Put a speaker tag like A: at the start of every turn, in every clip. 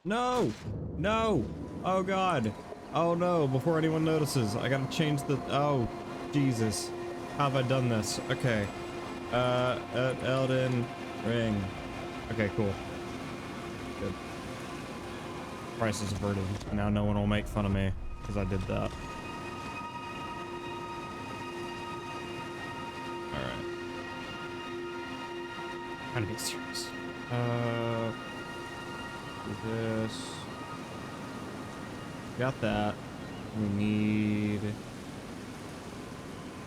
A: No! No! Oh god! Oh no, before anyone notices, I gotta change the... Oh, Jesus. How have I done this? Okay. Elden Ring. Okay, cool. Good. Price is averted. Now no one will make fun of me, because I did that. Alright. Trying to be serious. Do this. Got that. We need...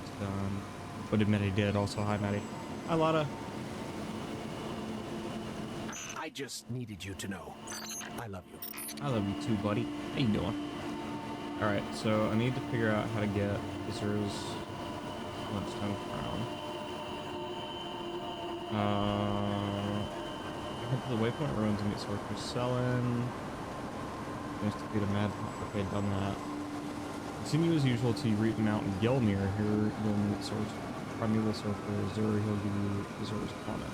A: It's done. What did Maddie did also? Hi, Maddie. Hi, Lotta.
B: I just needed you to know. I love you.
A: I love you too, buddy. How you doing? Alright, so I need to figure out how to get Isser's Bloodstone Crown. Head to the Waypoint Ruins and get sword for selling. Nice to beat a mad. Okay, done that. Continue as usual till you reach Mount Gelmir. Here you'll meet swords. Primeval sword for Zur. He'll give you Zur's comment.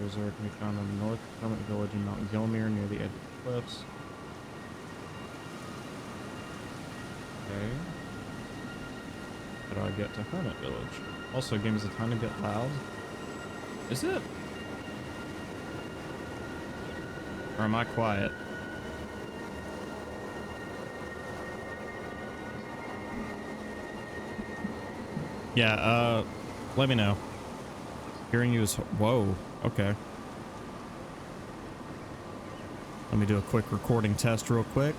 A: Zur can be found in the north Hermit Village in Mount Gelmir near the edge of the cliffs. Okay. How do I get to Hermit Village? Also, game is a tiny bit loud. Is it? Or am I quiet? Yeah, let me know. Hearing you is... Whoa, okay. Let me do a quick recording test real quick.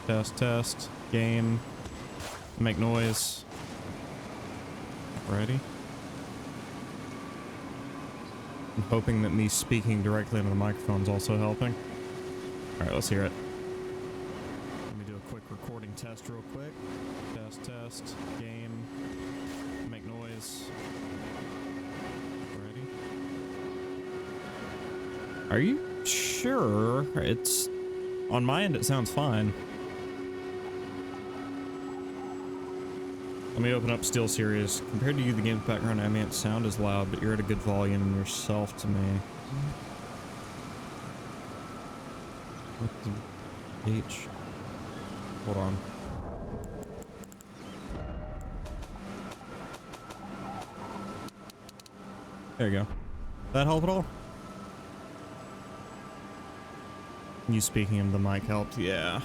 A: Test, game, make noise. Alrighty. I'm hoping that me speaking directly into the microphone is also helping. Alright, let's hear it. Let me do a quick recording test real quick. Test, game, make noise. Alrighty. Are you sure? It's... On my end, it sounds fine. Let me open up Steel Series. Compared to you, the game's background ambient sound is loud, but you're at a good volume yourself to me. What the H? Hold on. There you go. That help at all? You speaking into the mic helped. Yeah,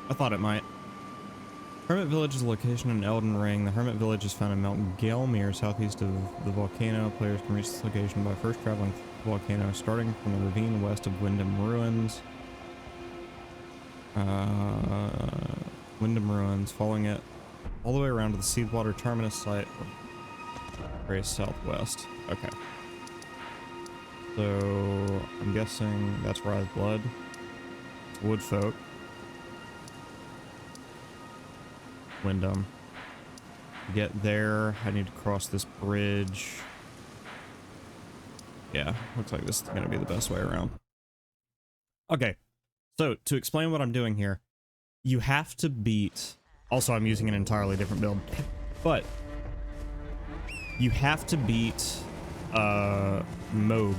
A: I thought it might. Hermit Village is a location in Elden Ring. The Hermit Village is found in Mount Gelmir, southeast of the volcano. Players can reach this location by first traveling the volcano, starting from the ravine west of Wyndham Ruins. Wyndham Ruins, following it all the way around to the Seawater Terminus site, very southwest. Okay. So, I'm guessing that's Rise Blood. It's Woodfolk. Wyndham. To get there, I need to cross this bridge. Yeah, looks like this is going to be the best way around. Okay, so to explain what I'm doing here, you have to beat... Also, I'm using an entirely different build. But you have to beat Moog,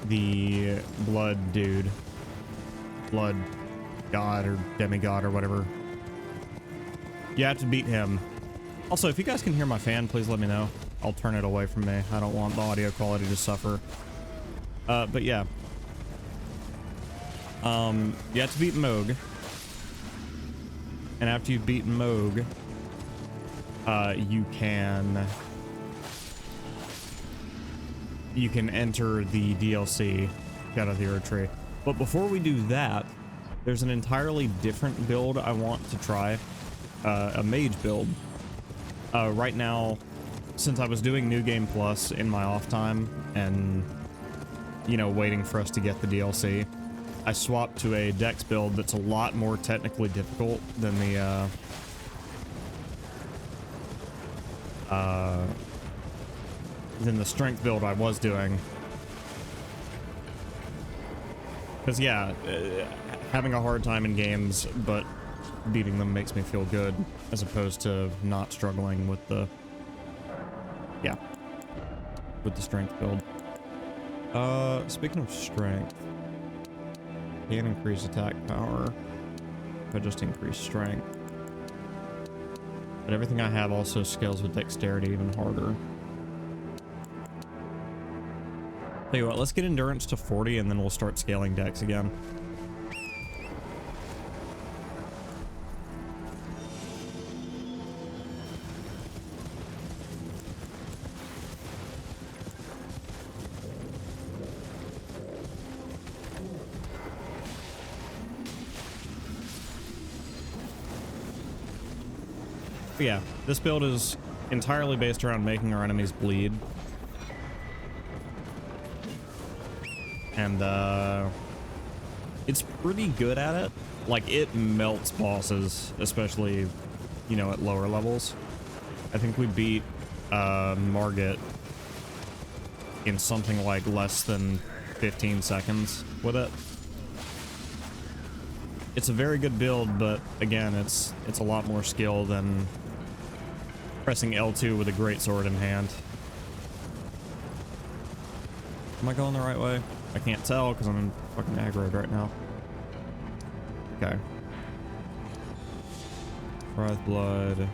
A: the blood dude. Blood god or demigod or whatever. You have to beat him. Also, if you guys can hear my fan, please let me know. I'll turn it away from me. I don't want the audio quality to suffer. But yeah. You have to beat Moog. And after you've beaten Moog, you can enter the DLC, out of the Erdtree. But before we do that, there's an entirely different build I want to try. A mage build. Right now, since I was doing New Game Plus in my off time and, you know, waiting for us to get the DLC, I swapped to a dex build that's a lot more technically difficult than the strength build I was doing. Because, yeah, having a hard time in games, but beating them makes me feel good, as opposed to not struggling with the Yeah, with the strength build. Speaking of strength, can increase attack power if I just increase strength. But everything I have also scales with dexterity even harder. Tell you what, let's get endurance to 40 and then we'll start scaling dex again. But yeah, this build is entirely based around making our enemies bleed. And it's pretty good at it. Like, it melts bosses, especially, you know, at lower levels. I think we beat Margit in something like less than 15 seconds with it. It's a very good build, but again, it's a lot more skill than pressing L2 with a great sword in hand. Am I going the right way? I can't tell because I'm in fucking aggroed right now. Okay. Wrath blood.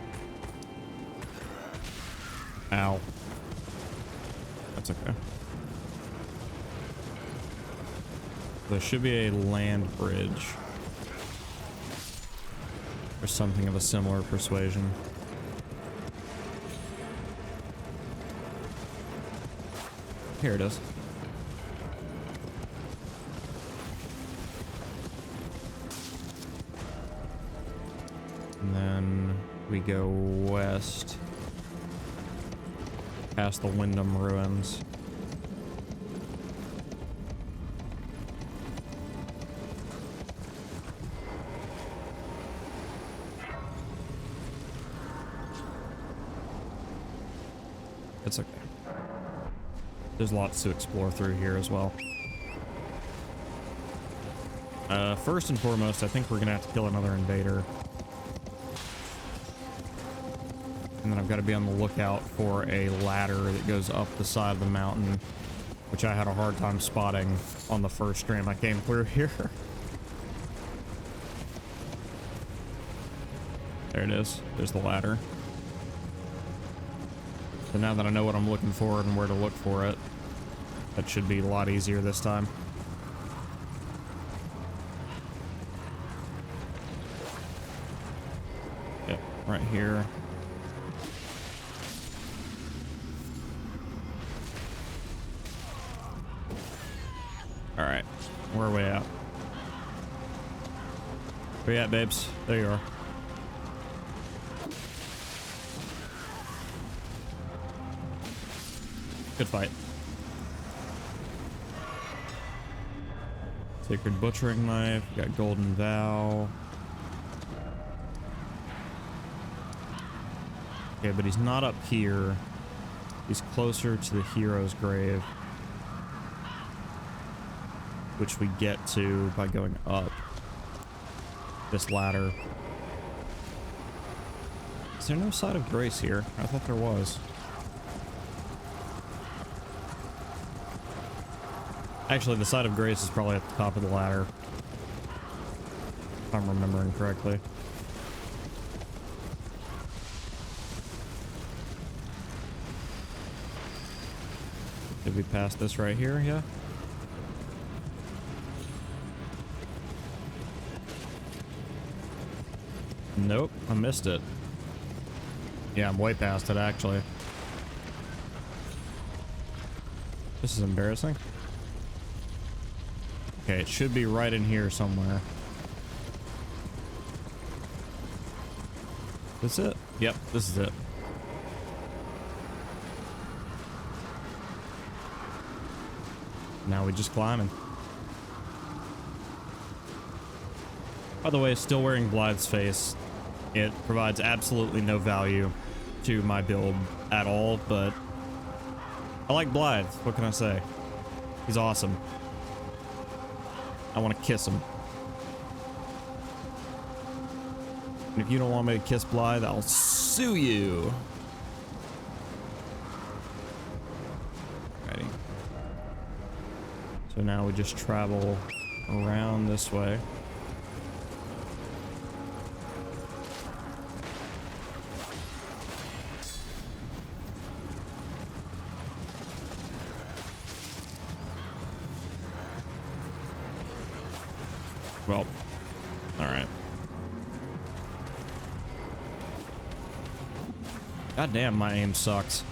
A: Ow. That's okay. There should be a land bridge. Or something of a similar persuasion. Here it is. And then we go west past the Wyndham ruins. It's okay. There's lots to explore through here as well. First and foremost, I think we're gonna have to kill another invader. And then I've got to be on the lookout for a ladder that goes up the side of the mountain, which I had a hard time spotting on the first stream I came through here. There it is. There's the ladder. So now that I know what I'm looking for and where to look for it, that should be a lot easier this time. Yep, right here. Alright, where are we at? Where you at, babes? There you are. Good fight. Sacred Butchering Knife, got Golden Vow. Okay, but he's not up here. He's closer to the hero's grave, which we get to by going up this ladder. Is there no side of grace here? I thought there was. Actually, the side of grace is probably at the top of the ladder, if I'm remembering correctly. Did we pass this right here? Yeah. Nope, I missed it. Yeah, I'm way past it, actually. This is embarrassing. Okay, it should be right in here somewhere. This it? Yep, this is it. Now we just climbing. By the way, still wearing Blythe's face. It provides absolutely no value to my build at all, but I like Blythe. What can I say? He's awesome. I want to kiss him. And if you don't want me to kiss Blythe, I'll sue you. So now we just travel around this way. Well, all right. God damn, my aim sucks.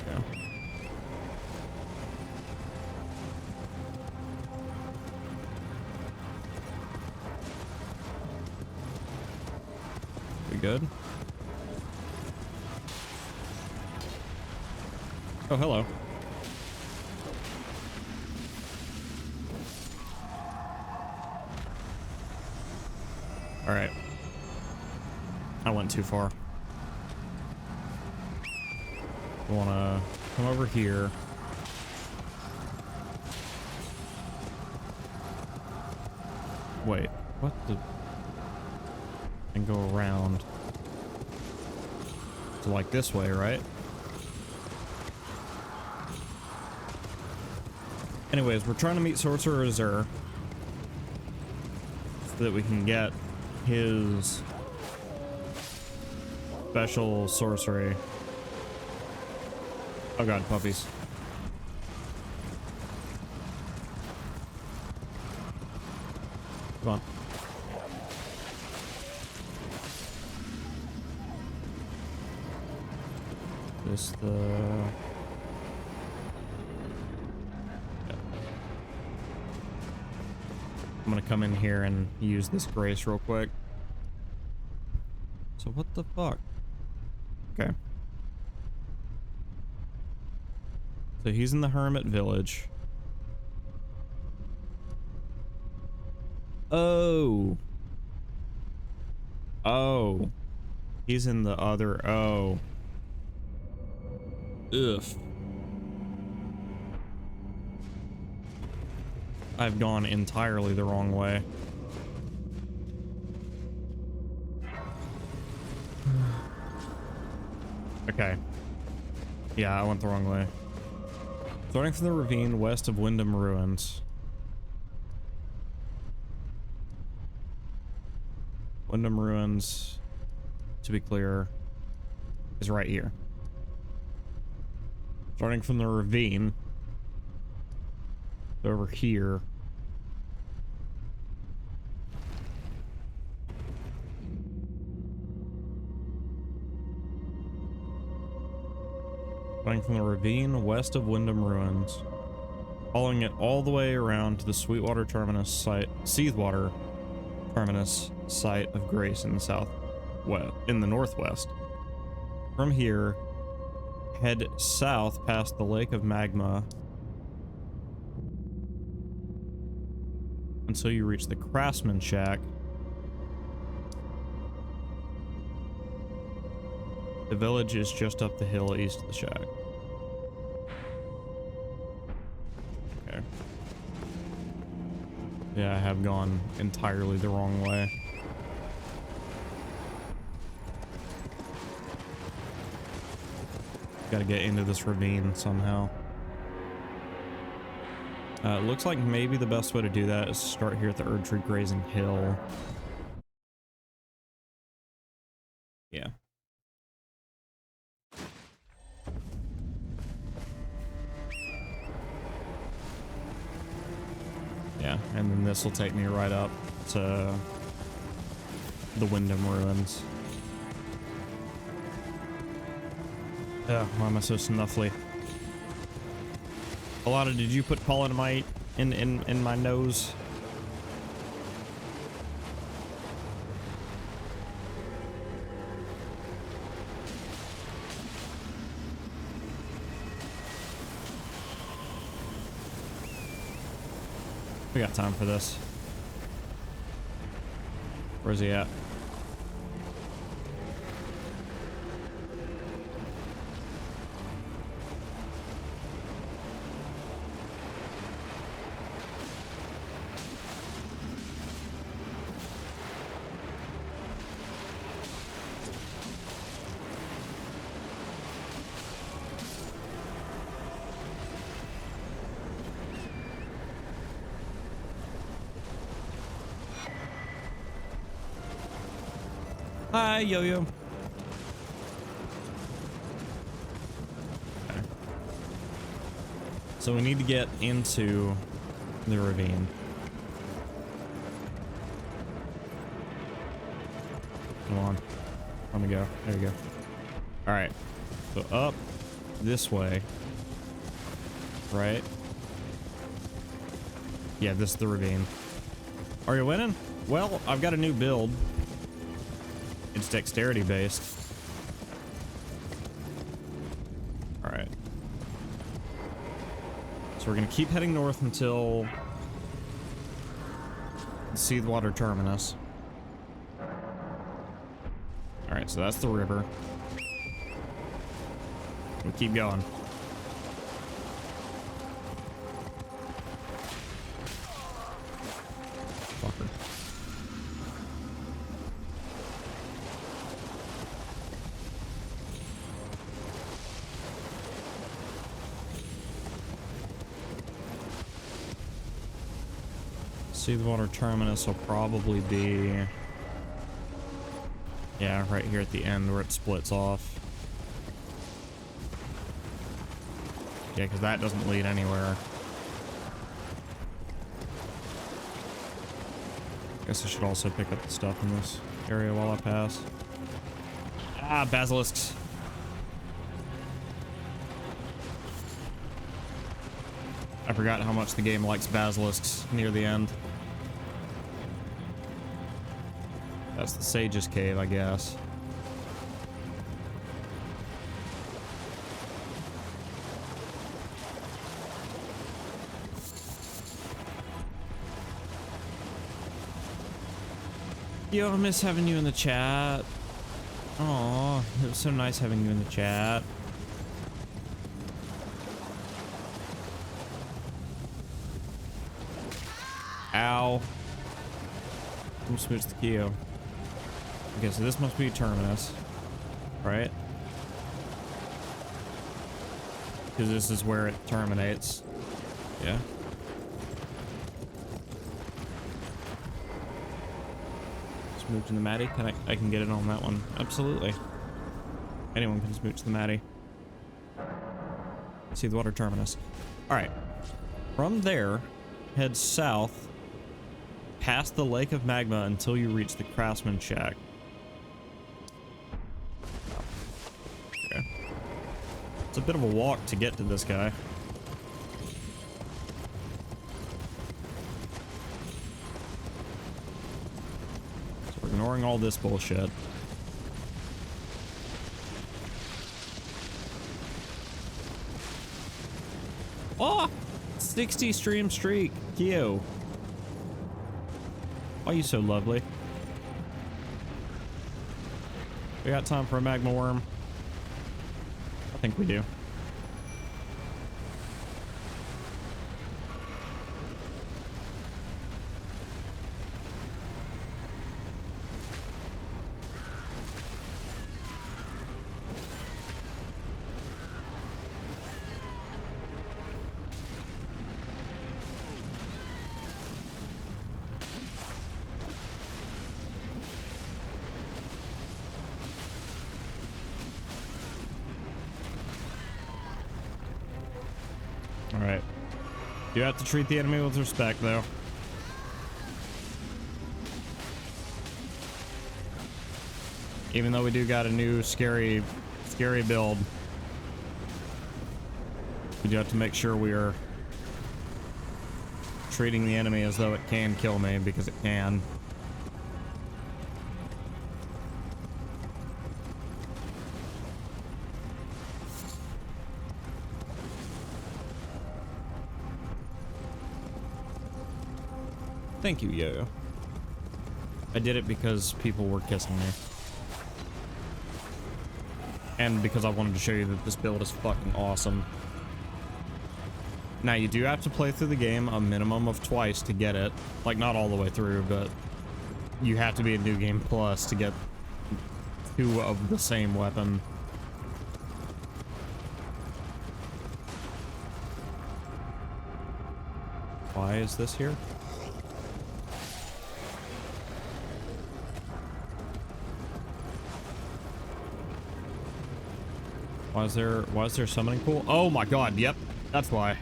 A: Yeah. We good? Oh, hello. All right. I went too far. I want to come over here. Wait, what the? And go around. So like this way, right? Anyways, we're trying to meet Sorcerer Azur so that we can get his special sorcery. Oh god, puppies. Come on. Just the... I'm gonna come in here and use this grace real quick. So what the fuck? Okay. So he's in the hermit village. Oh. Oh. He's in the other... Oh. Ugh. I've gone entirely the wrong way. Okay. Yeah, I went the wrong way. Starting from the ravine west of Wyndham Ruins. Wyndham Ruins, to be clear, is right here. Starting from the ravine over here. Starting from the ravine west of Wyndham Ruins. Following it all the way around to the Sweetwater Terminus site, Seathwater Terminus site of Grace in the in the northwest. From here, head south past the Lake of Magma until you reach the Craftsman Shack. The village is just up the hill east of the shack. Okay. Yeah, I have gone entirely the wrong way. Gotta get into this ravine somehow. It looks like maybe the best way to do that is to start here at the Erdtree Grazing Hill. Yeah. Yeah, and then this will take me right up to the Wyndham Ruins. Why am I so snuffly? Alana, did you put pollinamite in my nose? We got time for this. Where's he at? Bye, Yo-Yo. Okay. So we need to get into the ravine. Come on. Let me go. There you go. All right. So up this way. Right? Yeah, this is the ravine. Are you winning? Well, I've got a new build. It's dexterity based. All right. So we're gonna keep heading north until the Seawater Terminus. All right, so that's the river. We keep going. Fucker. Seawater Terminus will probably be, yeah, right here at the end where it splits off. Yeah, because that doesn't lead anywhere. Guess I should also pick up the stuff in this area while I pass. Ah, basilisks. I forgot how much the game likes basilisks near the end. That's the Sage's Cave, I guess. Yo, I miss having you in the chat. Aw, it was so nice having you in the chat. Ow. I'm smooch the Kyo. Okay, so this must be Terminus, right? Because this is where it terminates. Yeah. Smooching the Maddie. I can get it on that one. Absolutely. Anyone can smooch the Maddie. Seawater Terminus. Alright. From there, head south past the Lake of Magma until you reach the Craftsman Shack. Okay. It's a bit of a walk to get to this guy. Ignoring all this bullshit. Oh! 60 stream streak. Kyo. Why are you so lovely? We got time for a magma worm? I think we do. Alright. You have to treat the enemy with respect, though. Even though we do got a new scary build, we do have to make sure we are treating the enemy as though it can kill me, because it can. Thank you, Yo-Yo. I did it because people were kissing me. And because I wanted to show you that this build is fucking awesome. Now, you do have to play through the game a minimum of twice to get it. Like, not all the way through, but you have to be a New Game Plus to get 2 of the same weapon. Why is this here? Why is there summoning pool? Oh my god, yep. That's why.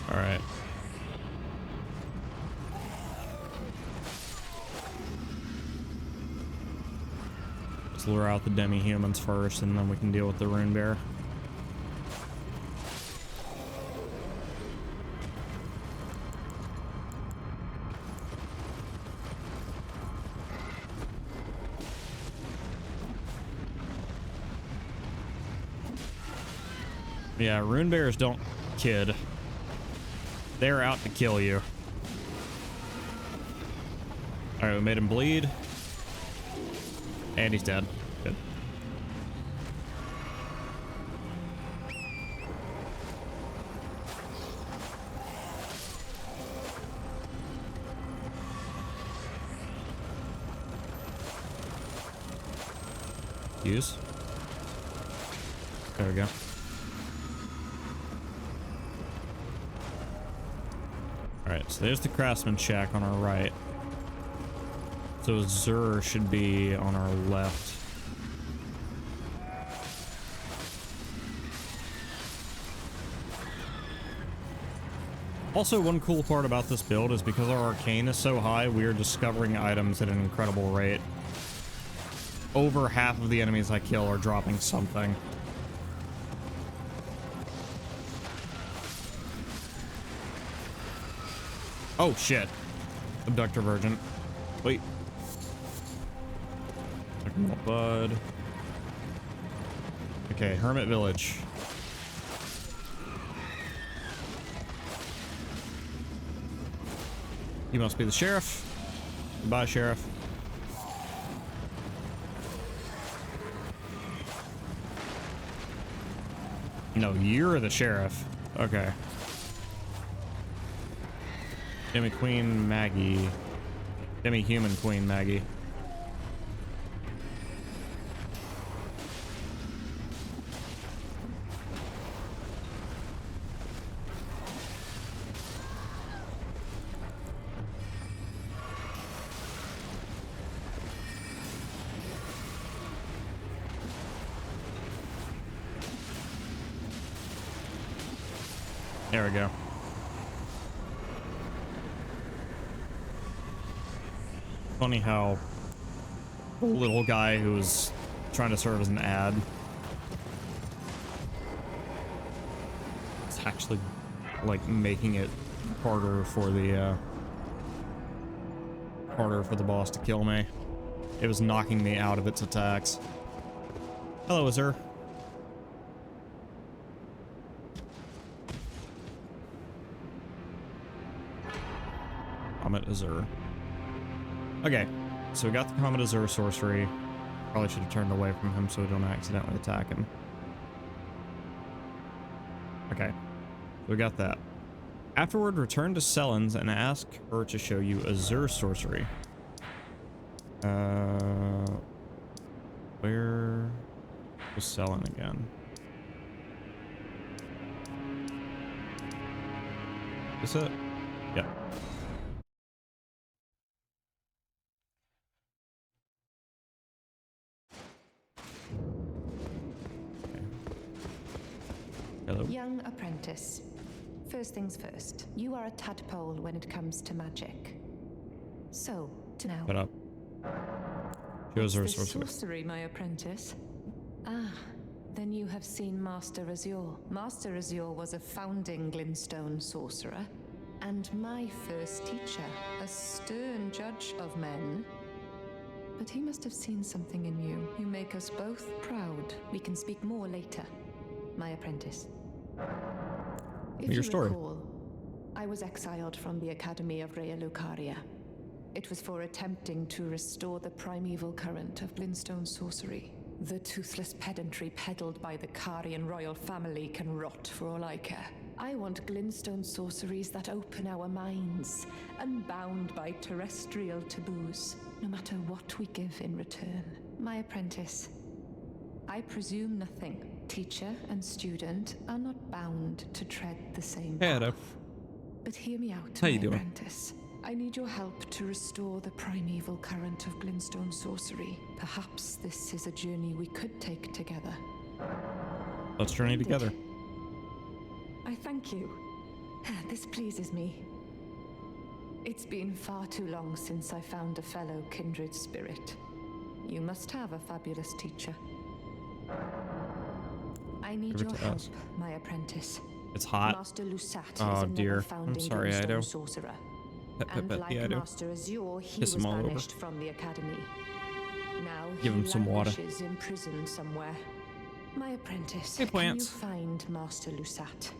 A: Alright. Let's lure out the demi-humans first, and then we can deal with the rune bear. Yeah, rune bears don't kid. They're out to kill you. Alright, we made him bleed. And he's dead. Good. Use. There we go. Alright, so there's the craftsman shack on our right. So Zur should be on our left. Also, one cool part about this build is because our arcane is so high, we are discovering items at an incredible rate. Over half of the enemies I kill are dropping something. Oh shit. Abductor Virgin. Wait. Bud. Okay, Hermit Village. You must be the sheriff. Goodbye, sheriff. No, you're the sheriff. Okay. Demi Queen Maggie. Demi Human Queen Maggie. There we go. Funny how the little guy who was trying to serve as an ad is actually like making it harder for the boss to kill me. It was knocking me out of its attacks. Hello, Azur. Comet Azur. Okay, so we got the Comet Azur sorcery. Probably should have turned away from him so we don't accidentally attack him. Okay, we got that. Afterward, return to Selens and ask her to show you Azur sorcery. Where was Selen again? Is it? Yeah. Hello.
C: Young apprentice. First things first, you are a tadpole when it comes to magic. So, to now.
A: Shut up. Shows her
C: sorcery, my apprentice. Ah, then you have seen Master Azure. Master Azure was a founding Glintstone sorcerer, and my first teacher, a stern judge of men. But he must have seen something in you. You make us both proud. We can speak more later, my apprentice. If you recall, I was exiled from the Academy of Rea Lucaria. It was for attempting to restore the primeval current of Glintstone sorcery. The toothless pedantry peddled by the Carian royal family can rot for all I care. I want Glintstone sorceries that open our minds, unbound by terrestrial taboos, no matter what we give in return. My apprentice, I presume nothing. Teacher and student are not bound to tread the same path. But hear me out,
A: How
C: my
A: you doing?
C: apprentice. I need your help to restore the primeval current of glintstone sorcery. Perhaps this is a journey we could take together.
A: Let's journey together.
C: I thank you. This pleases me. It's been far too long since I found a fellow kindred spirit. You must have a fabulous teacher. I need your help, my apprentice.
A: It's hot.
C: Master Lusat
A: Oh,
C: is a
A: dear.
C: never-founding
A: I'm sorry,
C: glintstone
A: Ido.
C: sorcerer.
A: Pet,
C: And
A: pet,
C: like
A: Ido.
C: Master Azure, he
A: Piss
C: was
A: him all over.
C: banished from the academy. Now
A: Give him some water.
C: he languishes imprisoned somewhere. My apprentice,
A: Hey,
C: can you
A: plants.
C: find Master Lusat?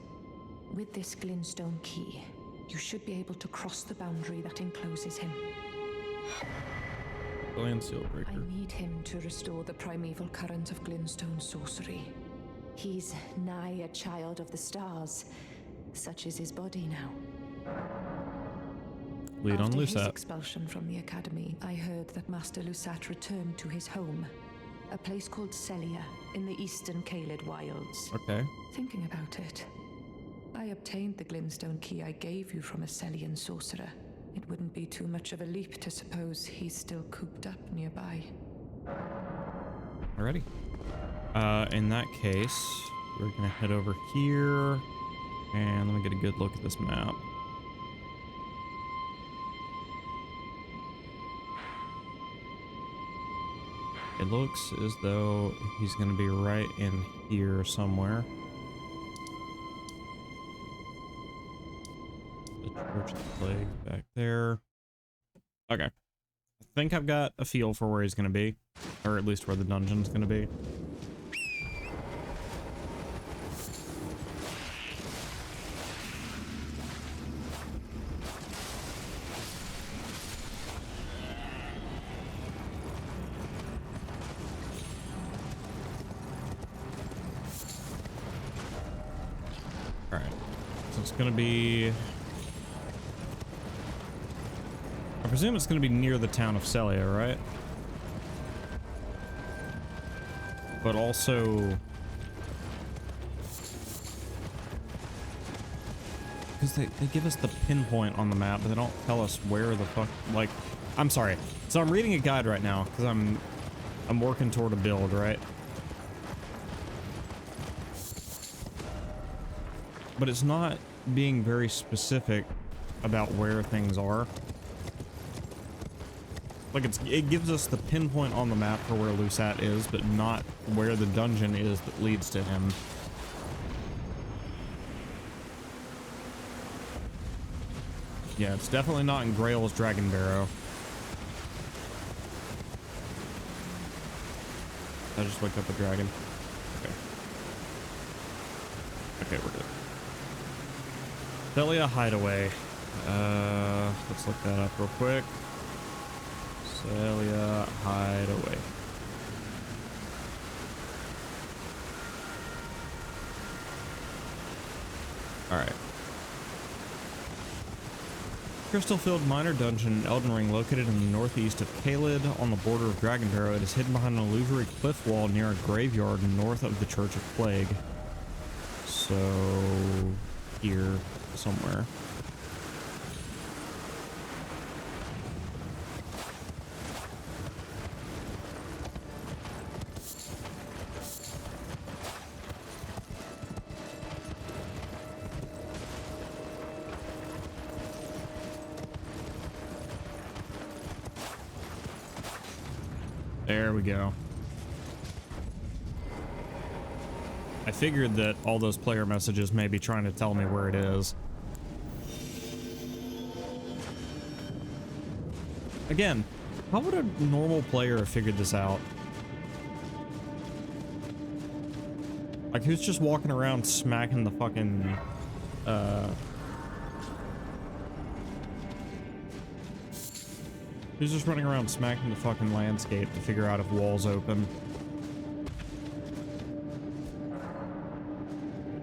C: With this glintstone key, you should be able to cross the boundary that encloses him.
A: Land seal
C: I
A: breaker.
C: need him to restore the primeval current of glintstone sorcery. He's nigh a child of the stars. Such is his body now.
A: Lead on
C: After his
A: Lusat.
C: expulsion from the academy, I heard that Master Lusat returned to his home, a place called Celia in the eastern Caelid wilds.
A: Okay.
C: Thinking about it, I obtained the glintstone key I gave you from a Celian sorcerer. It wouldn't be too much of a leap to suppose he's still cooped up nearby.
A: Alrighty. In that case, we're gonna head over here, and let me get a good look at this map. It looks as though he's gonna be right in here somewhere. The Church of the Plague back there. Okay. I think I've got a feel for where he's gonna be, or at least where the dungeon's gonna be. Alright, so it's gonna be... I presume it's gonna be near the town of Celia, right? But also... Because they give us the pinpoint on the map, but they don't tell us where the fuck... Like, I'm sorry. So I'm reading a guide right now, because I'm working toward a build, right? But it's not being very specific about where things are. Like, it gives us the pinpoint on the map for where Lusat is, but not where the dungeon is that leads to him. Yeah, it's definitely not in Grail's Dragon Barrow. I just wake up a dragon. Okay. Okay, we're good. Celia Hideaway. Let's look that up real quick. Celia Hideaway. Alright. Crystal-filled minor dungeon in Elden Ring located in the northeast of Caelid on the border of Dragon Barrow. It is hidden behind an illusory cliff wall near a graveyard north of the Church of Plague. So... here somewhere. There we go. I figured that all those player messages may be trying to tell me where it is. Again, how would a normal player have figured this out? Like, who's just walking around smacking the fucking, who's just running around smacking the fucking landscape to figure out if walls open?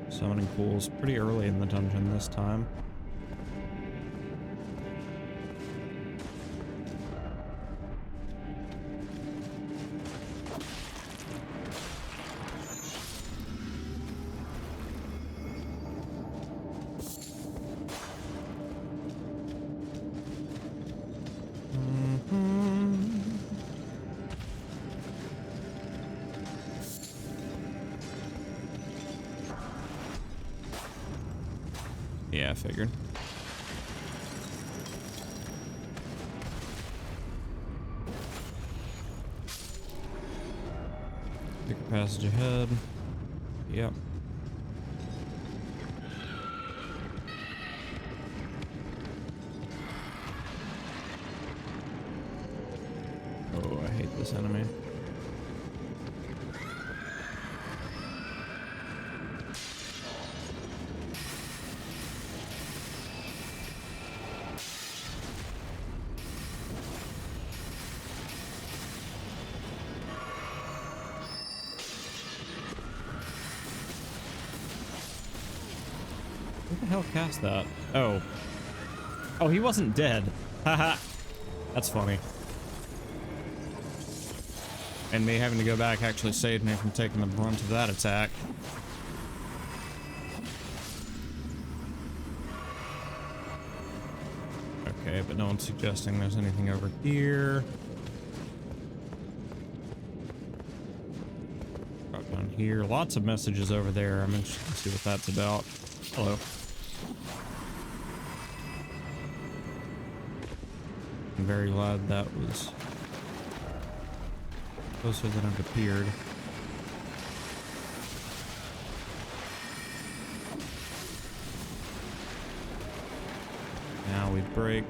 A: Summoning pools pretty early in the dungeon this time. Yeah, I figured. Pick a passage ahead. Yep. Oh, I hate this enemy. Who the hell cast that? Oh. Oh, he wasn't dead. Haha. That's funny. And me having to go back actually saved me from taking the brunt of that attack. Okay, but no one's suggesting there's anything over here. Drop down here. Lots of messages over there. I'm interested to see what that's about. Hello. I'm very glad that was closer than it appeared. Now we break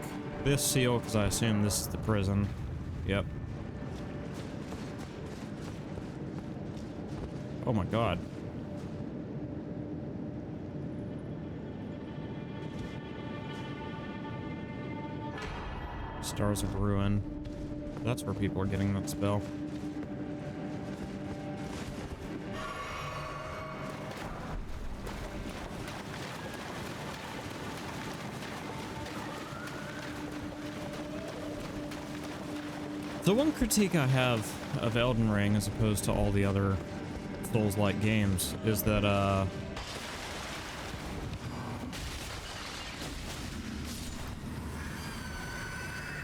A: this seal because I assume this is the prison. Yep. Oh my god. Stars of Ruin. That's where people are getting that spell. The one critique I have of Elden Ring as opposed to all the other Souls-like games is that,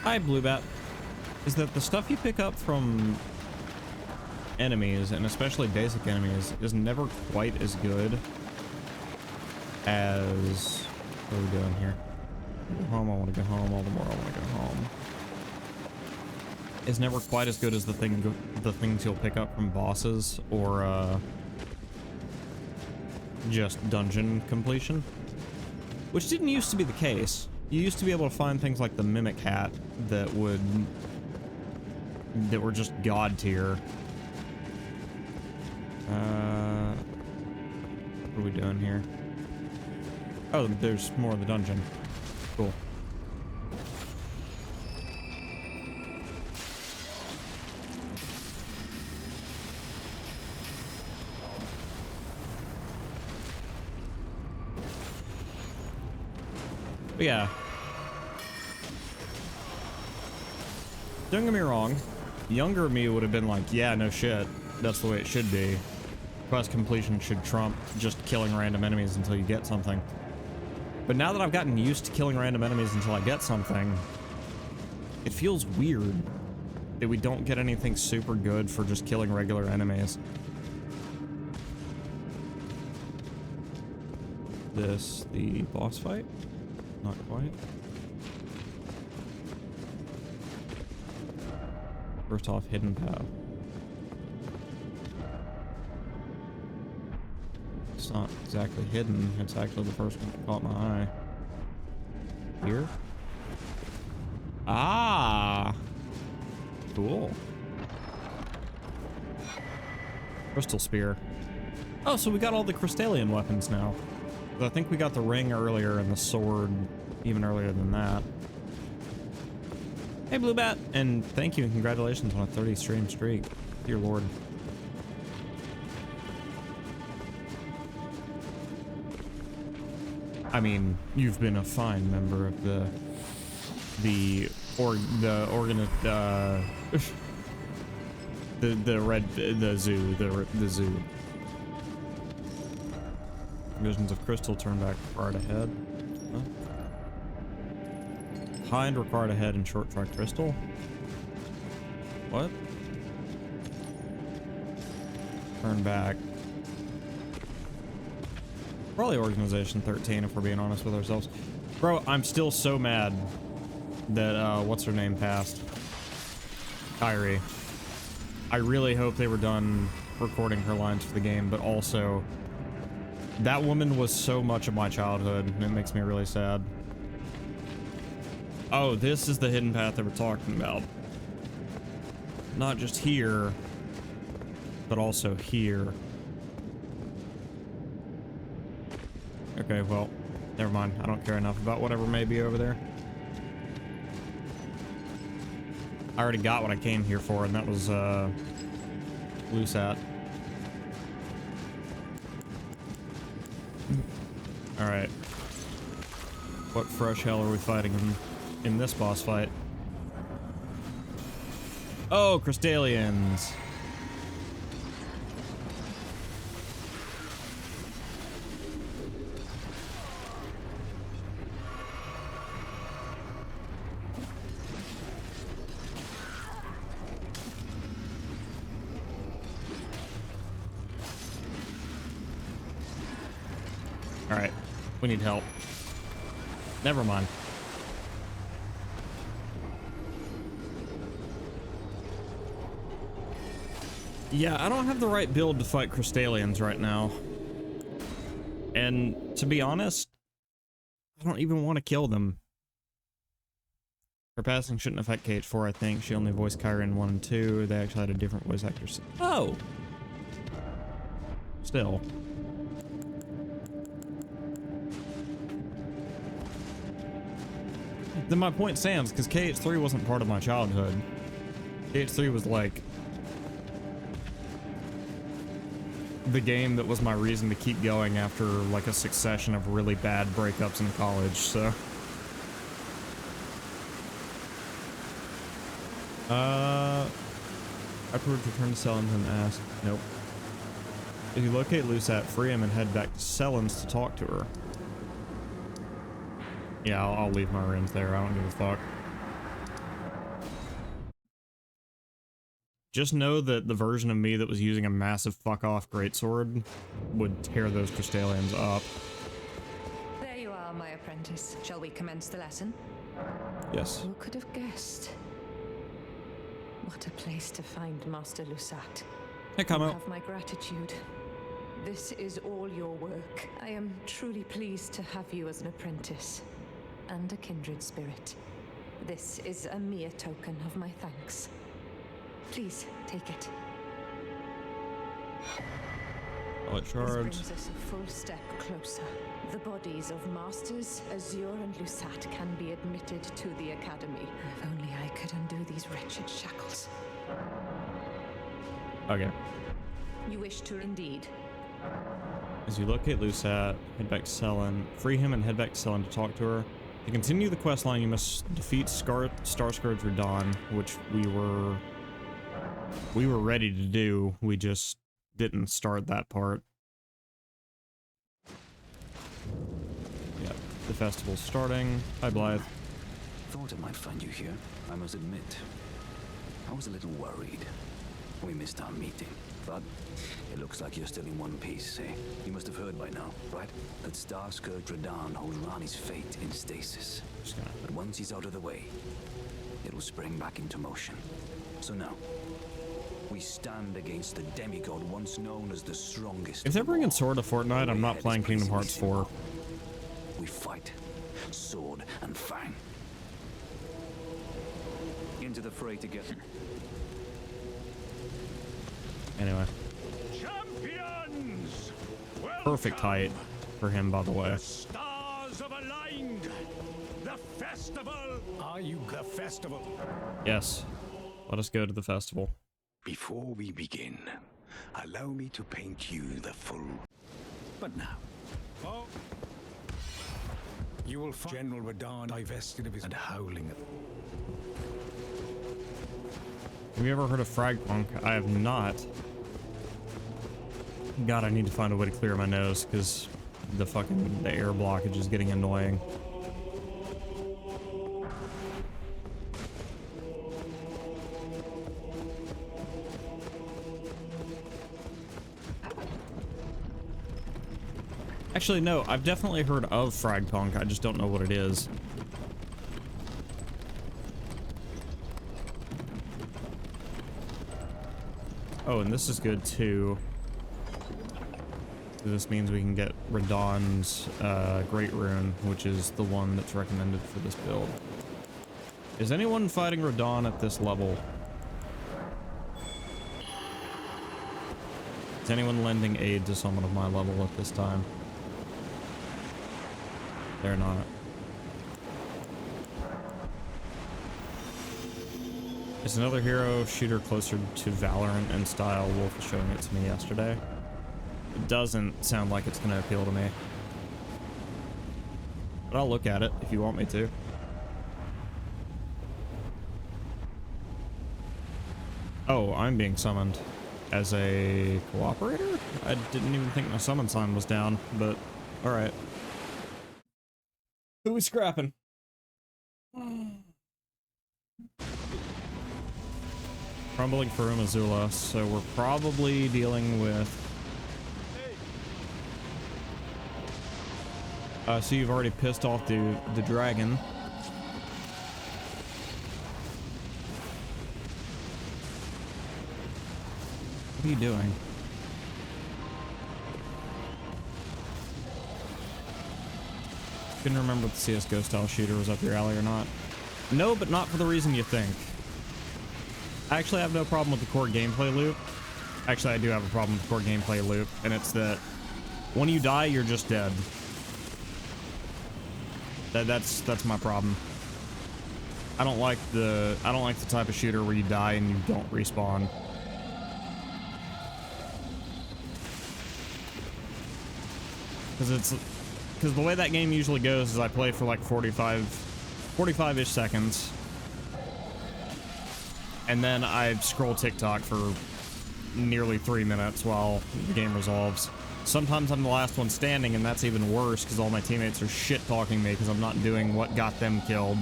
A: hi, Bluebat. Is that the stuff you pick up from enemies, and especially basic enemies, is never quite as good as... What are we doing here? Go home, I want to go home, all the more I want to go home. Is never quite as good as the things you'll pick up from bosses or just dungeon completion, which didn't used to be the case. You used to be able to find things like the Mimic Hat that were just god tier. What are we doing here? Oh, there's more of the dungeon. Cool. But yeah. Don't get me wrong. Younger me would have been like, yeah, no shit. That's the way it should be. Quest completion should trump just killing random enemies until you get something. But now that I've gotten used to killing random enemies until I get something, it feels weird that we don't get anything super good for just killing regular enemies. This the boss fight? Not quite. First off, hidden path. It's not exactly hidden, it's actually the first one that caught my eye. Here? Ah! Cool. Crystal spear. Oh, so we got all the Crystallian weapons now. I think we got the ring earlier and the sword even earlier than that. Hey, Bluebat, and thank you and congratulations on a 30 stream streak. Dear Lord. I mean, you've been a fine member of the zoo. Visions of crystal turn back required ahead. Huh? Behind required ahead and short track crystal. What? Turn back. Probably Organization 13 if we're being honest with ourselves. Bro, I'm still so mad that, what's her name passed. Kyrie. I really hope they were done recording her lines for the game, but also, that woman was so much of my childhood, and it makes me really sad. Oh, this is the hidden path that we're talking about. Not just here, but also here. Okay, well, never mind. I don't care enough about whatever may be over there. I already got what I came here for, and that was, Lusat. Alright. What fresh hell are we fighting in this boss fight? Oh, Crystalians! Alright, we need help. Never mind. Yeah, I don't have the right build to fight Crystalians right now. And to be honest, I don't even want to kill them. Her passing shouldn't affect KH4, I think. She only voiced Kyrie in 1 and 2. They actually had a different voice actor. Oh! Still. Then my point stands, because KH3 wasn't part of my childhood. KH3 was like the game that was my reason to keep going after like a succession of really bad breakups in college, so. I proved return to Selens and asked, nope. If you locate Lusat, free him and head back to Selens to talk to her. Yeah, I'll leave my runes there. I don't give a fuck. Just know that the version of me that was using a massive fuck-off greatsword would tear those Crystalians up.
C: There you are, my apprentice. Shall we commence the lesson?
A: Yes.
C: Who could have guessed? What a place to find Master Lusat.
A: Hey, come
C: You
A: out.
C: have my gratitude. This is all your work. I am truly pleased to have you as an apprentice and a kindred spirit. This is a mere token of my thanks. Please take it.
A: I'll let charge.
C: This brings us a full step closer. The bodies of Masters Azure and Lusat can be admitted to the Academy. If only I could undo these wretched shackles.
A: Okay.
C: You wish to indeed.
A: As you locate Lusat, head back to Selen. Free him and head back to Selen to talk to her. To continue the quest line, you must defeat Starscourge Radahn, which we were ready to do. We just didn't start that part. Yep, the festival's starting. Hi, Blythe.
B: Thought I might find you here. I must admit, I was a little worried. We missed our meeting, but it looks like you're still in one piece, eh? You must have heard by now, right? That Starscourge Radahn holds Rani's fate in stasis. But once he's out of the way, it will spring back into motion. So now, we stand against the demigod once known as the strongest.
A: If they're bringing Sword to Fortnite, I'm not playing Kingdom Hearts 4.
B: We fight, sword and fang. Into the fray together.
A: Anyway.
D: Champions!
A: Perfect height for him, by the way.
D: The stars have aligned. The festival. Are you the festival?
A: Yes. Let us go to the festival.
D: Before we begin, allow me to paint you the full. But now, you will find General Radahn divested of his and howling.
A: Have you ever heard of Fragpunk? I have not. God, I need to find a way to clear my nose because the air blockage is getting annoying. Actually, no, I've definitely heard of Fragpunk. I just don't know what it is. Oh, and this is good too. This means we can get Radahn's Great Rune, which is the one that's recommended for this build. Is anyone fighting Radahn at this level? Is anyone lending aid to someone of my level at this time? They're not. Is another hero shooter closer to Valorant in style? Wolf was showing it to me yesterday. It doesn't sound like it's going to appeal to me. But I'll look at it if you want me to. Oh, I'm being summoned as a cooperator? I didn't even think my summon sign was down, but alright. Who we scrapping? Crumbling for Azula, so we're probably dealing with... so you've already pissed off the dragon. What are you doing? Couldn't remember if the CSGO style shooter was up your alley or not. No, but not for the reason you think. I actually have no problem with the core gameplay loop. Actually, I do have a problem with the core gameplay loop, and it's that when you die, you're just dead. That's my problem. I don't like the type of shooter where you die and you don't respawn. Because the way that game usually goes is I play for like 45-ish seconds. And then I scroll TikTok for nearly 3 minutes while the game resolves. Sometimes I'm the last one standing, and that's even worse because all my teammates are shit-talking me because I'm not doing what got them killed.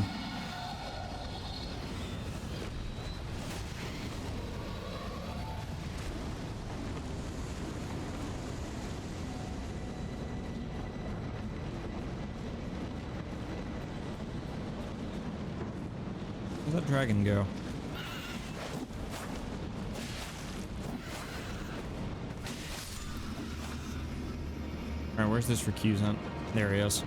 A: Where'd that dragon go? Alright, where's this recusant? There he is.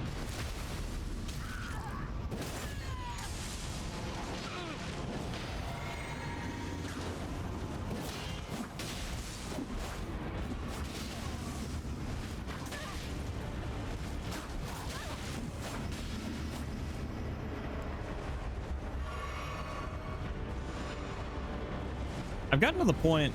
A: I've gotten to the point...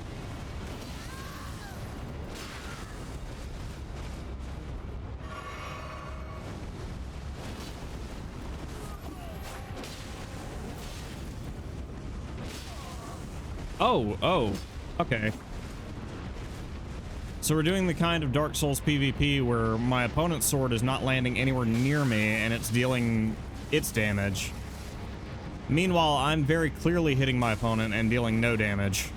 A: Oh, okay. So we're doing the kind of Dark Souls PvP where my opponent's sword is not landing anywhere near me and it's dealing its damage. Meanwhile, I'm very clearly hitting my opponent and dealing no damage.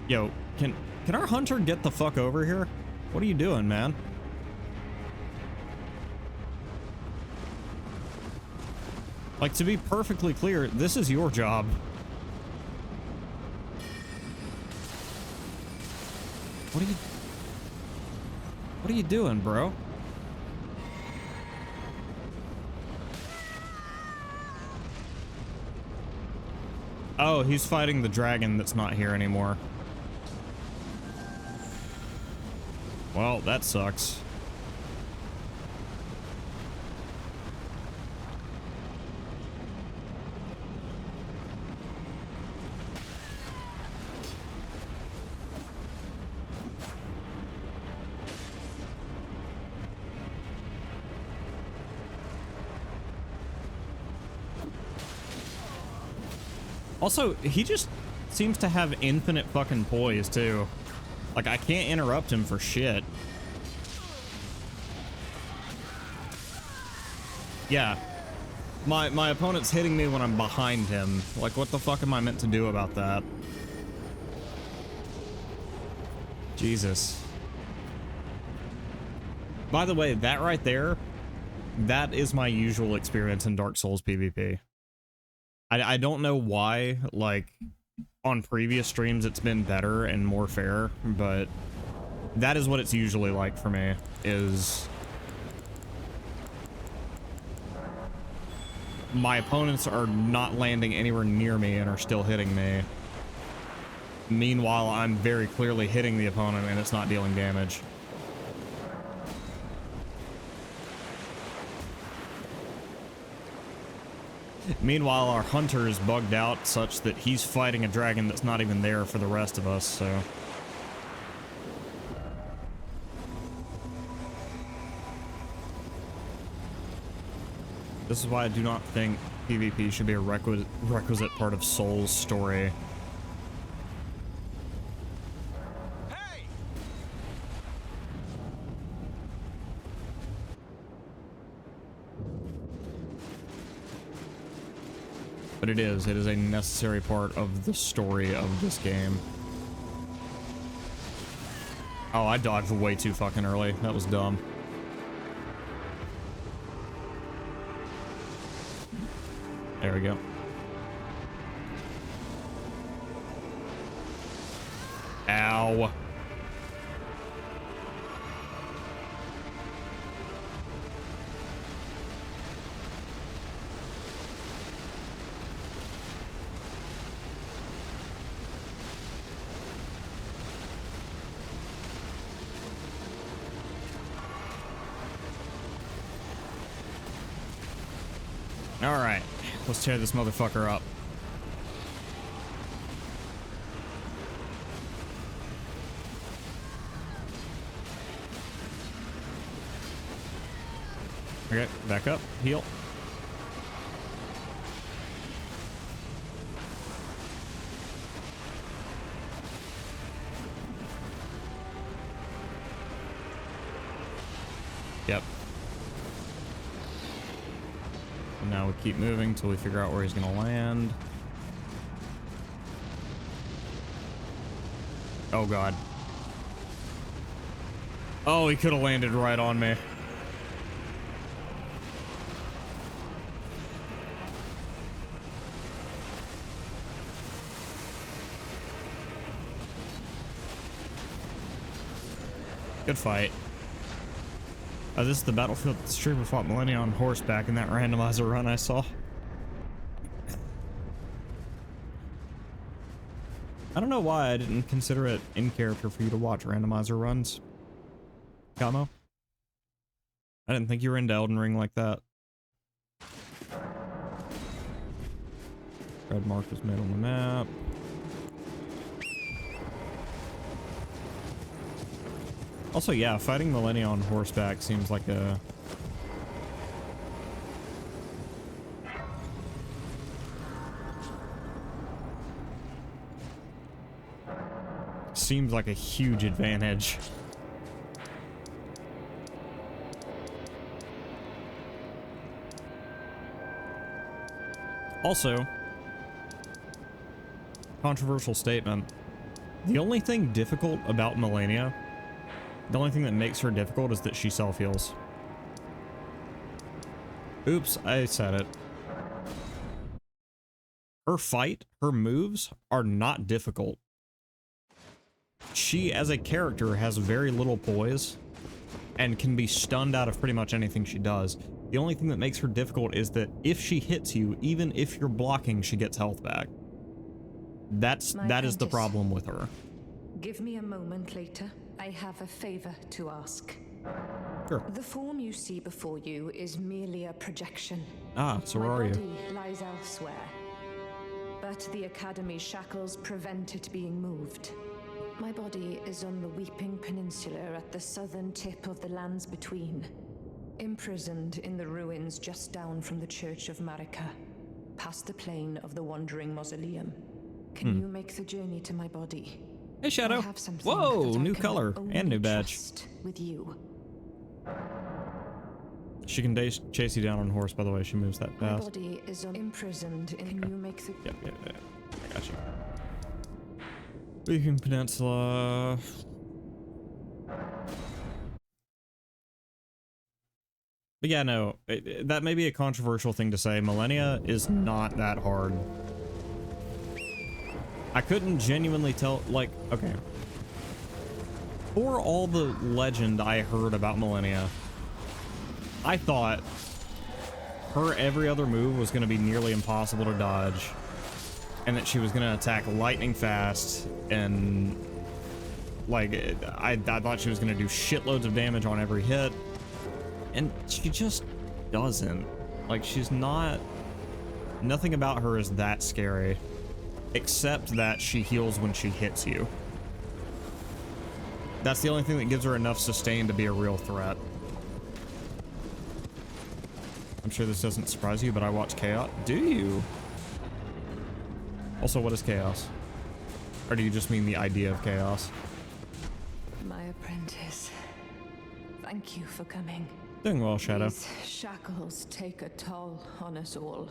A: Yo, can our hunter get the fuck over here? What are you doing, man? Like, to be perfectly clear, this is your job. What are you doing, bro? Oh, he's fighting the dragon that's not here anymore. Well, that sucks. Also, he just seems to have infinite fucking poise, too. Like, I can't interrupt him for shit. Yeah. My opponent's hitting me when I'm behind him. Like, what the fuck am I meant to do about that? Jesus. By the way, that right there, that is my usual experience in Dark Souls PvP. I don't know why, like, on previous streams it's been better and more fair, but that is what it's usually like for me, is my opponents are not landing anywhere near me and are still hitting me. Meanwhile, I'm very clearly hitting the opponent and it's not dealing damage. Meanwhile, our hunter is bugged out such that he's fighting a dragon that's not even there for the rest of us, so... This is why I do not think PvP should be a requisite part of Souls' story.
D: Hey!
A: But it is a necessary part of the story of this game. Oh, I dodged way too fucking early. That was dumb. There we go. Ow. All right, let's tear this motherfucker up. Okay, back up, heal. Yep. And now we keep moving until we figure out where he's gonna land. Oh god. Oh, he could have landed right on me. Good fight. This is the battlefield that the streamer fought Millennia on horseback in that randomizer run I saw. I don't know why I didn't consider it in character for you to watch randomizer runs. Kamo? I didn't think you were into Elden Ring like that. Red mark was made on the map. Also, yeah, fighting Millennia on horseback seems like a... seems like a huge advantage. Also, controversial statement. The only thing difficult about Millennia, the only thing that makes her difficult is that she self-heals. Oops, I said it. Her fight, her moves are not difficult. She, as a character, has very little poise and can be stunned out of pretty much anything she does. The only thing that makes her difficult is that if she hits you, even if you're blocking, she gets health back. That is the problem with her.
C: Give me a moment later. I have a favor to ask.
A: Sure.
C: The form you see before you is merely a projection.
A: Ah, so where are you?
C: My body lies elsewhere, but the Academy's shackles prevent it being moved. My body is on the Weeping Peninsula at the southern tip of the lands between, imprisoned in the ruins just down from the Church of Marika, past the plain of the Wandering Mausoleum. Can you make the journey to my body?
A: Hey, Shadow. Whoa, new color and new badge.
C: With you.
A: She can chase you down on horse, by the way. She moves that fast.
C: My body is imprisoned in you make the...
A: Yep. I got you. Weeping Peninsula. But yeah, no, that may be a controversial thing to say. Millennia is not that hard. I couldn't genuinely tell, like, okay. For all the legend I heard about Millennia, I thought her every other move was going to be nearly impossible to dodge, and that she was going to attack lightning fast, and like, I thought she was going to do shitloads of damage on every hit. And she just doesn't. Like, she's not... Nothing about her is that scary. Except that she heals when she hits you. That's the only thing that gives her enough sustain to be a real threat. I'm sure this doesn't surprise you, but I watch Chaos. Do you? Also, what is Chaos? Or do you just mean the idea of Chaos?
C: My apprentice. Thank you for coming.
A: Doing well, Shadow.
C: These shackles take a toll on us all.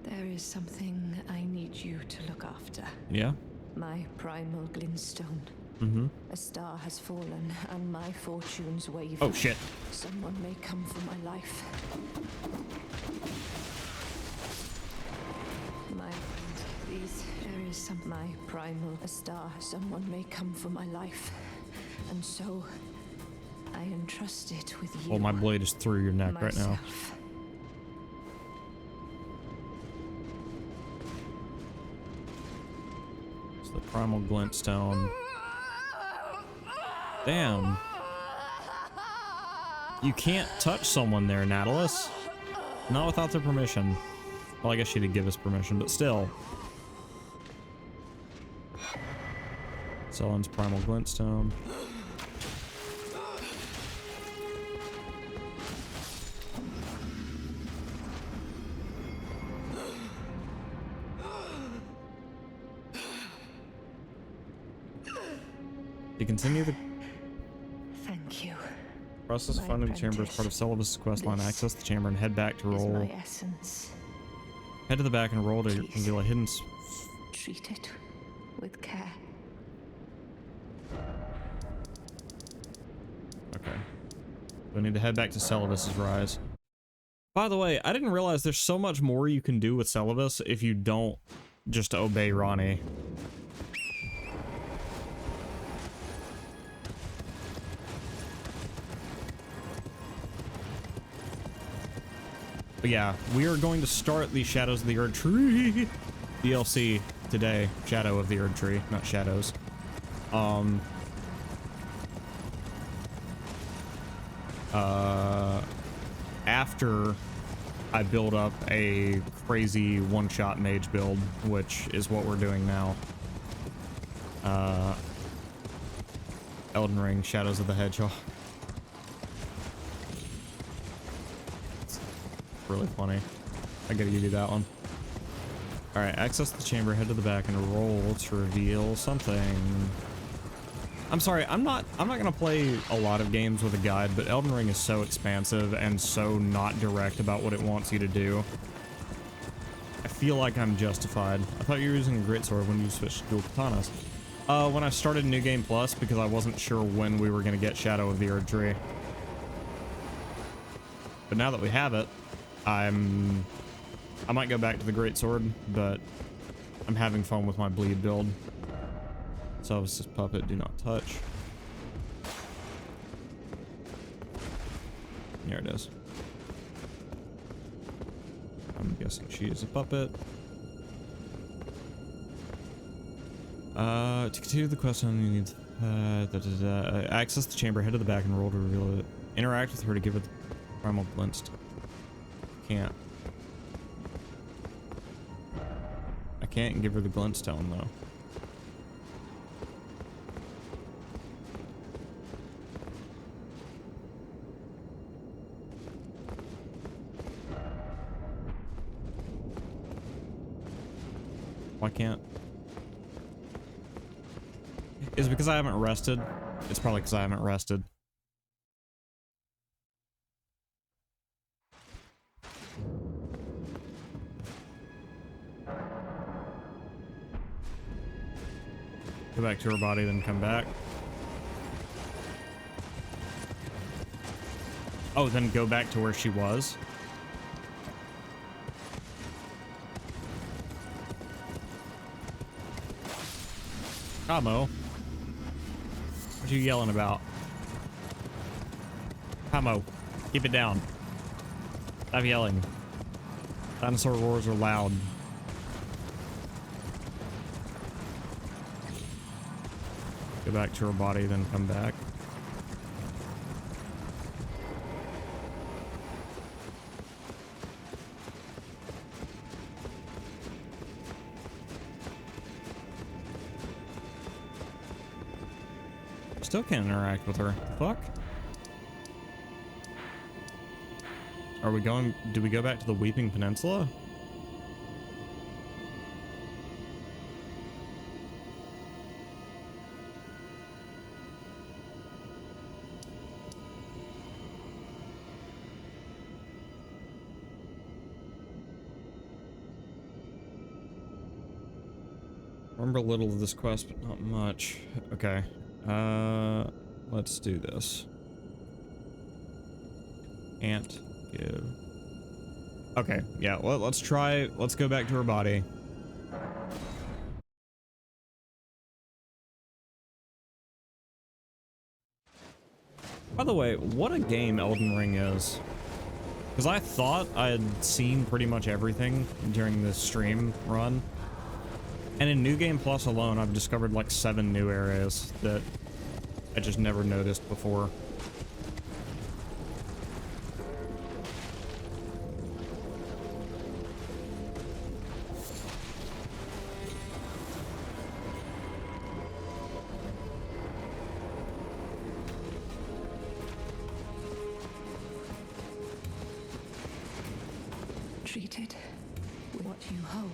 C: There is something I need you to look after.
A: Yeah?
C: My primal glintstone.
A: Mm-hmm.
C: A star has fallen, and my fortunes waver.
A: Oh, shit.
C: Someone may come for my life. There is my primal a star. Someone may come for my life, and so I entrust it with you.
A: Oh, my blade is through your neck right now. It's the primal glintstone. Damn. You can't touch someone there, Nautilus. Not without their permission. Well, I guess she did give us permission, but still. Sellen's primal glintstone. To continue the
C: Thank you.
A: process of finding the chamber as part of Celibus' questline, access the chamber and head back to roll.
C: My essence.
A: Head to the back and roll to reveal a hidden.
C: Treat it with care.
A: Okay. We need to head back to Celibus' rise. By the way, I didn't realize there's so much more you can do with Celibus if you don't just obey Ronnie. But yeah, we are going to start the Shadows of the Erdtree DLC today. Shadow of the Erdtree, not Shadows. After I build up a crazy one-shot mage build, which is what we're doing now. Elden Ring, Shadows of the Hedgehog. Really funny. I gotta give you that one. Alright, access the chamber, head to the back, and roll to reveal something. I'm sorry, I'm not gonna play a lot of games with a guide, but Elden Ring is so expansive and so not direct about what it wants you to do. I feel like I'm justified. I thought you were using a greatsword when you switched to dual katanas. When I started New Game Plus, because I wasn't sure when we were gonna get Shadow of the Erdtree. But now that we have it, I might go back to the greatsword, but I'm having fun with my bleed build. So it's just puppet, do not touch. There it is. I'm guessing she is a puppet. To continue the question, you need access the chamber, head to the back, and roll to reveal it. Interact with her to give it the primal glintstone. Can't. I can't give her the glintstone though. Why can't? Is it because I haven't rested? It's probably because I haven't rested. Go back to her body, then come back. Oh, then go back to where she was. Camo. What you yelling about? Camo. Keep it down. Stop yelling. Dinosaur roars are loud. Go back to her body, then come back. Still can't interact with her. Fuck. Are we going? Do we go back to the Weeping Peninsula? Remember a little of this quest, but not much. Okay. Let's do this. Can't give. Okay, yeah, let's try. Let's go back to her body. By the way, what a game Elden Ring is. Because I thought I had seen pretty much everything during this stream run. And in New Game Plus alone, I've discovered like 7 new areas that I just never noticed before.
C: Treat it with what you hold.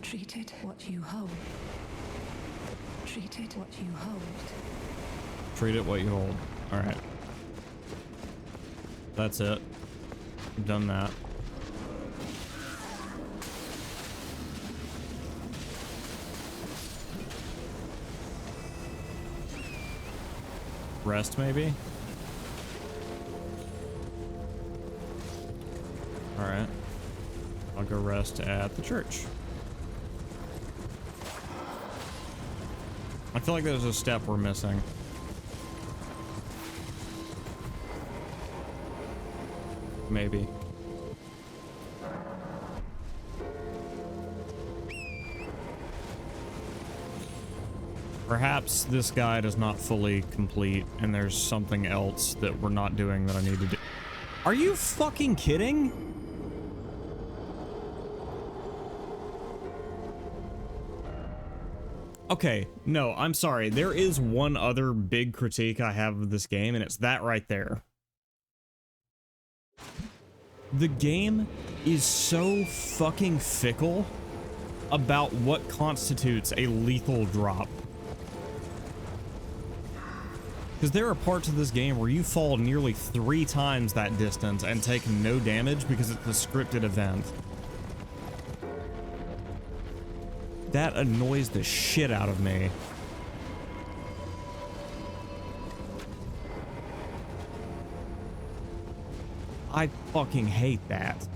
C: Treat it what you hold. Treat it what you hold.
A: Treat it what you hold. Alright. That's it. I've done that. Rest, maybe? Alright. I'll go rest at the church. I feel like there's a step we're missing. Maybe. Perhaps this guide is not fully complete and there's something else that we're not doing that I need to do. Are you fucking kidding? Okay, no, I'm sorry. There is one other big critique I have of this game, and it's that right there. The game is so fucking fickle about what constitutes a lethal drop. Because there are parts of this game where you fall nearly 3 times that distance and take no damage because it's a scripted event. That annoys the shit out of me. I fucking hate that.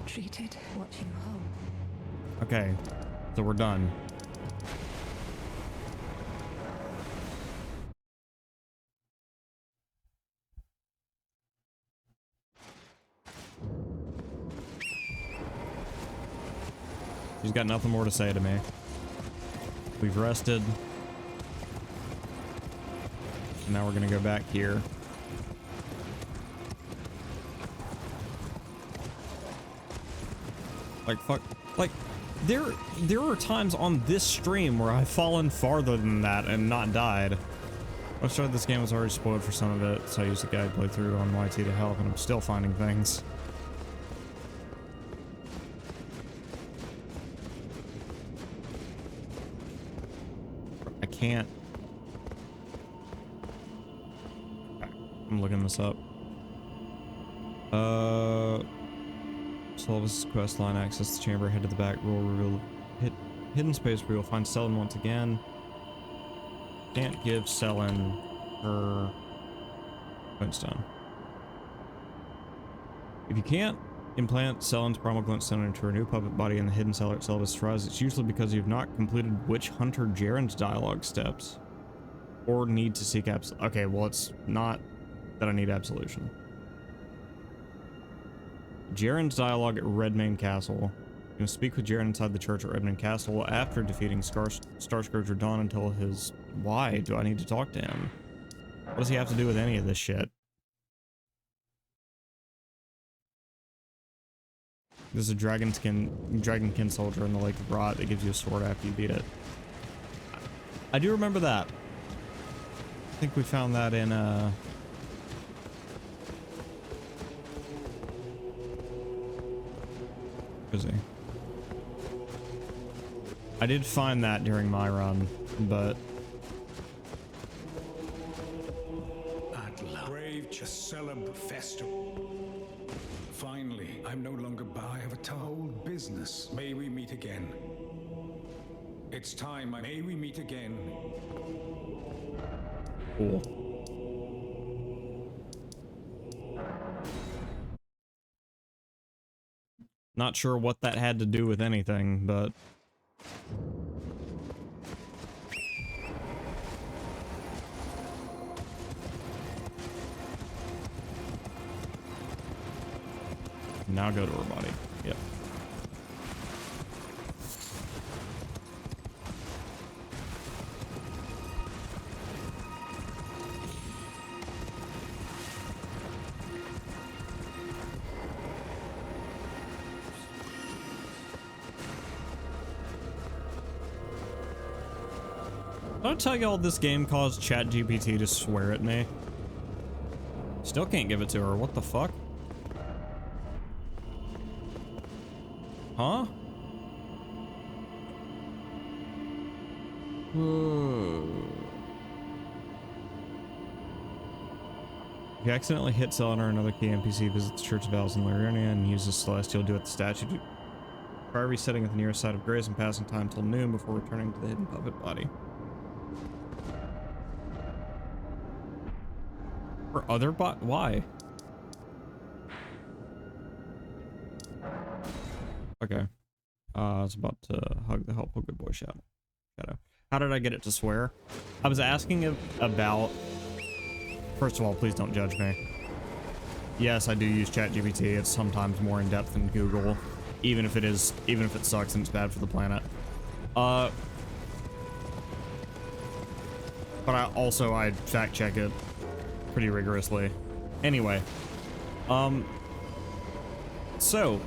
C: Treat it what you hold.
A: Okay, so we're done. She's got nothing more to say to me. We've rested. And now we're gonna go back here. Like, fuck. Like, there are times on this stream where I've fallen farther than that and not died. I started this game was already spoiled for some of it, so I used a guide playthrough on YT to help, and I'm still finding things. I can't. I'm looking this up. Solve this quest line, access the chamber, head to the back, roll, reveal, hidden space where you'll find Selin once again. Can't give Selin her Glintstone. If you can't implant Selen's primal glintstone into her new puppet body in the hidden cellar at Zelda's Surprise, it's usually because you've not completed Witch Hunter Jaren's dialogue steps. Or need to seek okay, well, it's not that I need absolution. Jaren's dialogue at Redmane Castle. You can speak with Jaren inside the church at Redmane Castle after defeating Starscourge Radon until his... Why do I need to talk to him? What does he have to do with any of this shit? There's a dragonkin soldier in the Lake of Rot that gives you a sword after you beat it. I do remember that. I think we found that in, where is he? I did find that during my run, but...
D: Brave Cheselub Festival. Finally, I'm no longer by of a old business. May we meet again. It's time. May we meet again.
A: Cool. Not sure what that had to do with anything, but... Now go to her body. Yep. Did I tell y'all this game caused ChatGPT to swear at me? Still can't give it to her. What the fuck? Huh? If you accidentally hit Selena or another key NPC, visit the Church of Elves in Lyriania and use the Celestial do at the statue. Try resetting at the nearest site of grace and passing time till noon before returning to the hidden puppet body. Or other why? Okay. I was about to hug the helpful good boy shadow. How did I get it to swear? I was asking about... First of all, please don't judge me. Yes, I do use ChatGPT. It's sometimes more in depth than Google, even if it sucks and it's bad for the planet. But I fact check it pretty rigorously. Anyway, so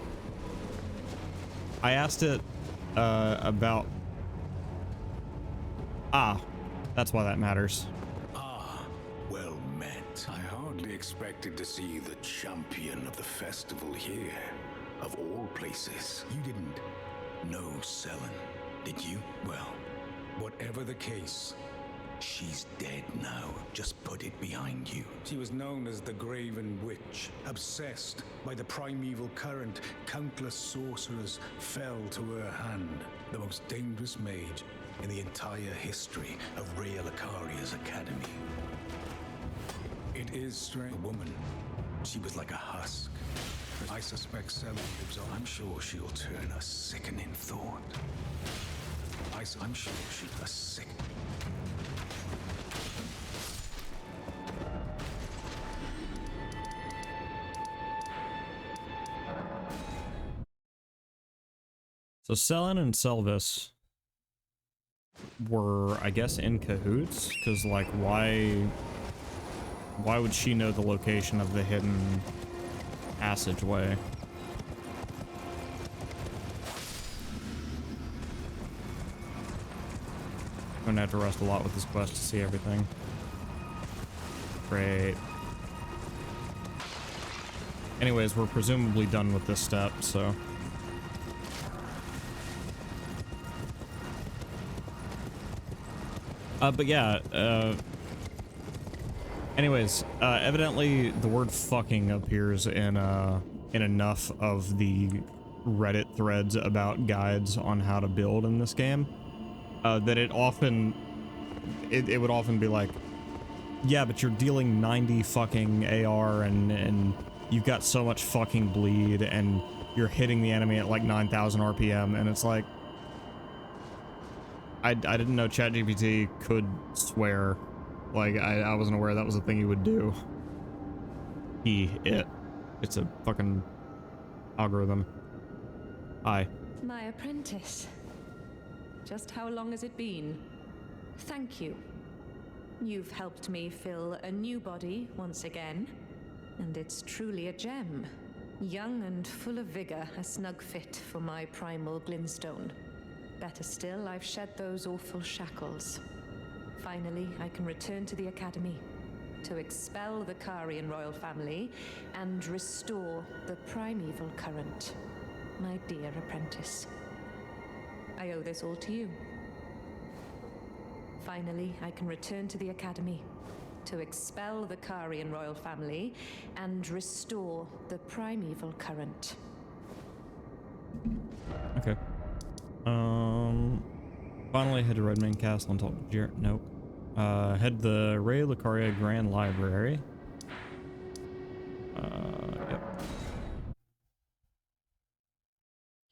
A: I asked it about... that's why that matters.
D: Well met. I hardly expected to see the champion of the festival here. Of all places. You didn't know Selen, did you? Well, whatever the case, she's dead now. Just put it behind you. She was known as the Graven Witch. Obsessed by the primeval current, countless sorcerers fell to her hand. The most dangerous mage in the entire history of Rhea Lucaria's academy. It is strange. A woman. She was like a husk. I suspect Selen lives on. I'm sure she'll turn a sickening thought. I'm sure she's a sick...
A: So Selen and Selvis were, I guess, in cahoots, because, like, why would she know the location of the hidden passageway? I'm gonna have to rest a lot with this quest to see everything. Great. Anyways, we're presumably done with this step, so... but yeah, anyways, evidently the word fucking appears in enough of the Reddit threads about guides on how to build in this game, that it would often be like, Yeah, but you're dealing 90 fucking AR and you've got so much fucking bleed and you're hitting the enemy at like 9,000 RPM and it's like... I didn't know ChatGPT could swear. Like, I wasn't aware that was a thing you would do. It's a fucking algorithm. Hi.
C: My apprentice. Just how long has it been? Thank you. You've helped me fill a new body once again, and it's truly a gem. Young and full of vigor, a snug fit for my primal glintstone. Better still, I've shed those awful shackles. Finally, I can return to the Academy to expel the Karian royal family and restore the primeval current. My dear apprentice. I owe this all to you. Finally, I can return to the Academy to expel the Karian royal family and restore the primeval current.
A: Okay. Finally head to Redmane Castle and talk to Jarrett. Nope. Head to the Ray Lucaria Grand Library. Yep.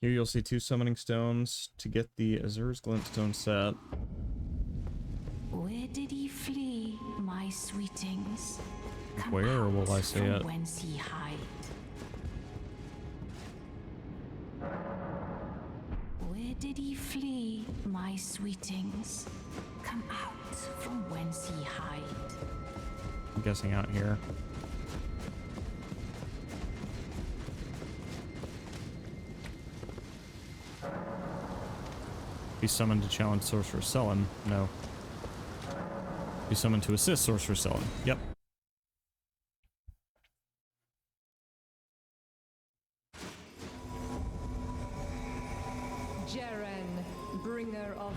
A: Here you'll see 2 summoning stones to get the Azur's Glintstone set.
E: Where did he flee, my sweetings? Come
A: Where
E: out
A: will I see
E: from
A: it?
E: whence he hide? Where did he flee, my sweetings? Come out from whence he hide?
A: I'm guessing out here. Be summoned to challenge Sorcerer Sullen. No. Be summoned to assist Sorcerer Sullen. Yep.
C: Jaren, bringer of...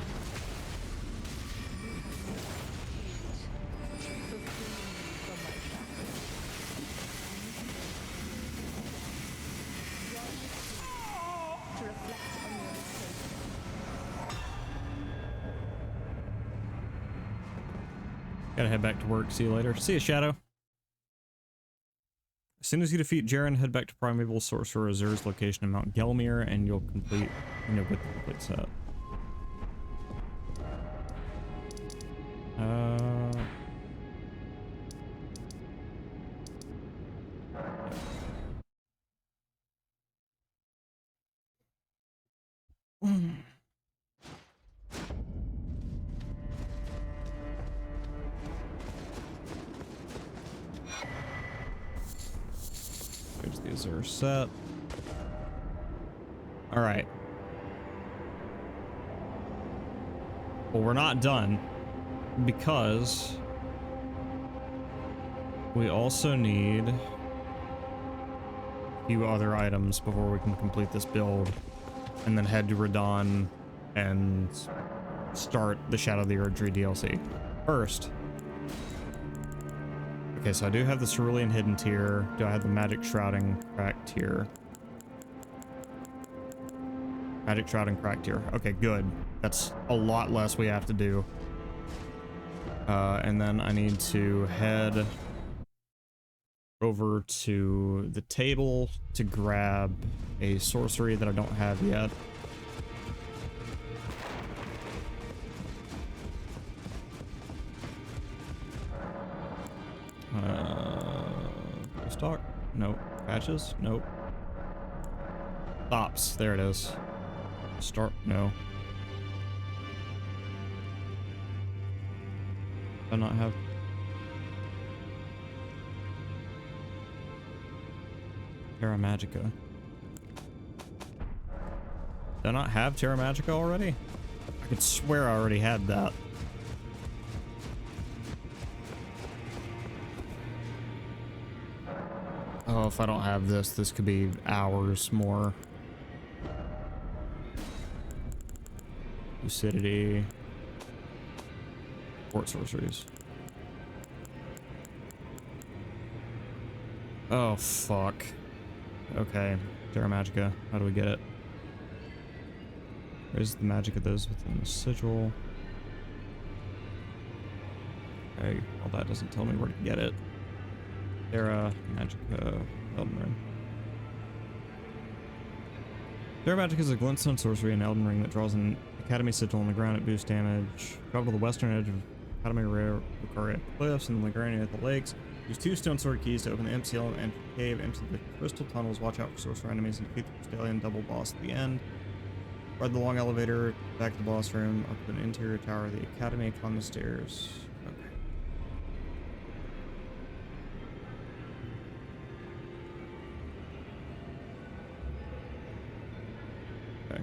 C: To reflect on your safety.
A: Gotta head back to work. See you later. See you, Shadow. As soon as you defeat Jaren, head back to Primeval Sorcerer Azur's location in Mount Gelmir, and you'll get the complete set. There's the Azur set. All right. Well, we're not done because we also need a few other items before we can complete this build and then head to Radon and start the Shadow of the Erdtree DLC. First, okay, so I do have the Cerulean Hidden tier. Do I have the Magic Shrouding Cracked tier? Magic Shrouding Cracked tier. Okay, good. That's a lot less we have to do. And then I need to head over to the table to grab a sorcery that I don't have yet. Stock? Nope. Patches? Nope. Stops. There it is. Start? No. Do I not have... Terra Magica. Did I not have Terra Magica already? I could swear I already had that. Oh, if I don't have this, this could be hours more. Lucidity. Port sorceries. Oh, fuck. Okay. Terra Magica. How do we get it? Where's the magic of those within the sigil? Okay, well that doesn't tell me where to get it. Terra Magica Elden Ring. Terra Magica is a glintstone sorcery in Elden Ring that draws an Academy sigil on the ground at boost damage. Travel to the western edge of Academy Rare Lucaria Cliffs and the Lagrangia at the lakes. Use 2 stone sword keys to open the empty seal and cave into the crystal tunnels. Watch out for sorcerer enemies and defeat the Crystallian double boss at the end. Ride the long elevator back to the boss room, up to an interior tower of the Academy, climb the stairs. Okay. Okay.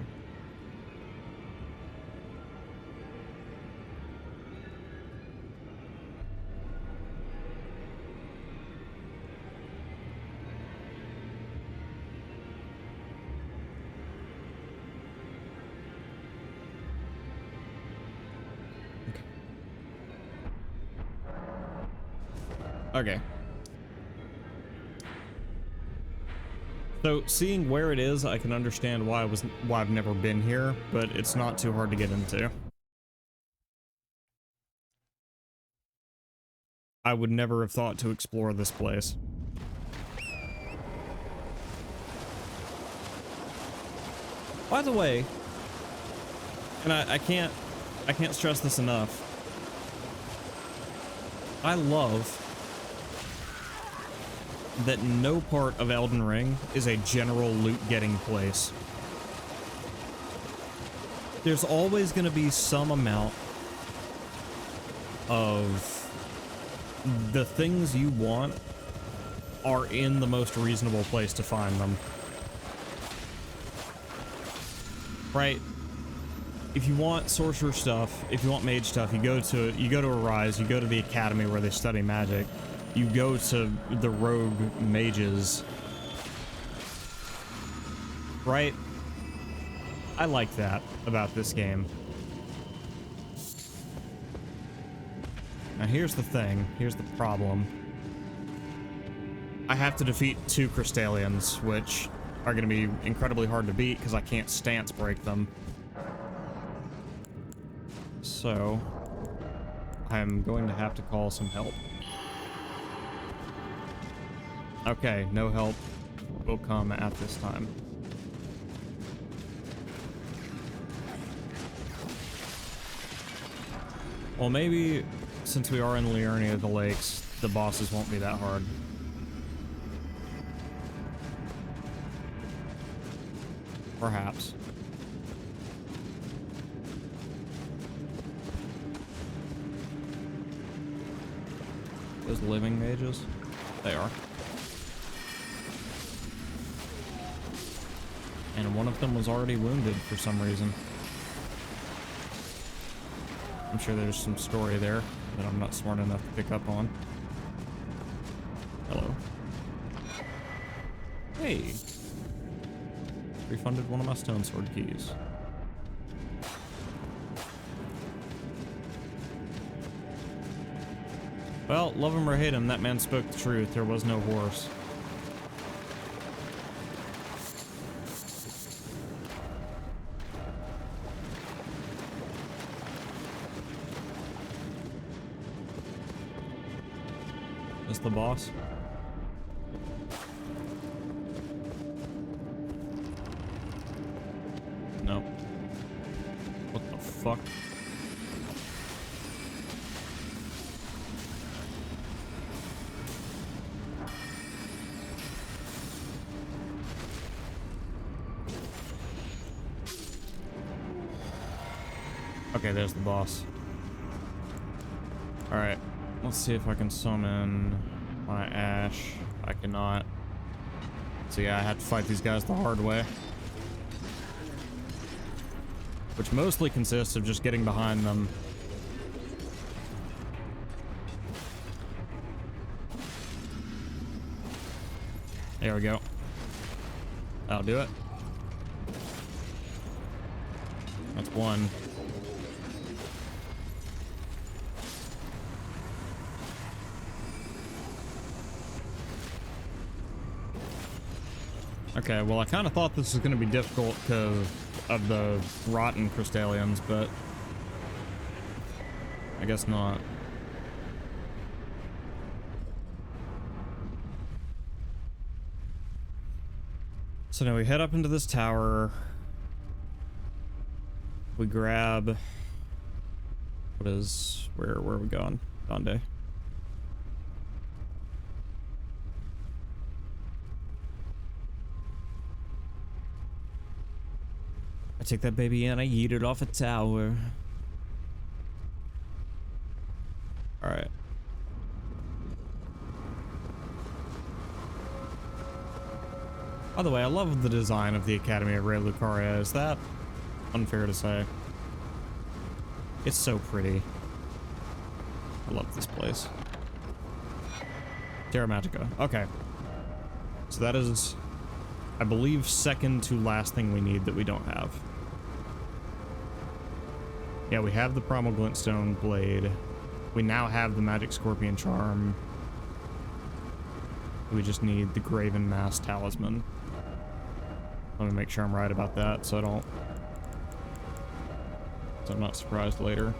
A: Okay. So seeing where it is, I can understand why I've never been here, but it's not too hard to get into. I would never have thought to explore this place. By the way, and I can't stress this enough. I love that no part of Elden Ring is a general loot getting place. There's always going to be some amount of the things you want are in the most reasonable place to find them. Right? If you want sorcerer stuff, if you want mage stuff, you go to Arise, you go to the academy where they study magic. You go to the rogue mages, right? I like that about this game. Now here's the thing, here's the problem. I have to defeat 2 Crystallians, which are going to be incredibly hard to beat because I can't stance break them. So, I'm going to have to call some help. Okay, no help will come at this time. Well, maybe since we are in Liurnia of the Lakes, the bosses won't be that hard. Perhaps. Those living mages? They are. And one of them was already wounded for some reason. I'm sure there's some story there that I'm not smart enough to pick up on. Hello. Hey! Refunded one of my stone sword keys. Well, love him or hate him, that man spoke the truth. There was no horse. Is the boss? No. What the fuck? Okay, there's the boss. Alright, let's see if I can summon my Ash. I cannot. So yeah, I had to fight these guys the hard way. Which mostly consists of just getting behind them. There we go. That'll do it. That's one. Okay, well I kind of thought this was going to be difficult because of the rotten Crystallians, but I guess not. So now we head up into this tower. We grab... Where are we going? Donde. I take that baby and I yeet it off a tower. Alright. By the way, I love the design of the Academy of Ray Lucaria. Is that unfair to say? It's so pretty. I love this place. Terra Magica. Okay. So that is, I believe, second to last thing we need that we don't have. Yeah, we have the Primal Glintstone Blade. We now have the Magic Scorpion Charm. We just need the Graven Mass Talisman. Let me make sure I'm right about that so I'm not surprised later.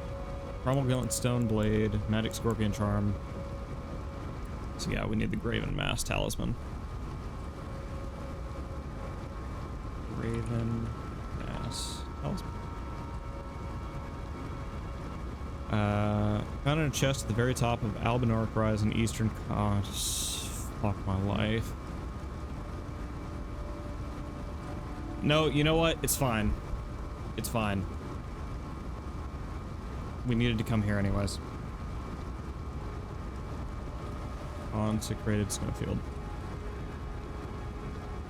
A: Primal Glintstone Blade, Magic Scorpion Charm. So yeah, we need the Graven Mass Talisman. Graven Mass Talisman. Found in a chest at the very top of Albinark Rise in Eastern fuck my life. No, you know what? It's fine. It's fine. We needed to come here anyways. Consecrated Snowfield.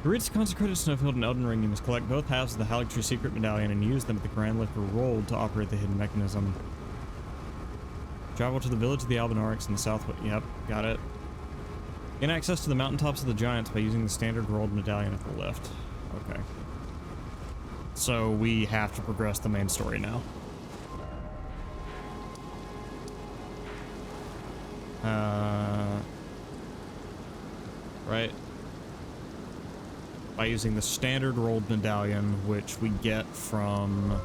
A: To reach the Consecrated Snowfield in Elden Ring, you must collect both halves of the Erdtree secret medallion and use them at the Grand Lifter Roll to operate the hidden mechanism. Travel to the village of the Albinarks in the southwest. Yep, got it. Gain access to the mountaintops of the Giants by using the standard rolled medallion at the left. Okay. So we have to progress the main story now. Right. By using the standard rolled medallion, which we get from...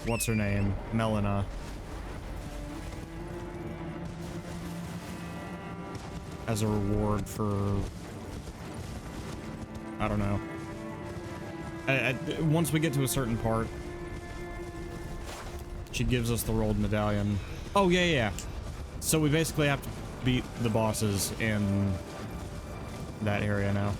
A: what's her name? Melina. As a reward for... I don't know. Once we get to a certain part, she gives us the rolled medallion. Oh, yeah. So we basically have to beat the bosses in that area now.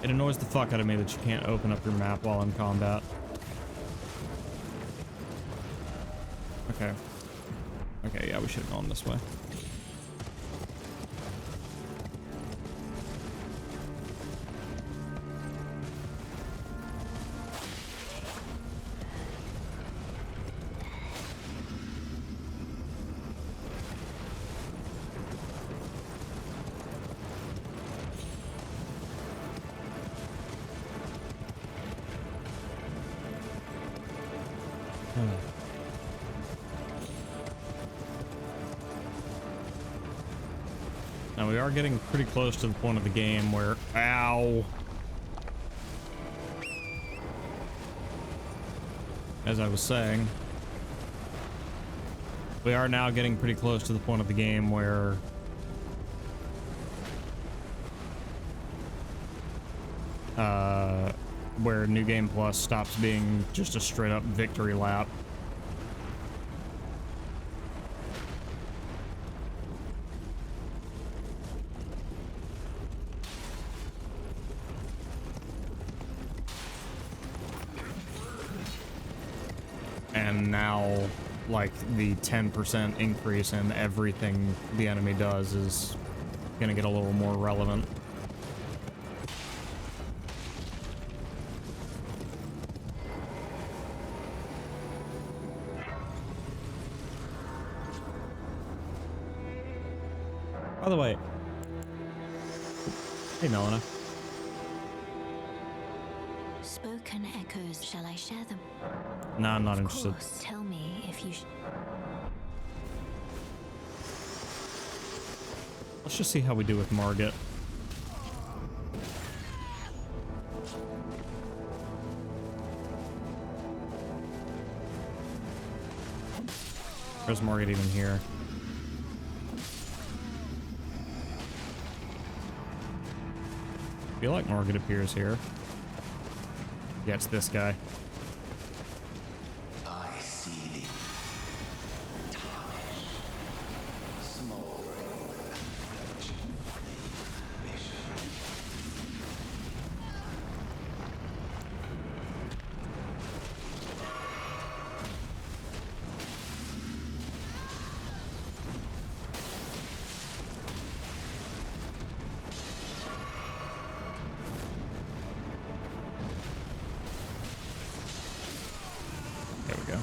A: It annoys the fuck out of me that you can't open up your map while in combat. Okay, yeah, we should have gone this way. Now we are getting pretty close to the point of the game where... Ow! As I was saying, we are now getting pretty close to the point of the game where... where New Game Plus stops being just a straight up victory lap. And now, like, the 10% increase in everything the enemy does is gonna get a little more relevant. By the way, hey Melina.
E: Spoken echoes, shall I share them?
A: No, I'm not interested.
E: Of course, tell me if you
A: Let's just see how we do with Margit. There's Margit even here. I feel like Margit appears here. Yeah, it's this guy.
D: I see thee. Tarnish. Small.
A: There we go.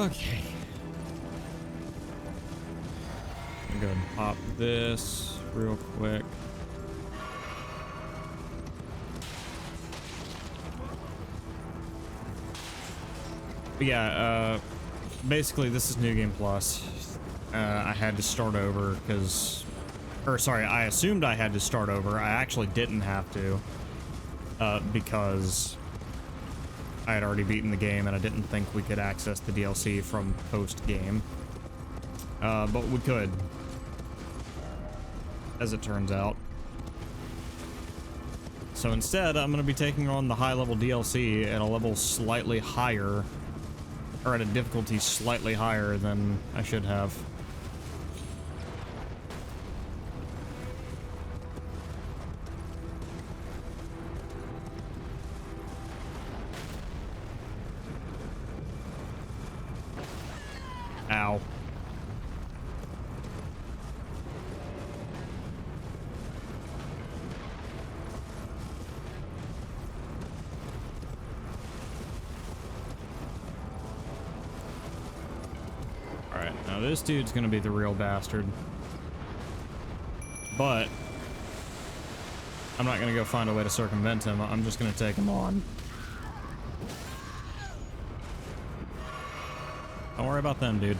A: Okay. I'm gonna pop this real quick. But yeah, basically this is New Game Plus. I had to start over because, or sorry, I assumed I had to start over. I actually didn't have to, because I had already beaten the game and I didn't think we could access the DLC from post-game. But we could, as it turns out. So instead, I'm going to be taking on the high-level DLC at a level slightly higher, or at a difficulty slightly higher than I should have. Ow. Alright, now this dude's gonna be the real bastard. But I'm not gonna go find a way to circumvent him. I'm just gonna take him on. Don't worry about them, dude.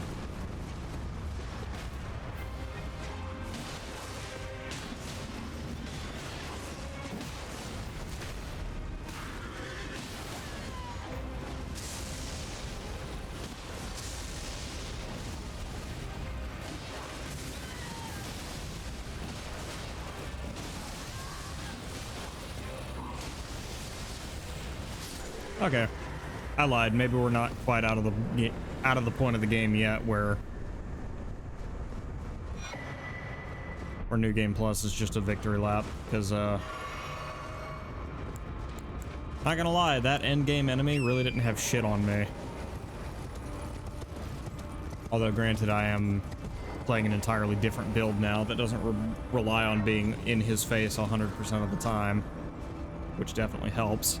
A: Okay, I lied. Maybe we're not quite out of the point of the game yet where New Game Plus is just a victory lap, because not gonna lie, that end game enemy really didn't have shit on me. Although granted, I am playing an entirely different build now that doesn't rely on being in his face 100% of the time, which definitely helps.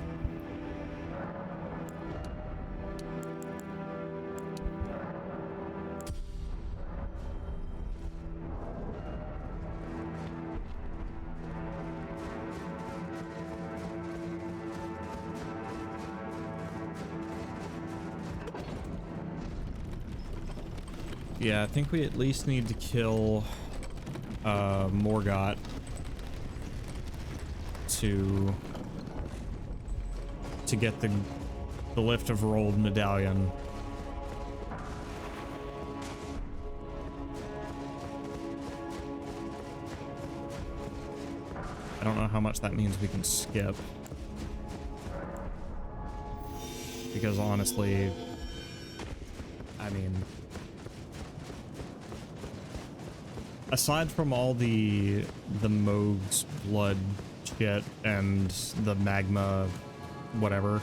A: Yeah, I think we at least need to kill Morgott to get the Lift of Rolled medallion. I don't know how much that means we can skip, because honestly, I mean, aside from all the Moog's blood shit and the magma whatever,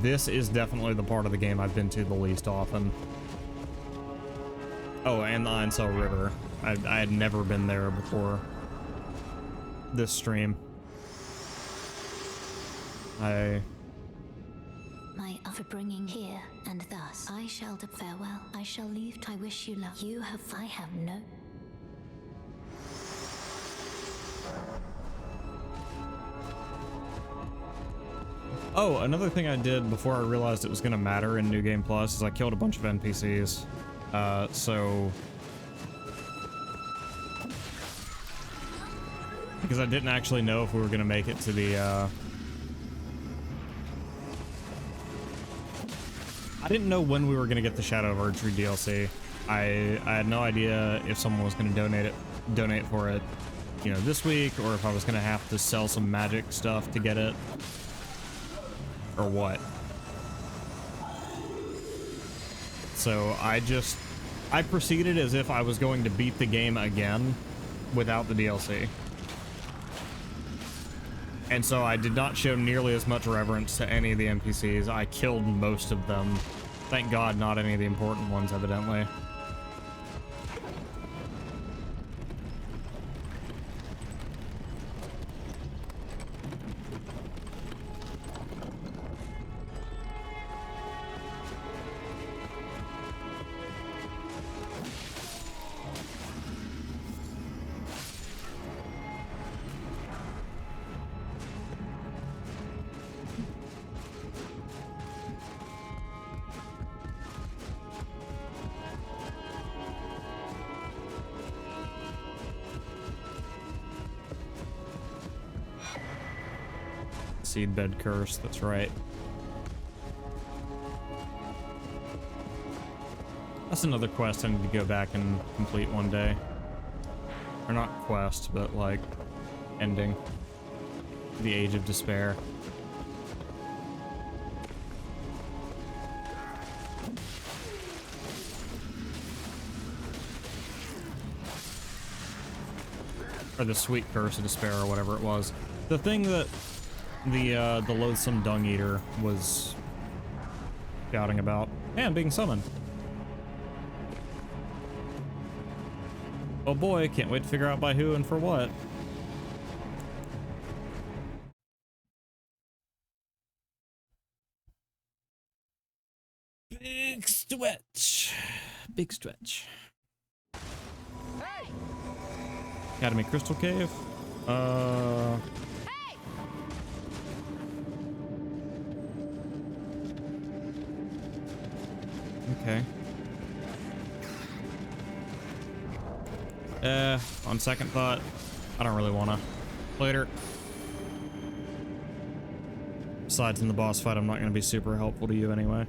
A: this is definitely the part of the game I've been to the least often. Oh, and the Ainsel River. I had never been there before this stream.
E: My for bringing here, and thus I shall farewell. I shall leave. I wish you luck. You have. I have no.
A: Oh, another thing I did before I realized it was gonna matter in New Game Plus is I killed a bunch of NPCs. So because I didn't actually know if we were gonna make it to the I didn't know when we were gonna get the Shadow of Erdtree DLC. I had no idea if someone was gonna donate for it, you know, this week, or if I was gonna have to sell some magic stuff to get it, or what. So I proceeded as if I was going to beat the game again without the DLC. And so I did not show nearly as much reverence to any of the NPCs. I killed most of them. Thank God not any of the important ones, evidently. Seedbed curse, that's right. That's another quest I need to go back and complete one day. Or not quest, but like ending. The Age of Despair. Or the Sweet Curse of Despair, or whatever it was. The thing that the Loathsome Dung Eater was shouting about. Hey, I'm being summoned. Oh boy, can't wait to figure out by who and for what. Big stretch. Big stretch.
F: Hey!
A: Academy Crystal Cave. Okay. On second thought, I don't really wanna. Later. Besides, in the boss fight, I'm not gonna be super helpful to you anyway.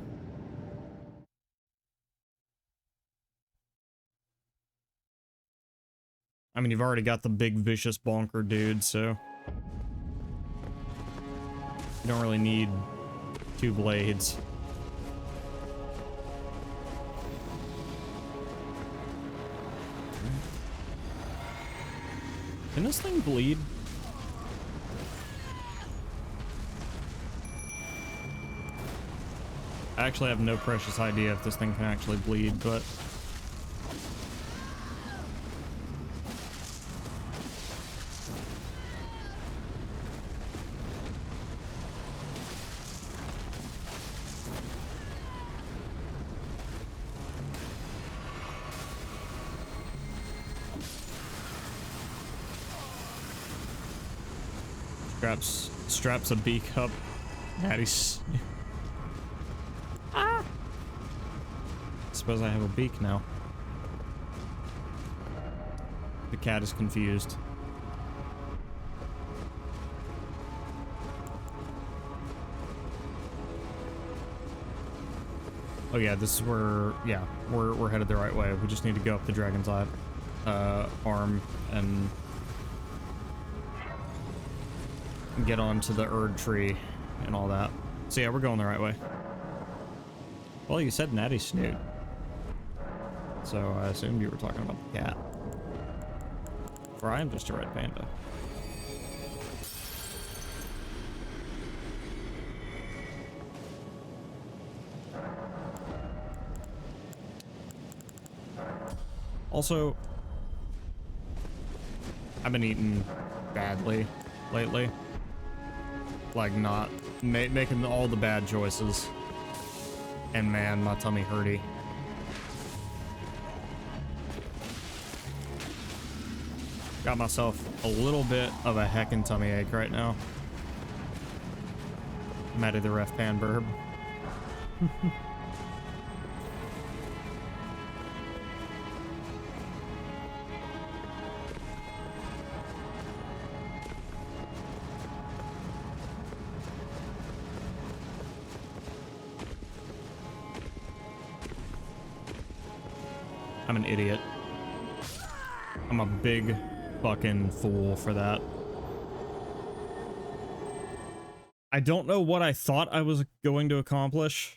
A: I mean, you've already got the big vicious bonker dude, so you don't really need two blades. Can this thing bleed? I actually have no precious idea if this thing can actually bleed, but straps a beak up. Natty's. Ah! Suppose I have a beak now. The cat is confused. Oh yeah, this is where, yeah, we're headed the right way. We just need to go up the Dragon's Eye arm and get onto the Erdtree and all that. So yeah, we're going the right way. Well, you said Natty Snoot, so I assumed you were talking about the cat. For I am just a red panda. Also, I've been eating badly lately. Like, not making all the bad choices. And man, my tummy hurty. Got myself a little bit of a heckin' tummy ache right now. Matty the Ref Pan Burb. I'm an idiot. I'm a big fucking fool for that. I don't know what I thought I was going to accomplish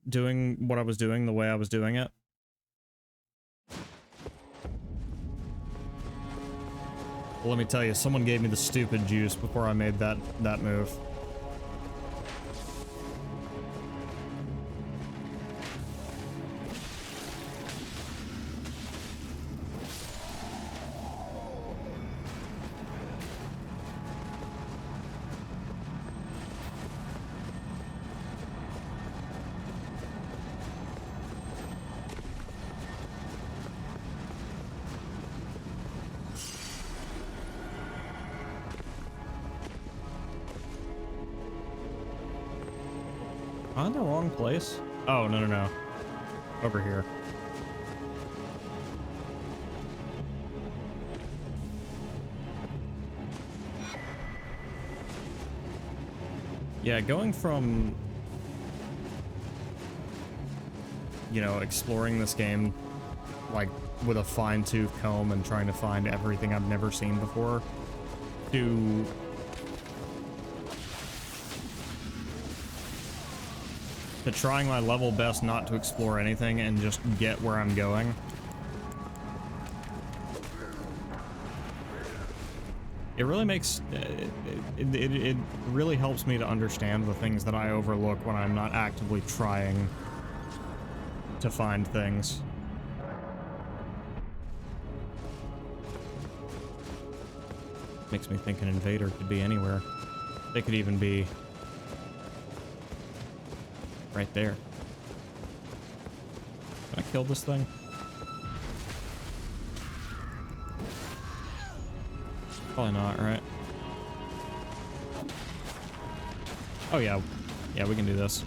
A: doing what I was doing the way I was doing it. Well, let me tell you, someone gave me the stupid juice before I made that move. Am I in the wrong place? Oh, no, no, no. Over here. Yeah, going from, you know, exploring this game, like, with a fine-tooth comb and trying to find everything I've never seen before, to trying my level best not to explore anything and just get where I'm going. It really makes, it really helps me to understand the things that I overlook when I'm not actively trying to find things. Makes me think an invader could be anywhere. They could even be right there. Can I kill this thing? Probably not, right? Oh yeah. Yeah, we can do this.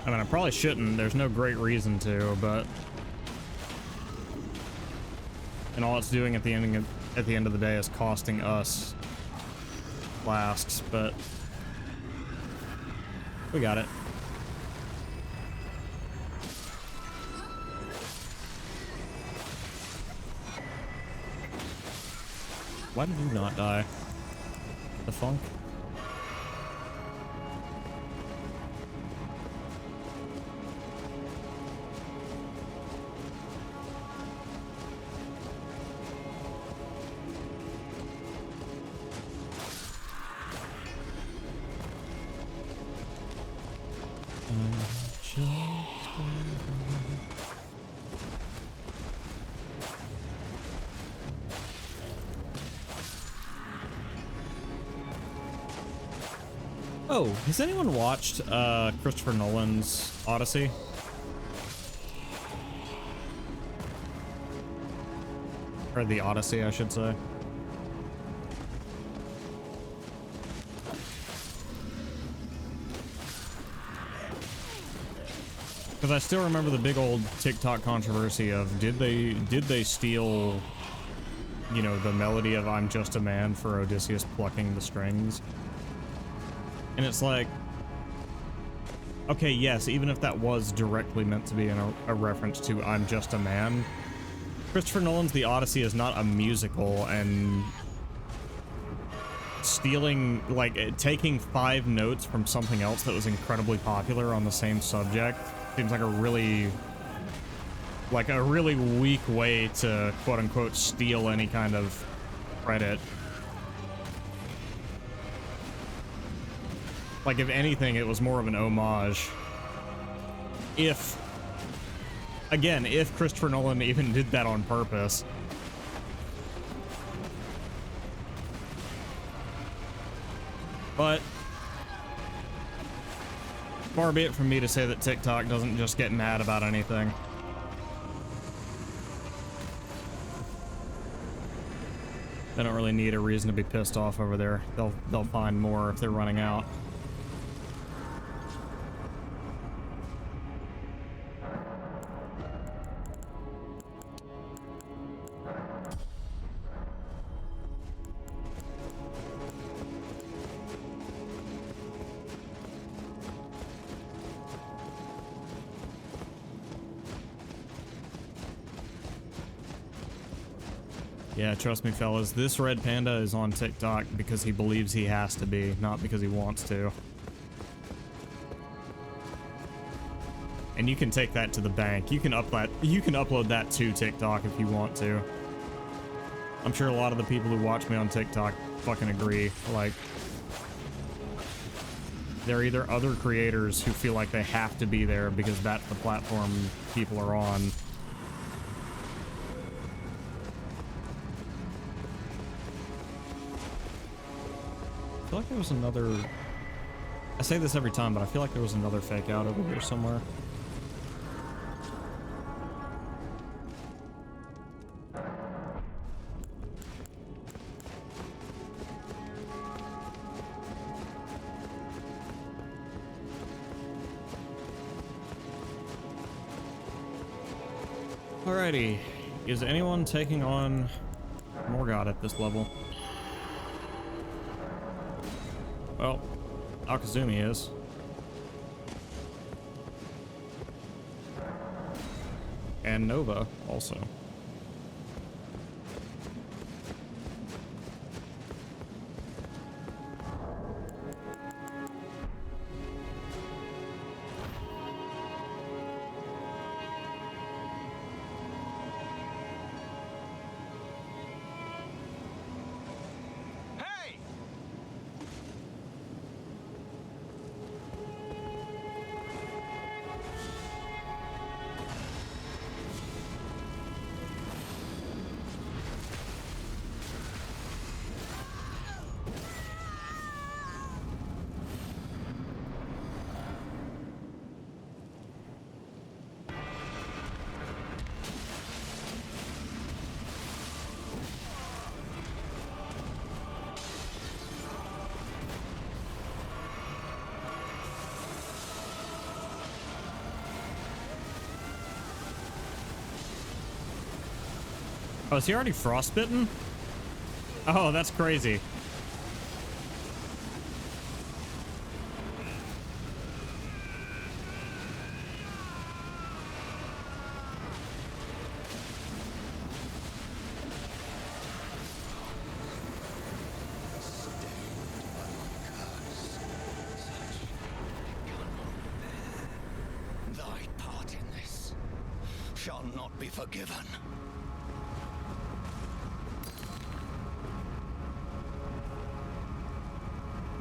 A: I mean, I probably shouldn't. There's no great reason to, but... And all it's doing at the end of the day is costing us flasks, but... We got it. Why did you not die? The funk? Oh, has anyone watched Christopher Nolan's Odyssey? Or the Odyssey, I should say. Because I still remember the big old TikTok controversy of did they steal, you know, the melody of "I'm Just a Man" for Odysseus plucking the strings? And it's like, okay, yes, even if that was directly meant to be a reference to "I'm Just a Man," Christopher Nolan's The Odyssey is not a musical, and stealing, like, taking 5 notes from something else that was incredibly popular on the same subject seems like a really weak way to quote-unquote steal any kind of credit. Like, if anything, it was more of an homage. If Christopher Nolan even did that on purpose. But far be it from me to say that TikTok doesn't just get mad about anything. They don't really need a reason to be pissed off over there. They'll find more if they're running out. Yeah, trust me, fellas, this red panda is on TikTok because he believes he has to be, not because he wants to. And you can take that to the bank. You can upload that to TikTok if you want to. I'm sure a lot of the people who watch me on TikTok fucking agree. Like, there are either other creators who feel like they have to be there because that's the platform people are on. I feel like there was another... I say this every time, but I feel like there was another fake out over here somewhere. Alrighty. Is anyone taking on Morgott at this level? Well, Akazumi is. And Nova also. Oh, is he already frostbitten? Oh, that's crazy.
D: Thy part in this shall not be forgiven.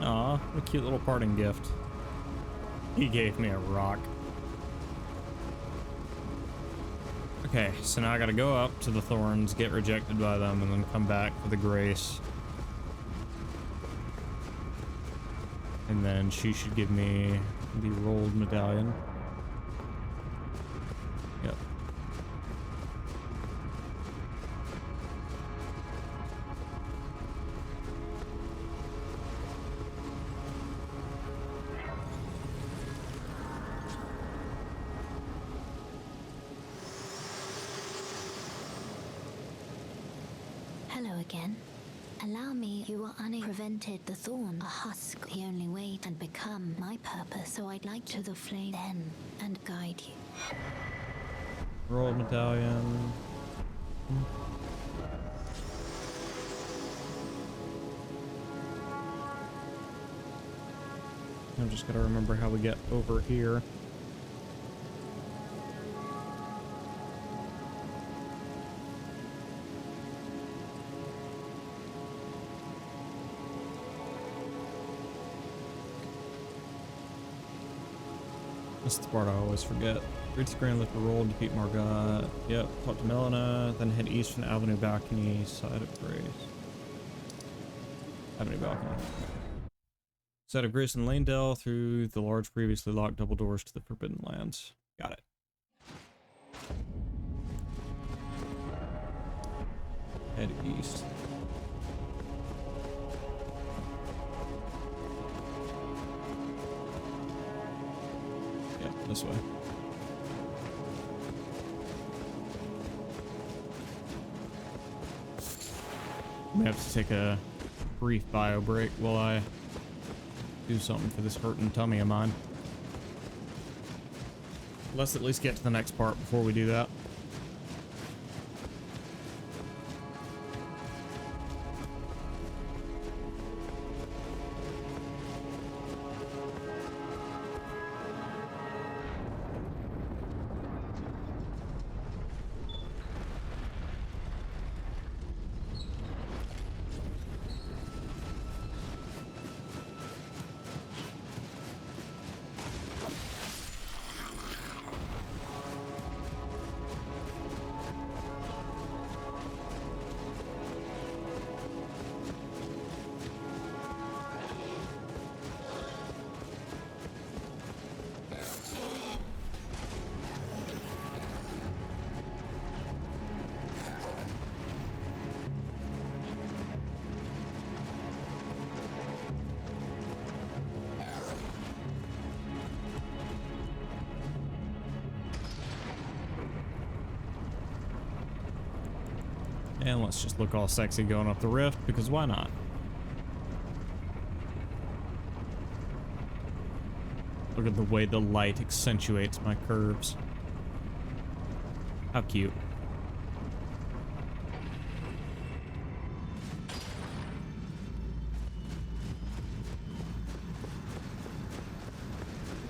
A: Aw, what a cute little parting gift. He gave me a rock. Okay, so now I gotta go up to the thorns, get rejected by them, and then come back for the grace. And then she should give me the rolled medallion. Yep.
E: Hello again. Allow me, you are prevented the thorn, a husk, the only way and become my purpose. So I'd like to the flame then and guide you.
A: Rolled medallion. I'm just gotta remember how we get over here. This is the part I always forget. Reach the grand lift for roll, defeat Morgott. Yep, talk to Melina, then head east from the Avenue Balcony, side of Grace. Avenue Balcony. Side of Grace and Lanedale through the large previously locked double doors to the Forbidden Lands. Got it. Head east. This way. I'm gonna have to take a brief bio break while I do something for this hurting tummy of mine. Let's at least get to the next part before we do that. And let's just look all sexy going up the rift, because why not? Look at the way the light accentuates my curves. How cute.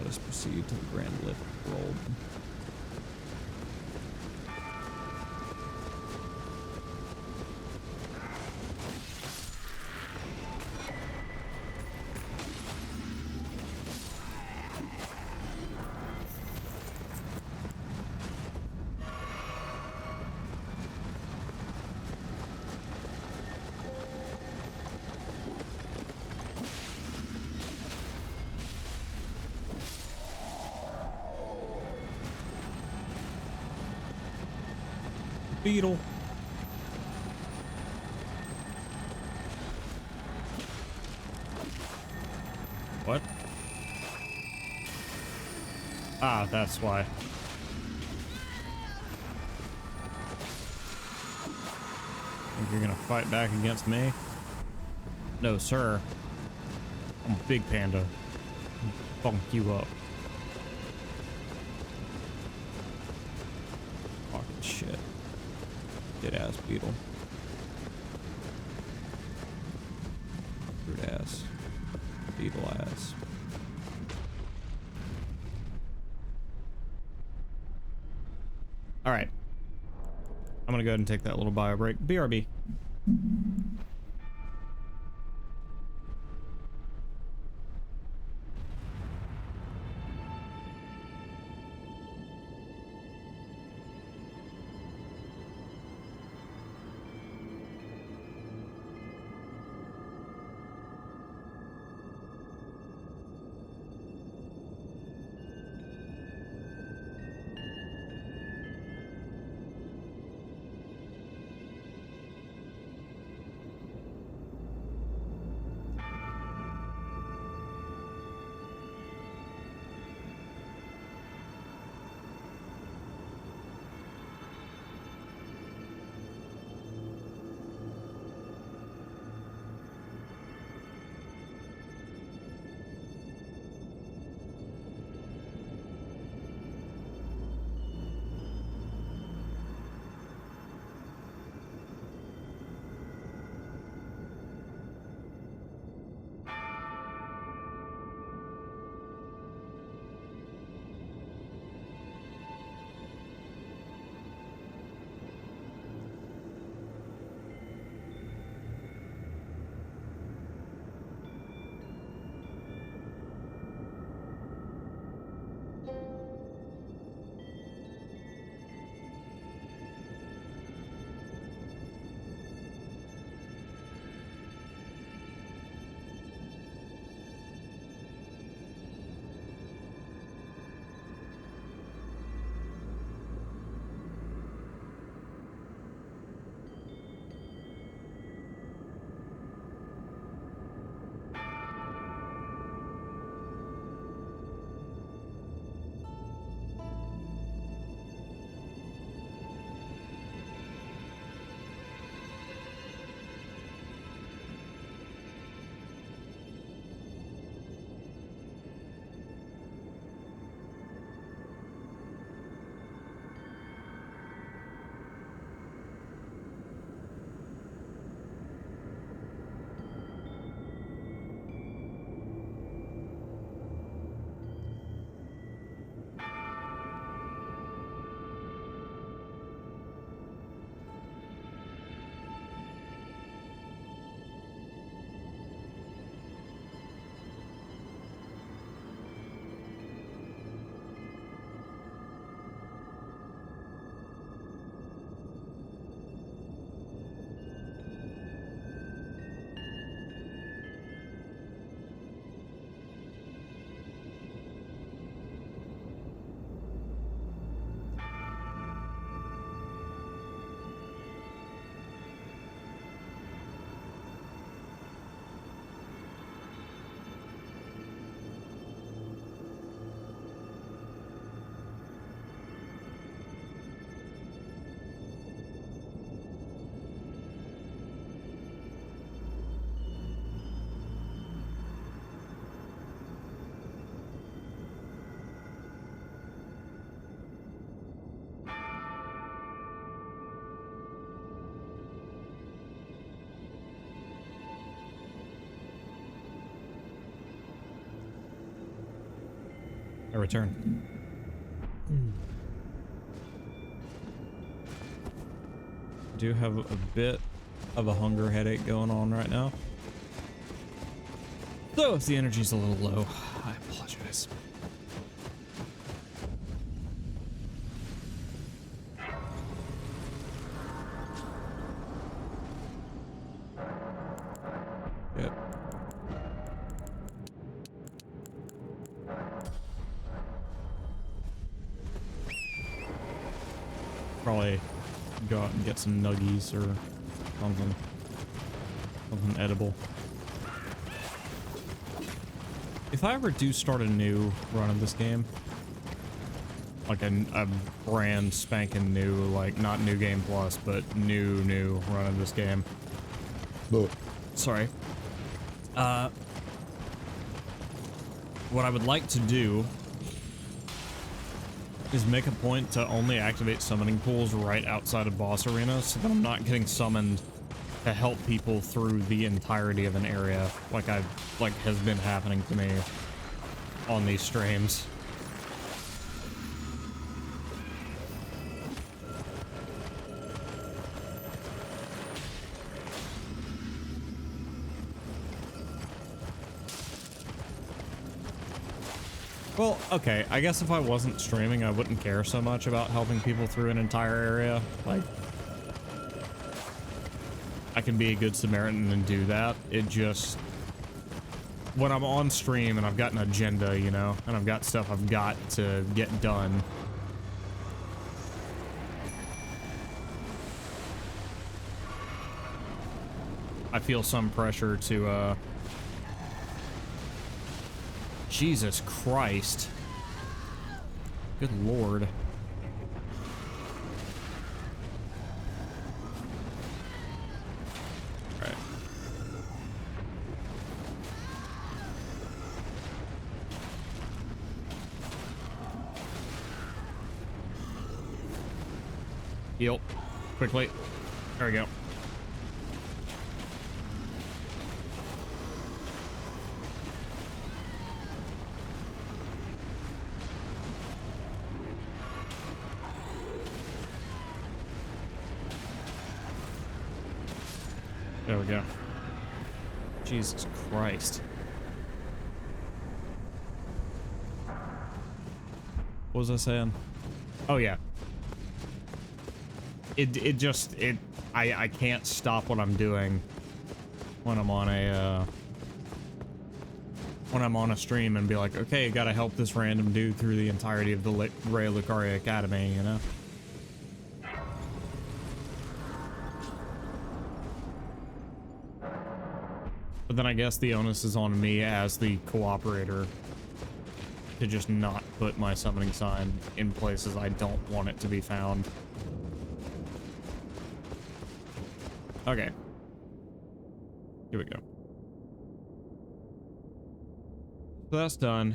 A: Let us proceed to the grand lift world. Beetle. What? Ah, that's why. Think you're gonna fight back against me? No, sir. I'm a big panda. I'll funk you up. Fucking shit. Dead ass beetle. Rude ass. Beetle ass. Alright. I'm gonna go ahead and take that little bio break. BRB. I return. I do have a bit of a hunger headache going on right now. So if the energy's a little low, I apologize. Yep. Probably go out and get some nuggies or something. Something edible. If I ever do start a new run of this game, like a brand spanking new, like not New Game Plus, but new run of this game. Oh, sorry. What I would like to do is make a point to only activate summoning pools right outside of boss arenas so that I'm not getting summoned to help people through the entirety of an area like has been happening to me on these streams. Well, okay, I guess if I wasn't streaming, I wouldn't care so much about helping people through an entire area. Like, I can be a good Samaritan and do that. It just, when I'm on stream and I've got an agenda, you know, and I've got stuff I've got to get done. I feel some pressure to, Jesus Christ. Good Lord. Alright. Heal. Quickly. There we go. There we go. Jesus Christ. What was I saying? Oh yeah. I can't stop what I'm doing when I'm on a stream and be like, okay, gotta help this random dude through the entirety of the Ray Lucaria Academy, you know? But then I guess the onus is on me as the cooperator to just not put my summoning sign in places I don't want it to be found. Okay. Here we go. So that's done.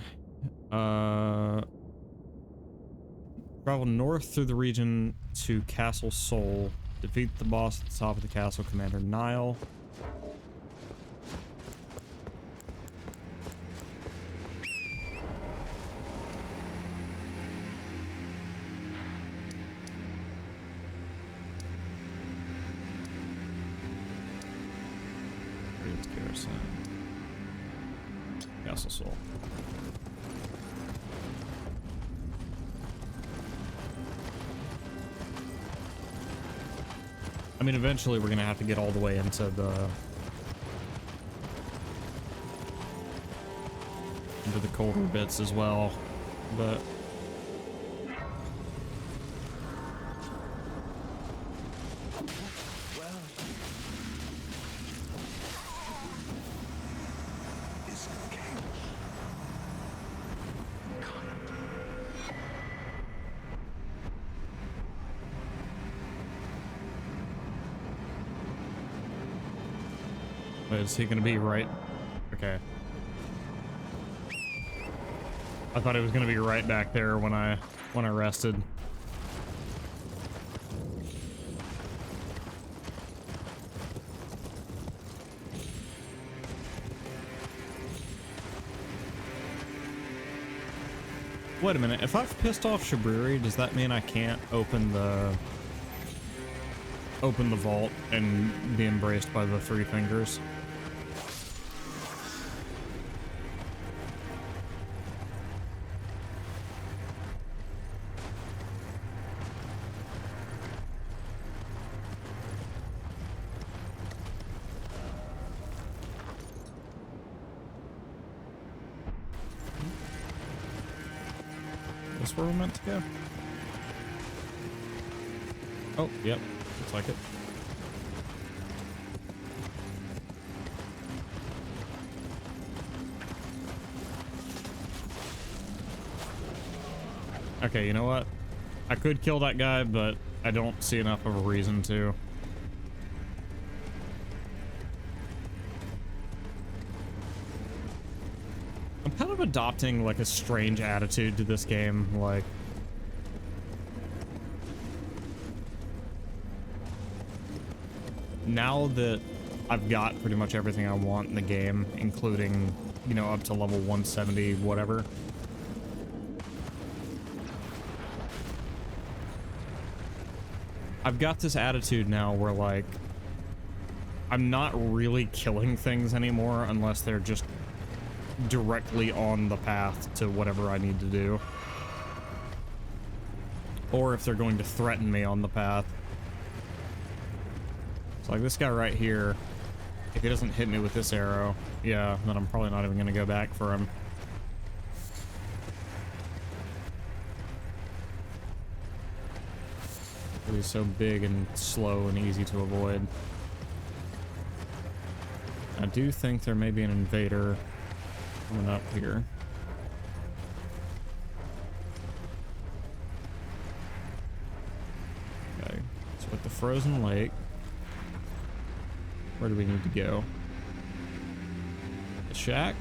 A: Travel north through the region to Castle Sol. Defeat the boss at the top of the castle, Commander Nile. Castle Sol. I mean, eventually we're gonna have to get all the way into the colder bits as well, but is he gonna be right? Okay. I thought he was gonna be right back there when I rested. Wait a minute, if I've pissed off Shibriri, does that mean I can't open the vault and be embraced by the three fingers? Is this where we're meant to go? Oh, yep. Looks like it. Okay, you know what? I could kill that guy, but I don't see enough of a reason to. I'm kind of adopting like a strange attitude to this game, like now that I've got pretty much everything I want in the game, including, you know, up to level 170, whatever. I've got this attitude now where, like, I'm not really killing things anymore unless they're just directly on the path to whatever I need to do. Or if they're going to threaten me on the path. So, like, this guy right here, if he doesn't hit me with this arrow, yeah, then I'm probably not even going to go back for him. He's so big and slow and easy to avoid. I do think there may be an invader coming up here. Okay, so at the frozen lake, where do we need to go? The shack?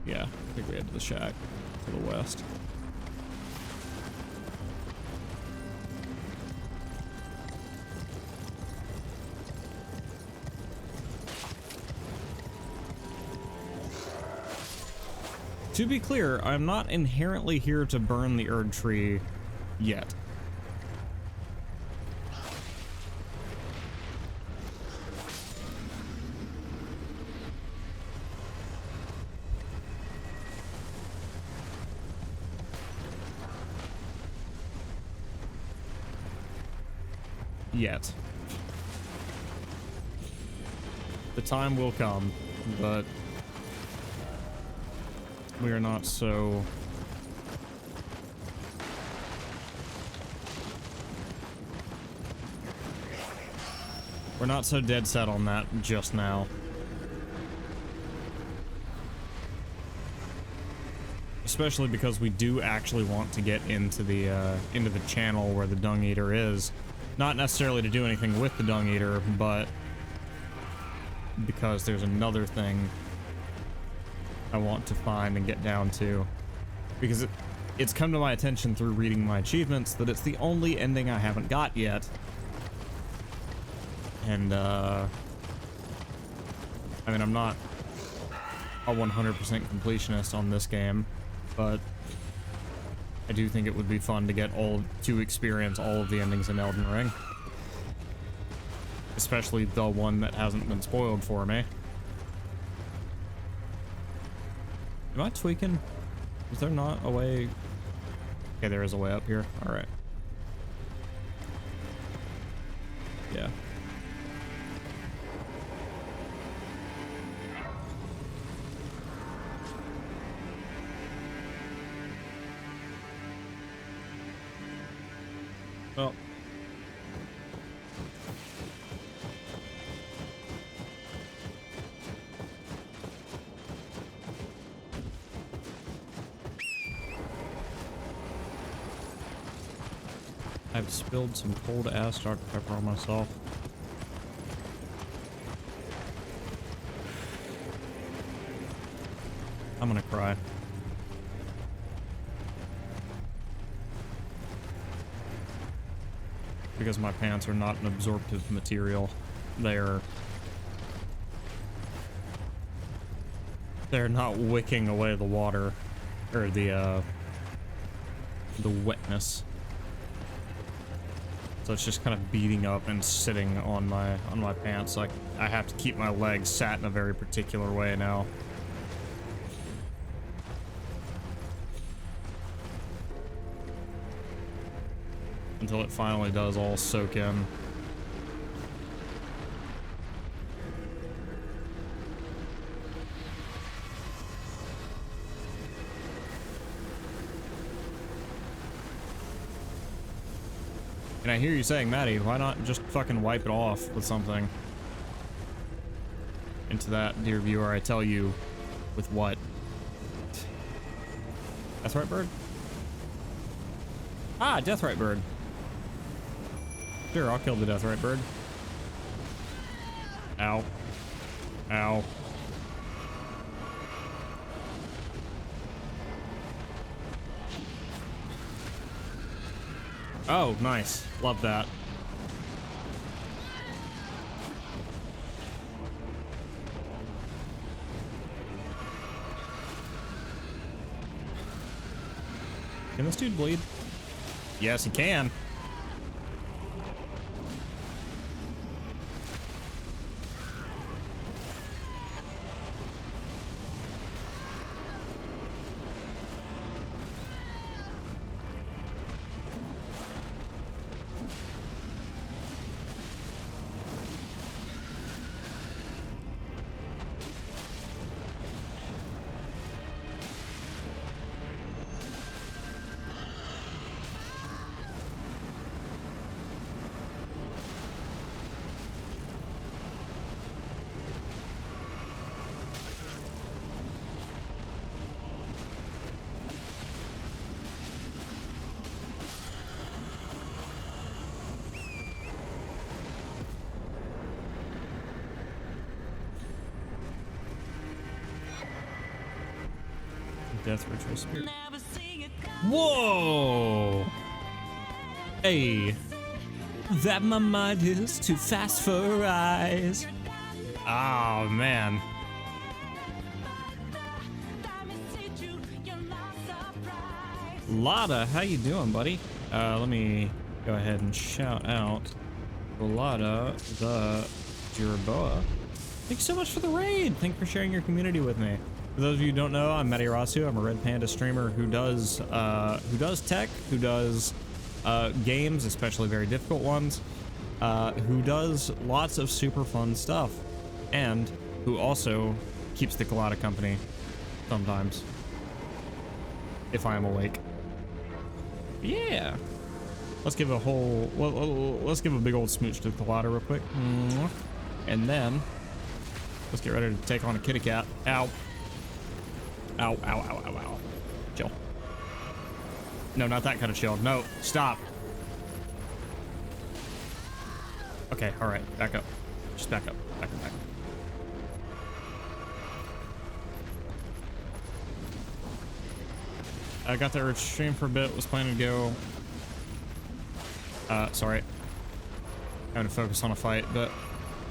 A: Yeah, I think we head to the shack to the west. To be clear, I'm not inherently here to burn the Erdtree yet. Yet. The time will come, but we are not so... We're not so dead set on that just now. Especially because we do actually want to get into the channel where the Dung Eater is. Not necessarily to do anything with the Dung Eater, but because there's another thing I want to find and get down to, because it's come to my attention through reading my achievements that it's the only ending I haven't got yet. And I mean, I'm not a 100% completionist on this game, but I do think it would be fun to experience all of the endings in Elden Ring, especially the one that hasn't been spoiled for me. Am I tweaking? Is there not a way? Okay, there is a way up here. All right. Yeah. Well. I've spilled some cold ass Dr. Pepper on myself. I'm gonna cry. Because my pants are not an absorptive material. They're they're not wicking away the water or the wetness. So it's just kind of beating up and sitting on my pants. Like I have to keep my legs sat in a very particular way now. Until it finally does all soak in. And I hear you saying, Maddie, why not just fucking wipe it off with something? Into that, dear viewer, I tell you, with what? Deathrite bird? Ah, Deathrite bird. Sure, I'll kill the Deathrite bird. Ow. Ow. Oh, nice. Love that. Can this dude bleed? Yes, he can. Death Ritual Spirit. Whoa! Hey, that my mind is too fast for her eyes. Oh man. Lada, how you doing, buddy? Let me go ahead and shout out Lada the Jiraboa. Thanks so much for the raid. Thank you for sharing your community with me. For those of you who don't know, I'm Matiorasu. I'm a Red Panda streamer who does tech, who does games, especially very difficult ones, who does lots of super fun stuff, and who also keeps the Colada company sometimes, if I am awake. Yeah. Let's give a let's give a big old smooch to the Colada real quick. And then let's get ready to take on a kitty cat. Ow. Ow, ow, ow, ow, ow. Chill. No, not that kind of chill. No, stop. Okay, all right, back up. Just back up, back up, back up. I got the stream for a bit, was planning to go. Sorry. Having to focus on a fight, but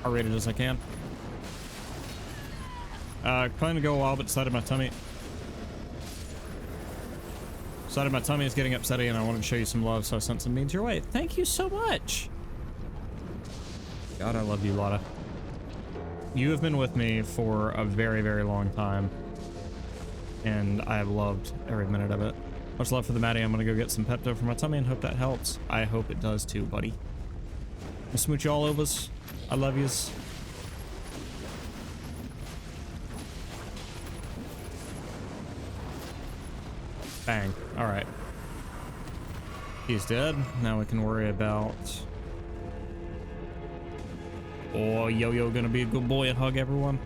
A: I'll rate it as I can. Planning to go a while, but decided my tummy is getting upsetting and I wanted to show you some love, so I sent some memes your way. Thank you so much. God, I love you, Lotta. You have been with me for a very, very long time, and I have loved every minute of it. Much love for the Maddie. I'm gonna go get some Pepto for my tummy and hope that helps. I hope it does too, buddy. I'll smooch you all overs. I love yous. Bang. All right. He's dead. Now we can worry about... Oh, Yo-Yo gonna be a good boy and hug everyone.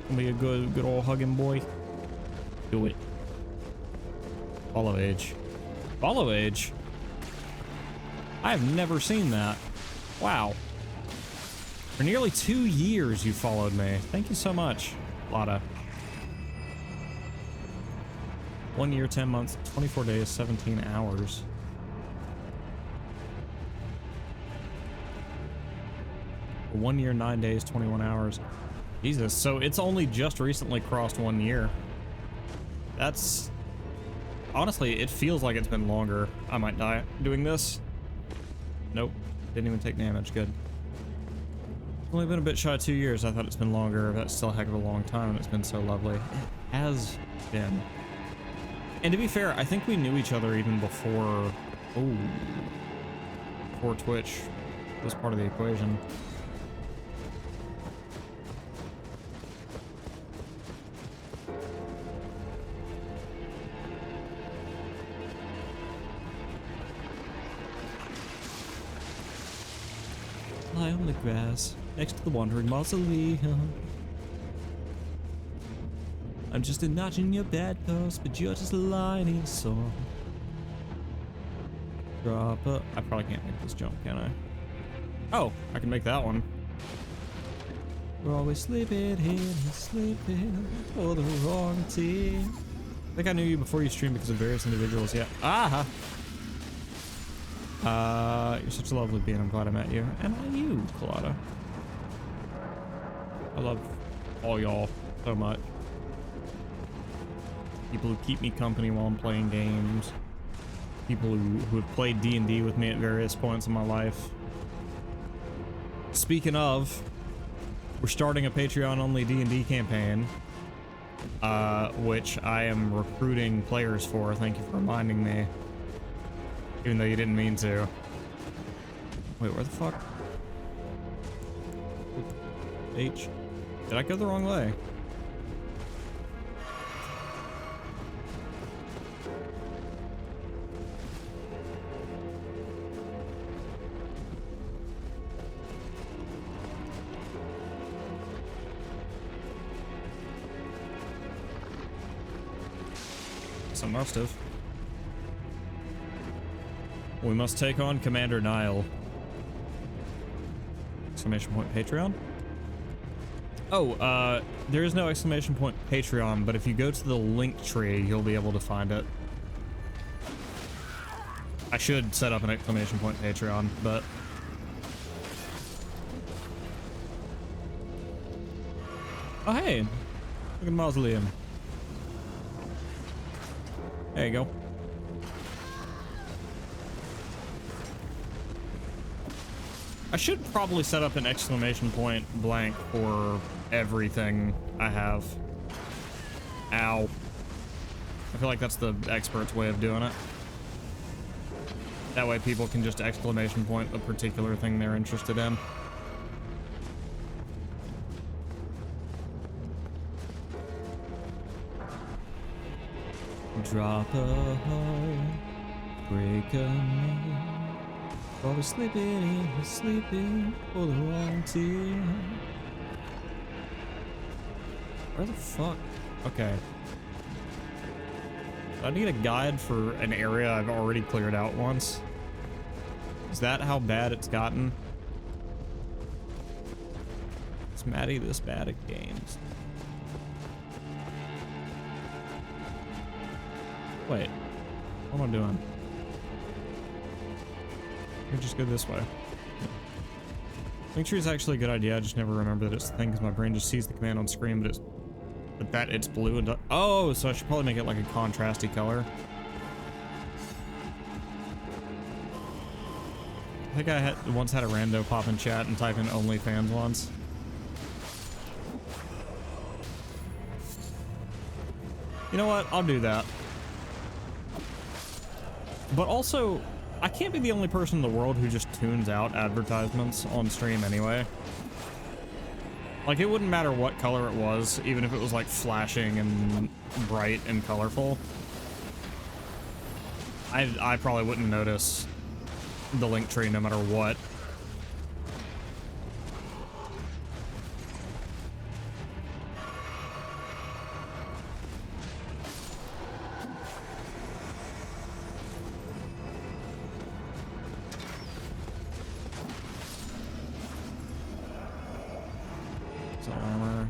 A: Gonna be a good old hugging boy. Do it. Follow age. Follow age? I have never seen that. Wow. For nearly 2 years you followed me. Thank you so much, Lotta. 1 year, 10 months, 24 days, 17 hours. One year, 9 days, 21 hours. Jesus, so it's only just recently crossed 1 year. That's... Honestly, it feels like it's been longer. I might die doing this. Nope. Didn't even take damage. Good. It's only been a bit shy of 2 years. I thought it's been longer. That's still a heck of a long time, and it's been so lovely. It has been. And to be fair, I think we knew each other even before... Oh. Before Twitch was part of the equation. Lie on the grass next to the wandering mausoleum. I'm just a notch in your bedpost, but you're just a lining song. Drop a... I probably can't make this jump, can I? Oh, I can make that one. We're always sleeping here, sleeping for the wrong team. I think I knew you before you streamed because of various individuals. Yeah. Aha! You're such a lovely being. I'm glad I met you. And I you, Colada. I love all y'all so much. People who keep me company while I'm playing games. People who have played D&D with me at various points in my life. Speaking of, we're starting a Patreon-only D&D campaign, which I am recruiting players for. Thank you for reminding me. Even though you didn't mean to. Wait, where the fuck? H. Did I go the wrong way? I must have. We must take on Commander Nile. Exclamation point Patreon? Oh, there is no exclamation point Patreon, but if you go to the link tree, you'll be able to find it. I should set up an exclamation point Patreon, but... Oh, hey! Look at the mausoleum. There you go. I should probably set up an exclamation point blank for everything I have. Ow. I feel like that's the expert's way of doing it. That way people can just exclamation point a particular thing they're interested in. Drop a heart, break a name. While we're sleeping for the wrong team. Where the fuck? Okay. I need a guide for an area I've already cleared out once. Is that how bad it's gotten? Is Maddie this bad at games? Wait, what am I doing? Let me just go this way. Link tree is actually a good idea. I just never remember that it's the thing because my brain just sees the command on screen, but it's blue and oh, so I should probably make it like a contrasty color. I think I once had a rando pop in chat and type in OnlyFans once. You know what? I'll do that. But also, I can't be the only person in the world who just tunes out advertisements on stream anyway. Like, it wouldn't matter what color it was, even if it was like flashing and bright and colorful. I probably wouldn't notice the link tree no matter what.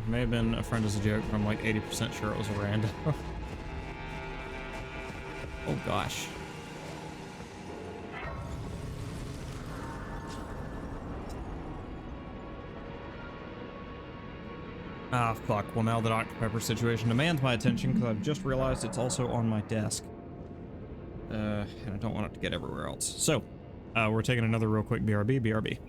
A: May have been a friend as a joke, but I'm like 80% sure it was a random. Oh gosh. Ah, fuck. Well, now the Dr. Pepper situation demands my attention because I've just realized it's also on my desk. And I don't want it to get everywhere else. So, we're taking another real quick BRB. BRB.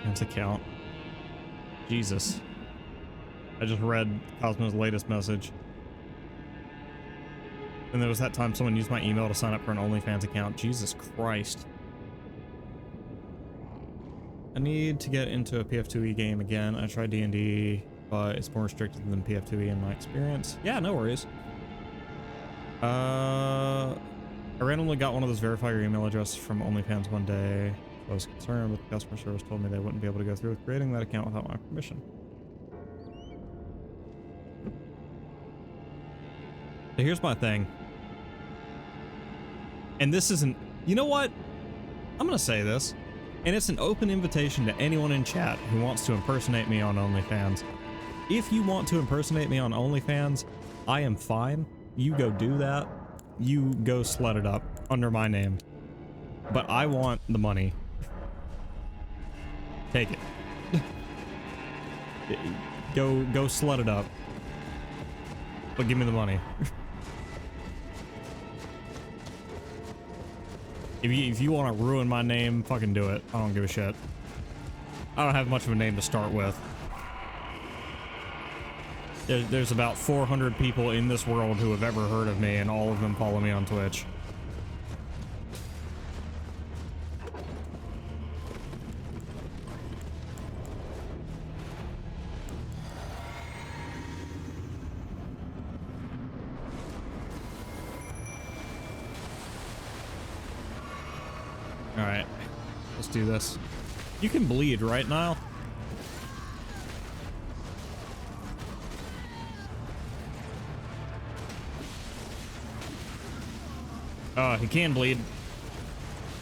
A: That's a count. Jesus. I just read Cosmo's latest message. And there was that time someone used my email to sign up for an OnlyFans account. Jesus Christ. I need to get into a PF2E game again. I tried D&D, but it's more restricted than PF2E in my experience. Yeah, no worries. I randomly got one of those verify your email addresses from OnlyFans one day. I was concerned, but the customer service told me they wouldn't be able to go through with creating that account without my permission. So here's my thing. And this isn't... You know what? I'm gonna say this. And it's an open invitation to anyone in chat who wants to impersonate me on OnlyFans. If you want to impersonate me on OnlyFans, I am fine. You go do that. You go slut it up under my name. But I want the money. Take it. Go slut it up. But give me the money. If you want to ruin my name, fucking do it. I don't give a shit. I don't have much of a name to start with. There's about 400 people in this world who have ever heard of me, and all of them follow me on Twitch. Alright, let's do this. You can bleed, right, Niall? Oh, he can bleed.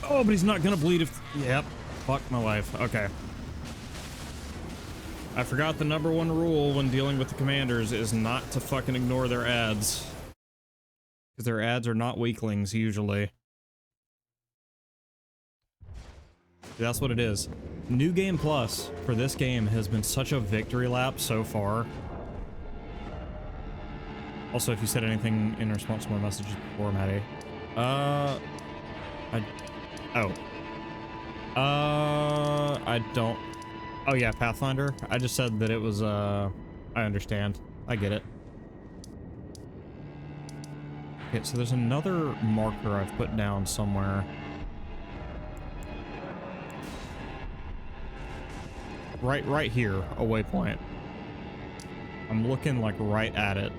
A: Oh, but he's not gonna bleed if... Yep. Fuck my life. Okay. I forgot the #1 rule when dealing with the commanders is not to fucking ignore their ads. Because their ads are not weaklings, usually. That's what it is. New Game Plus for this game has been such a victory lap so far. Also, if you said anything in response to my messages before, Maddie. I don't... Oh yeah, Pathfinder. I just said that it was, I understand. I get it. Okay, so there's another marker I've put down somewhere. Right here, a waypoint. I'm looking like right at it.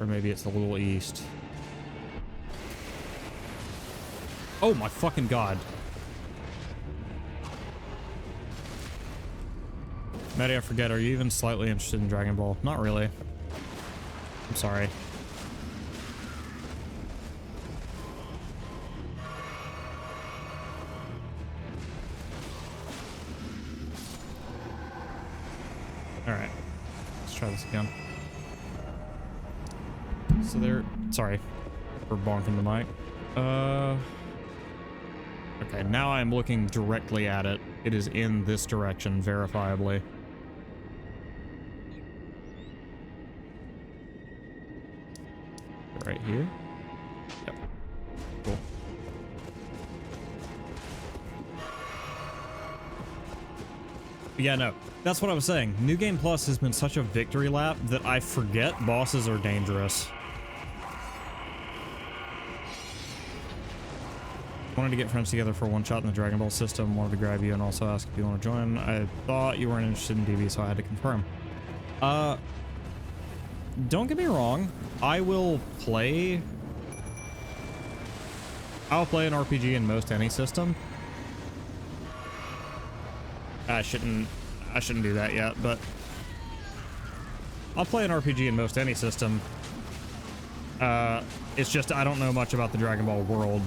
A: Or maybe it's a little east. Oh my fucking god. Maddie, I forget, are you even slightly interested in Dragon Ball? Not really. I'm sorry. Alright. Let's try this again. So there... Sorry for bonking the mic. Okay, now I'm looking directly at it. It is in this direction, verifiably. Right here? Yep. Cool. But yeah, no. That's what I was saying. New Game Plus has been such a victory lap that I forget bosses are dangerous. Wanted to get friends together for one shot in the Dragon Ball system. Wanted to grab you and also ask if you want to join. I thought you weren't interested in DB, so I had to confirm. Don't get me wrong. I will play... I'll play an RPG in most any system. I shouldn't do that yet, but... I'll play an RPG in most any system. It's just I don't know much about the Dragon Ball world.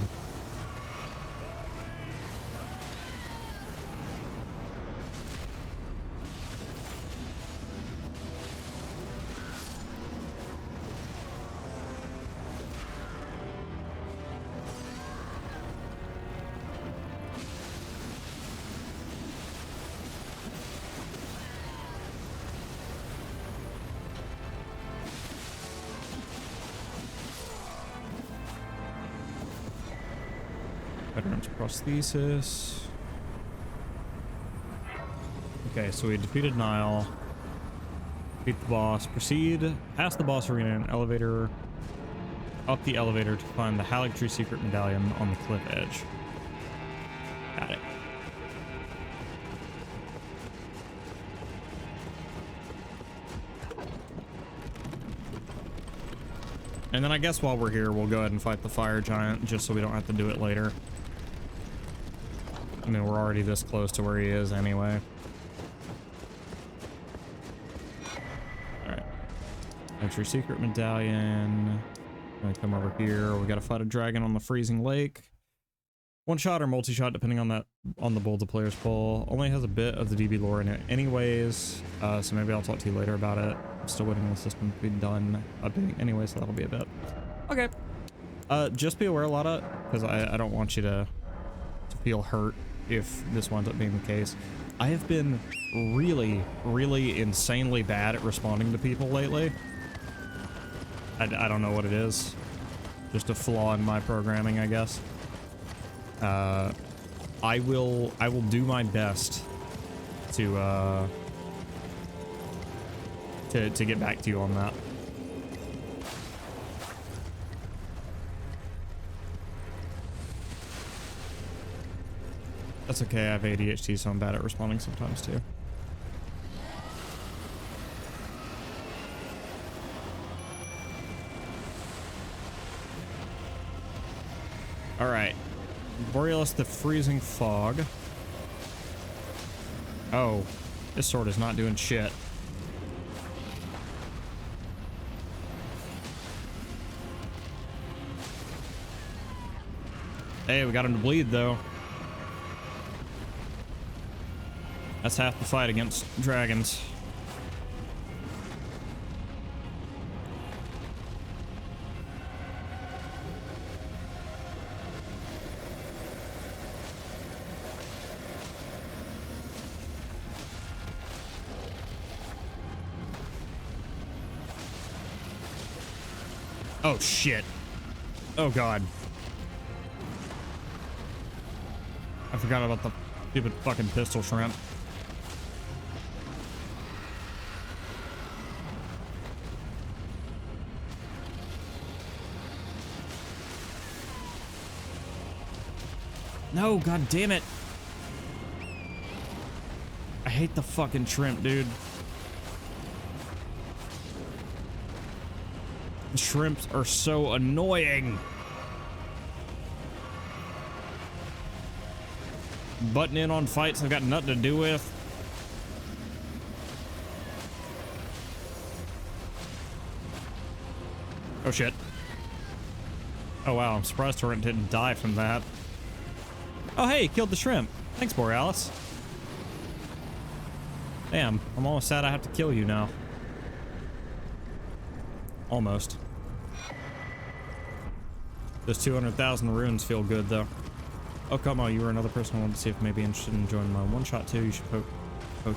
A: Veterans prosthesis. Okay, so we defeated Nile. Beat the boss. Proceed past the boss arena and elevator. Up the elevator to find the Erdtree secret medallion on the cliff edge. Got it. And then I guess while we're here, we'll go ahead and fight the fire giant just so we don't have to do it later. I mean, we're already this close to where he is anyway. Alright. Erdtree secret medallion. Gonna come over here. We gotta fight a dragon on the freezing lake. One shot or multi-shot, depending on the build the players pull. Only has a bit of the DB lore in it anyways. So maybe I'll talk to you later about it. I'm still waiting on the system to be done updating anyway, so that'll be a bit. Okay. Just be aware, Lotta, because I don't want you to feel hurt if this winds up being the case. I have been really insanely bad at responding to people lately. I don't know what it is. Just a flaw in my programming, I guess. I will do my best to get back to you on that. That's okay, I have ADHD, so I'm bad at responding sometimes too. Alright. Borealis the freezing fog. Oh, this sword is not doing shit. Hey, we got him to bleed though. That's half the fight against dragons. Oh shit. Oh god. I forgot about the stupid fucking pistol shrimp. No, god damn it. I hate the fucking shrimp, dude. Shrimps are so annoying. Butting in on fights I've got nothing to do with. Oh shit. Oh wow, I'm surprised Torrent didn't die from that. Oh hey, killed the shrimp. Thanks, Borealis. Damn, I'm almost sad I have to kill you now. Almost. Those 200,000 runes feel good though. Oh, come on, you were another person I wanted to see if maybe interested in joining my one-shot too. You should poke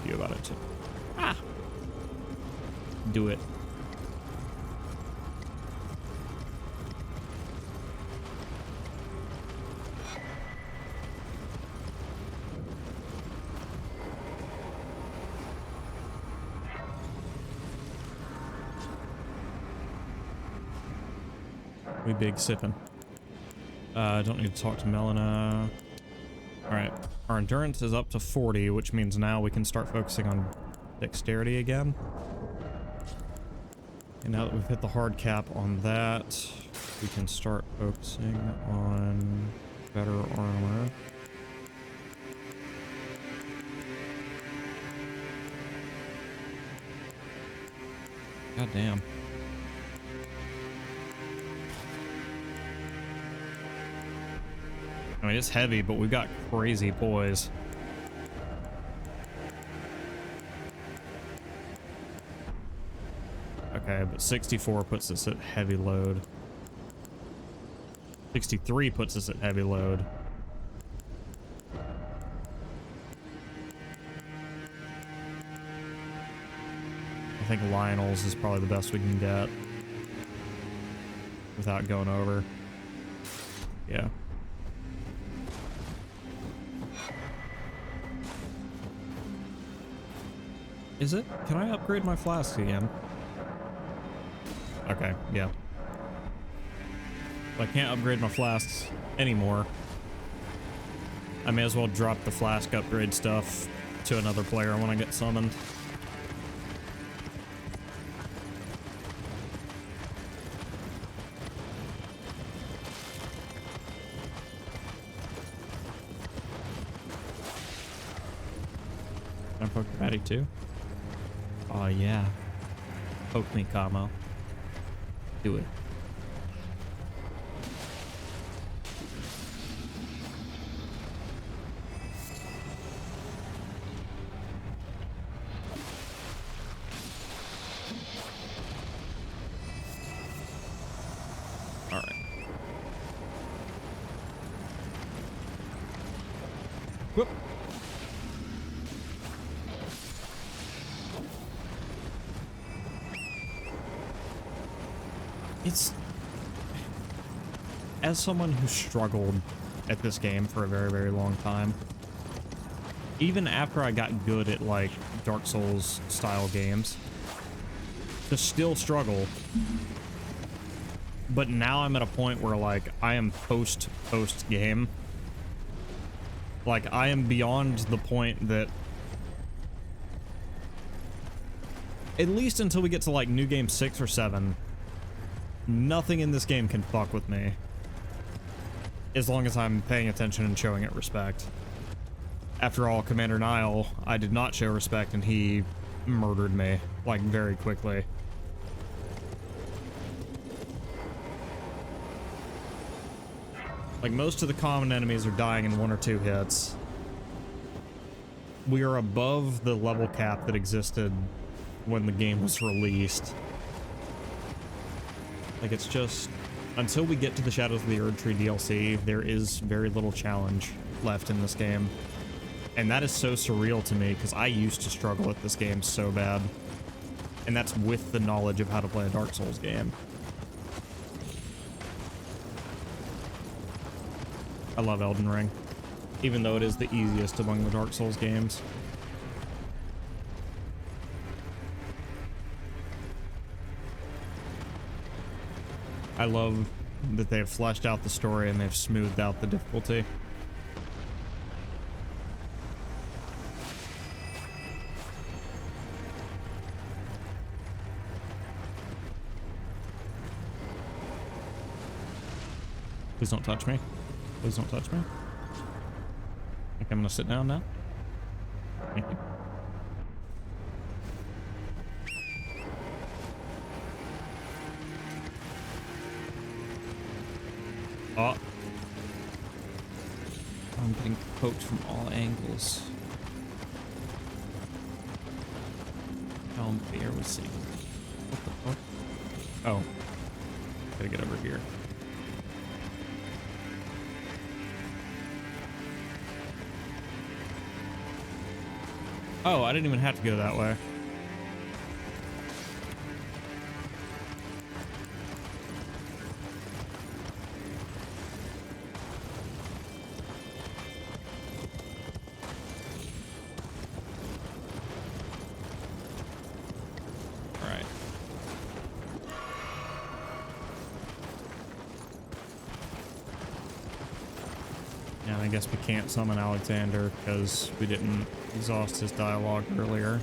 A: you about it too. Ah! Do it. We big sipping. Don't need to talk to Melina. Alright, our endurance is up to 40, which means now we can start focusing on dexterity again. And now that we've hit the hard cap on that, we can start focusing on better armor. God damn. I mean, it's heavy, but we've got crazy poise. Okay, but 64 puts us at heavy load. 63 puts us at heavy load. I think Lionel's is probably the best we can get without going over. Yeah. Is it? Can I upgrade my flask again? Okay, yeah. If I can't upgrade my flasks anymore, I may as well drop the flask upgrade stuff to another player when I get summoned. Can I poke the baddie too? Oh yeah. Poke me, Kamo. Do it. All right. Whoop. It's, as someone who struggled at this game for a very, very long time, even after I got good at like Dark Souls style games, to still struggle. But now I'm at a point where like I am post game. Like I am beyond the point that, at least until we get to like New Game 6 or 7, nothing in this game can fuck with me. As long as I'm paying attention and showing it respect. After all, Commander Nile, I did not show respect and he murdered me, like, very quickly. Like, most of the common enemies are dying in 1 or 2 hits. We are above the level cap that existed when the game was released. Like, it's just, until we get to the Shadows of the Erdtree DLC, there is very little challenge left in this game. And that is so surreal to me, because I used to struggle at this game so bad. And that's with the knowledge of how to play a Dark Souls game. I love Elden Ring, even though it is the easiest among the Dark Souls games. I love that they've fleshed out the story and they've smoothed out the difficulty. Please don't touch me. Please don't touch me. Okay, I'm gonna sit down now. Thank you. Oh. I'm getting poked from all angles. Bear was saying. What the fuck? Oh. Gotta get over here. Oh, I didn't even have to go that way. I guess we can't summon Alexander because we didn't exhaust his dialogue earlier.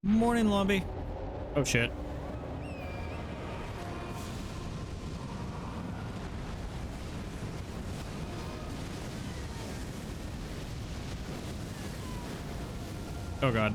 A: Morning, Lumpy. Oh, shit. Oh, God.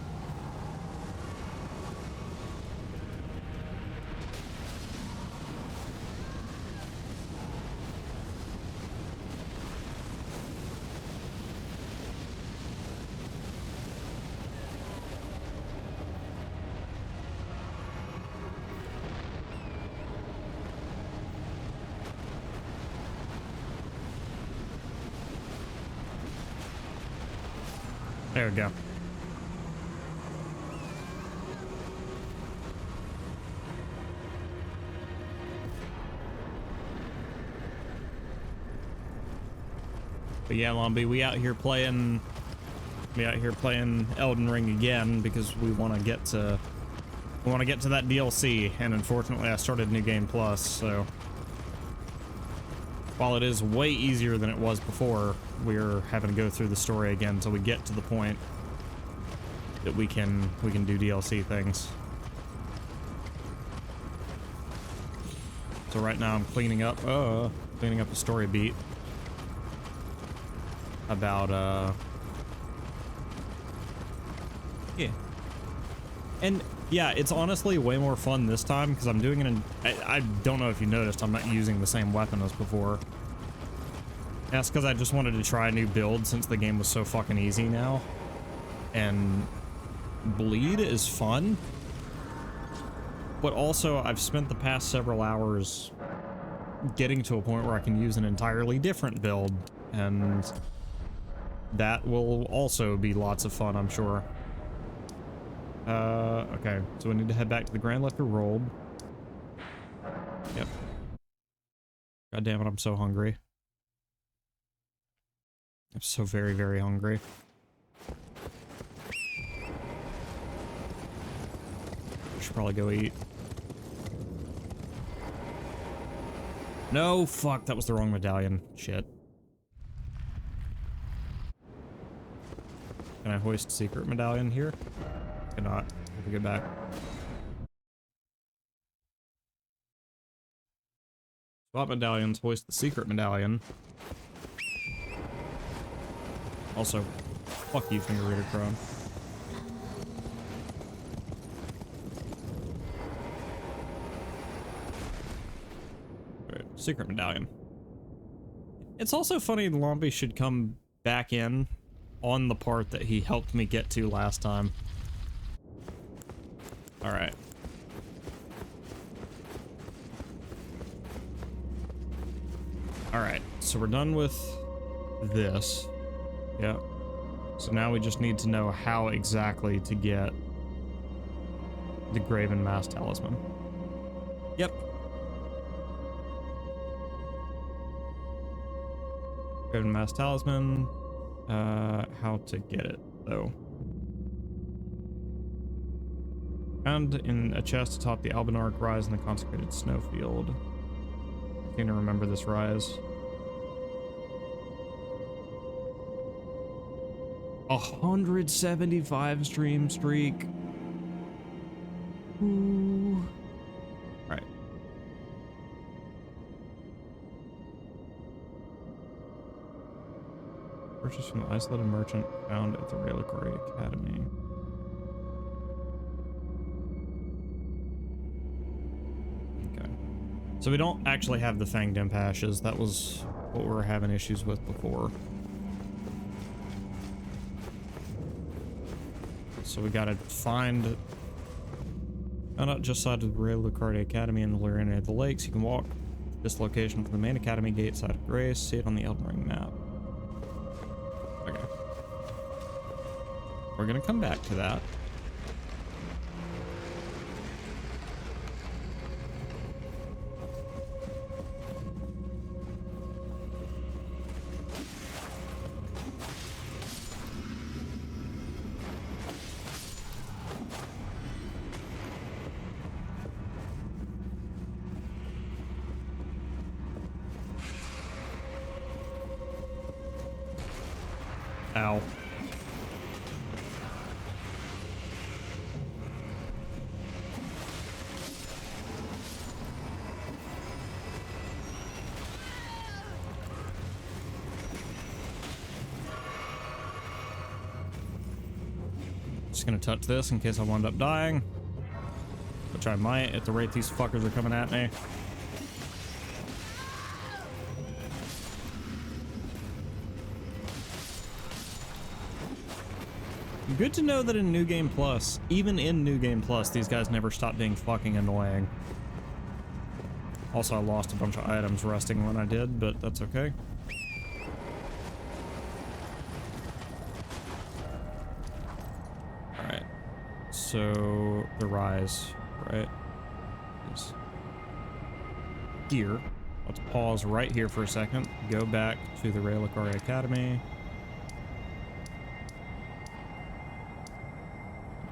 A: There we go. But yeah, Lombi, we out here playing Elden Ring again because we want to get to that DLC, and unfortunately I started New Game Plus, so while it is way easier than it was before, we're having to go through the story again until we get to the point that we can do DLC things. So right now I'm cleaning up a story beat about yeah. And yeah, it's honestly way more fun this time because I'm doing it in... I don't know if you noticed, I'm not using the same weapon as before. That's because I just wanted to try a new build since the game was so fucking easy now. And bleed is fun. But also, I've spent the past several hours getting to a point where I can use an entirely different build. And that will also be lots of fun, I'm sure. Okay, so we need to head back to the Grand Lifter Road. Yep. God damn it, I'm so hungry. I'm so very, very hungry. I should probably go eat. No, fuck, that was the wrong medallion. Shit. Can I hoist secret medallion here? Cannot. Have to get back. Swap medallions, hoist the secret medallion. Also, fuck you, Finger Reader Crone. Secret medallion. It's also funny Lumpy should come back in on the part that he helped me get to last time. Alright. Alright, so we're done with this. Yep. So now we just need to know how exactly to get the Graven Mass Talisman. Yep. Graven Mass Talisman. How to get it, though. Found in a chest atop the Albinarch rise in the consecrated snowfield. I seem to remember this rise. 175 stream streak. Ooh. Right. Purchased from the isolated merchant found at the Reliquary Academy. Okay. So we don't actually have the Fanged Imp ashes. That was what we were having issues with before. So we gotta find out just side of the Reliquary Academy in the Lurina of the Lakes. You can walk this location from the main Academy gate side of Grace. See it on the Elden Ring map. Okay. We're gonna come back to that. Ow. Just gonna touch this in case I wind up dying, which I might at the rate these fuckers are coming at me. Good to know that in New Game Plus, even in New Game Plus, these guys never stop being fucking annoying. Also, I lost a bunch of items resting when I did, but that's okay. Alright. So, the rise, right? Is here. Let's pause right here for a second. Go back to the Reliquary Academy.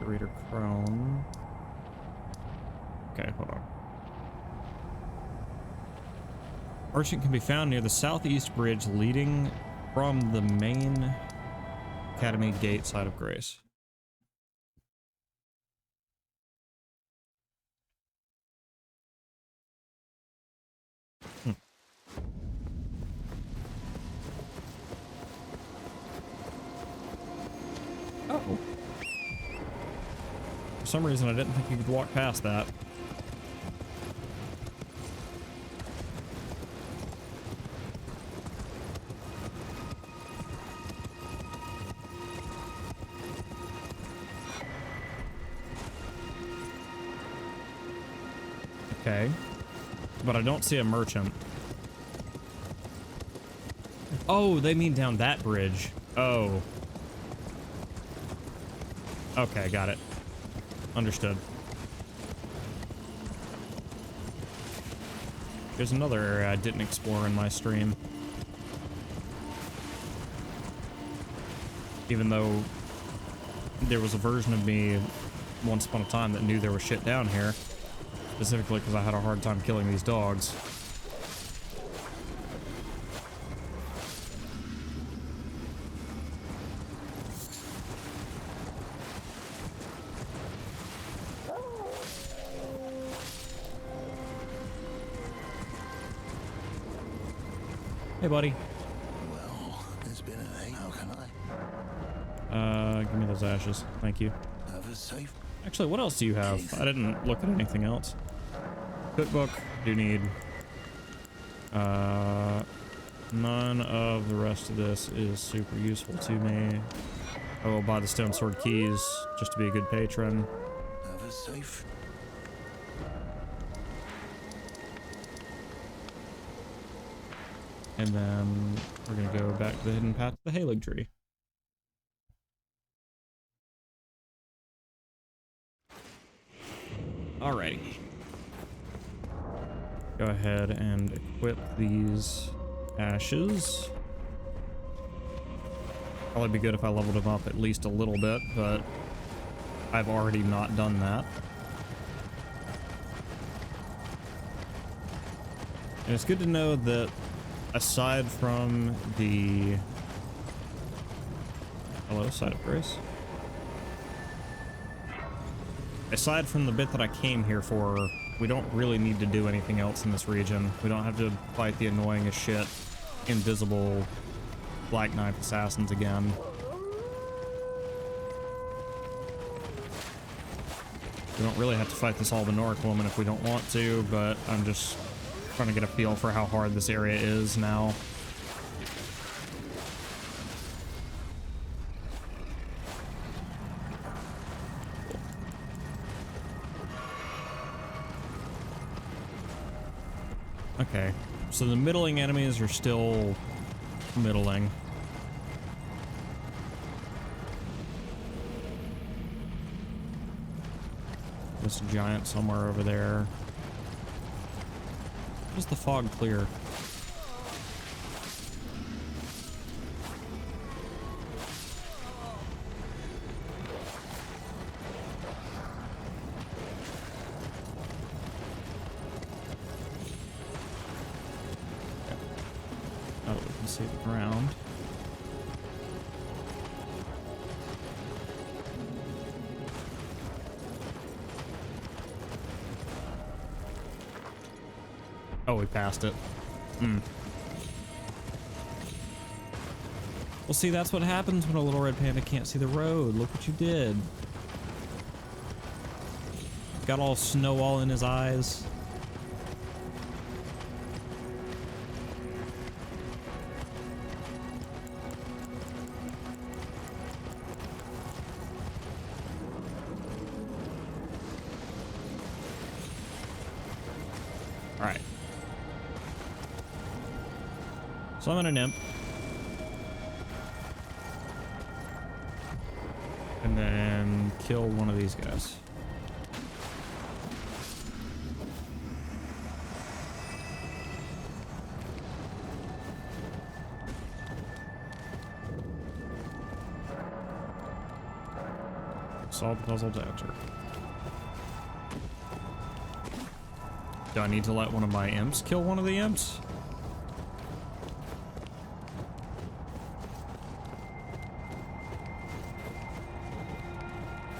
A: Reader Crone. Okay, hold on. Merchant can be found near the southeast bridge leading from the main Academy gate side of Grace. Oh. For some reason, I didn't think you could walk past that. Okay. But I don't see a merchant. Oh, they mean down that bridge. Oh. Okay, got it. Understood. There's another area I didn't explore in my stream. Even though there was a version of me once upon a time that knew there was shit down here. Specifically because I had a hard time killing these dogs. Hey, buddy.
D: Well, it's been an eight. How can
A: Give me those ashes. Thank you.
D: have a safe?
A: Actually, what else do you have? I didn't look at anything else. Cookbook. Do need. None of the rest of this is super useful to me. I will buy the stone sword keys just to be a good patron.
D: Ever safe?
A: And then we're gonna go back to the hidden path to the Halig tree. Alrighty. Go ahead and equip these ashes. Probably be good if I leveled them up at least a little bit, but I've already not done that. And it's good to know that aside from the... Hello, side of grace. Aside from the bit that I came here for, we don't really need to do anything else in this region. We don't have to fight the annoying as shit invisible Black Knife assassins again. We don't really have to fight this Albinoric woman if we don't want to, but I'm just trying to get a feel for how hard this area is now. Okay, so the middling enemies are still middling. This giant somewhere over there. Is the fog clear? Oh, we can see the ground. Oh, we passed it. Well, see, that's what happens when a little red panda can't see the road. Look what you did. Got all snow all in his eyes. All right. Summon an imp. And then kill one of these guys. Solve the puzzle to enter. Do I need to let one of my imps kill one of the imps?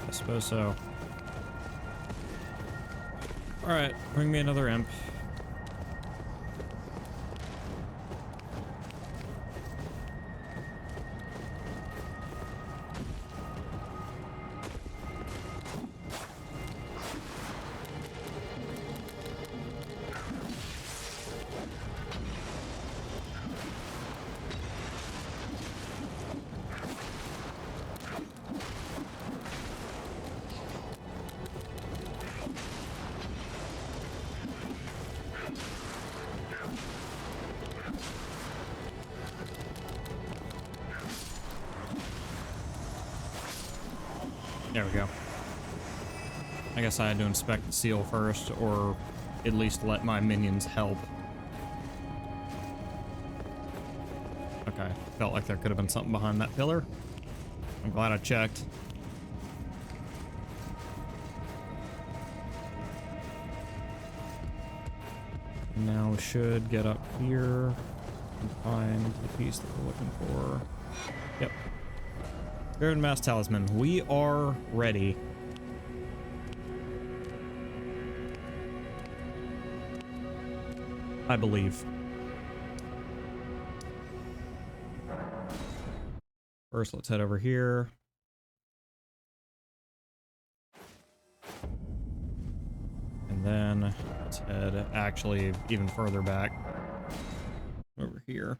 A: I suppose so. Alright, bring me another imp. There we go. I guess I had to inspect the seal first, or at least let my minions help. Okay, felt like there could have been something behind that pillar. I'm glad I checked. Now we should get up here and find the piece that we're looking for. Yep. Baron Mass Talisman. We are ready. I believe. First, let's head over here. And then let's head actually even further back. over here.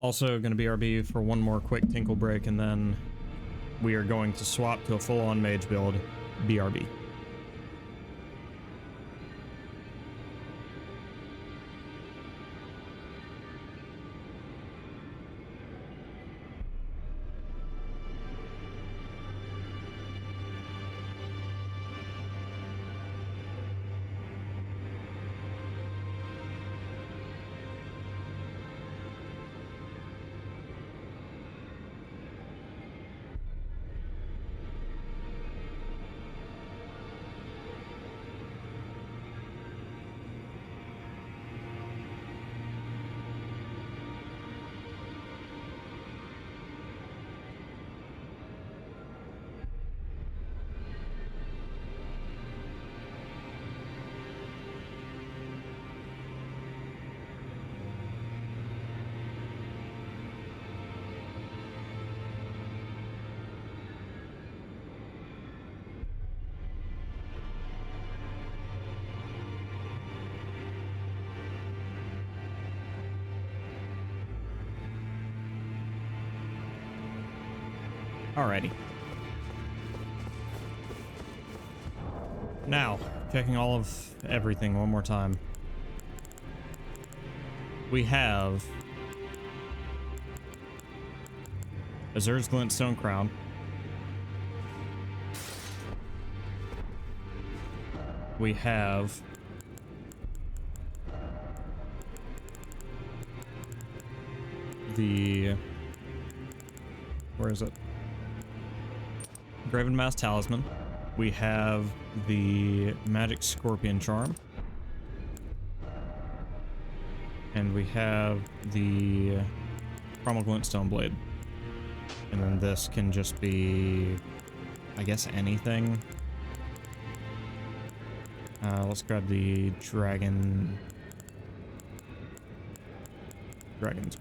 A: Also going to BRB for one more quick tinkle break, and then we are going to swap to a full-on mage build, BRB. Alrighty. Now, checking all of everything one more time. We have Azur's Glintstone Crown. We have the... where is it? Graven Mass Talisman. We have the Magic Scorpion Charm. And we have the Primal Glintstone Blade. And then this can just be, I guess, anything. Let's grab the Dragon's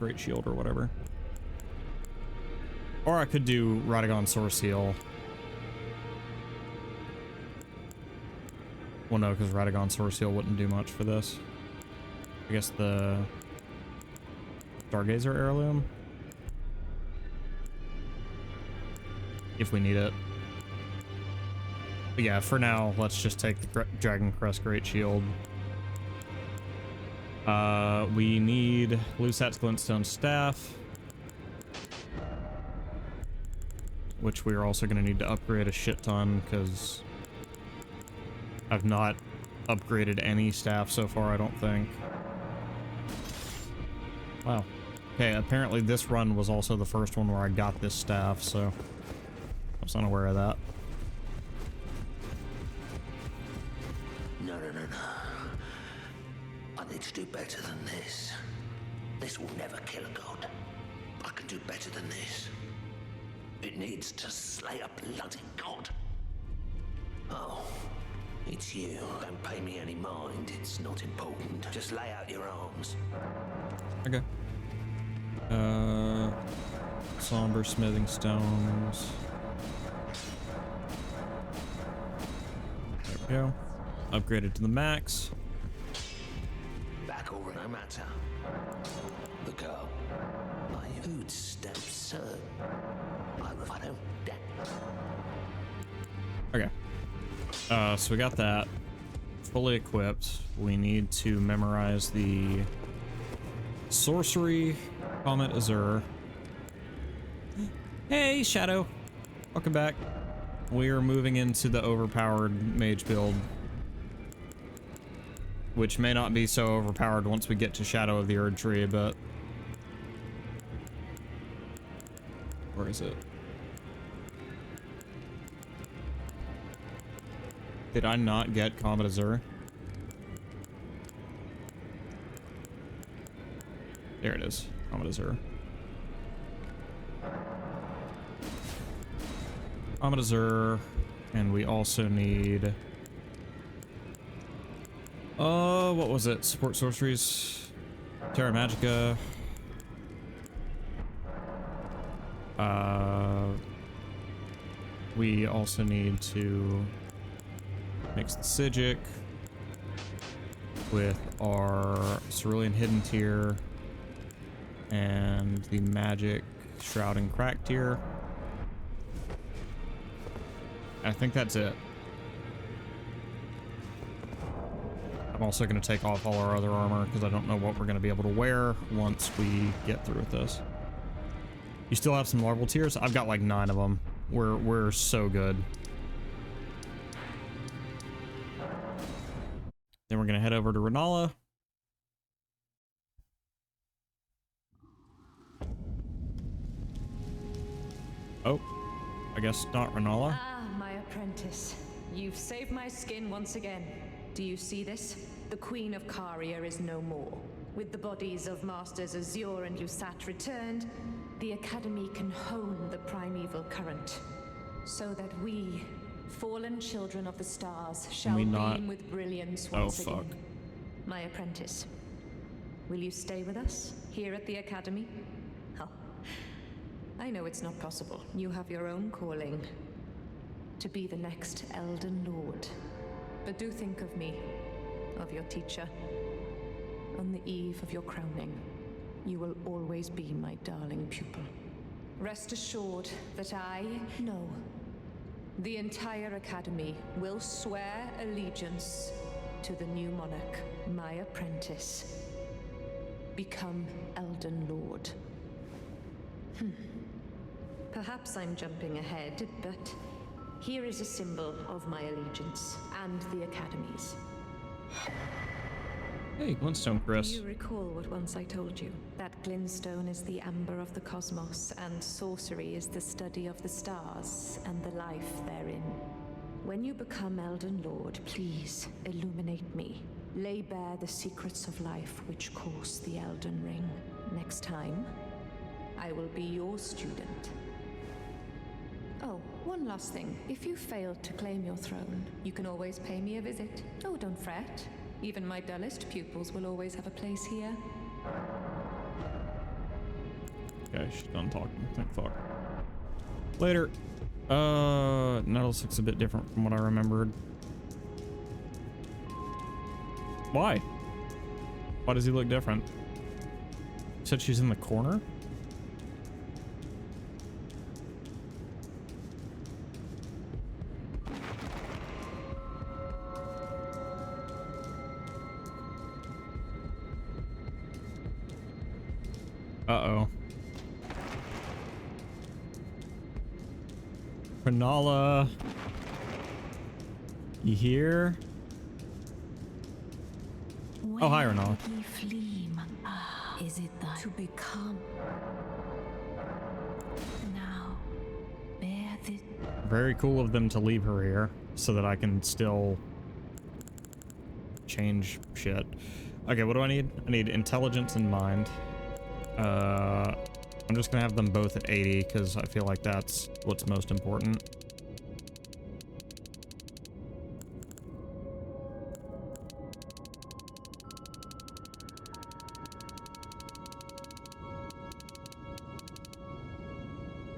A: Great Shield or whatever. Or I could do Radagon Source Seal. Well, no, because Radagon Source Seal wouldn't do much for this. I guess the Stargazer Heirloom, if we need it. But yeah, for now, let's just take the Dragon Crest Great Shield. We need Lusat's Glintstone Staff, which we are also going to need to upgrade a shit ton, because I've not upgraded any staff so far, I don't think. Wow. Okay, apparently this run was also the first one where I got this staff, so I was unaware of that.
F: No. I need to do better than this. This will never kill a god. I can do better than this. It needs to slay a bloody god. Oh, it's you. Don't pay me any mind. It's not important. Just lay out your arms.
A: Okay. Somber Smithing Stones. There we go. Upgraded to the max.
F: Back or no matter. The girl. My footsteps, sir. I don't dare.
A: Okay. So we got that fully equipped. We need to memorize the sorcery Comet Azure. Hey, Shadow. Welcome back. We are moving into the overpowered mage build, which may not be so overpowered once we get to Shadow of the Erdtree, but... where is it? Did I not get Comet Azure? There it is. Comet Azure. Comet Azure. And we also need... what was it? Support sorceries. Terra Magica. We also need to mix the Sigic with our Cerulean Hidden tier and the Magic Shroud and Crack tier. I think that's it. I'm also going to take off all our other armor because I don't know what we're going to be able to wear once we get through with this. You still have some larval tiers? I've got like 9 of them. We're so good. Then we're going to head over to Renala. Oh, I guess not Renala.
C: Ah, my apprentice. You've saved my skin once again. Do you see this? The Queen of Caria is no more. With the bodies of Masters Azure and Usat returned, the Academy can hone the primeval current, so that we, fallen children of the stars, shall beam with brilliance once again. My apprentice, will you stay with us here at the Academy? Oh, I know it's not possible. You have your own calling, to be the next Elden Lord. But do think of me, of your teacher. On the eve of your crowning, you will always be my darling pupil. Rest assured that I, no, the entire Academy will swear allegiance to the new monarch, my apprentice. Become Elden Lord. Perhaps I'm jumping ahead, but here is a symbol of my allegiance and the Academy's.
A: Hey, Glintstone, Chris.
C: Do you recall what once I told you? That Glintstone is the amber of the cosmos, and sorcery is the study of the stars and the life therein. When you become Elden Lord, please illuminate me. Lay bare the secrets of life which course the Elden Ring. Next time, I will be your student. Oh, one last thing. If you fail to claim your throne, you can always pay me a visit. Oh, don't fret. Even my dullest pupils will always have a place here.
A: Okay, she's done talking. Thank fuck. Later. Nettles looks a bit different from what I remembered. Why? Why does he look different? You said she's in the corner? Uh-oh. Renala. You here? Oh, hi, Renala.
E: Is it that to become? Now, bear this.
A: Very cool of them to leave her here so that I can still change shit. Okay, what do I need? I need intelligence and mind. I'm just gonna have them both at 80 because I feel like that's what's most important.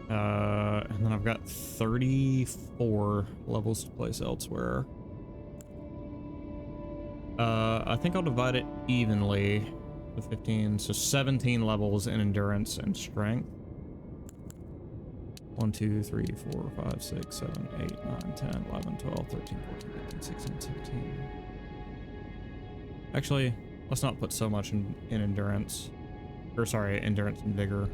A: And then I've got 34 levels to place elsewhere. I think I'll divide it evenly. 15, so 17 levels in endurance and strength. 1, 2, 3, 4, 5, 6, 7, 8, 9, 10, 11, 12, 13, 14, 15, 16, 17. Actually, let's not put so much in endurance. Or sorry, endurance and vigor.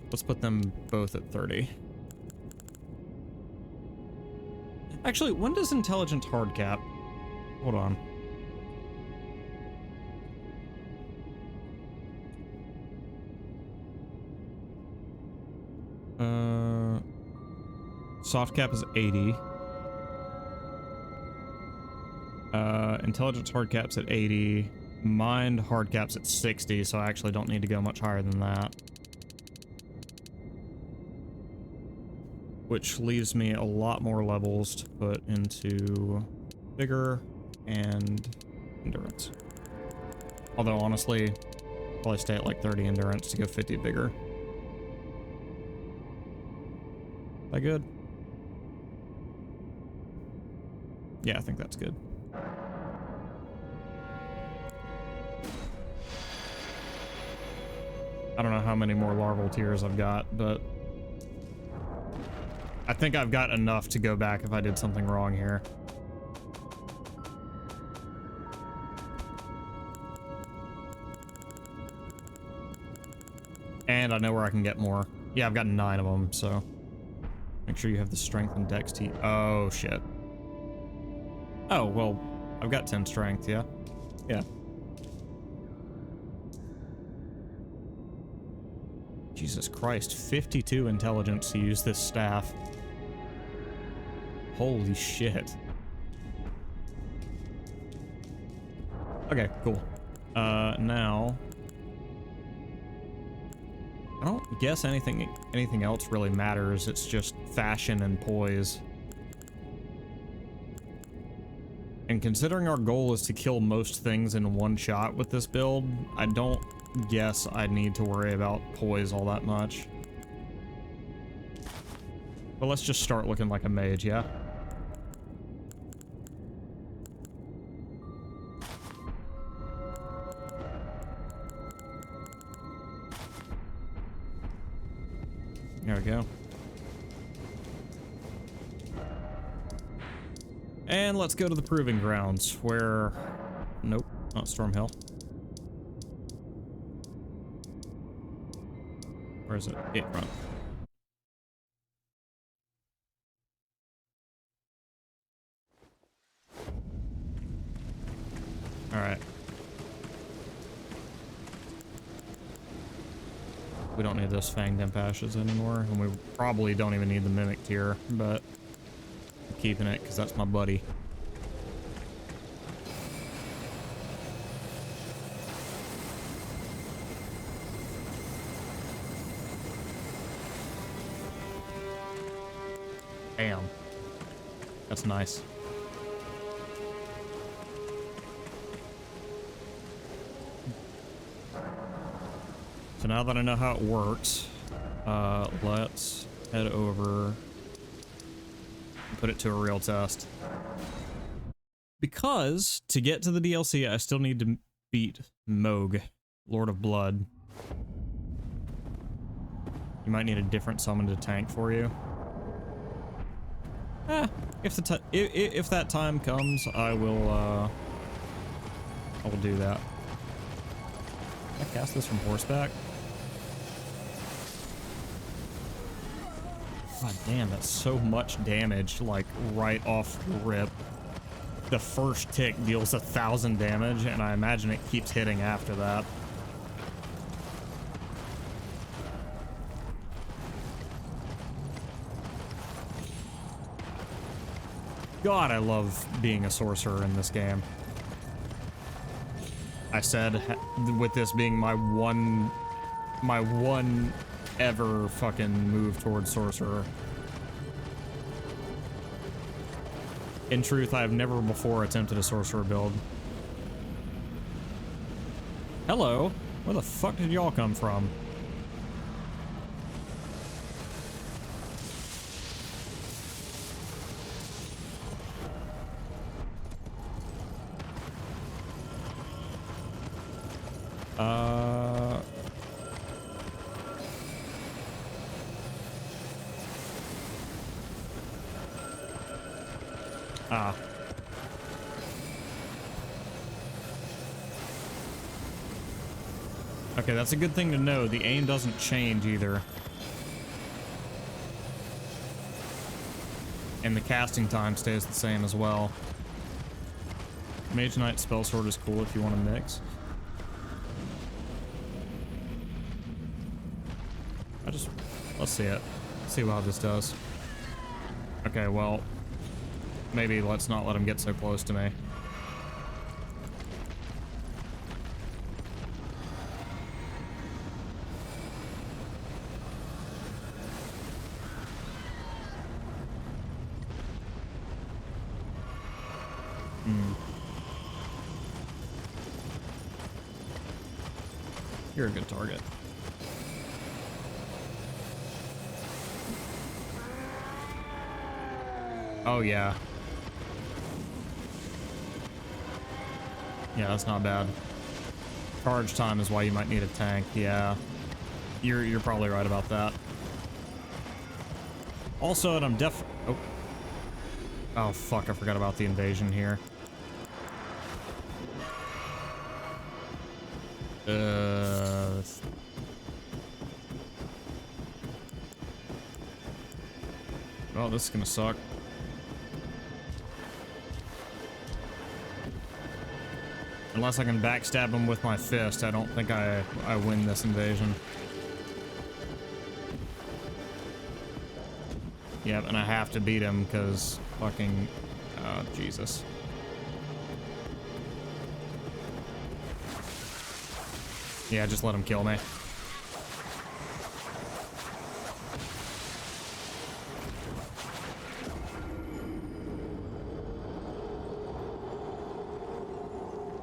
A: Let's put them both at 30. Actually, when does intelligence hard cap? Hold on. Soft cap is 80. Intelligence hard cap's at 80. Mind hard cap's at 60, so I actually don't need to go much higher than that. Which leaves me a lot more levels to put into vigor and endurance. Although honestly, probably stay at like 30 endurance to go 50 vigor. That good? Yeah, I think that's good. I don't know how many more larval tears I've got, but I think I've got enough to go back if I did something wrong here. And I know where I can get more. Yeah, I've got 9 of them, so make sure you have the strength and dex T. Oh, shit. Oh, well, I've got 10 strength, yeah? Yeah. Jesus Christ, 52 intelligence to use this staff. Holy shit. Okay, cool. Now I don't guess anything else really matters. It's just fashion and poise. And considering our goal is to kill most things in one shot with this build, I don't guess I need to worry about poise all that much. But let's just start looking like a mage, yeah? There we go. And let's go to the proving grounds where... Nope, not Stormhill. Where is it? Gatefront. Alright. We don't need those fanged impashes anymore, and we probably don't even need the mimic tier, but I'm keeping it because that's my buddy. Damn. That's nice. So now that I know how it works, let's head over and put it to a real test. Because to get to the DLC, I still need to beat Moog, Lord of Blood. You might need a different summon to tank for you. If that time comes, I will do that. Can I cast this from horseback? God damn, that's so much damage, like, right off the rip. The first tick deals 1,000 damage, and I imagine it keeps hitting after that. God, I love being a sorcerer in this game. I said, with this being my one ever fucking move towards sorcerer. In truth, I have never before attempted a sorcerer build. Hello, where the fuck did y'all come from? Okay, that's a good thing to know. The aim doesn't change either. And the casting time stays the same as well. Mage Knight Spell Sword is cool if you want to mix. Let's see it. See how this does. Okay, well, maybe let's not let him get so close to me. You're a good target. Oh, yeah. Yeah, that's not bad. Charge time is why you might need a tank. Yeah. You're probably right about that. Also, and I'm oh. Oh, fuck, I forgot about the invasion here. Oh, this is gonna suck. Unless I can backstab him with my fist, I don't think I win this invasion. Yep, and I have to beat him because fucking... Oh, Jesus. Yeah, just let him kill me.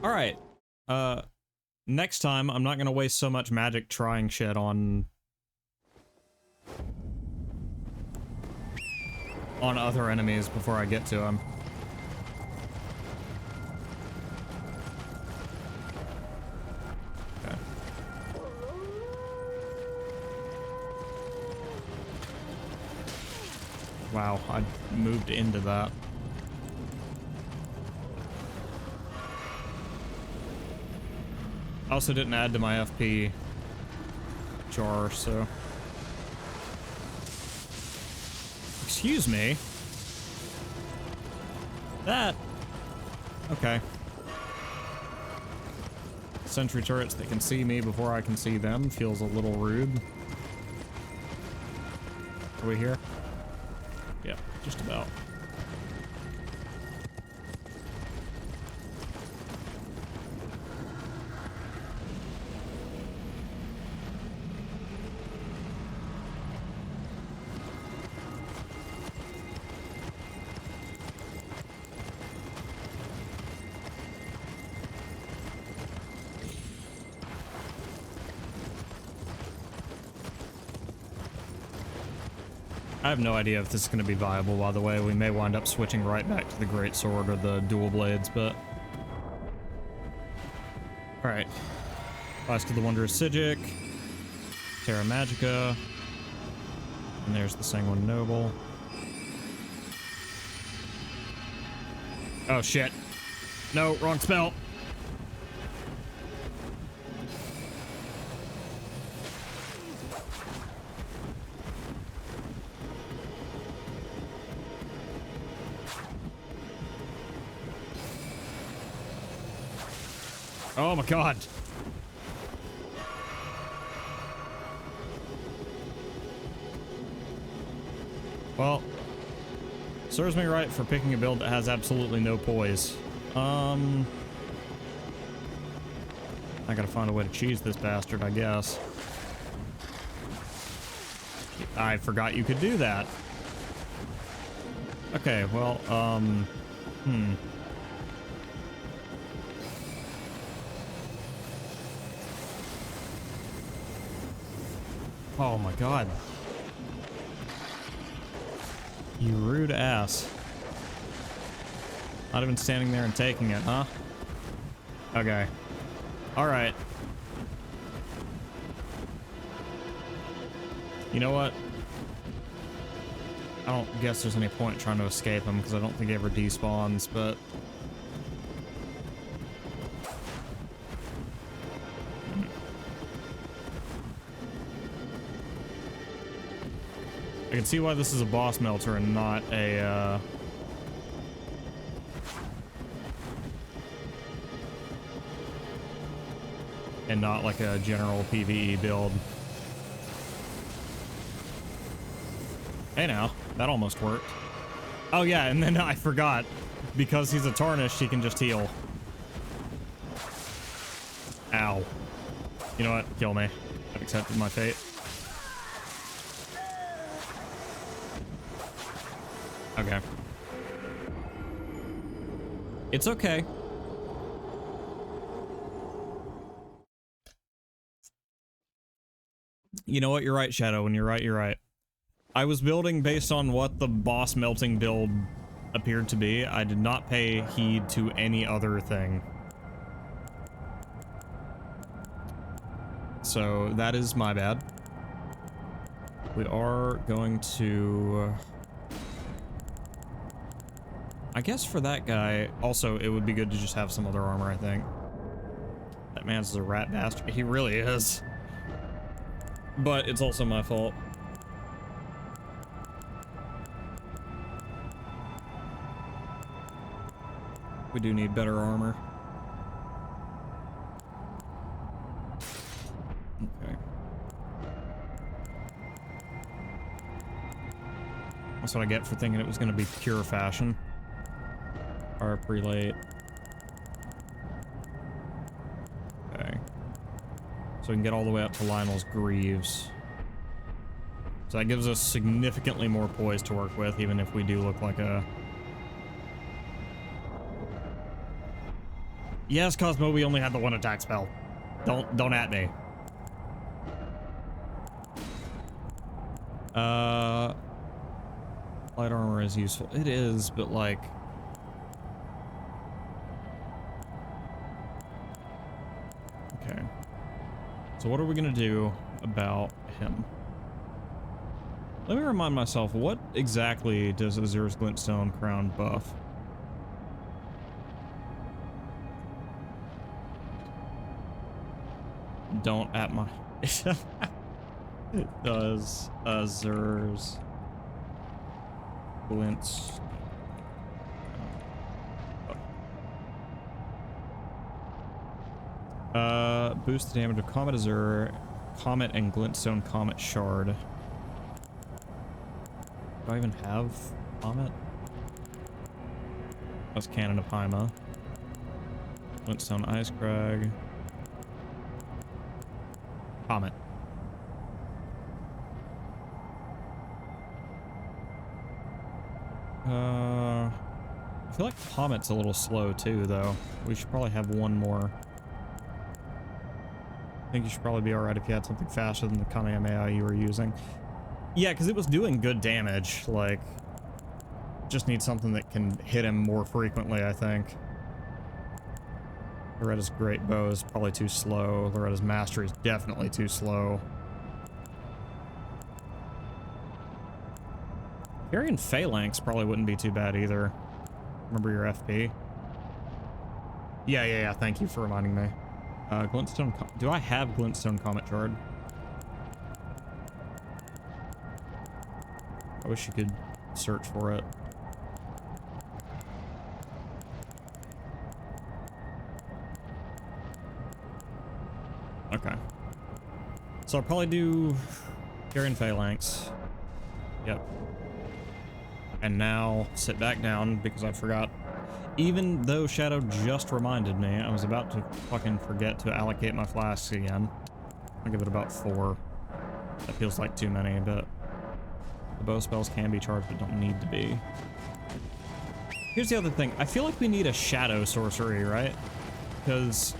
A: Alright. Next time, I'm not gonna waste so much magic trying shit on other enemies before I get to them. Okay. Wow, I moved into that. I also didn't add to my FP jar, so... Excuse me? That... Okay. Sentry turrets that can see me before I can see them feels a little rude. Are we here? Yeah, just about. I have no idea if this is going to be viable, by the way. We may wind up switching right back to the Great Sword or the Dual Blades, but... Alright. Last of the Wondrous Psijic. Terra Magica. And there's the Sanguine Noble. Oh, shit. No, wrong spell. Oh my god. Well, serves me right for picking a build that has absolutely no poise. I gotta find a way to cheese this bastard, I guess. I forgot you could do that. Okay, well, Oh my god. You rude ass. Not even standing there and taking it, huh? Okay. Alright. You know what? I don't guess there's any point trying to escape him because I don't think he ever despawns, but... I can see why this is a boss melter and not a, and not like a general PvE build. Hey now, that almost worked. Oh yeah, and then I forgot. Because he's a tarnished, he can just heal. Ow. You know what? Kill me. I've accepted my fate. Okay. It's okay. You know what? You're right, Shadow. When you're right, you're right. I was building based on what the boss melting build appeared to be. I did not pay heed to any other thing. So that is my bad. We are going to... I guess for that guy, also, it would be good to just have some other armor, I think. That man's a rat bastard. He really is. But it's also my fault. We do need better armor. Okay. That's what I get for thinking it was going to be pure fashion. Our prelate. Okay. So we can get all the way up to Lionel's Greaves. So that gives us significantly more poise to work with, even if we do look like a... Yes, Cosmo, we only had the one attack spell. Don't at me. Light armor is useful. It is, but like... Okay. So what are we gonna do about him? Let me remind myself, what exactly does Azur's Glintstone Crown buff? Don't at my... It does Azur's Glints... boost the damage of Comet Azur, Comet, and Glintstone Comet Shard. Do I even have Comet? That's Cannon of Haima. Glintstone Ice Crag. Comet. I feel like Comet's a little slow too, though. We should probably have one more. I think you should probably be alright if you had something faster than the Kamehameha you were using. Yeah, because it was doing good damage. Like, just need something that can hit him more frequently, I think. Loretta's Great Bow is probably too slow. Loretta's Mastery is definitely too slow. Carrying Phalanx probably wouldn't be too bad either. Remember your FP? Yeah, thank you for reminding me. Glintstone... Do I have Glintstone Comet Shard? I wish you could search for it. Okay. So I'll probably do Carrion Phalanx. Yep. And now sit back down because I forgot. Even though Shadow just reminded me, I was about to fucking forget to allocate my flasks again. I'll give it about 4. That feels like too many, but the bow spells can be charged but don't need to be. Here's the other thing. I feel like we need a Shadow sorcery, right? Because...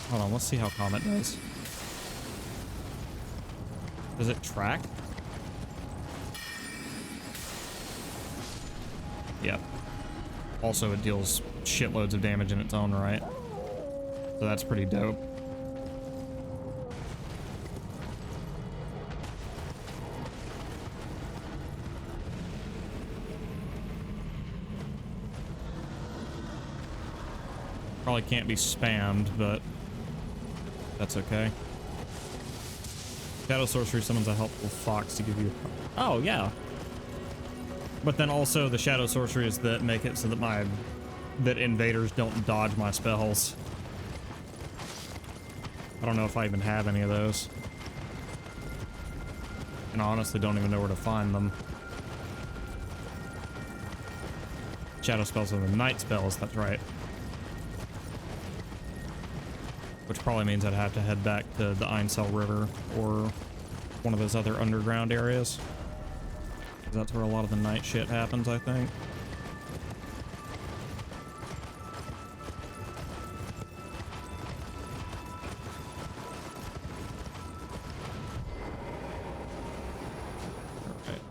A: Hold on, let's see how Comet does. Does it track? Yep. Also, it deals shitloads of damage in its own right. So that's pretty dope. Probably can't be spammed, but that's okay. Shadow Sorcery summons a helpful fox to give you... Oh, yeah. But then also the Shadow Sorceries that make it so that that invaders don't dodge my spells. I don't know if I even have any of those. And I honestly don't even know where to find them. Shadow spells are the night spells, that's right. Which probably means I'd have to head back to the Einsel River or one of those other underground areas. That's where a lot of the night shit happens, I think. Alright.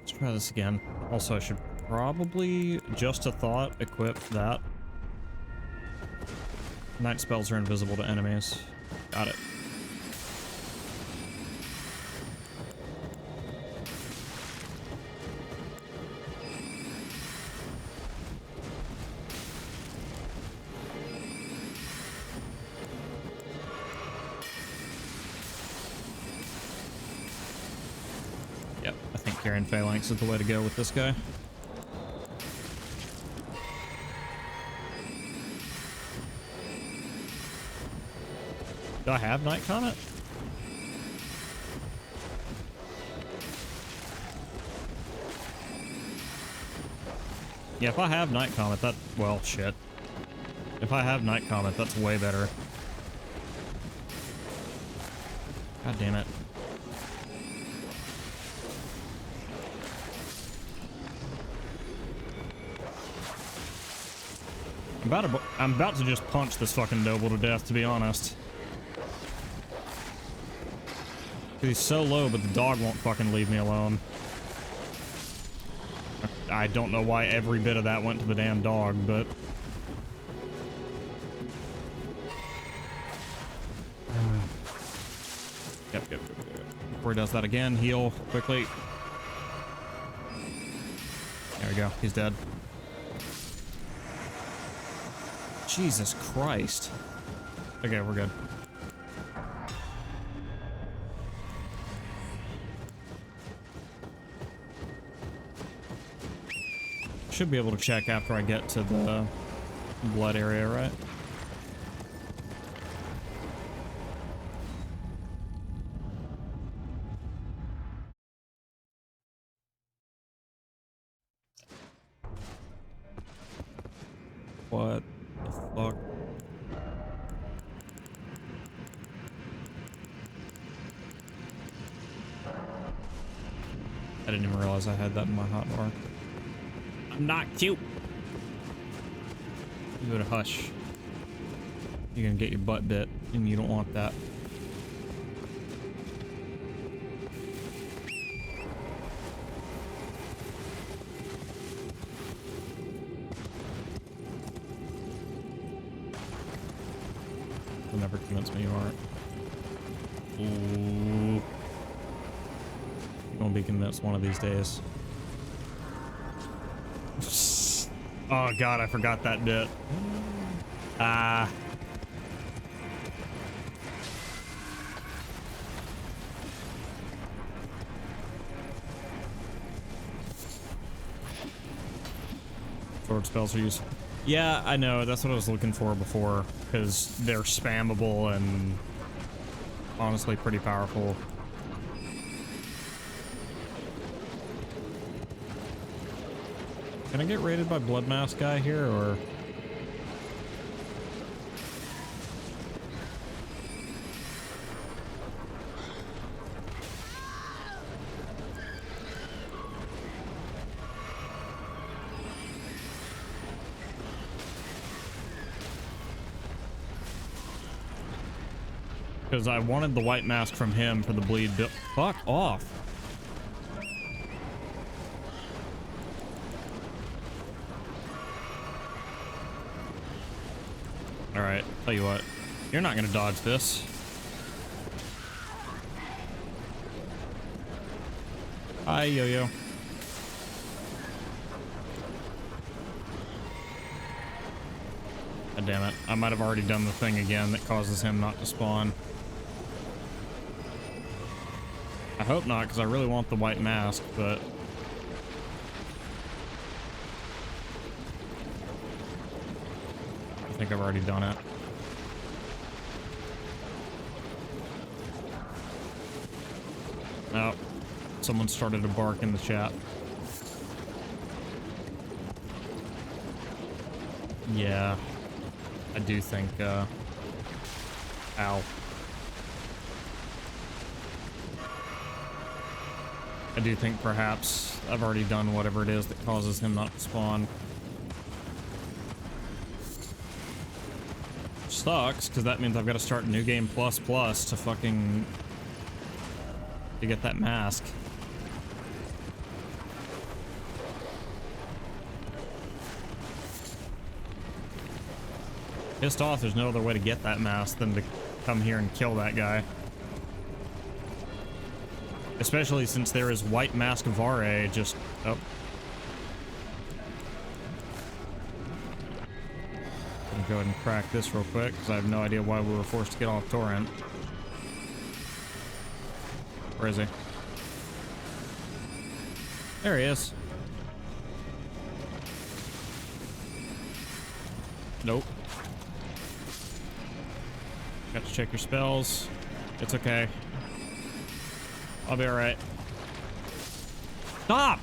A: Let's try this again. Also, I should probably, just a thought, equip that. Night spells are invisible to enemies. Got it. Yep, I think carrying Phalanx is the way to go with this guy. Do I have Night Comet? Yeah, if I have Night Comet, that... well, shit. If I have Night Comet, that's way better. God damn it. I'm about to just punch this fucking noble to death, to be honest. He's so low, but the dog won't fucking leave me alone. I don't know why every bit of that went to the damn dog, but... Yep. Before he does that again, heal quickly. There we go. He's dead. Jesus Christ. Okay, we're good. Should be able to check after I get to the blood area, right? What the fuck? I didn't even realize I had that in my hotbar. I'm not cute. You better hush. You're gonna get your butt bit, and you don't want that. You'll never convince me you aren't. Ooh. You're gonna be convinced one of these days. Oh god, I forgot that bit. Ah. Sword spells are useful. Yeah, I know. That's what I was looking for before, because they're spammable and honestly pretty powerful. Can I get raided by Blood Mask guy here, or? Because I wanted the white mask from him for the bleed build. Fuck off. Alright, tell you what. You're not gonna dodge this. Hi, Yo-Yo. God damn it. I might have already done the thing again that causes him not to spawn. I hope not, because I really want the white mask, but... I think I've already done it. Oh, someone started to bark in the chat. Yeah, I do think, ow. I do think perhaps I've already done whatever it is that causes him not to spawn. Sucks, because that means I've got to start New Game Plus Plus to fucking... to get that mask. Pissed off there's no other way to get that mask than to come here and kill that guy. Especially since there is White Mask Vare just... Oh. Let me go ahead and crack this real quick, because I have no idea why we were forced to get off Torrent. Where is he? There he is. Nope. Got to check your spells. It's okay. I'll be alright. Stop!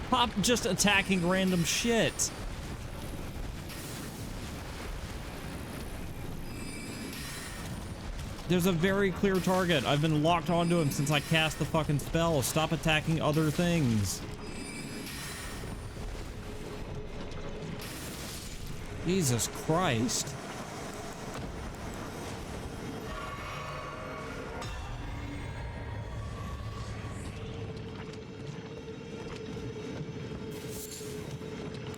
A: Stop just attacking random shit. There's a very clear target. I've been locked onto him since I cast the fucking spell. Stop attacking other things. Jesus Christ.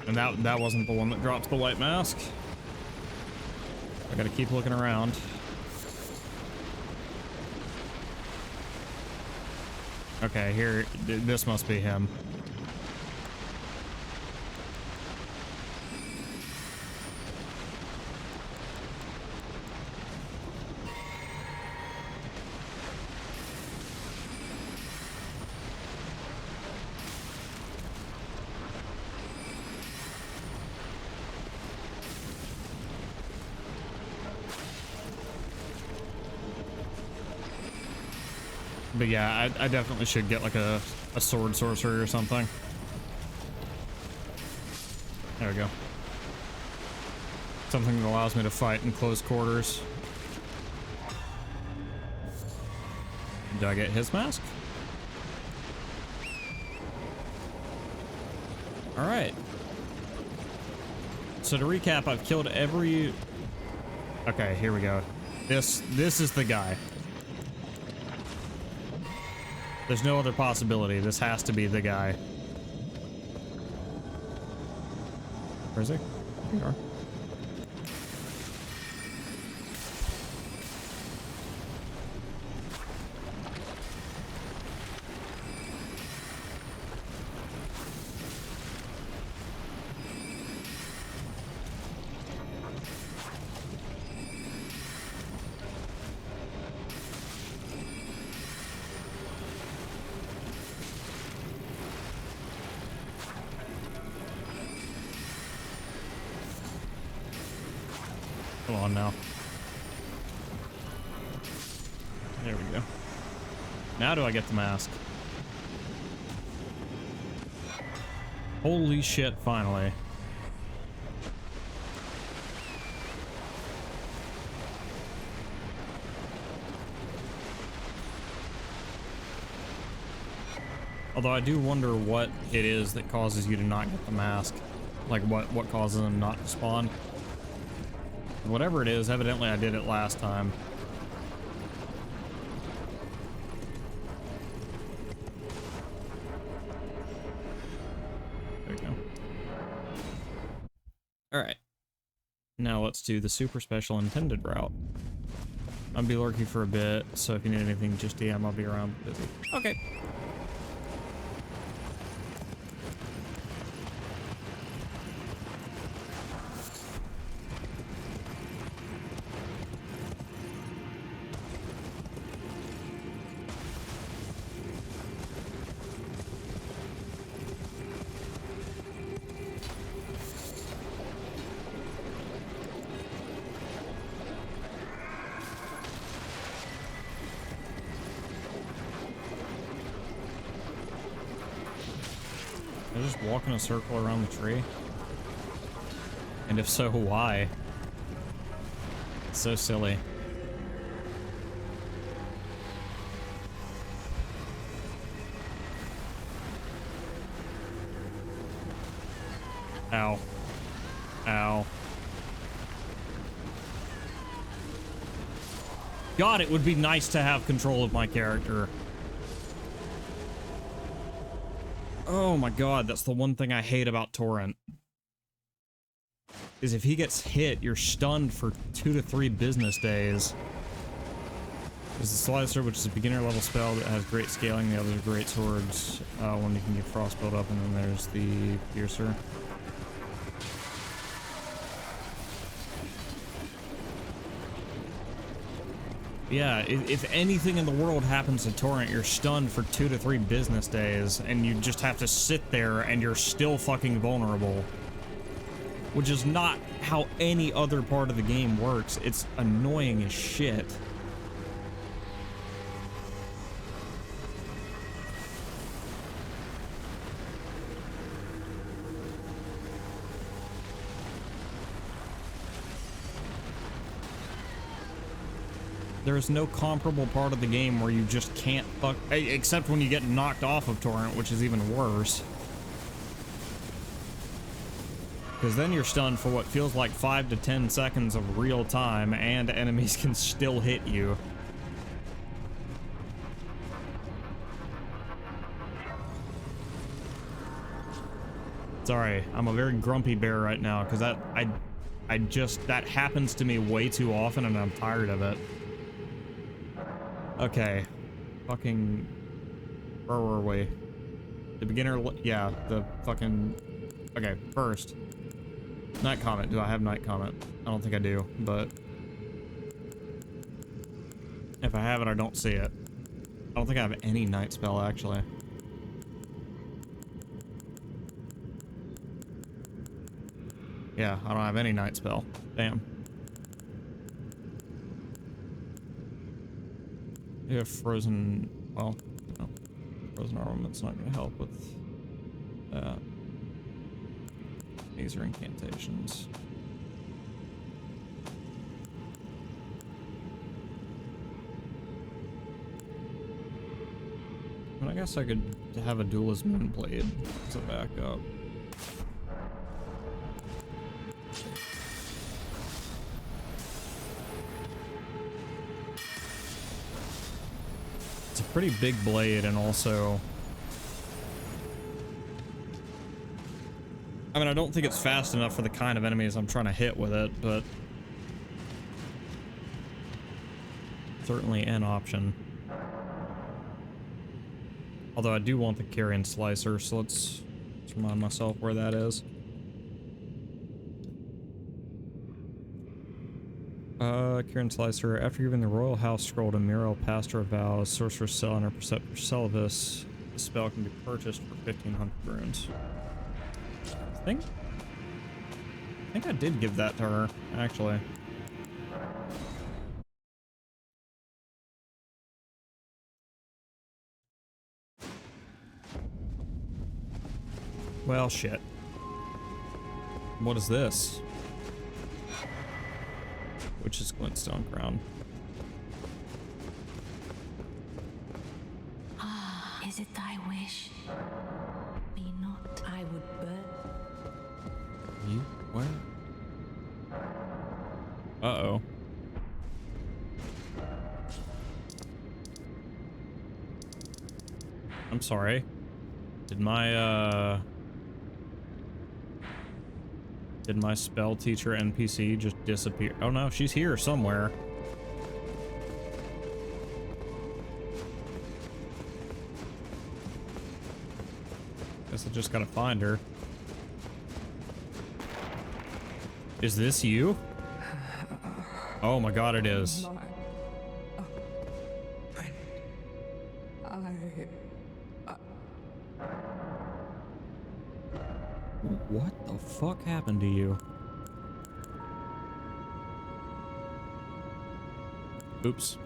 A: And that wasn't the one that dropped the white mask. I gotta keep looking around. Okay, here, this must be him. But yeah, I definitely should get like a sword sorcery or something. There we go. Something that allows me to fight in close quarters. Do I get his mask? Alright. So to recap, I've killed every... Okay, here we go. This is the guy. There's no other possibility. This has to be the guy. Where is he? There you are. Come on now. There we go. Now do I get the mask? Holy shit, finally. Although I do wonder what it is that causes you to not get the mask. Like what causes them not to spawn. Whatever it is, evidently I did it last time. There we go. Alright. Now let's do the super special intended route. I'll be lurking for a bit, so if you need anything, just DM, I'll be around busy. Okay. Did I just walk in a circle around the tree? And if so, why? It's so silly. Ow. Ow. God, it would be nice to have control of my character. Oh my god, that's the one thing I hate about Torrent. is if he gets hit, you're stunned for 2 to 3 business days. There's the Slicer, which is a beginner level spell that has great scaling. The others are great swords. One you can get frost build up, and then there's the Piercer. Yeah, if anything in the world happens to Torrent, you're stunned for 2 to 3 business days, and you just have to sit there, and you're still fucking vulnerable. Which is not how any other part of the game works. It's annoying as shit. There's no comparable part of the game where you just can't fuck, except when you get knocked off of Torrent, which is even worse. Because then you're stunned for what feels like 5 to 10 seconds of real time, and enemies can still hit you. Sorry, I'm a very grumpy bear right now, because that happens to me way too often, and I'm tired of it. Okay, fucking, where were we? The beginner, yeah, the fucking, okay, first, night comment. Do I have night comment? I don't think I do, but if I have it, I don't see it. I don't think I have any night spell, actually. Yeah, I don't have any night spell. Damn. If frozen, well, no, frozen armament's not going to help with that. These are incantations. And I guess I could have a dualism blade as a backup. It's a pretty big blade, and also, I mean, I don't think it's fast enough for the kind of enemies I'm trying to hit with it, but certainly an option. Although I do want the Carrion Slicer, so let's remind myself where that is. Carrion Slicer. After giving the Royal House Scroll to Muriel, Pastor of Vows, Sorcerer's Cell, and Preceptor Celibus, the spell can be purchased for 1,500 runes. I think I did give that to her, actually. Well, shit. What is this? Which is Glintstone Crown.
E: Ah, is it thy wish? Be not. I would burn.
A: You? Where? Uh-oh. I'm sorry. Did my spell teacher NPC just disappear? Oh no, she's here somewhere. Guess I just gotta find her. Is this you? Oh my god, it is. What the fuck happened to you? Oops.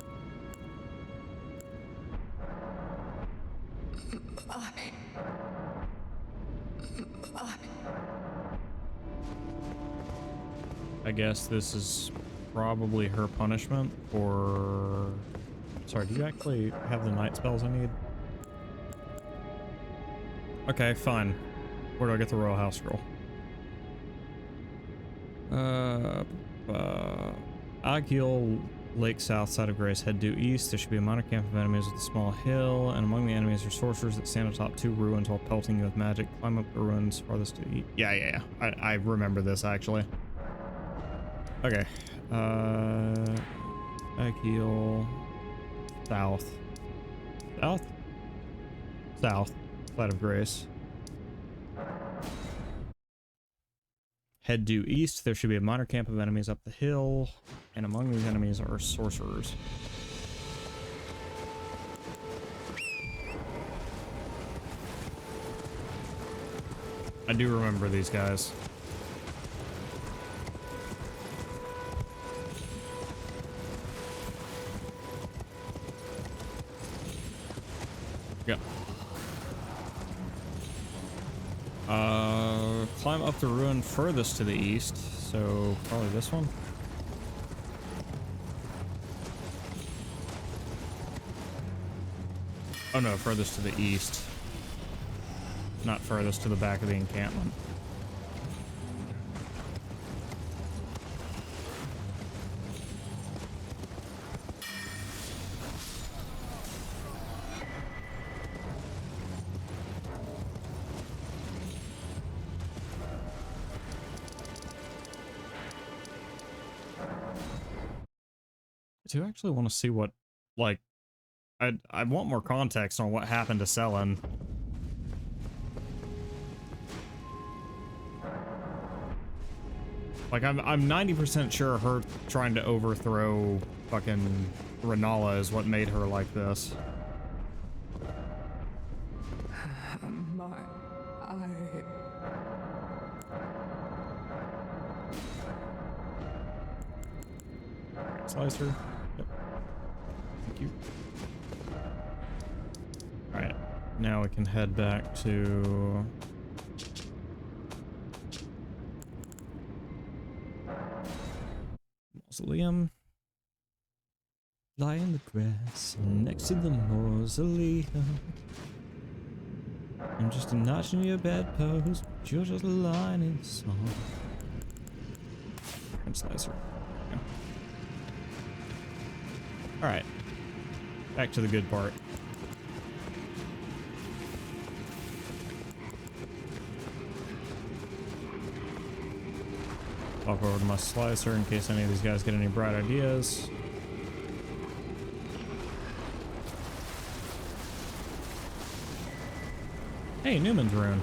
A: I guess this is probably her punishment, or... Sorry, do you actually have the night spells I need? Okay, fine. Where do I get the Royal House Scroll? Agil Lake south side of Grace. Head due east. There should be a minor camp of enemies with a small hill, and among the enemies are sorcerers that stand atop 2 ruins while pelting you with magic. Climb up the ruins farthest to east. Yeah. I remember this, actually. Okay. Back heel. South. South? South. Side of Grace. Head due east. There should be a minor camp of enemies up the hill. And among these enemies are sorcerers. I do remember these guys. Yep. Climb up the ruin furthest to the east, so probably this one. Oh no, furthest to the east. Not furthest to the back of the encampment. I do actually want to see what, like, I want more context on what happened to Selen. Like, I'm 90% sure her trying to overthrow fucking Renala is what made her like this. Slicer. Yep. Thank you. Alright. Now we can head back to... Mausoleum. Lie in the grass next to the mausoleum. I'm just a notch in your bedpost, but you're just a line in song. And Slicer. Yeah. Alright. Back to the good part. Walk over to my Slicer in case any of these guys get any bright ideas. Hey, Newman's rune.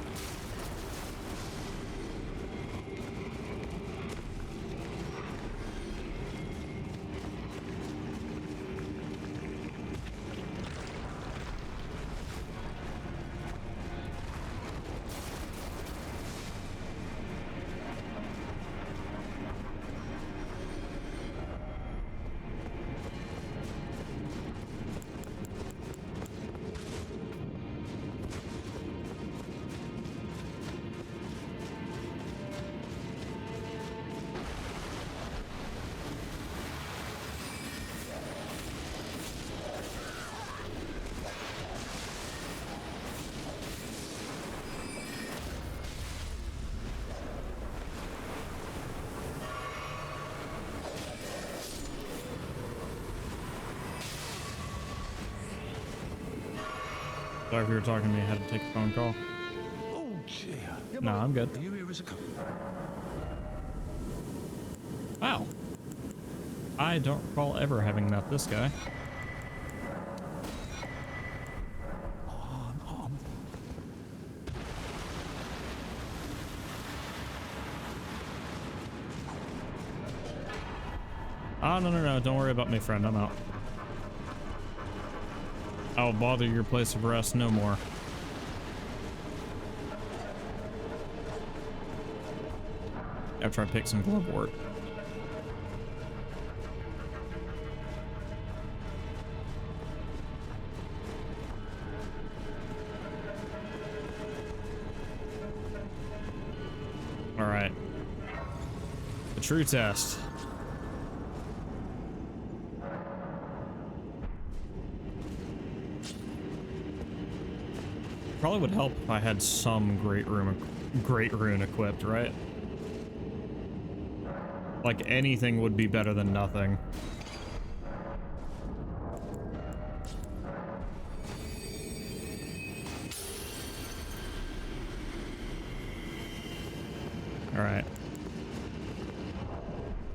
A: Sorry if you were talking to me, I had to take a phone call.
D: Oh, dear.
A: No, I'm good.
D: Are you here as a couple?
A: Wow. I don't recall ever having met this guy. Oh, no. Don't worry about me, friend. I'm out. I'll bother your place of rest no more. After I pick some glowwort. All right. The true test. Probably would help if I had some great rune equipped, right? Like anything would be better than nothing. All right.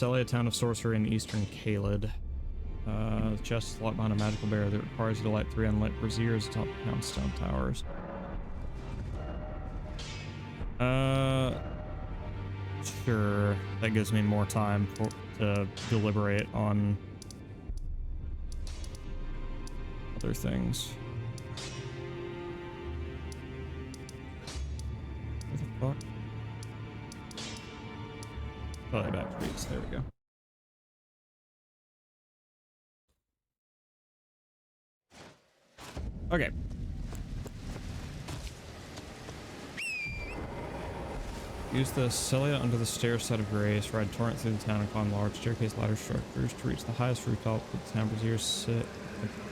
A: Celia, town of sorcery in eastern Caelid. The chest is locked behind a magical barrier that requires you to light 3 unlit braziers atop the town's stone towers. Sure. That gives me more time to deliberate on other things. What the fuck? Oh, back streets. There we go. Okay. Use the Celia under the stairs set of grace, ride torrent through the town and climb large staircase ladder structures to reach the highest rooftop with the town braziers sit.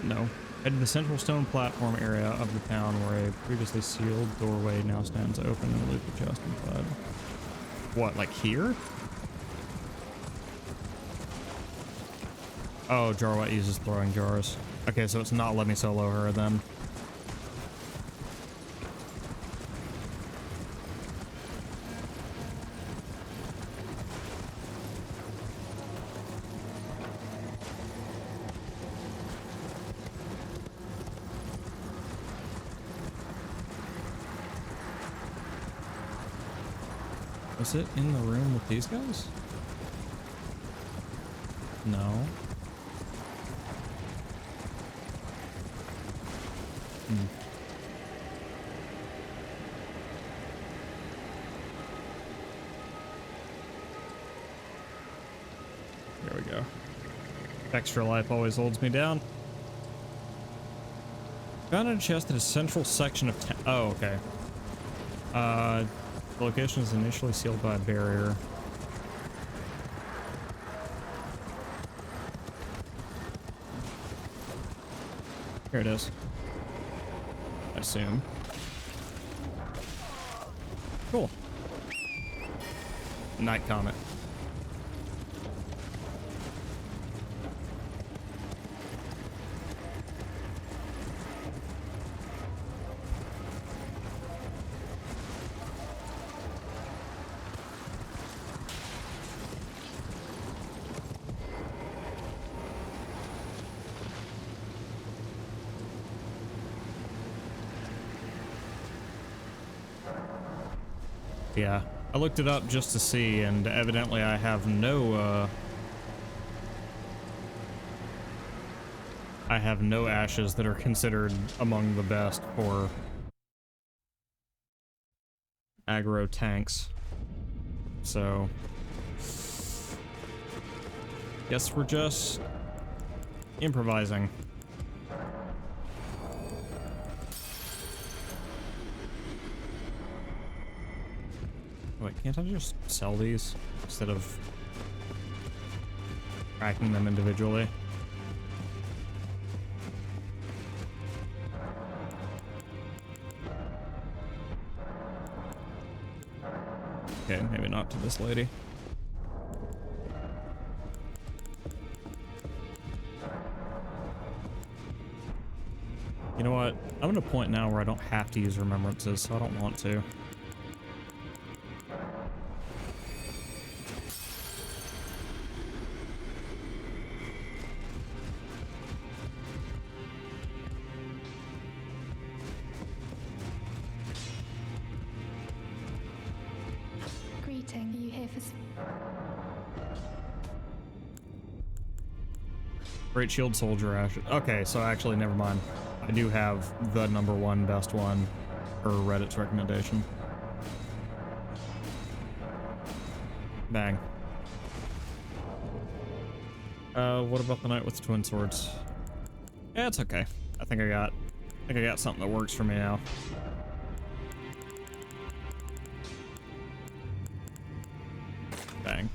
A: No. Head to the central stone platform area of the town where a previously sealed doorway now stands open and loot the chest inside. What, like here? Oh, Jarwat uses throwing jars. Okay, so it's not let me solo her then. Was it in the room with these guys? No. There we go. Extra life always holds me down. Found in a chest in a central section of town. Oh, okay. The location is initially sealed by a barrier. Here it is. I assume. Cool. Night Comet. Yeah, I looked it up just to see, and evidently I have no, ashes that are considered among the best for aggro tanks. So, guess we're just improvising. Wait, can't I just sell these instead of tracking them individually? Okay, maybe not to this lady. You know what? I'm at a point now where I don't have to use remembrances, so I don't want to.
G: Greeting, are you here for...
A: Great Shield Soldier ashes. Okay, so actually, never mind. I do have the #1 best one per Reddit's recommendation. Bang. What about the Knight with the Twin Swords? Yeah, it's okay. I think I got something that works for me now. Bang.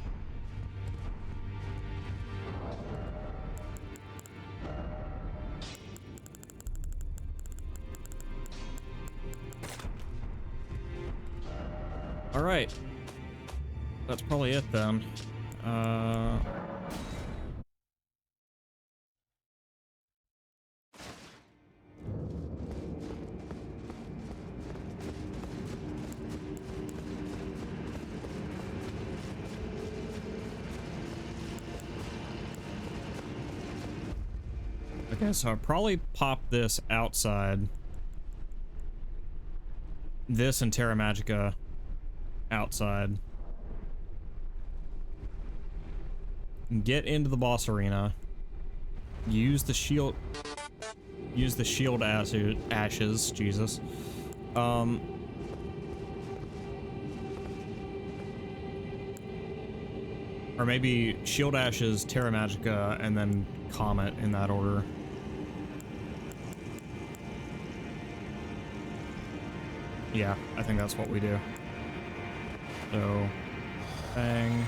A: All right. That's probably it then. Okay, so I'll probably pop this outside. This and Terra Magica outside. Get into the boss arena. Use the shield. Use the shield ashes. Jesus. Or maybe shield ashes, Terra Magica, and then Comet in that order. Yeah, I think that's what we do. So, bang.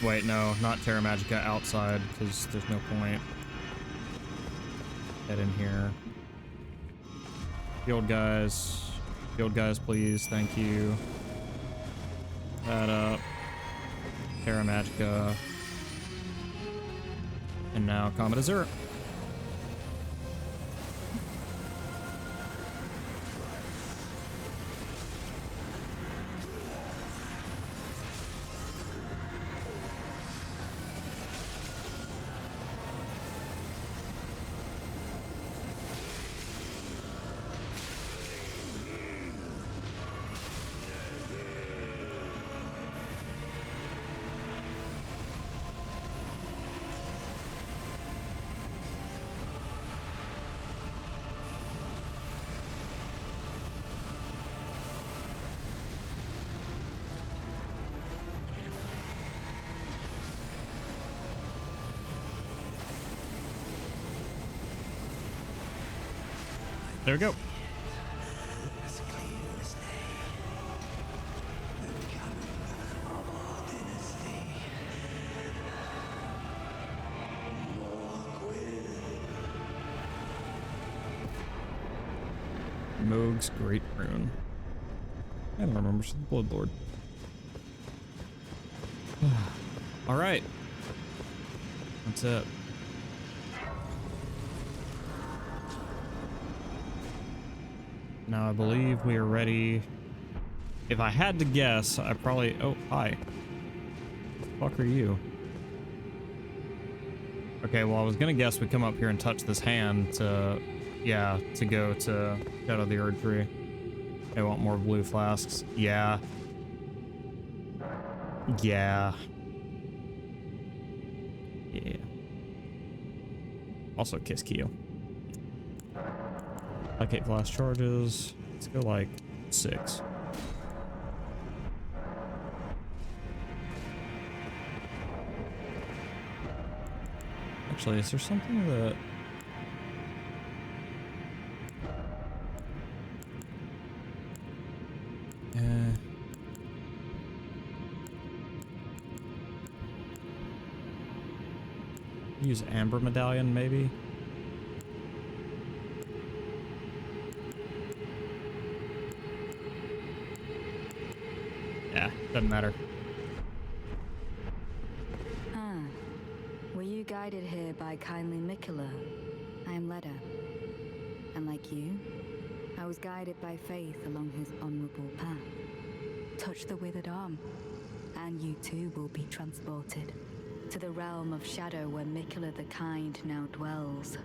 A: Wait, no, not Terra Magica outside, because there's no point. Get in here. Shield guys, please, thank you. That up. Terra Magica. And now Comet Azure. There we go. Moog's Great Rune. I don't remember the Blood Lord. All right. That's it. Now I believe we are ready. If I had to guess, I probably... Oh, hi. The fuck are you? Okay, well, I was gonna guess we come up here and touch this hand to... Yeah, to go to Shadow of the Erdtree. I want more blue flasks. Yeah. Yeah. Yeah. Also, Kiss Keo. Like 8 flash charges. Let's go like 6. Actually, is there something that... Use Amber Medallion, maybe? Yeah, doesn't matter.
H: Were you guided here by kindly Mikola? I am Leda. And like you, I was guided by faith along his honorable path. Touch the withered arm, and you too will be transported to the realm of shadow where Mikola the Kind now dwells.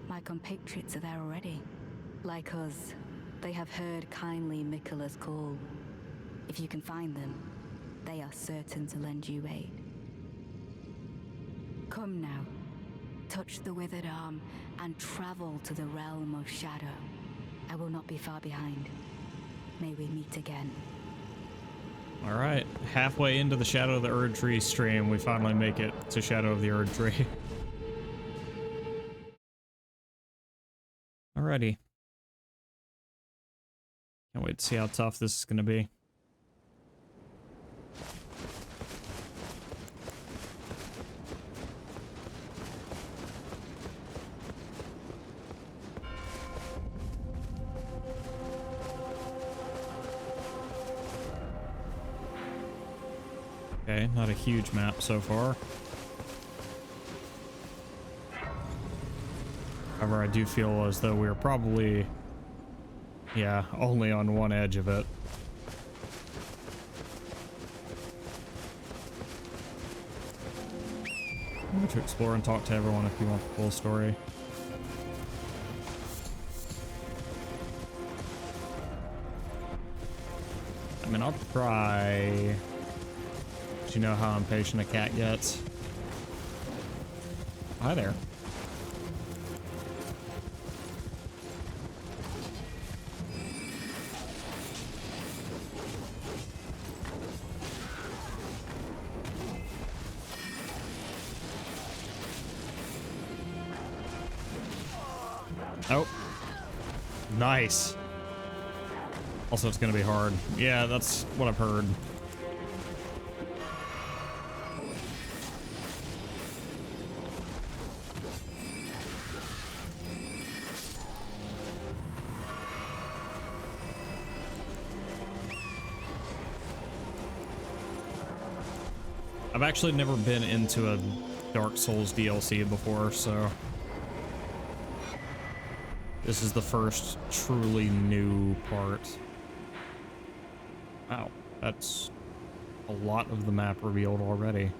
H: My compatriots are there already. Like us, they have heard kindly Mikola's call. If you can find them, they are certain to lend you aid. Come now, touch the withered arm and travel to the realm of shadow. I will not be far behind. May we meet again.
A: All right, halfway into the Shadow of the Erdtree stream, we finally make it to Shadow of the Erdtree. Alrighty. Can't wait to see how tough this is going to be. Okay, not a huge map so far. However, I do feel as though we're probably, yeah, only on one edge of it. I'm going to explore and talk to everyone if you want the full story. I mean, I'll try. But you know how impatient a cat gets. Hi there. Oh. Nice. Also, it's gonna be hard. Yeah, that's what I've heard. I've actually never been into a Dark Souls DLC before, so this is the first truly new part. Wow, that's a lot of the map revealed already.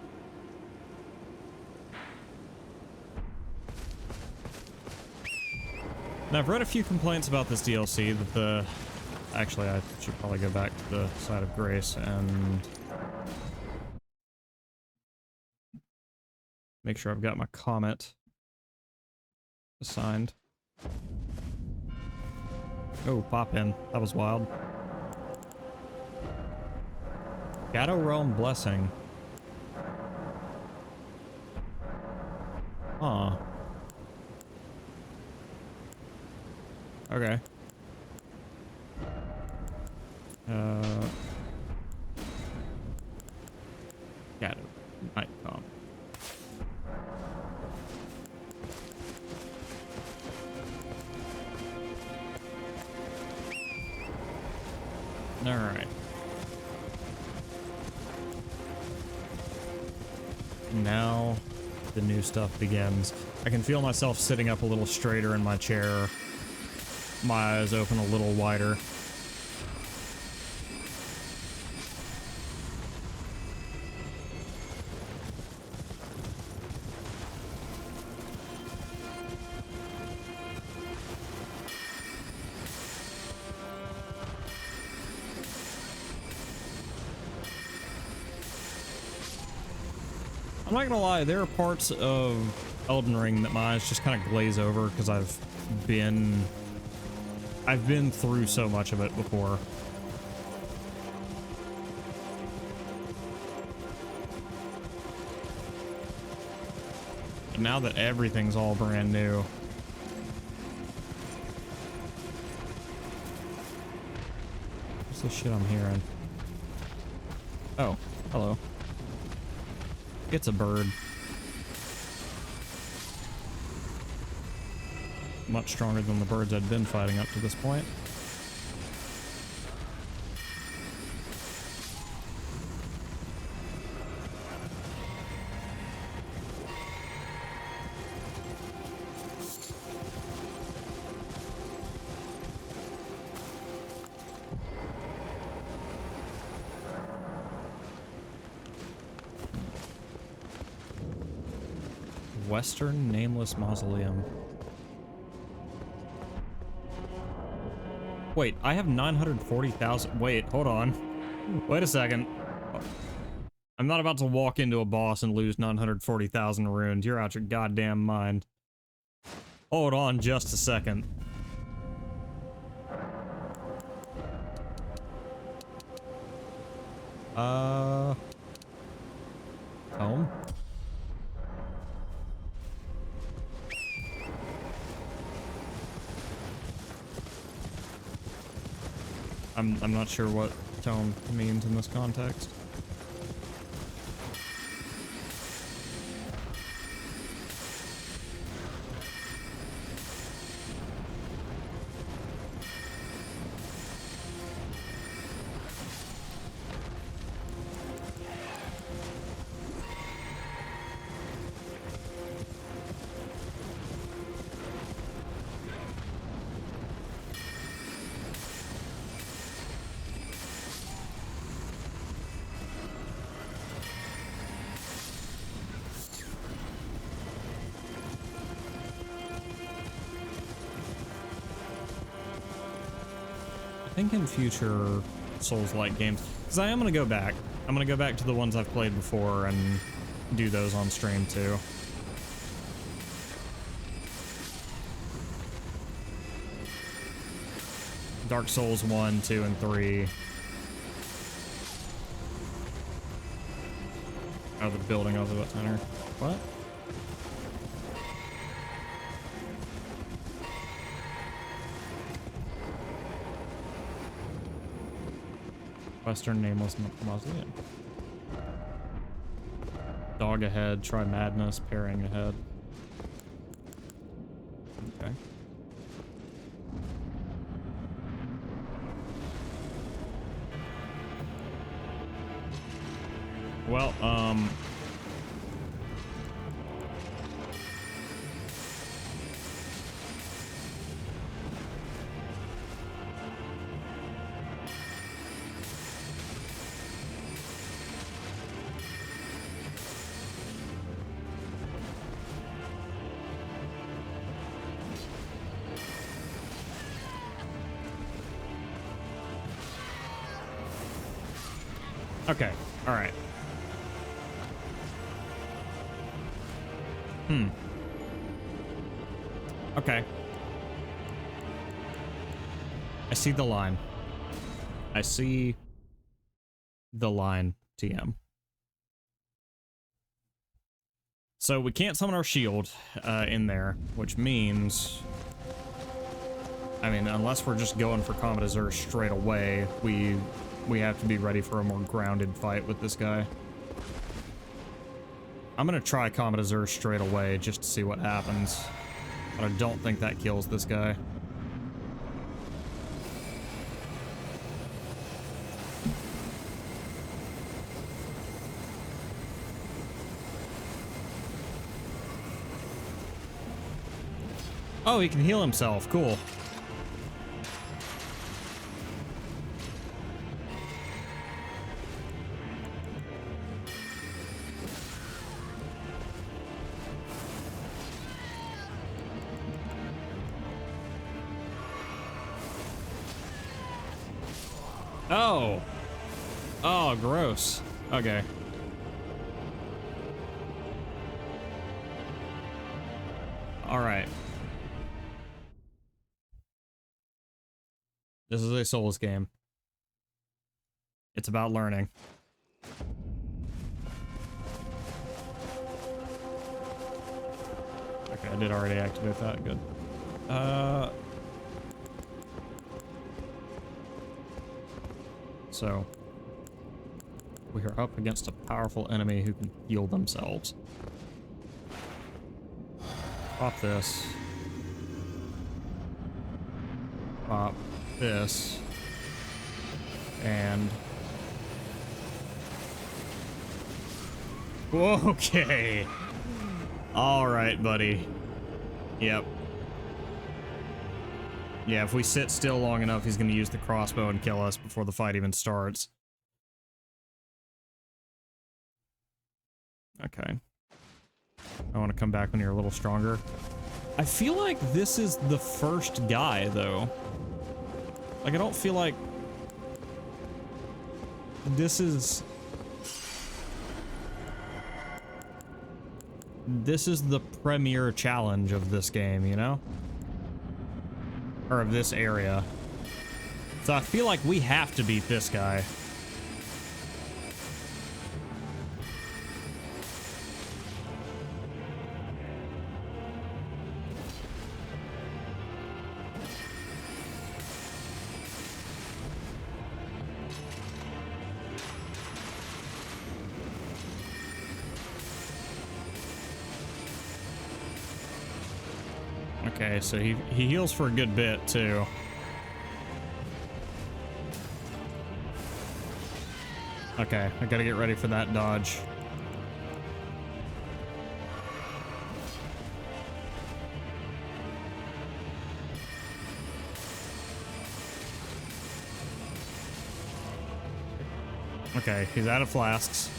A: Now, I've read a few complaints about this DLC that the... Actually, I should probably go back to the side of Grace and make sure I've got my comment assigned. Oh, pop in. That was wild. Shadow Realm Blessing. Huh. Okay. Shadow might come. All right. Now the new stuff begins. I can feel myself sitting up a little straighter in my chair. My eyes open a little wider. I'm not gonna lie, there are parts of Elden Ring that my eyes just kind of glaze over because I've been through so much of it before. But now that everything's all brand new. What's this shit I'm hearing? Oh, hello. It's a bird. Much stronger than the birds I'd been fighting up to this point. Western Nameless Mausoleum. Wait, I have 940,000. Wait, hold on. Wait a second. I'm not about to walk into a boss and lose 940,000 runes. You're out your goddamn mind. Hold on just a second. Home? I'm not sure what tome means in this context. think in future Souls-like games, because I am going to go back. I'm going to go back to the ones I've played before and do those on stream too. Dark Souls 1, 2, and 3. Oh, the building I was about to enter. What? Western Nameless Mausoleum. Dog ahead, try madness, pairing ahead. Okay. Well, okay, all right. Okay. I see the line. I see the line, TM. So we can't summon our shield in there, which means... I mean, unless we're just going for Combat Azure straight away, we have to be ready for a more grounded fight with this guy. I'm gonna try Combat Azure straight away just to see what happens. But I don't think that kills this guy. Oh, he can heal himself. Cool. Oh. Oh, gross. Okay. All right. This is a Souls game. It's about learning. Okay, I did already activate that. Good. So, we are up against a powerful enemy who can heal themselves. Pop this. Pop this. And... okay. Alright, buddy. Yep. Yeah, if we sit still long enough, he's going to use the crossbow and kill us before the fight even starts. Okay. I want to come back when you're a little stronger. I feel like this is the first guy, though. Like, I don't feel like... this is... this is the premier challenge of this game, you know? Or of this area. So I feel like we have to beat this guy. Okay, so he heals for a good bit, too. Okay, I gotta get ready for that dodge. Okay, he's out of flasks.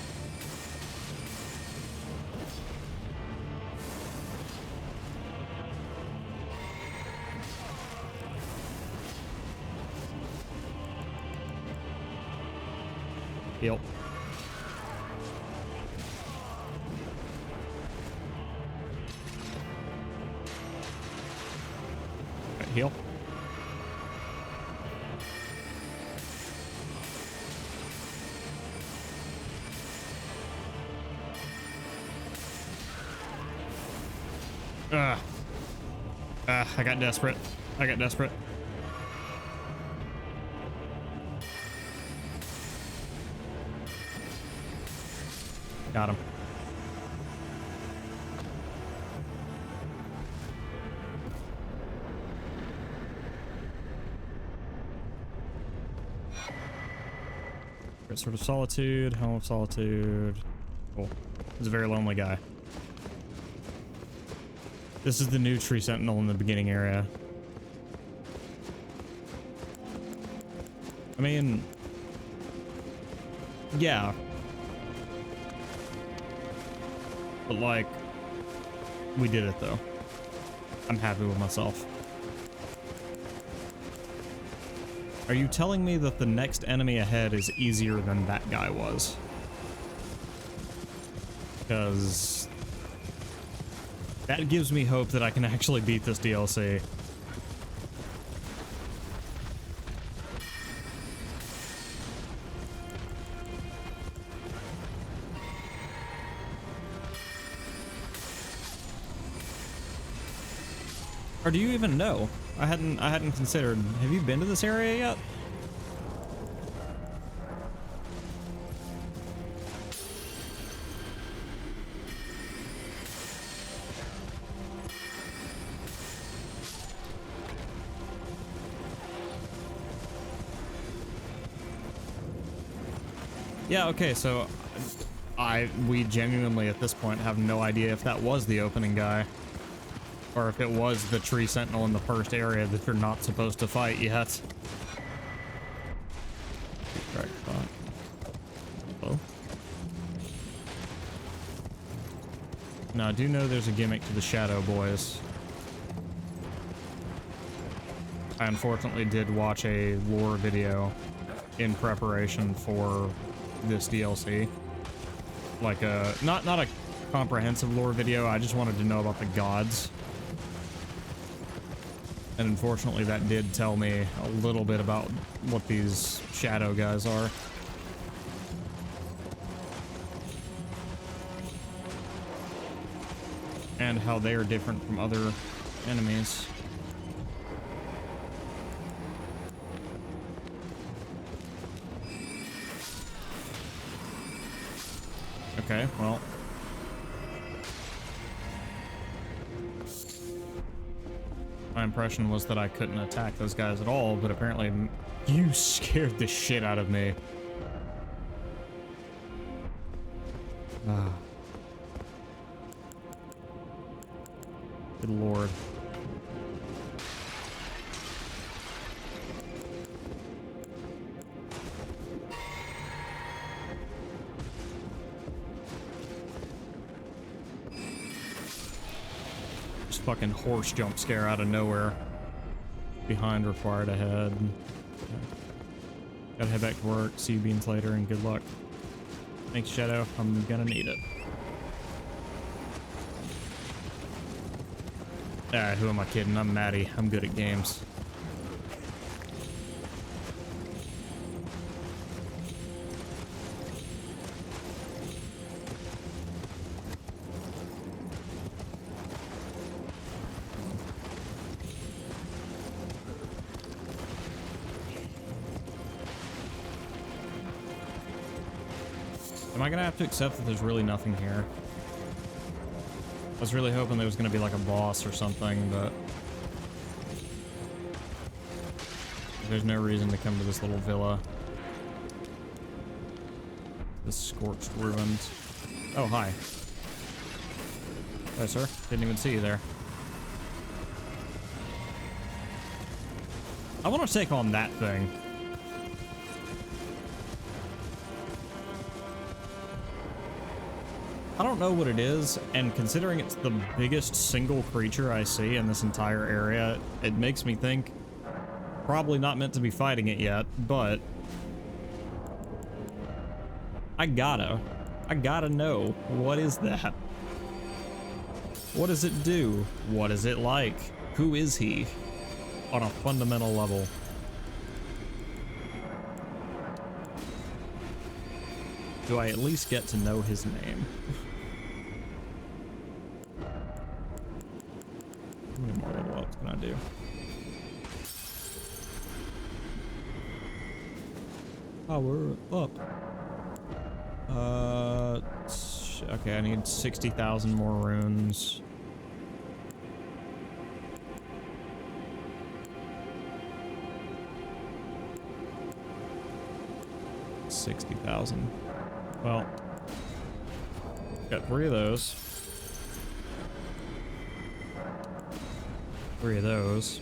A: Heal. Right, heal. I got desperate. I got desperate. Got him. Sort of solitude, home of solitude. Cool. He's a very lonely guy. This is the new tree sentinel in the beginning area. I mean, yeah. But like, we did it though. I'm happy with myself. Are you telling me that the next enemy ahead is easier than that guy was? Because that gives me hope that I can actually beat this DLC. Or do you even know? I hadn't considered. Have you been to this area yet? Yeah, okay, so we genuinely at this point have no idea if that was the opening guy. Or if it was the tree sentinel in the first area that you're not supposed to fight yet. Hello? Now, I do know there's a gimmick to the Shadow Boys. I unfortunately did watch a lore video in preparation for this DLC. Like not a comprehensive lore video, I just wanted to know about the gods. And unfortunately that did tell me a little bit about what these shadow guys are. And how they are different from other enemies. Okay, well. My impression was that I couldn't attack those guys at all, but apparently you scared the shit out of me. Ah. Good lord. Fucking horse jump scare out of nowhere. Behind required ahead. Okay. Gotta head back to work. See you beans later and good luck. Thanks, Shadow. I'm gonna need it. Ah, who am I kidding? I'm Maddie. I'm good at games. Am I gonna have to accept that there's really nothing here? I was really hoping there was gonna be like a boss or something, but there's no reason to come to this little villa. This scorched ruins. Oh, hi. Hi, sir. Didn't even see you there. I want to take on that thing. I don't know what it is, and considering it's the biggest single creature I see in this entire area, it makes me think probably not meant to be fighting it yet, but I gotta know. What is that? What does it do? What is it like? Who is he? On a fundamental level. Do I at least get to know his name? How many more level ups can I do? Power up. Okay, I need 60,000 more runes. $60,000. Well, got 3 of those. 3 of those.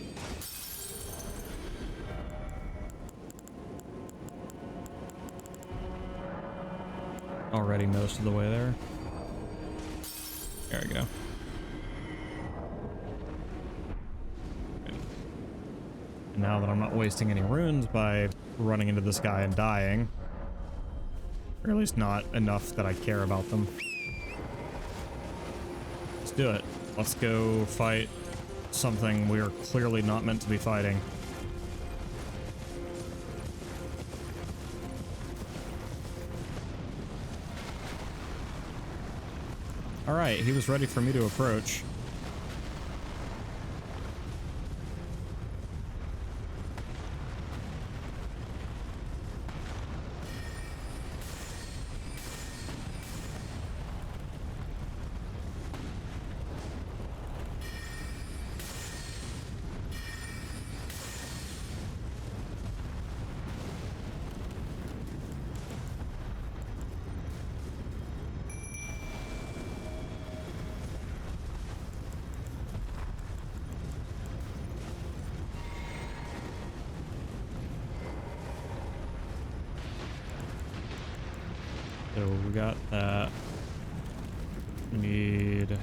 A: Already most of the way there. There we go. And now that I'm not wasting any runes by running into this guy and dying, or at least not enough that I care about them. Let's do it. Let's go fight something we are clearly not meant to be fighting. Alright, he was ready for me to approach. So we got that. We need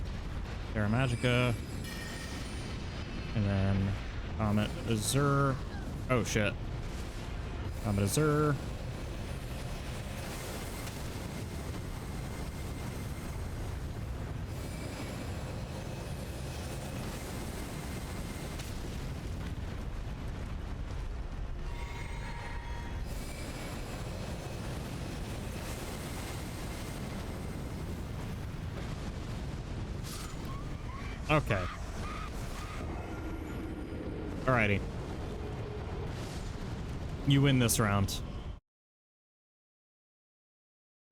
A: Terra Magica. And then Comet Azure. Oh shit. Comet Azure. Okay. Alrighty. You win this round.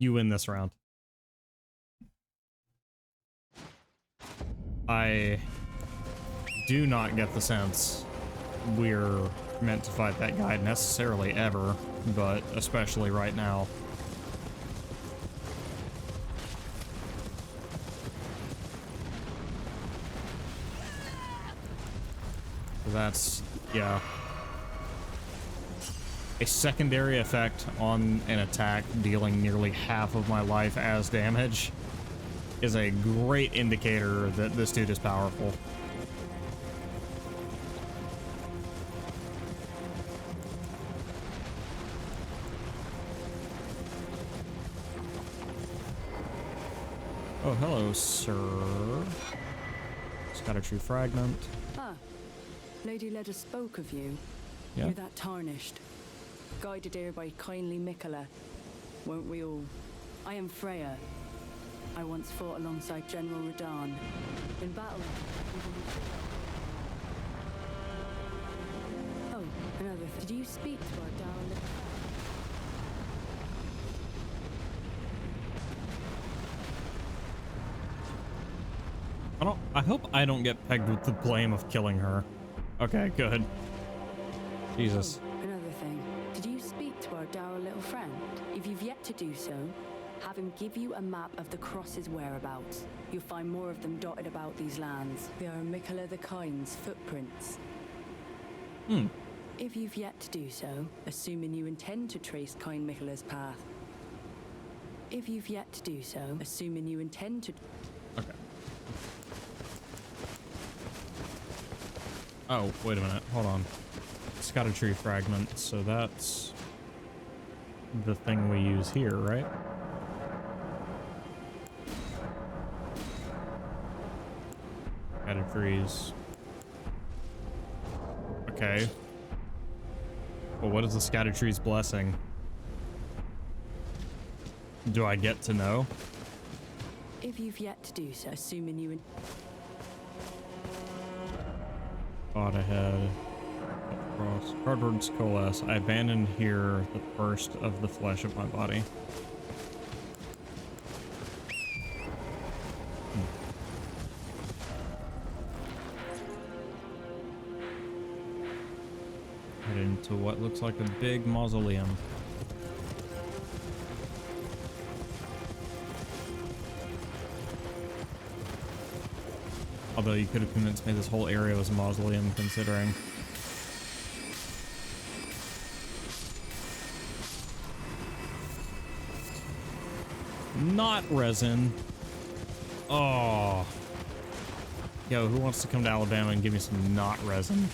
A: You win this round. I do not get the sense we're meant to fight that guy necessarily ever, but especially right now. That's, yeah. A secondary effect on an attack dealing nearly half of my life as damage is a great indicator that this dude is powerful. Oh, hello, sir. It's got a true fragment.
H: Ah, Lady Leda spoke of you.
A: Yeah.
H: You're that tarnished. Guided here by kindly Mikola. Won't we all? I am Freya. I once fought alongside General Radahn. In battle. Oh, another thing. Did you speak to our darling?
A: I hope I don't get pegged with the blame of killing her. Okay, good. Jesus.
H: Oh, another thing. Did you speak to our dour little friend? If you've yet to do so, have him give you a map of the Cross's whereabouts. You'll find more of them dotted about these lands. They are Mikola the Kind's footprints. If you've yet to do so, assuming you intend to trace Kind Mikola's path. If you've yet to do so, assuming you intend to...
A: Okay. Oh, wait a minute. Hold on. It's got a tree fragment, so that's the thing we use here, right? Erdtrees. Okay. Well, what is the Scattertree's blessing? Do I get to know?
H: If you've yet to do so, assuming you...
A: Thought ahead. Cross. Cardboard's coalesce. I abandoned here the first of the flesh of my body. Head into what looks like a big mausoleum. Although you could have convinced me this whole area was a mausoleum, considering. Not resin. Oh. Yo, who wants to come to Alabama and give me some not resin?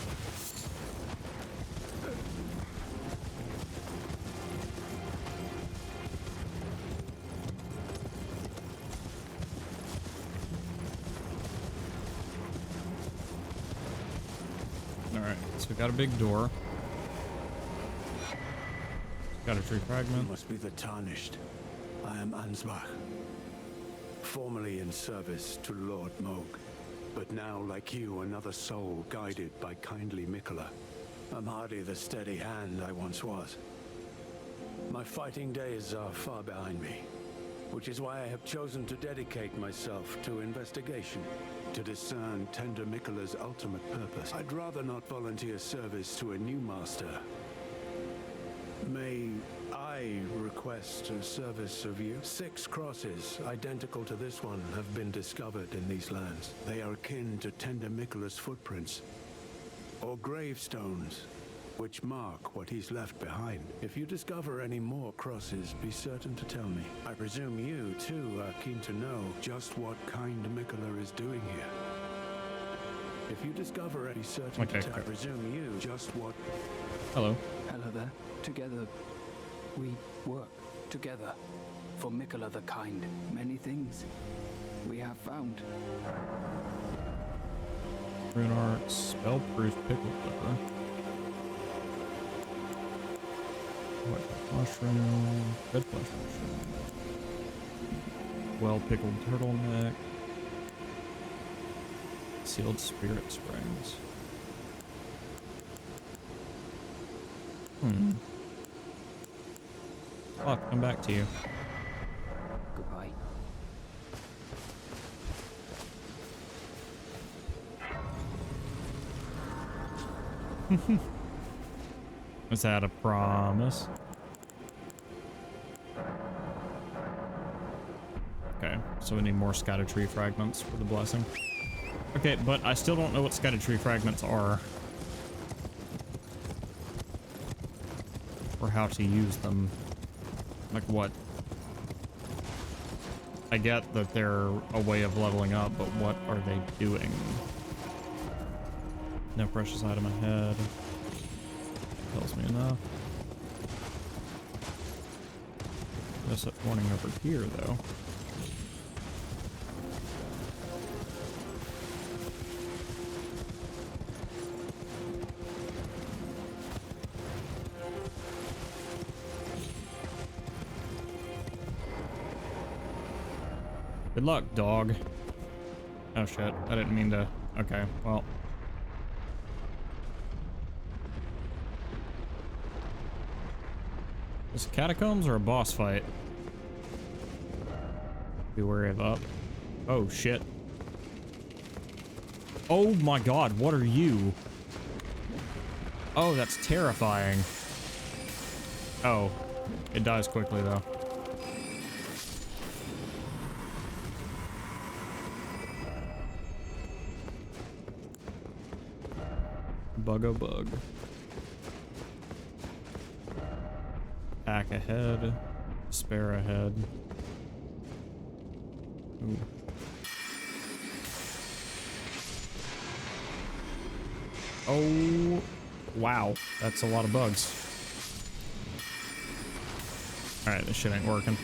A: Alright, so we got a big door. Got a tree fragment.
D: Must be the Tarnished. I am Ansbach, formerly in service to Lord Moog, but now, like you, another soul guided by kindly Mikola. I'm hardly the steady hand I once was. My fighting days are far behind me, which is why I have chosen to dedicate myself to investigation, to discern tender Mikola's ultimate purpose. I'd rather not volunteer service to a new master. May I request a service of you? 6 crosses, identical to this one, have been discovered in these lands. They are akin to tender Mikola's footprints, or gravestones, which mark what he's left behind. If you discover any more crosses, be certain to tell me. I presume you, too, are keen to know just what kind Mikola is doing here. If you discover any certain to tell, I presume you just what...
A: Hello.
B: Hello there. Together, we work together for Mikola the Kind. Many things we have found.
A: Rune art, spell-proof pickle clipper. White mushroom, red flesh mushroom. Well-pickled turtleneck. Sealed spirit springs. I'll come back to you.
B: Goodbye.
A: Is that a promise? Okay, so we need more Scattertree fragments for the blessing. Okay, but I still don't know what Scattertree fragments are. Or how to use them. Like what? I get that they're a way of leveling up, but what are they doing? No precious item ahead. Tells me enough. There's a warning over here, though. Good luck, dog. Oh shit, I didn't mean to. Okay, well. Is it catacombs or a boss fight? Be wary of up. Oh shit. Oh my god, what are you? Oh, that's terrifying. Oh, it dies quickly though. Bug-o-bug. Pack ahead. Spare ahead. Ooh. Oh, wow. That's a lot of bugs. Alright, this shit ain't working.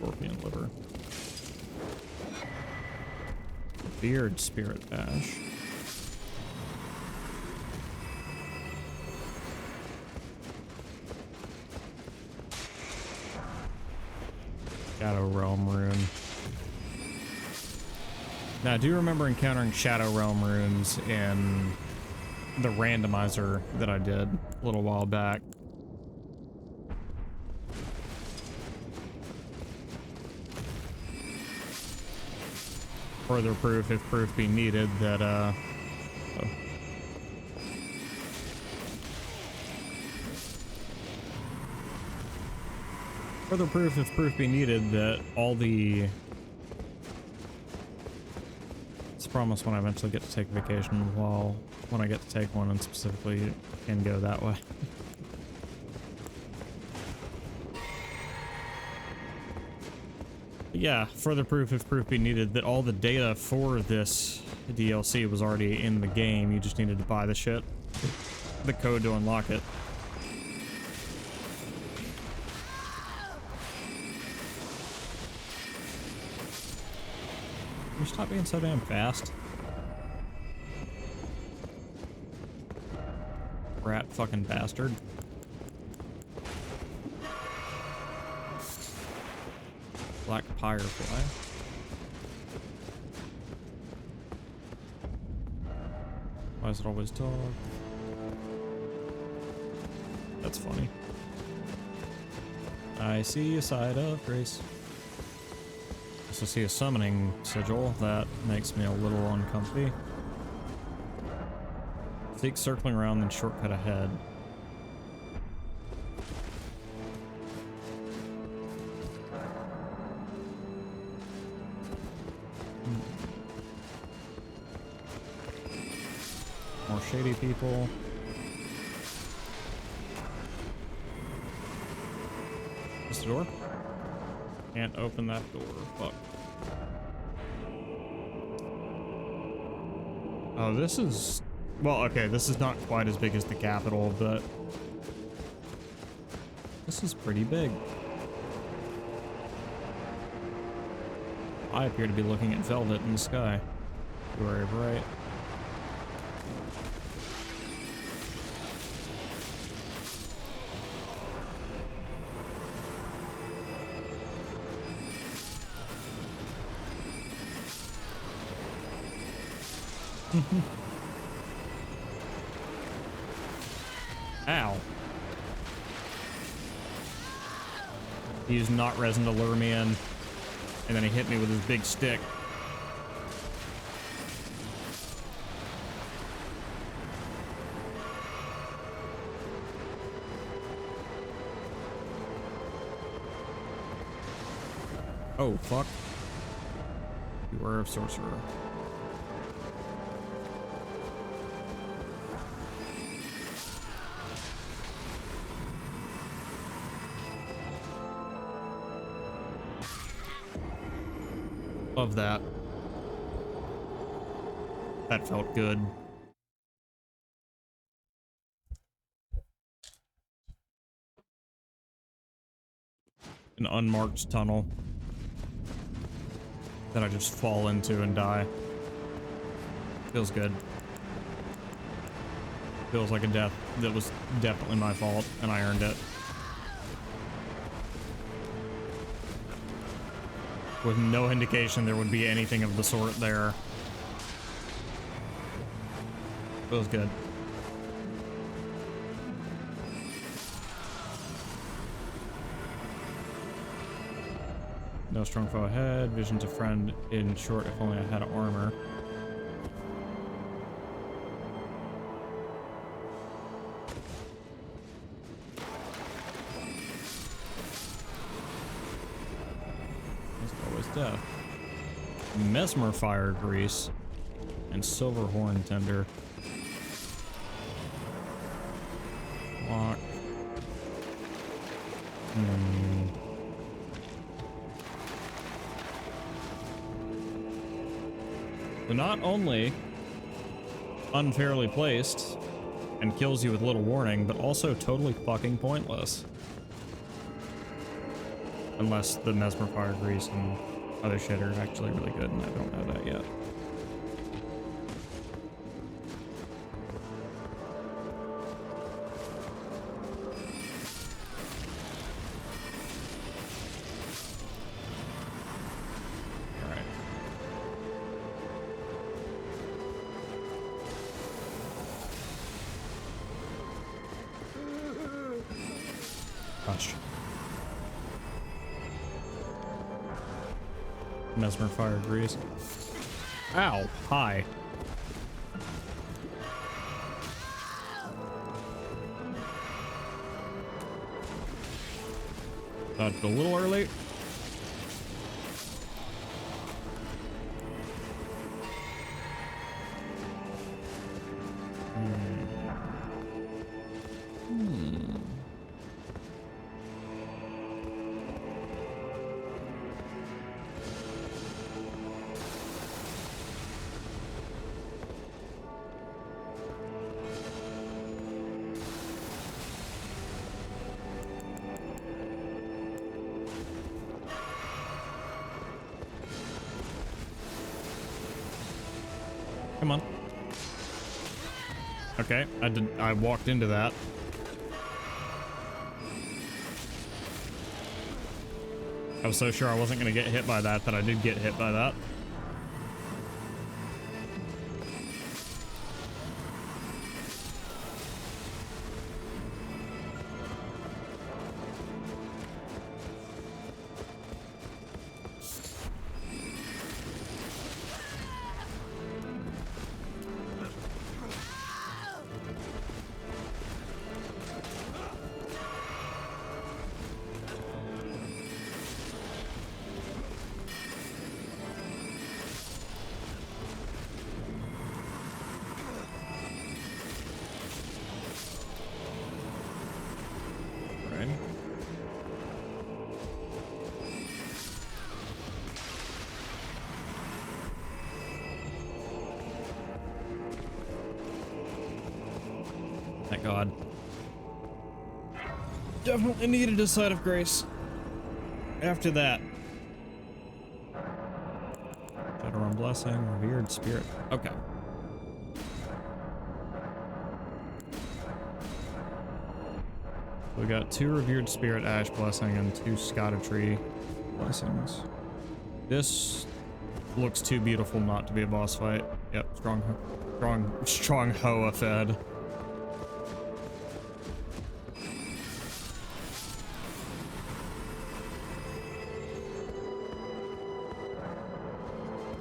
A: Scorpion liver. Beard spirit ash. Shadow Realm rune. Now I do remember encountering Shadow Realm runes in the randomizer that I did a little while back. Further proof, if proof be needed, that further proof, if proof be needed, that all the... It's a promise when I eventually get to take a vacation, when I get to take one, and specifically it can go that way. Yeah, further proof, if proof be needed, that all the data for this DLC was already in the game. You just needed to buy the shit, the code to unlock it. Can you stop being so damn fast? Rat fucking bastard. Black Firefly. Why is it always dog? That's funny. I see a side of grace. Also see a summoning sigil. That makes me a little uncomfy. Seek circling around, then shortcut ahead. More shady people. Is the door? Can't open that door. Fuck. Oh, this is... Well, okay, this is not quite as big as the capital, but... This is pretty big. I appear to be looking at velvet in the sky. Very bright. Ow. He used not resin to lure me in, and then he hit me with his big stick. Oh, fuck. Beware of sorcerer. Love that. That felt good. An unmarked tunnel that I just fall into and die. Feels good. Feels like a death that was definitely my fault, and I earned it. With no indication there would be anything of the sort there. Feels good. No strong foe ahead. Vision to friend. In short, if only I had armor. Death. Mesmer fire grease and silver horn tender. Lock. So not only unfairly placed and kills you with little warning, but also totally fucking pointless. Unless the Mesmer Fire Grease and other shit are actually really good, and I don't know that yet. Alright. Gosh. Mesmer Fire Grease. Ow! Hi. Dodged a little early. Come on. Okay, I walked into that. I was so sure I wasn't gonna get hit by that I did get hit by that. Thank God. Definitely needed a side of grace. After that. Shadowrun Blessing, Revered Spirit. Okay. We got 2 Revered Spirit Ash Blessing and 2 Erdtree Blessings. This looks too beautiful not to be a boss fight. Yep, strong Hoa fed.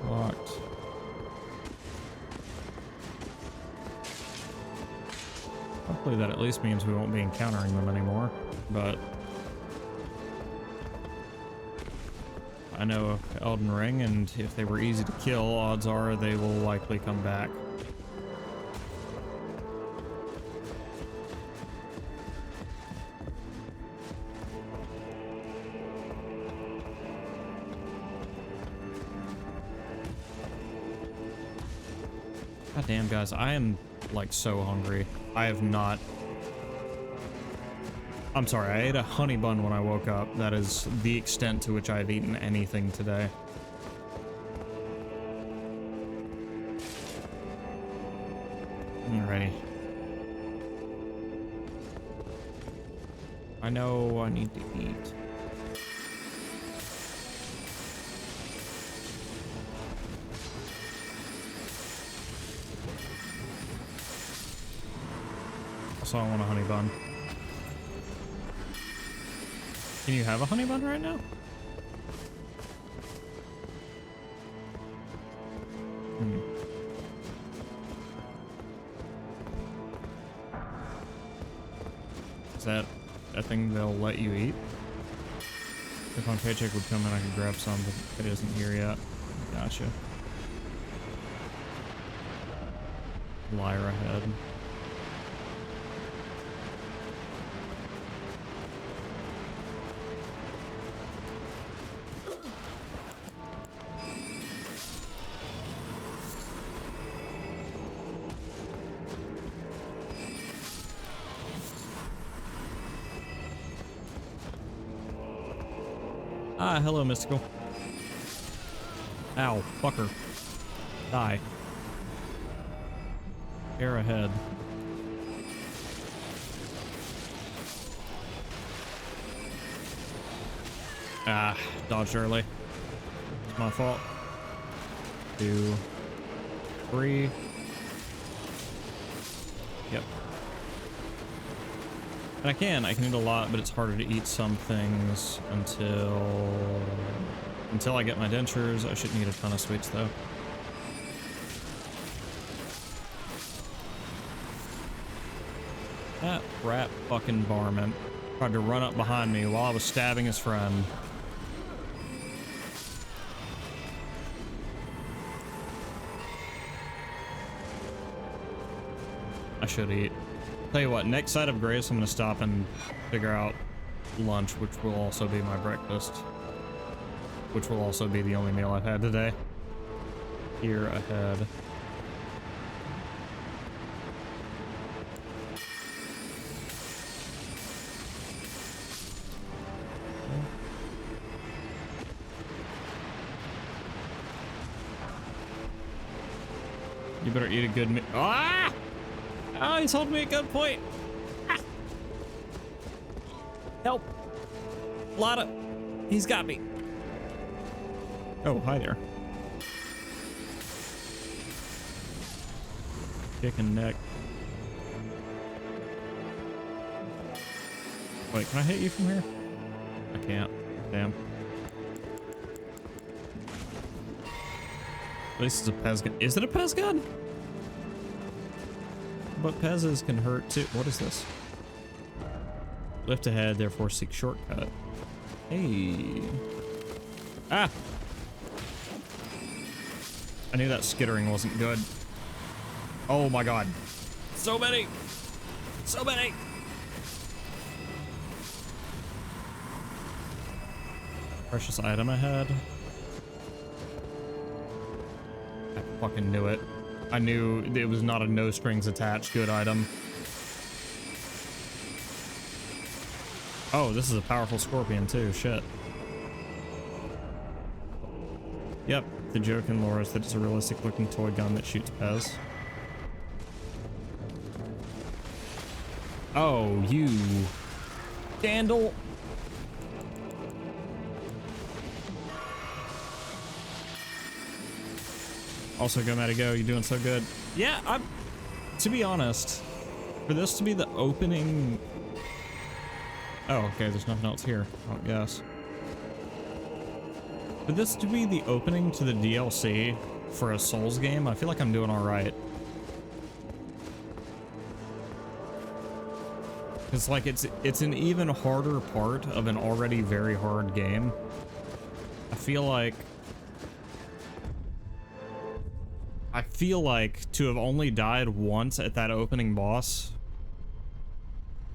A: Locked. Hopefully that at least means we won't be encountering them anymore, but I know Elden Ring, and if they were easy to kill, odds are they will likely come back. God damn, guys, I am like so hungry. I have not. I'm sorry, I ate a honey bun when I woke up. That is the extent to which I've eaten anything today. Alrighty. I know I need to eat. Also, I want a honey bun. Can you have a honey bun right now? Is that a thing they'll let you eat? If my paycheck would come in, I could grab some, but it isn't here yet. Gotcha. Lyra head. Ah, hello, Mystical. Ow, fucker. Die. Air ahead. Ah, dodged early. It's my fault. 2, 3. Yep. And I can eat a lot, but it's harder to eat some things until I get my dentures. I shouldn't eat a ton of sweets though. That rat fucking varmint tried to run up behind me while I was stabbing his friend. I should eat. Tell you what, next side of Grace, I'm gonna stop and figure out lunch, which will also be my breakfast. Which will also be the only meal I've had today. Here ahead. You better eat a good meal. Ah! Oh, he's holding me at gunpoint. Ah! Help. Lotta. He's got me. Oh, hi there. Chicken neck. Wait, can I hit you from here? I can't. Damn. At least it's a Pez gun. Is it a Pez gun? But Pez's can hurt too. What is this? Lift ahead, therefore seek shortcut. Hey. Ah! I knew that skittering wasn't good. Oh my god. So many! So many! Precious item ahead. I fucking knew it. I knew it was not a no strings attached good item. Oh, this is a powerful scorpion too, shit. Yep, the joke in lore is that it's a realistic looking toy gun that shoots Pez. Oh, you scandal. Also, go Matty, go. You're doing so good. Yeah, to be honest, for this to be the opening. Oh, okay, there's nothing else here, I guess. For this to be the opening to the DLC for a Souls game, I feel like I'm doing alright. It's like it's an even harder part of an already very hard game. I feel like to have only died once at that opening boss,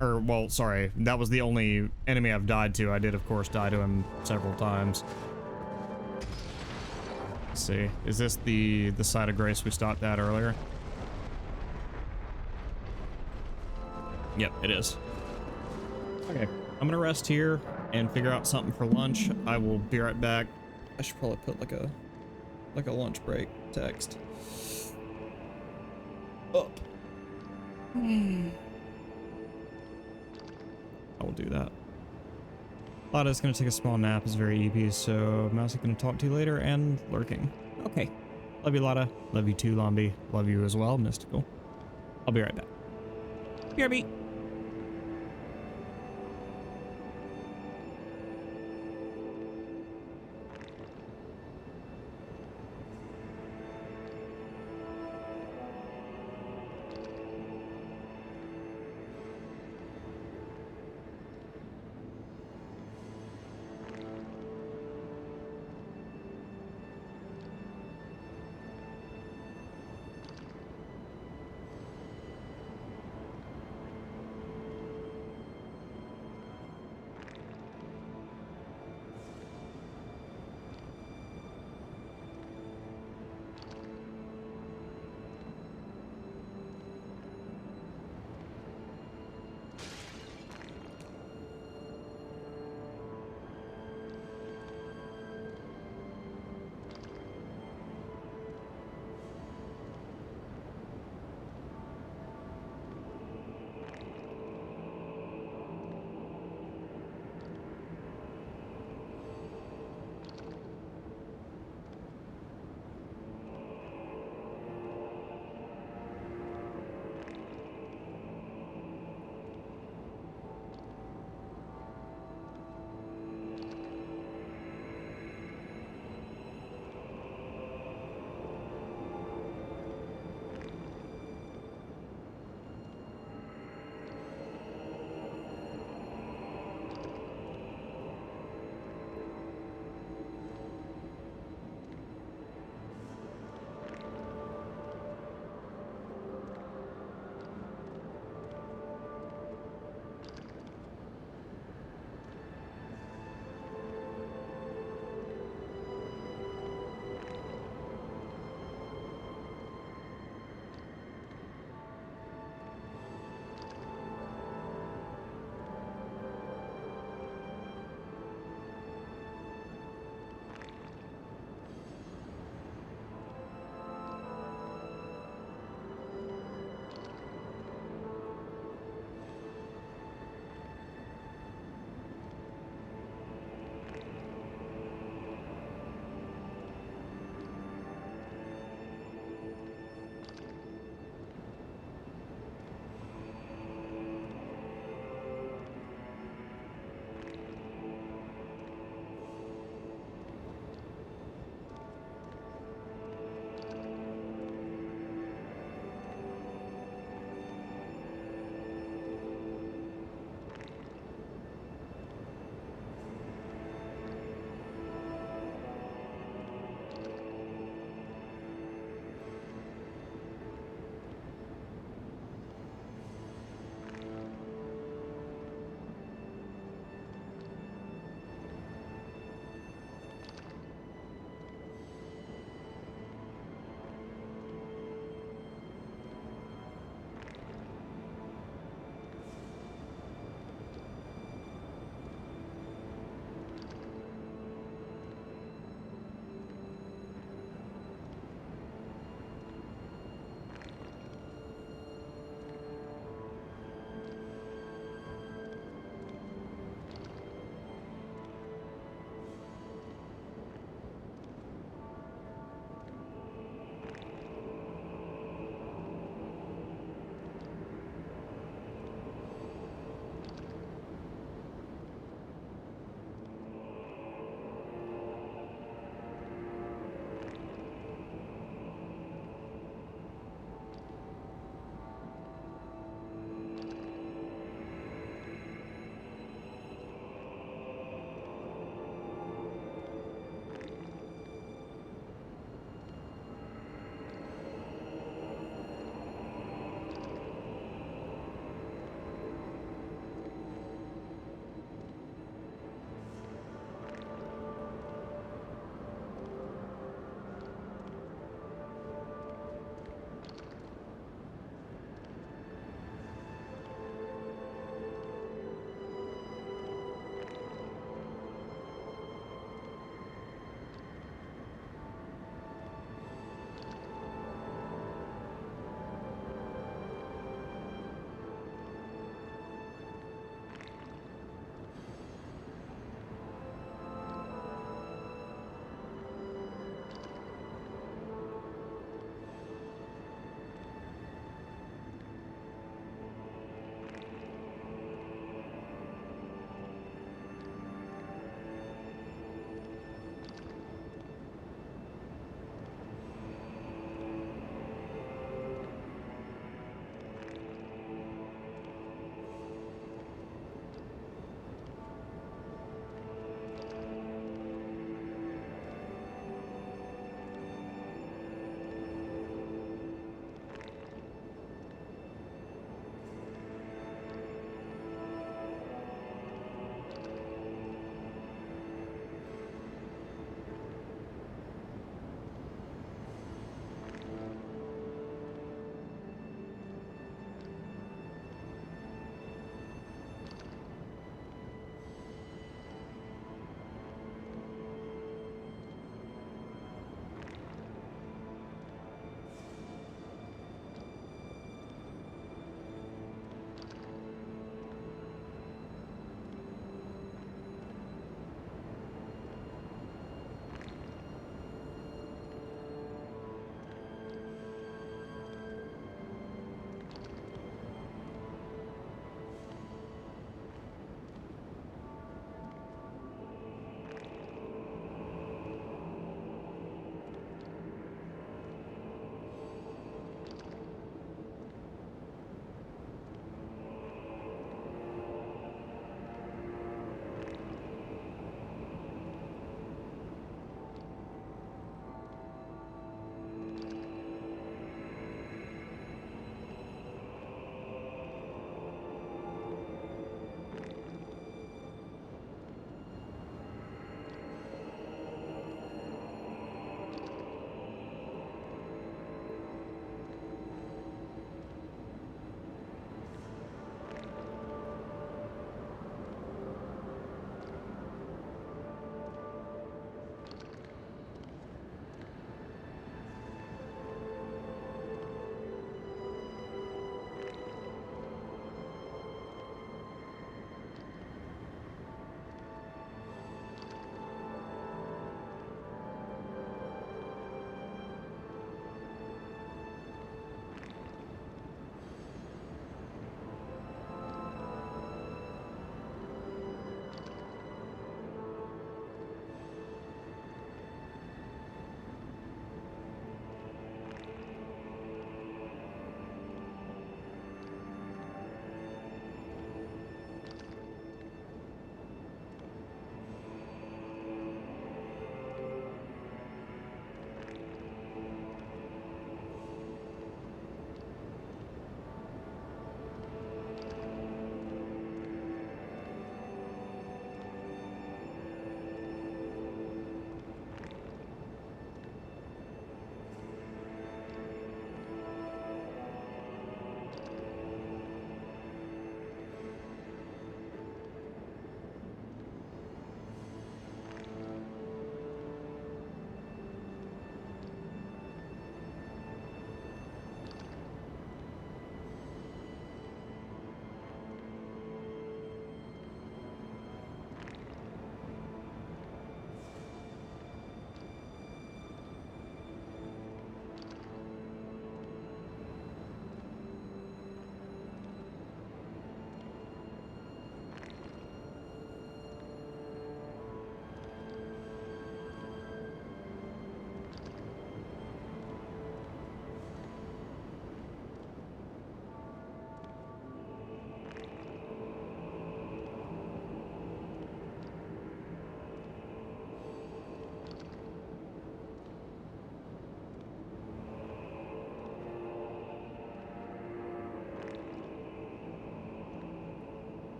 A: or well, sorry, that was the only enemy I've died to. I did of course die to him several times. Let's see, is this the side of Grace we stopped at earlier? Yep, it is. Okay, I'm gonna rest here and figure out something for lunch. I will be right back. I should probably put like a lunch break text up. I will do that. Lada's gonna take a small nap. Is very EP, so Mouse is gonna talk to you later and lurking. Okay. Love you, Lada. Love you too, Lombi. Love you as well, Mystical. I'll be right back. BRB.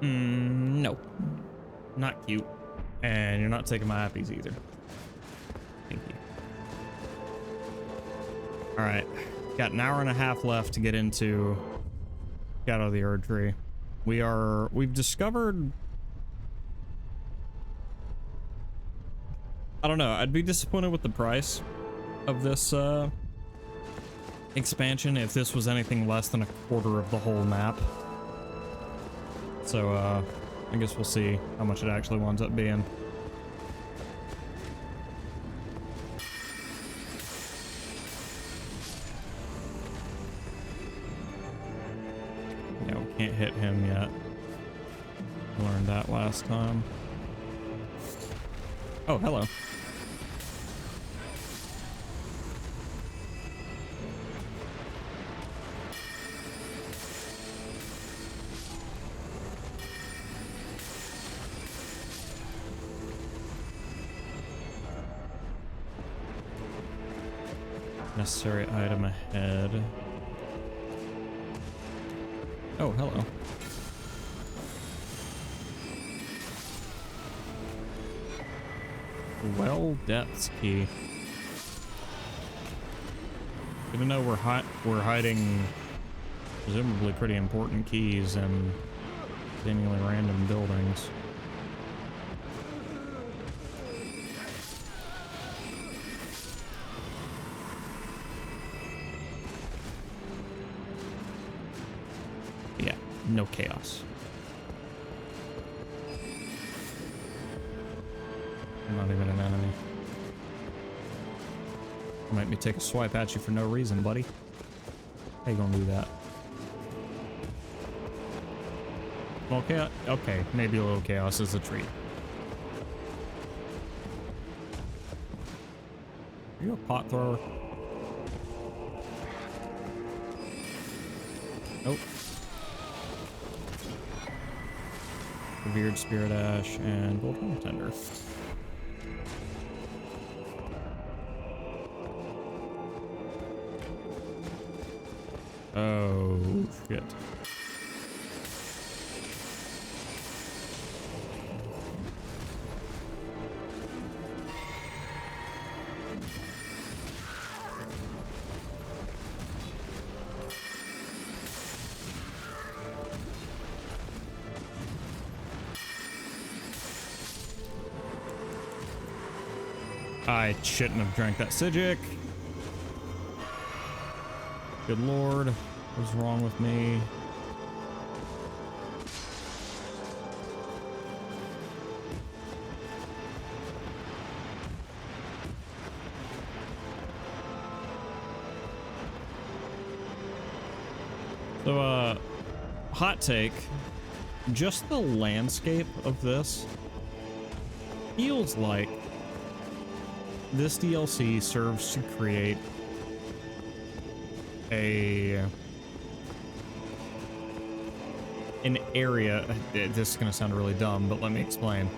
A: No. Not cute. And you're not taking my appies either. Thank you. Alright. Got an hour and a half left to get into Shadow of the Erdtree. We've discovered... I don't know. I'd be disappointed with the price of this expansion if this was anything less than a quarter of the whole map. So, I guess we'll see how much it actually winds up being. Yeah, we can't hit him yet. Learned that last time. Oh, hello. Necessary item ahead. Oh, hello. Well, depths key. Even though we're hiding presumably pretty important keys in seemingly random buildings. Yeah, no chaos. Not even an enemy. Might me take a swipe at you for no reason, buddy. How you gonna do that? Well, chaos. Okay, maybe a little chaos is a treat. Are you a pot thrower? Nope. Revered Spirit Ash and Golden Tender. Oh, shit. I shouldn't have drank that Sijic. Good lord, what's wrong with me? So, hot take, just the landscape of this feels like this DLC serves to create an area. This is gonna sound really dumb, but let me explain.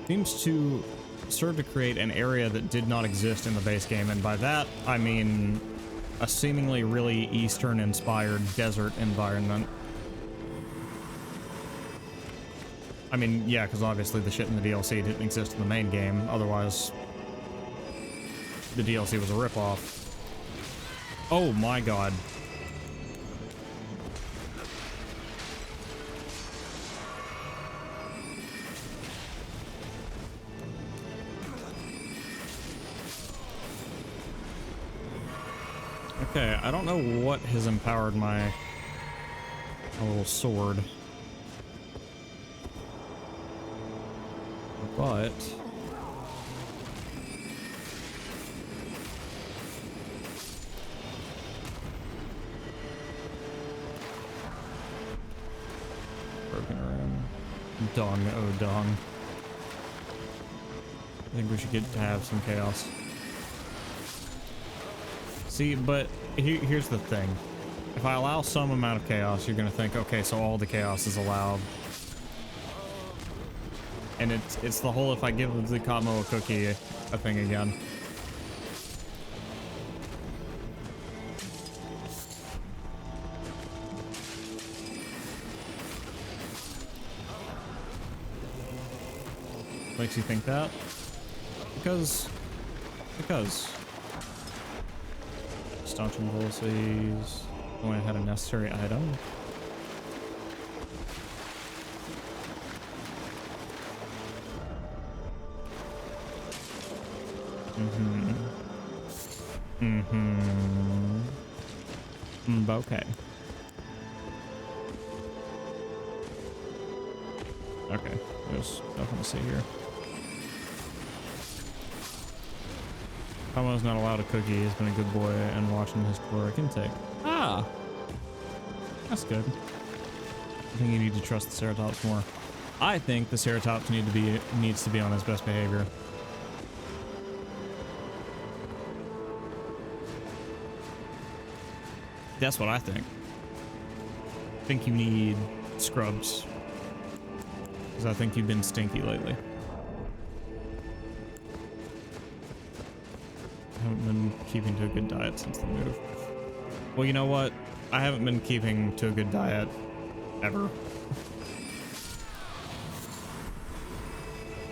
A: Seems to serve to create an area that did not exist in the base game, and by that I mean a seemingly really Eastern inspired desert environment. I mean, yeah, because obviously the shit in the DLC didn't exist in the main game, otherwise the DLC was a ripoff. Oh my god. Okay, I don't know what has empowered my little sword, but broken around. Dong, oh dong. I think we should get to have some chaos. See, but here's the thing. If I allow some amount of chaos, you're gonna think, okay, so all the chaos is allowed. And it's the whole if I give the Cosmo a cookie a thing again. Makes you think that? Because. Stanchion policies. Only had a necessary item. Okay. Okay, there's nothing to see here. Tomo's not allowed a cookie. He's been a good boy and watching his caloric intake. Ah! That's good. I think you need to trust the Ceratops more. I think the Ceratops needs to be on his best behavior. That's what I think. I think you need scrubs. Because I think you've been stinky lately. I haven't been keeping to a good diet since the move. Well, you know what? I haven't been keeping to a good diet ever.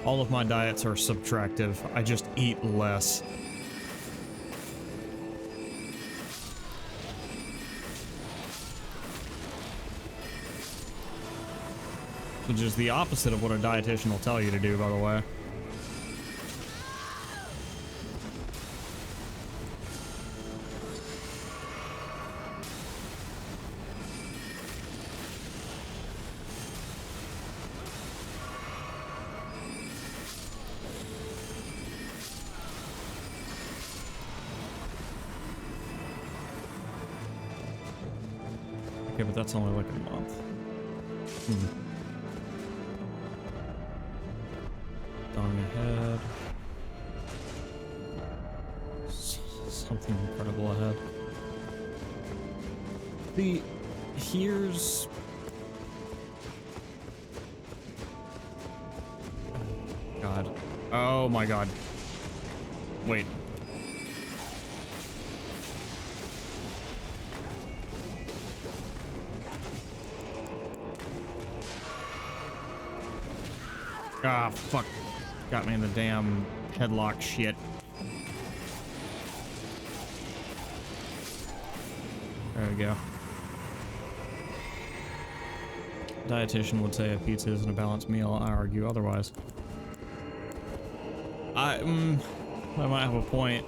A: All of my diets are subtractive. I just eat less. Which is the opposite of what a dietitian will tell you to do, by the way. Okay, but that's only like a month. Going ahead. Something incredible ahead. Here's... God. Oh my God. Wait. Ah, fuck. Got me in the damn headlock shit. There we go. Dietitian would say a pizza isn't a balanced meal. I argue otherwise. I might have a point.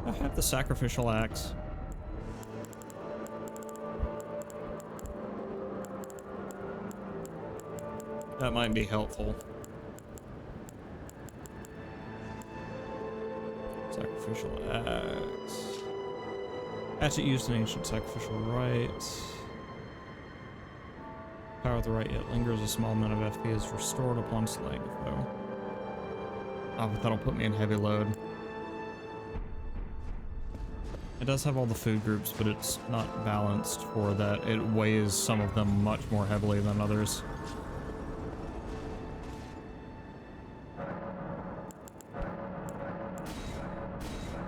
A: I have the sacrificial axe. That might be helpful. Sacrificial axe. Hatchet used in ancient sacrificial rites. Power of the right yet lingers. A small amount of FP is restored upon slaying a foe. Oh, but that'll put me in heavy load. It does have all the food groups, but it's not balanced for that. It weighs some of them much more heavily than others.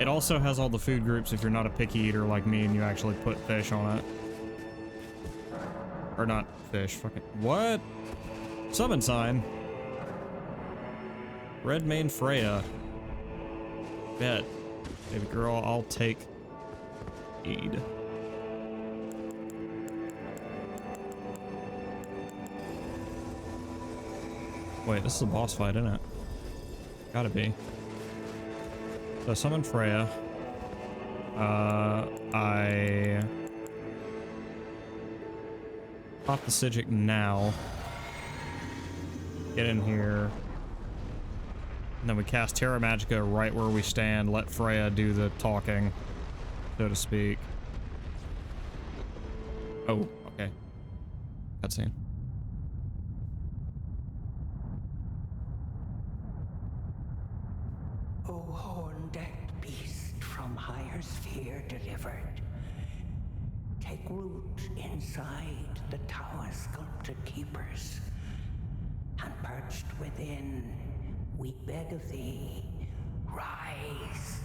A: It also has all the food groups if you're not a picky eater like me and you actually put fish on it. Or not fish, fucking... What? Summon sign. Red mane Freya. Bet. Baby girl, I'll take... Aid. Wait, this is a boss fight, isn't it? Gotta be. So I summoned Freya. I pop the Sigic now. Get in here. And then we cast Terra Magica right where we stand. Let Freya do the talking, so to speak. Oh, okay. Cutscene.
I: O horn-decked beast from higher sphere delivered, take root inside the tower sculpted keepers, and perched within, we beg of thee, rise.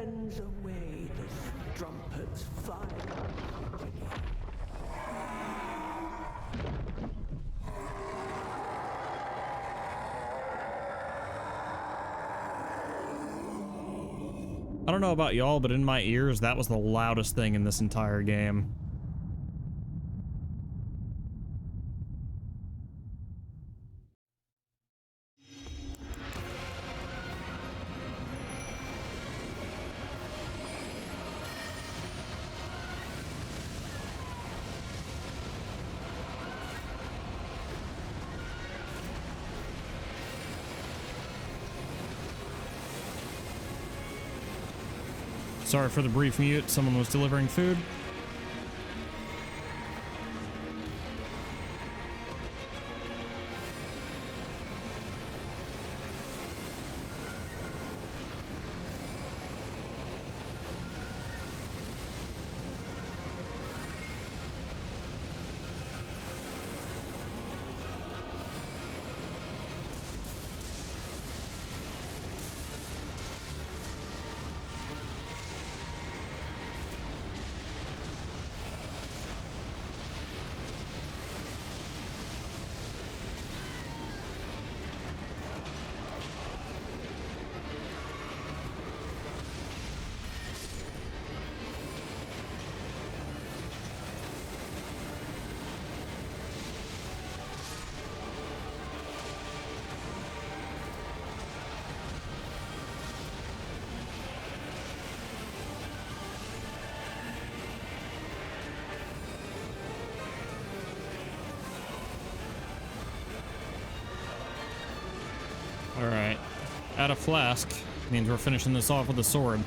I: sends away the strumpet's fire.
A: I don't know about y'all, but in my ears, that was the loudest thing in this entire game. Sorry for the brief mute. Someone was delivering food. Alright. Add a flask. Means we're finishing this off with a sword.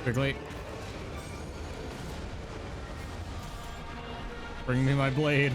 A: Quickly. Bring me my blade.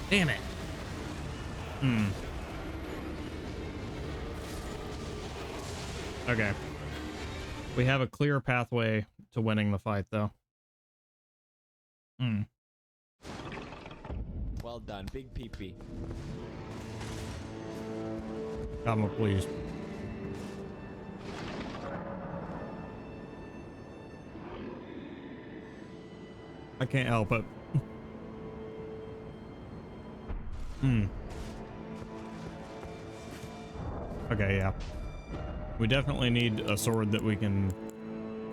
A: Damn it. Okay. We have a clear pathway to winning the fight, though.
J: Well done, big peepee.
A: Come on, please. I can't help it. Okay, yeah. We definitely need a sword that we can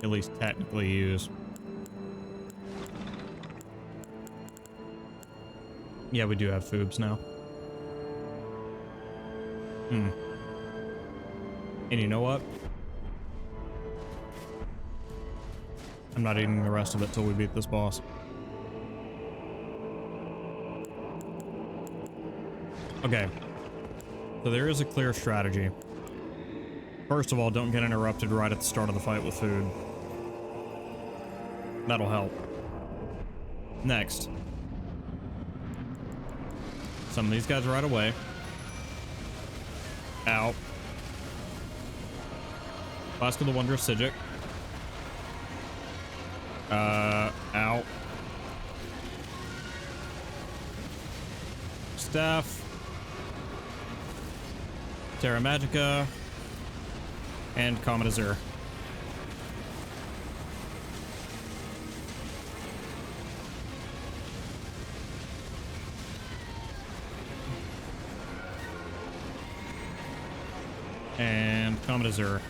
A: at least technically use. Yeah, we do have foobs now. And you know what? I'm not eating the rest of it till we beat this boss. Okay. So there is a clear strategy. First of all, don't get interrupted right at the start of the fight with food. That'll help. Next. Some of these guys right away. Ow. Flask of the Wondrous Sigil. Ow. Staff. Terra Magica. And Comet Azure. And Comet Azure.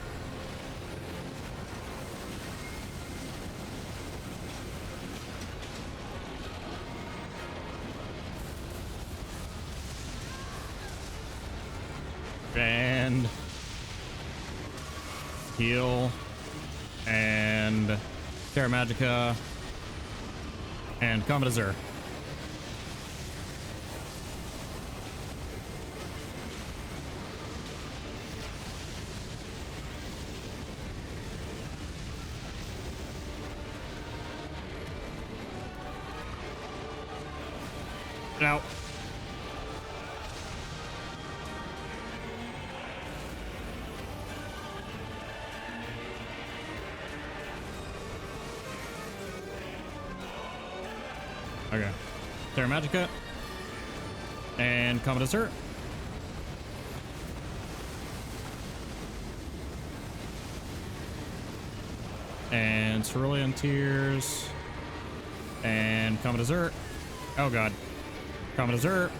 A: And heal and Terra Magica and Comet Azure. Out. Okay. Terra Magica and Comet Azure. And Cerulean Tears and Comet Azure. Oh god. Comet Azure.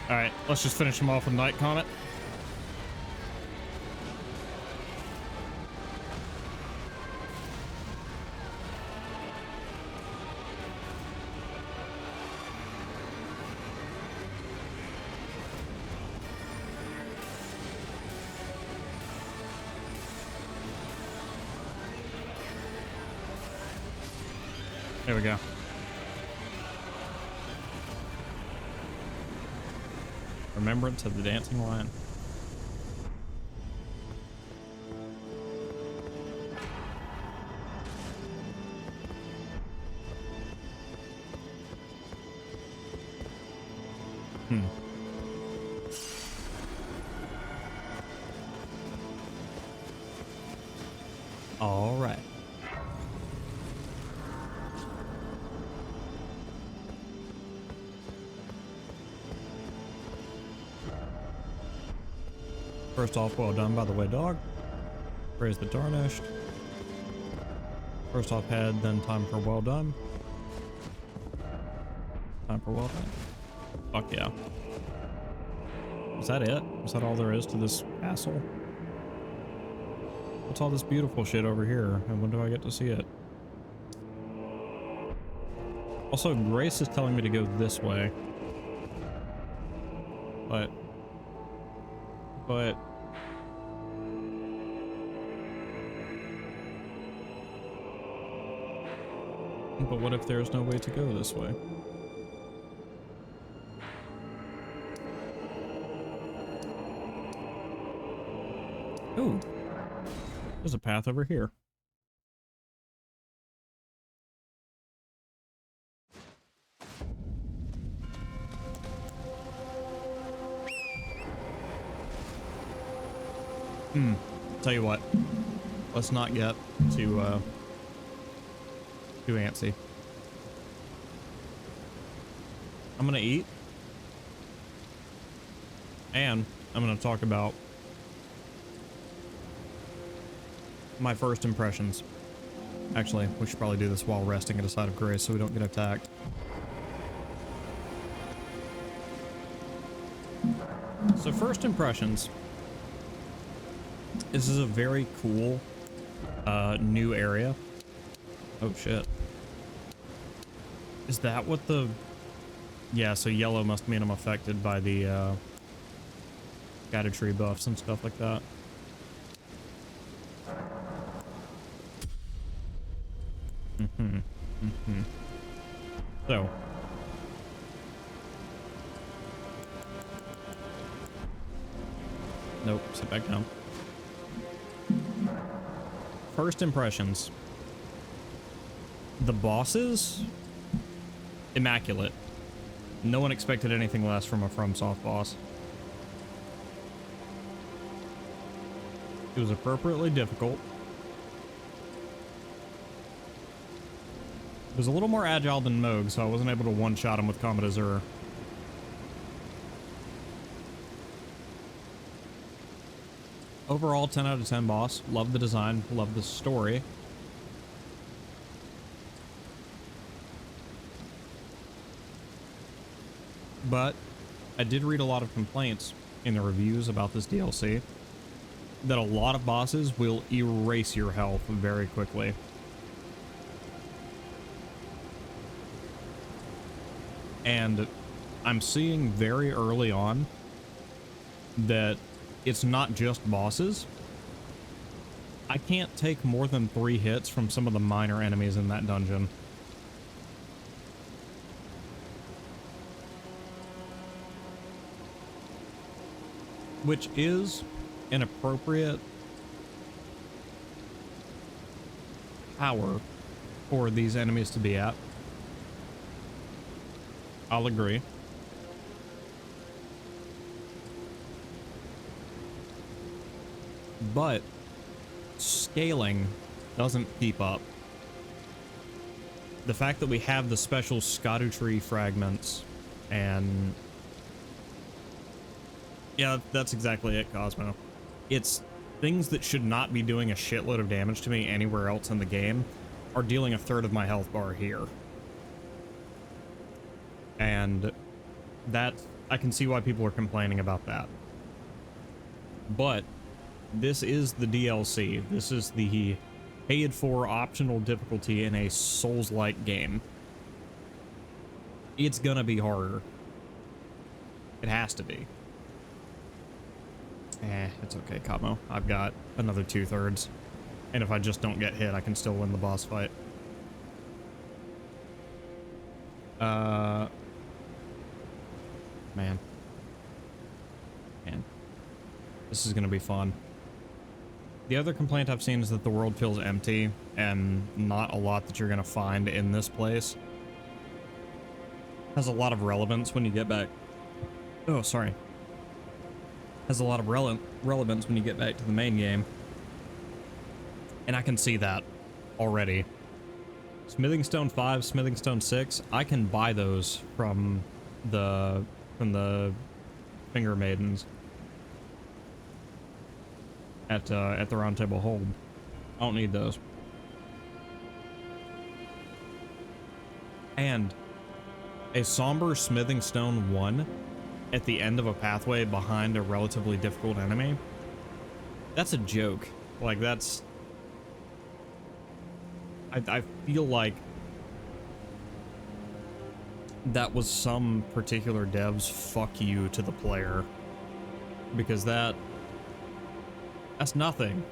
A: All right, let's just finish him off with Night Comet. There we go. Remembrance of the Dancing Lion. All right. First off, well done by the way, dog. Praise the tarnished. First off head, then time for well done. Time for well done. Fuck yeah. Is that it? Is that all there is to this castle? What's all this beautiful shit over here? And when do I get to see it? Also, Grace is telling me to go this way. But what if there's no way to go this way? Ooh, there's a path over here. Tell you what, let's not get too antsy. I'm gonna eat, and I'm gonna talk about my first impressions. Actually, we should probably do this while resting at a side of Grace so we don't get attacked. So first impressions. This is a very cool new area. Oh shit. Is that what the... Yeah, so yellow must mean I'm affected by the Erdtree buffs and stuff like that. So. Nope, sit back down. First impressions. The bosses? Immaculate. No one expected anything less from a FromSoft boss. It was appropriately difficult. It was a little more agile than Moog, so I wasn't able to one-shot him with Comet Azure. Overall, 10 out of 10 boss. Love the design, love the story. But I did read a lot of complaints in the reviews about this DLC that a lot of bosses will erase your health very quickly. And I'm seeing very early on that it's not just bosses. I can't take more than 3 hits from some of the minor enemies in that dungeon. Which is an appropriate power for these enemies to be at. I'll agree. But scaling doesn't keep up. The fact that we have the special Erdtree fragments and... Yeah, that's exactly it, Cosmo. It's things that should not be doing a shitload of damage to me anywhere else in the game are dealing 1/3 of my health bar here. And that, I can see why people are complaining about that. But this is the DLC. This is the paid for optional difficulty in a Souls-like game. It's gonna be harder. It has to be. It's okay, Cosmo. I've got another 2/3. And if I just don't get hit, I can still win the boss fight. Man. This is gonna be fun. The other complaint I've seen is that the world feels empty and not a lot that you're gonna find in this place. Has a lot of relevance when you get back. Oh, sorry. Has a lot of relevance when you get back to the main game. And I can see that already. Smithing Stone 5, Smithing Stone 6, I can buy those from the Finger Maidens at the Round Table Hold. I don't need those. And a somber Smithing Stone 1 at the end of a pathway behind a relatively difficult enemy, that's a joke. Like, that's... I feel like that was some particular dev's fuck you to the player. Because that's nothing.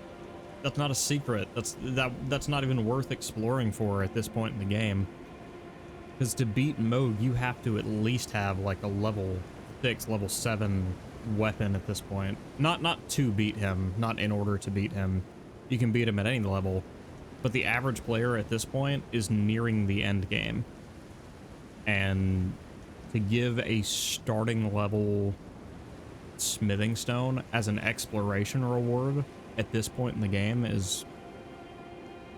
A: That's not a secret. That's not even worth exploring for at this point in the game. Because to beat Mode, you have to at least have like a level 6, level 7 weapon at this point. Not to beat him, not in order to beat him. You can beat him at any level. But the average player at this point is nearing the end game. And to give a starting level smithing stone as an exploration reward at this point in the game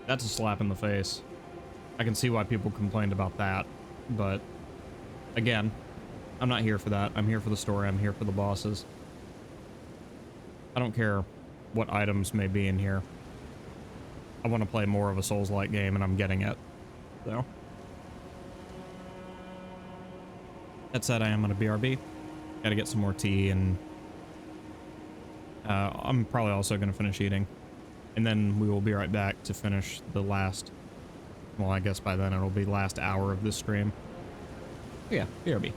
A: that's a slap in the face. I can see why people complained about that, but again, I'm not here for that. I'm here for the story. I'm here for the bosses. I don't care what items may be in here. I want to play more of a Souls-like game, and I'm getting it. So. That said, I am on a BRB. Gotta get some more tea, and I'm probably also going to finish eating. And then we will be right back to finish the last... Well, I guess by then it'll be last hour of this stream. But yeah, BRB.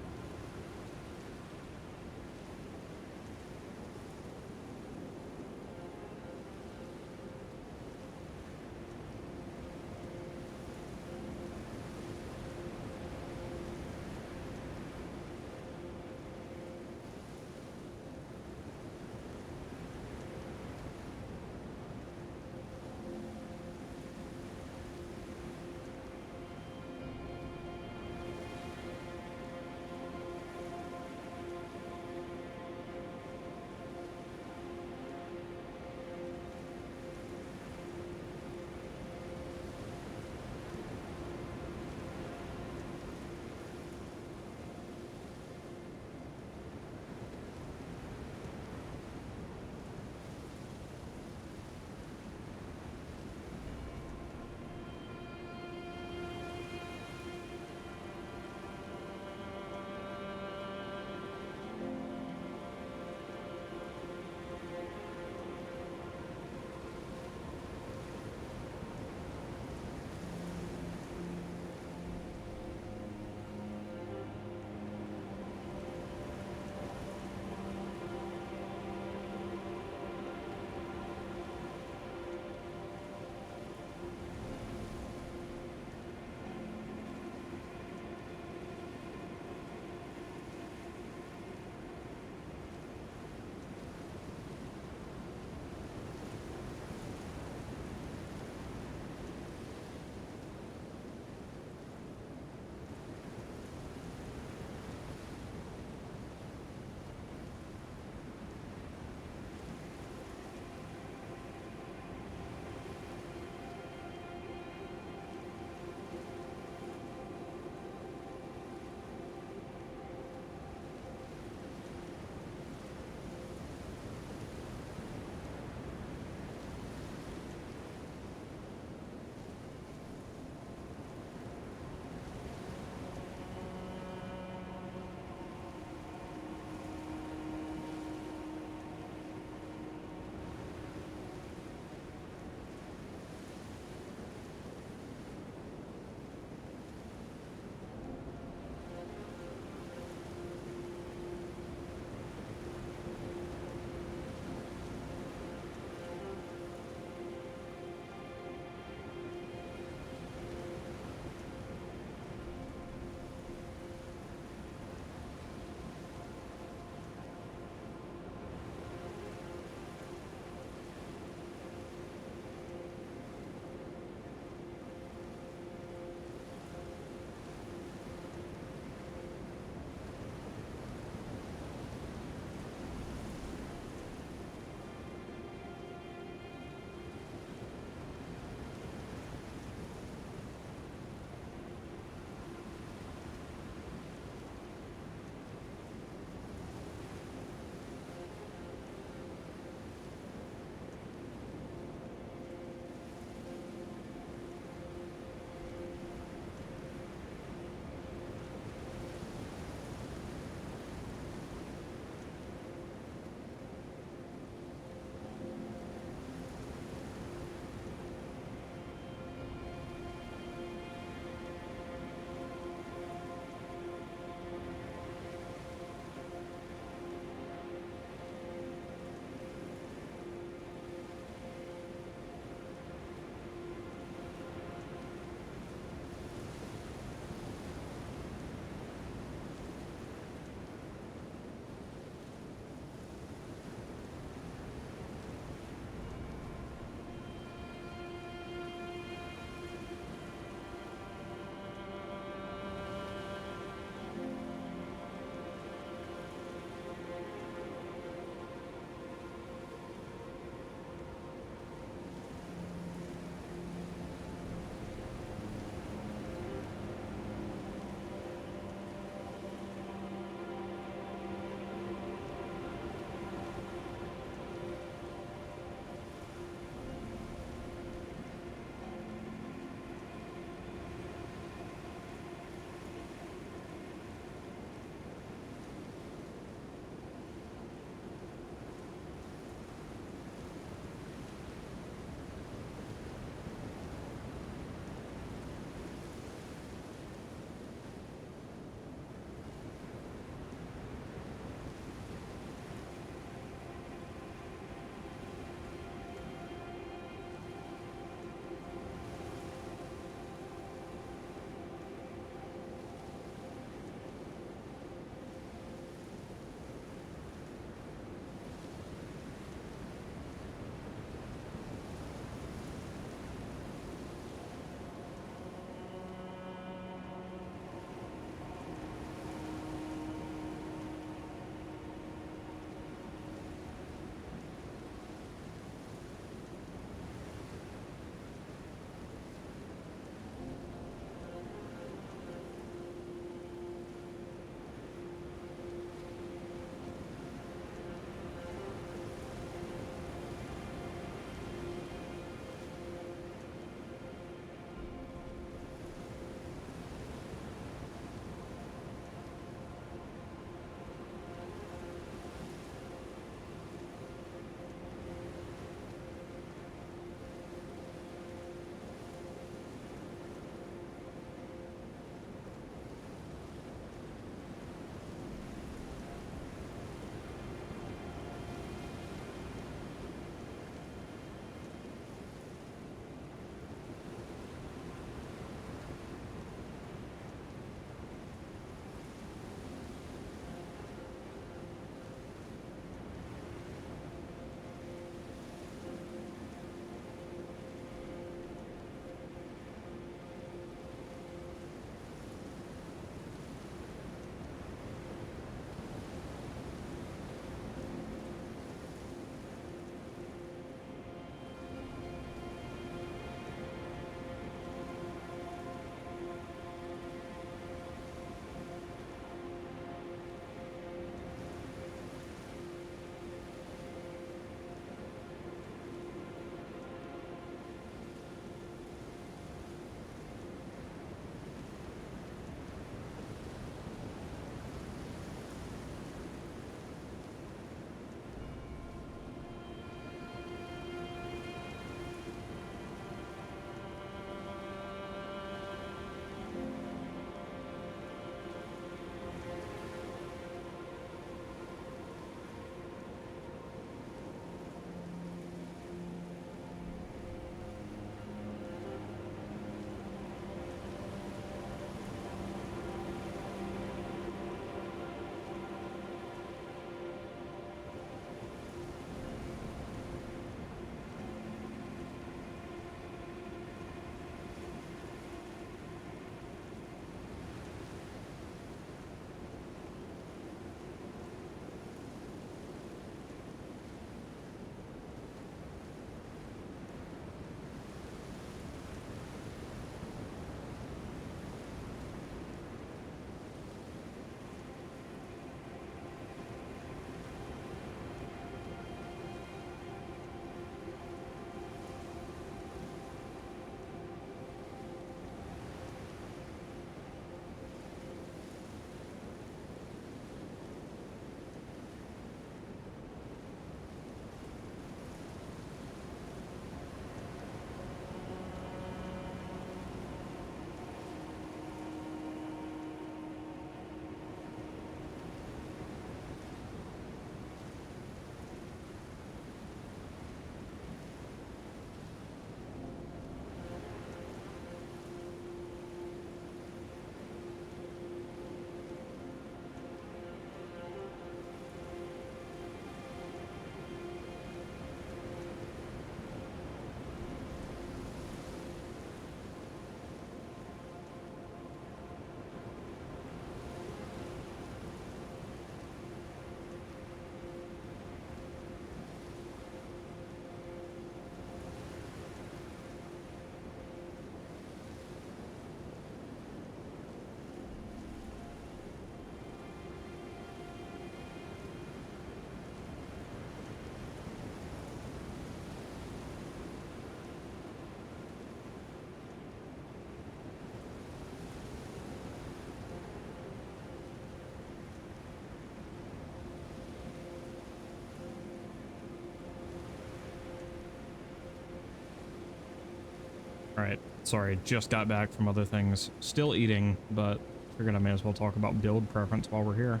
A: Alright, sorry, just got back from other things. Still eating, but figured I may as well talk about build preference while we're here.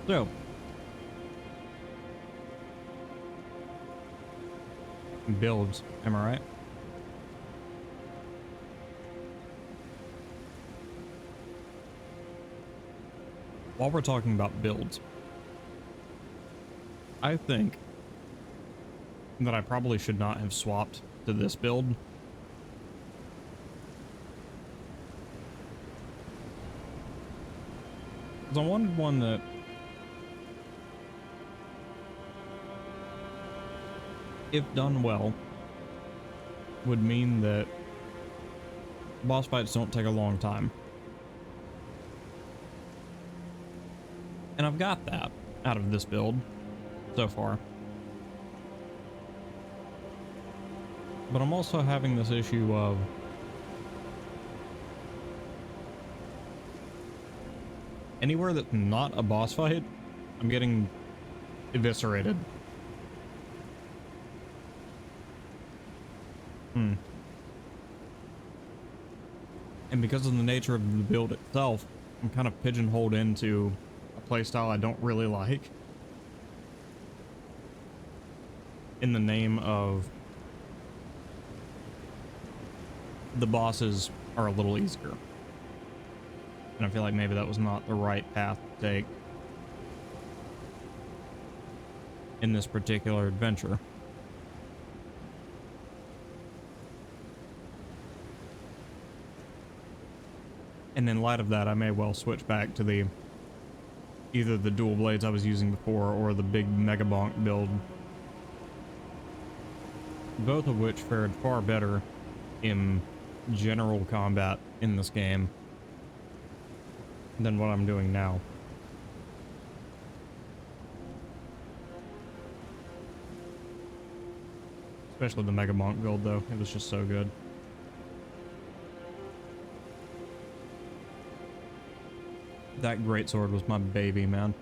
A: So, builds, am I right? While we're talking about builds, I think that I probably should not have swapped to this build. Because I wanted one that if done well would mean that boss fights don't take a long time. And I've got that out of this build so far. But I'm also having this issue of anywhere that's not a boss fight, I'm getting eviscerated. And because of the nature of the build itself, I'm kind of pigeonholed into a playstyle I don't really like in the name of the bosses are a little easier. And I feel like maybe that was not the right path to take in this particular adventure. And in light of that, I may well switch back to either the dual blades I was using before or the big Mega Bonk build. Both of which fared far better in general combat in this game than what I'm doing now. Especially the Mega Bonk build though, it was just so good. That greatsword was my baby, man.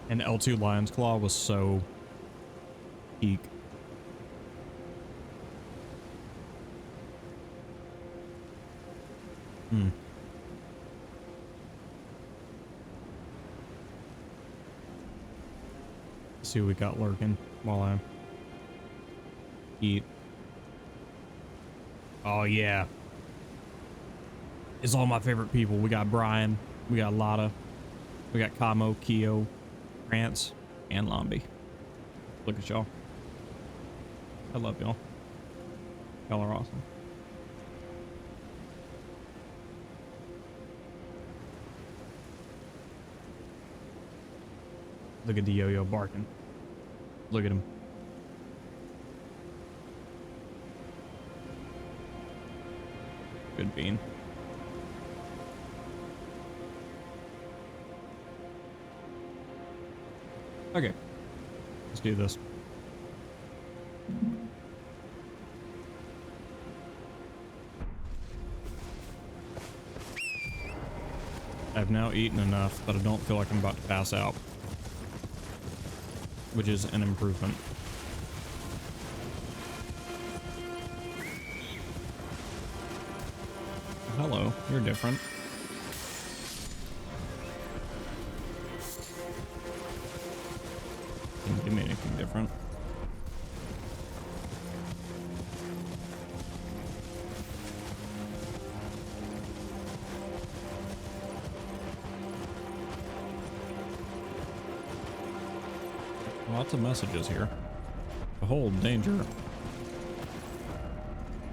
A: And L2 Lion's Claw was so peak. Let's see what we got lurking while I eat. Oh yeah. It's all my favorite people. We got Brian, we got Lotta, we got Kamo, Kyo, Rance, and Lombi. Look at y'all. I love y'all. Y'all are awesome. Look at the yo-yo barking. Look at him. Good bean. Okay. Let's do this. I've now eaten enough that I don't feel like I'm about to pass out, which is an improvement. Hello, you're different. Didn't give me anything different. Lots of messages here. Behold, danger.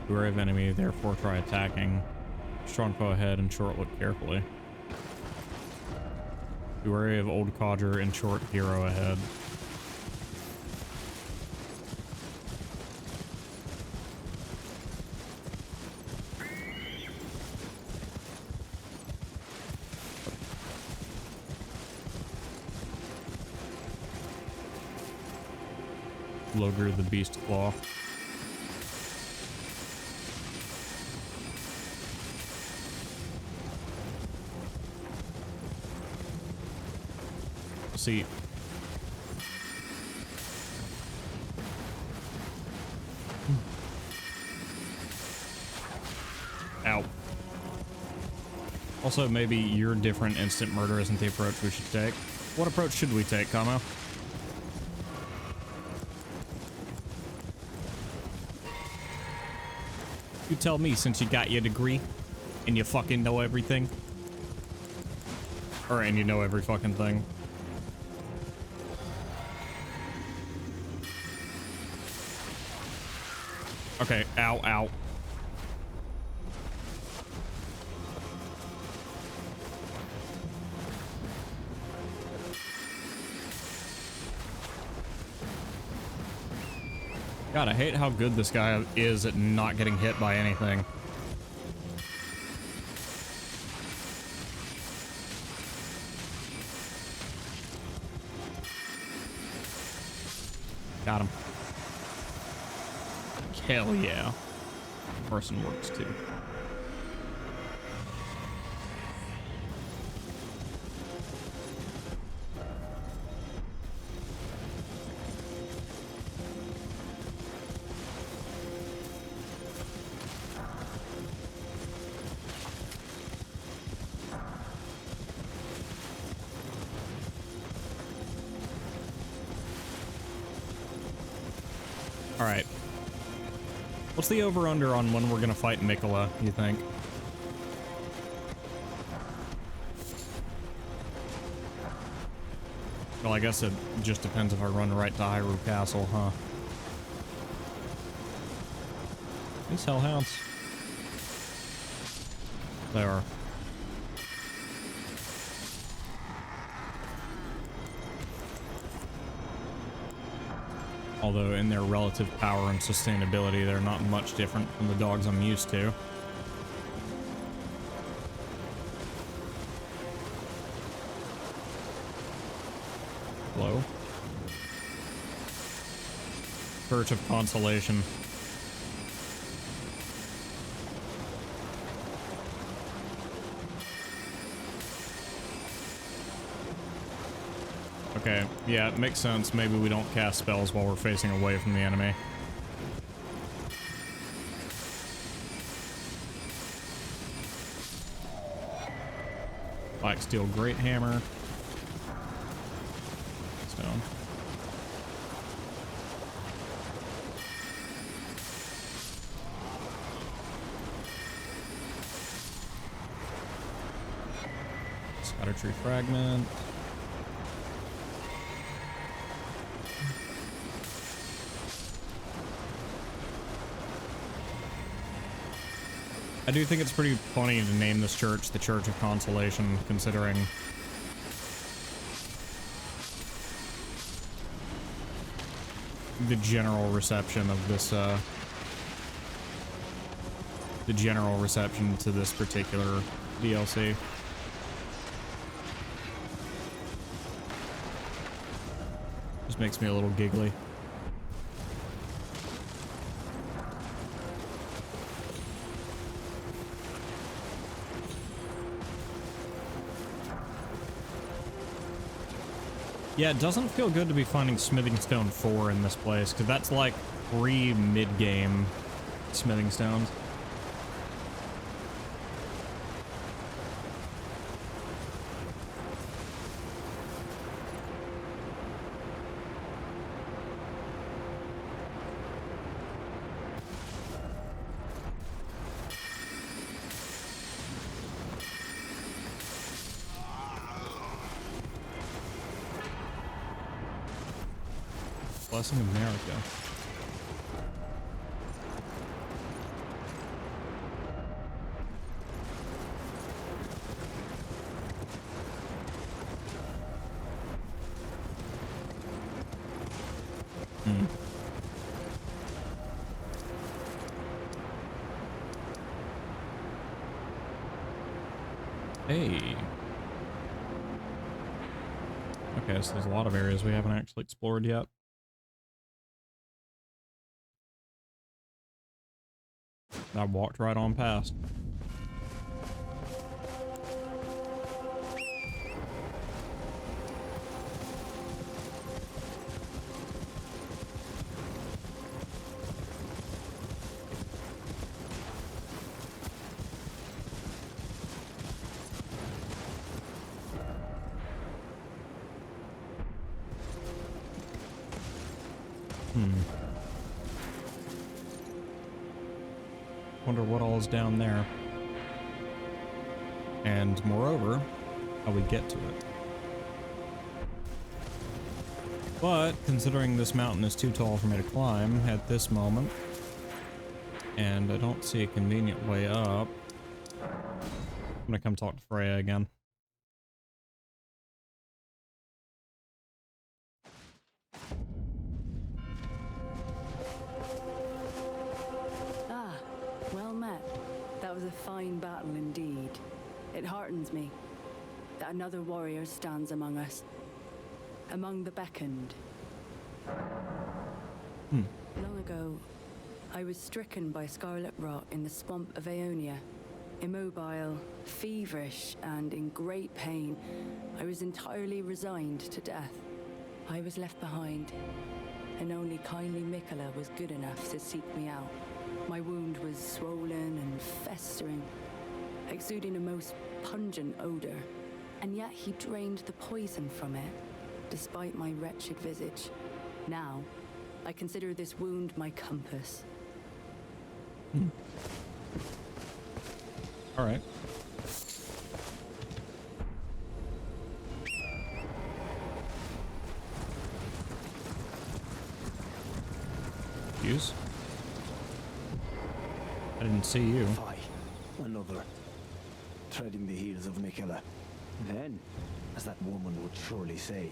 A: Beware of enemy, therefore try attacking. Strong foe ahead and short look carefully. Be wary of old codger and short hero ahead. Logre the Beast Claw. see. Ow. Also, maybe your different instant murder isn't the approach we should take. What approach should we take, Kamo? You tell me, since you got your degree and you fucking know everything. Or, and you know every fucking thing. Okay, ow, ow. God, I hate how good this guy is at not getting hit by anything. Got him. Hell yeah. Person works too. All right. What's the over-under on when we're gonna fight Mikola, you think? Well, I guess it just depends if I run right to Hyrule Castle, huh? These hellhounds. They are. Although in their relative power and sustainability, they're not much different from the dogs I'm used to. Hello? Church of Consolation. Okay, yeah, it makes sense. Maybe we don't cast spells while we're facing away from the enemy. Black Steel Great Hammer. Stone. Erdtree Fragment. I do think it's pretty funny to name this church the Church of Consolation, considering the general reception of this, the general reception to this particular DLC. Just makes me a little giggly. Yeah, it doesn't feel good to be finding Smithing Stone 4 in this place, because that's like pre-mid-game Smithing Stones. Blessing America. Hey. Okay, so there's a lot of areas we haven't actually explored yet. I walked right on past. Wonder what all is down there. And moreover, how we get to it. But considering this mountain is too tall for me to climb at this moment, and I don't see a convenient way up, I'm gonna come talk to Freya again.
H: Ah, well met. That was a fine battle indeed. It heartens me that another warrior stands among us. Among the beckoned. Long ago, I was stricken by scarlet rot in the swamp of Aeonia. Immobile, feverish, and in great pain, I was entirely resigned to death. I was left behind, and only kindly Mikola was good enough to seek me out. My wound was swollen and festering, exuding a most pungent odor, and yet he drained the poison from it, despite my wretched visage. Now, I consider this wound my compass.
A: All right. Use. I didn't see you.
B: Aye, another. Treading the heels of Mikola. Then, as that woman would surely say,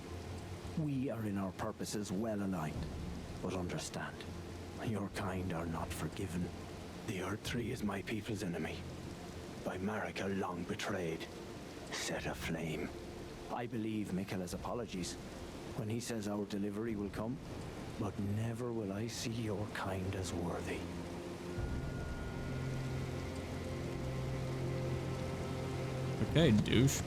B: we are in our purposes well aligned. But understand, your kind are not forgiven.
D: The Erdtree is my people's enemy. By Marika long betrayed. Set aflame.
B: I believe Mikola's apologies when he says our delivery will come, but never will I see your kind as worthy.
A: Okay, douche.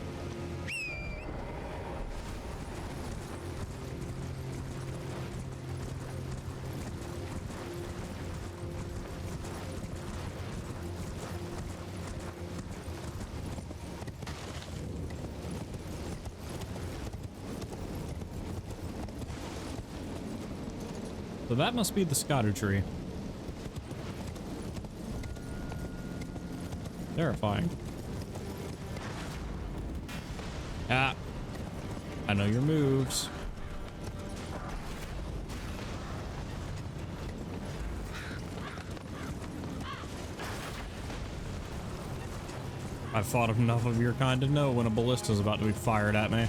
A: So that must be the Erdtree. Terrifying. Ah. I know your moves. I've fought enough of your kind to know when a ballista is about to be fired at me.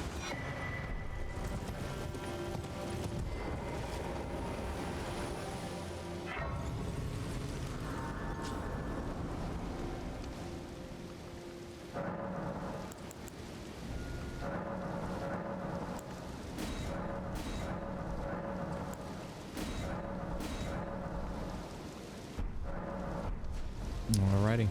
A: Alrighty.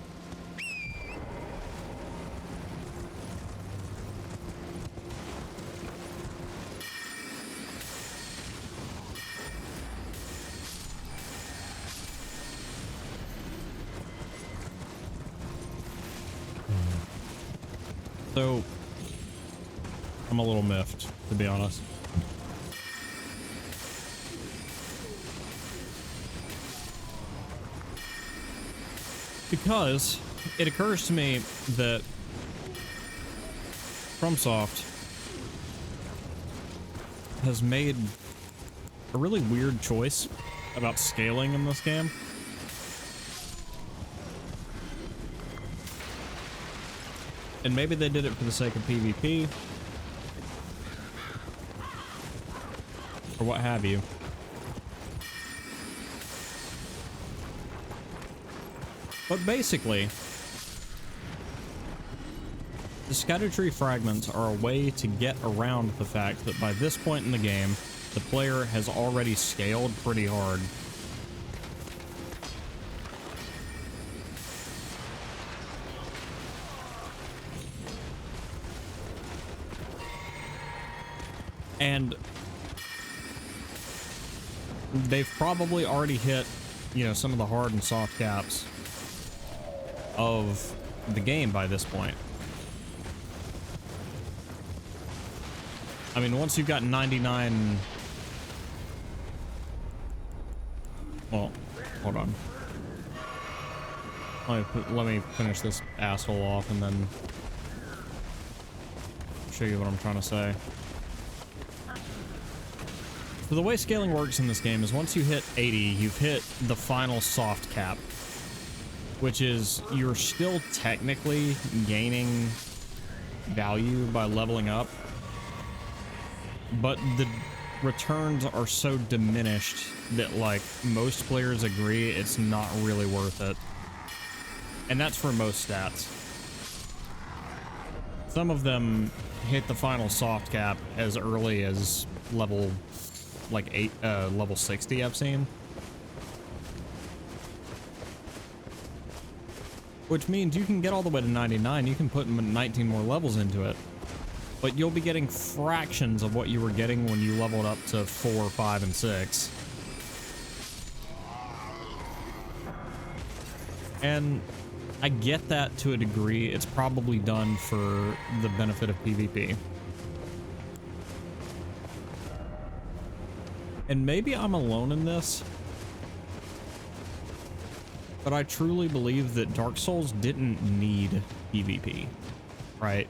A: So, I'm a little miffed, to be honest. Because it occurs to me that FromSoft has made a really weird choice about scaling in this game. And maybe they did it for the sake of PvP, or what have you. But basically, the Erdtree fragments are a way to get around the fact that by this point in the game, the player has already scaled pretty hard. And they've probably already hit, you know, some of the hard and soft caps of the game by this point. I mean, once you've got 99 Well, hold on. Let me finish this asshole off and then show you what I'm trying to say. So the way scaling works in this game is once you hit 80, you've hit the final soft cap, which is you're still technically gaining value by leveling up, but the returns are so diminished that, like, most players agree it's not really worth it. And that's for most stats. Some of them hit the final soft cap as early as level, like, level 60 I've seen. Which means you can get all the way to 99, you can put 19 more levels into it. But you'll be getting fractions of what you were getting when you leveled up to 4, 5, and 6. And I get that to a degree. It's probably done for the benefit of PvP. And maybe I'm alone in this, but I truly believe that Dark Souls didn't need PvP, right?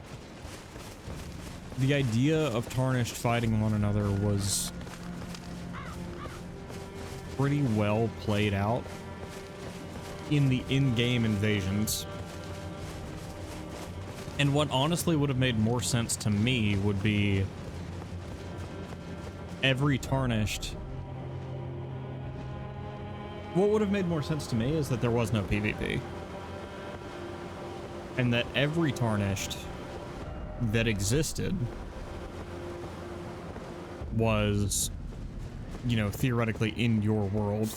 A: The idea of Tarnished fighting one another was pretty well played out in the in-game invasions. And what honestly would have made more sense to me would be every Tarnished. What would have made more sense to me is that there was no PvP. And that every Tarnished that existed was, you know, theoretically in your world.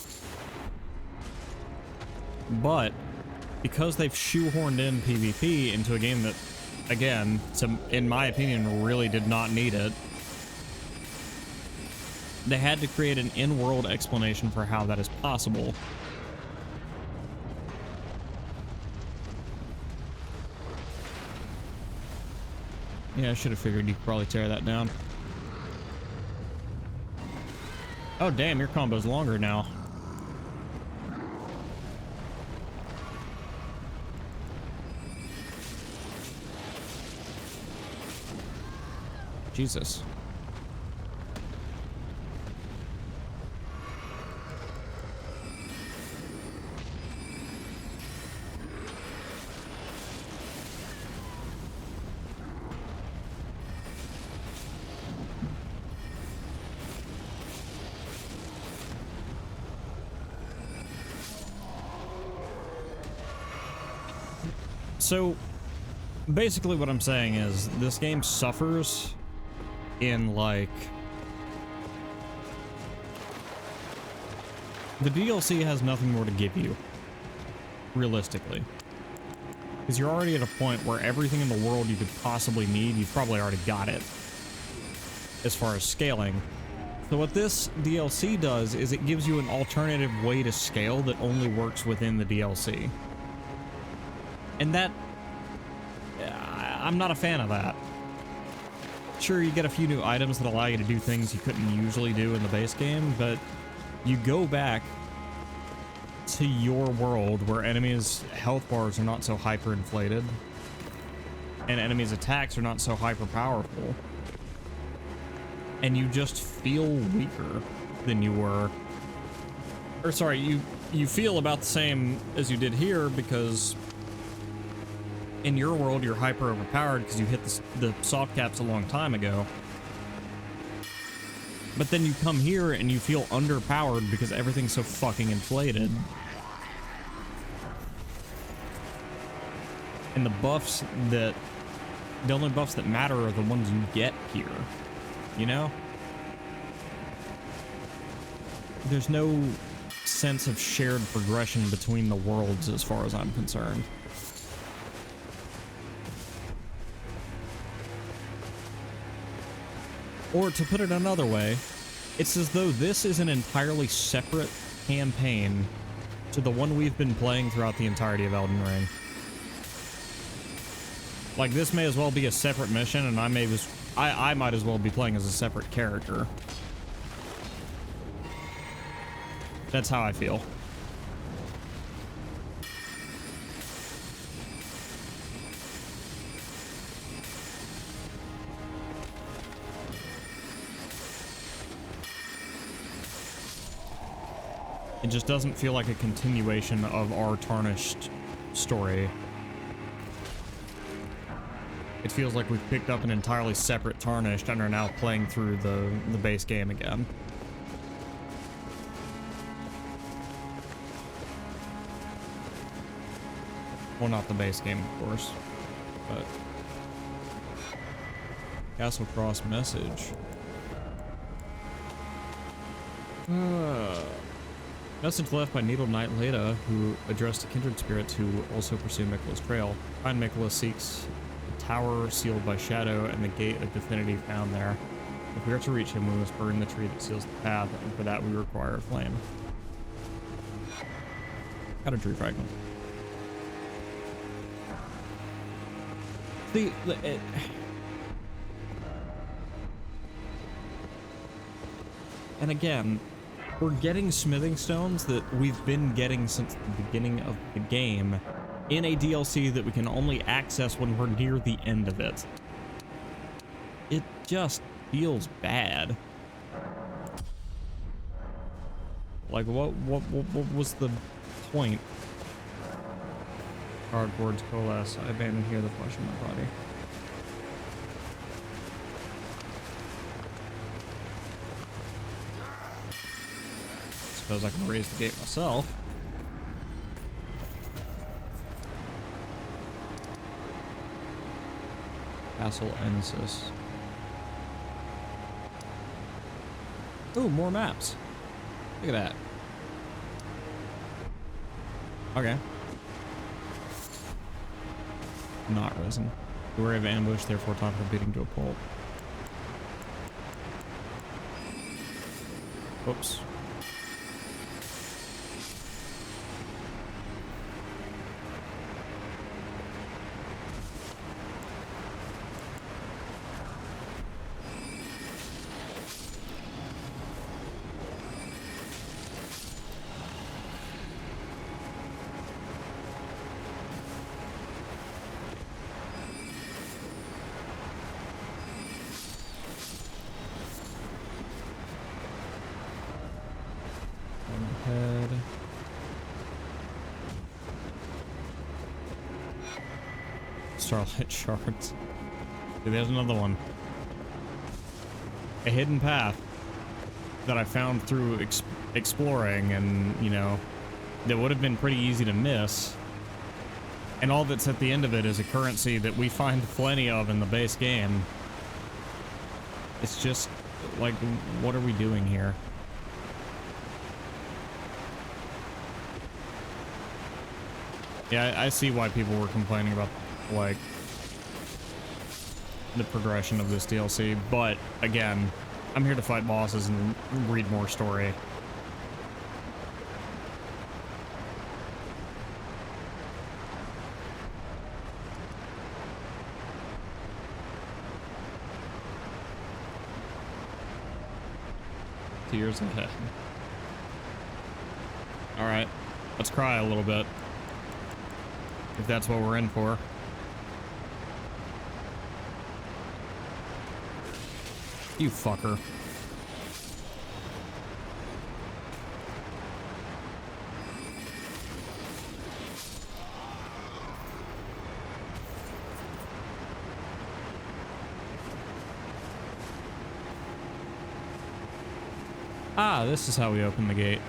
A: But because they've shoehorned in PvP into a game that, again, in my opinion, really did not need it, they had to create an in-world explanation for how that is possible. Yeah, I should have figured you could probably tear that down. Oh, damn, your combo's longer now. Jesus. So, basically what I'm saying is, this game suffers in, like... The DLC has nothing more to give you, realistically. Because you're already at a point where everything in the world you could possibly need, you've probably already got it, as far as scaling. So what this DLC does is it gives you an alternative way to scale that only works within the DLC. And that, I'm not a fan of that. Sure, you get a few new items that allow you to do things you couldn't usually do in the base game, but you go back to your world where enemies' health bars are not so hyper-inflated, and enemies' attacks are not so hyper-powerful, and you just feel weaker than you were. Or sorry, you feel about the same as you did here, because in your world, you're hyper overpowered because you hit the soft caps a long time ago. But then you come here and you feel underpowered because everything's so fucking inflated. And the only buffs that matter are the ones you get here. You know? There's no sense of shared progression between the worlds as far as I'm concerned. Or to put it another way, it's as though this is an entirely separate campaign to the one we've been playing throughout the entirety of Elden Ring. Like, this may as well be a separate mission, and I might as well be playing as a separate character. That's how I feel. It just doesn't feel like a continuation of our Tarnished story. It feels like we've picked up an entirely separate Tarnished and are now playing through the base game again. Well, not the base game, of course, but... Castle Cross message. Message left by Needle Knight Leda, who addressed to kindred spirits who also pursue Miquella's trail. Find Miquella seeks a tower sealed by shadow and the gate of divinity found there. If we are to reach him, we must burn the tree that seals the path, and for that we require a flame. Got a tree fragment. And again, we're getting smithing stones that we've been getting since the beginning of the game in a DLC that we can only access when we're near the end of it. It just feels bad. Like, what was the point? Cardboards coalesce. I abandoned here the flesh in my body. Suppose I can raise the gate myself. Castle Ensis. Ooh, more maps. Look at that. Okay. Not risen. Beware of ambush, therefore talk of beating to a pulp. Oops. Head. Starlight shards. Dude, there's another one. A hidden path that I found through exploring, and you know, that would have been pretty easy to miss. And all that's at the end of it is a currency that we find plenty of in the base game. It's just like, what are we doing here? Yeah, I see why people were complaining about, like, the progression of this DLC, but, again, I'm here to fight bosses and read more story. Tears ahead. Alright, let's cry a little bit. If that's what we're in for. You fucker. Ah, this is how we open the gate.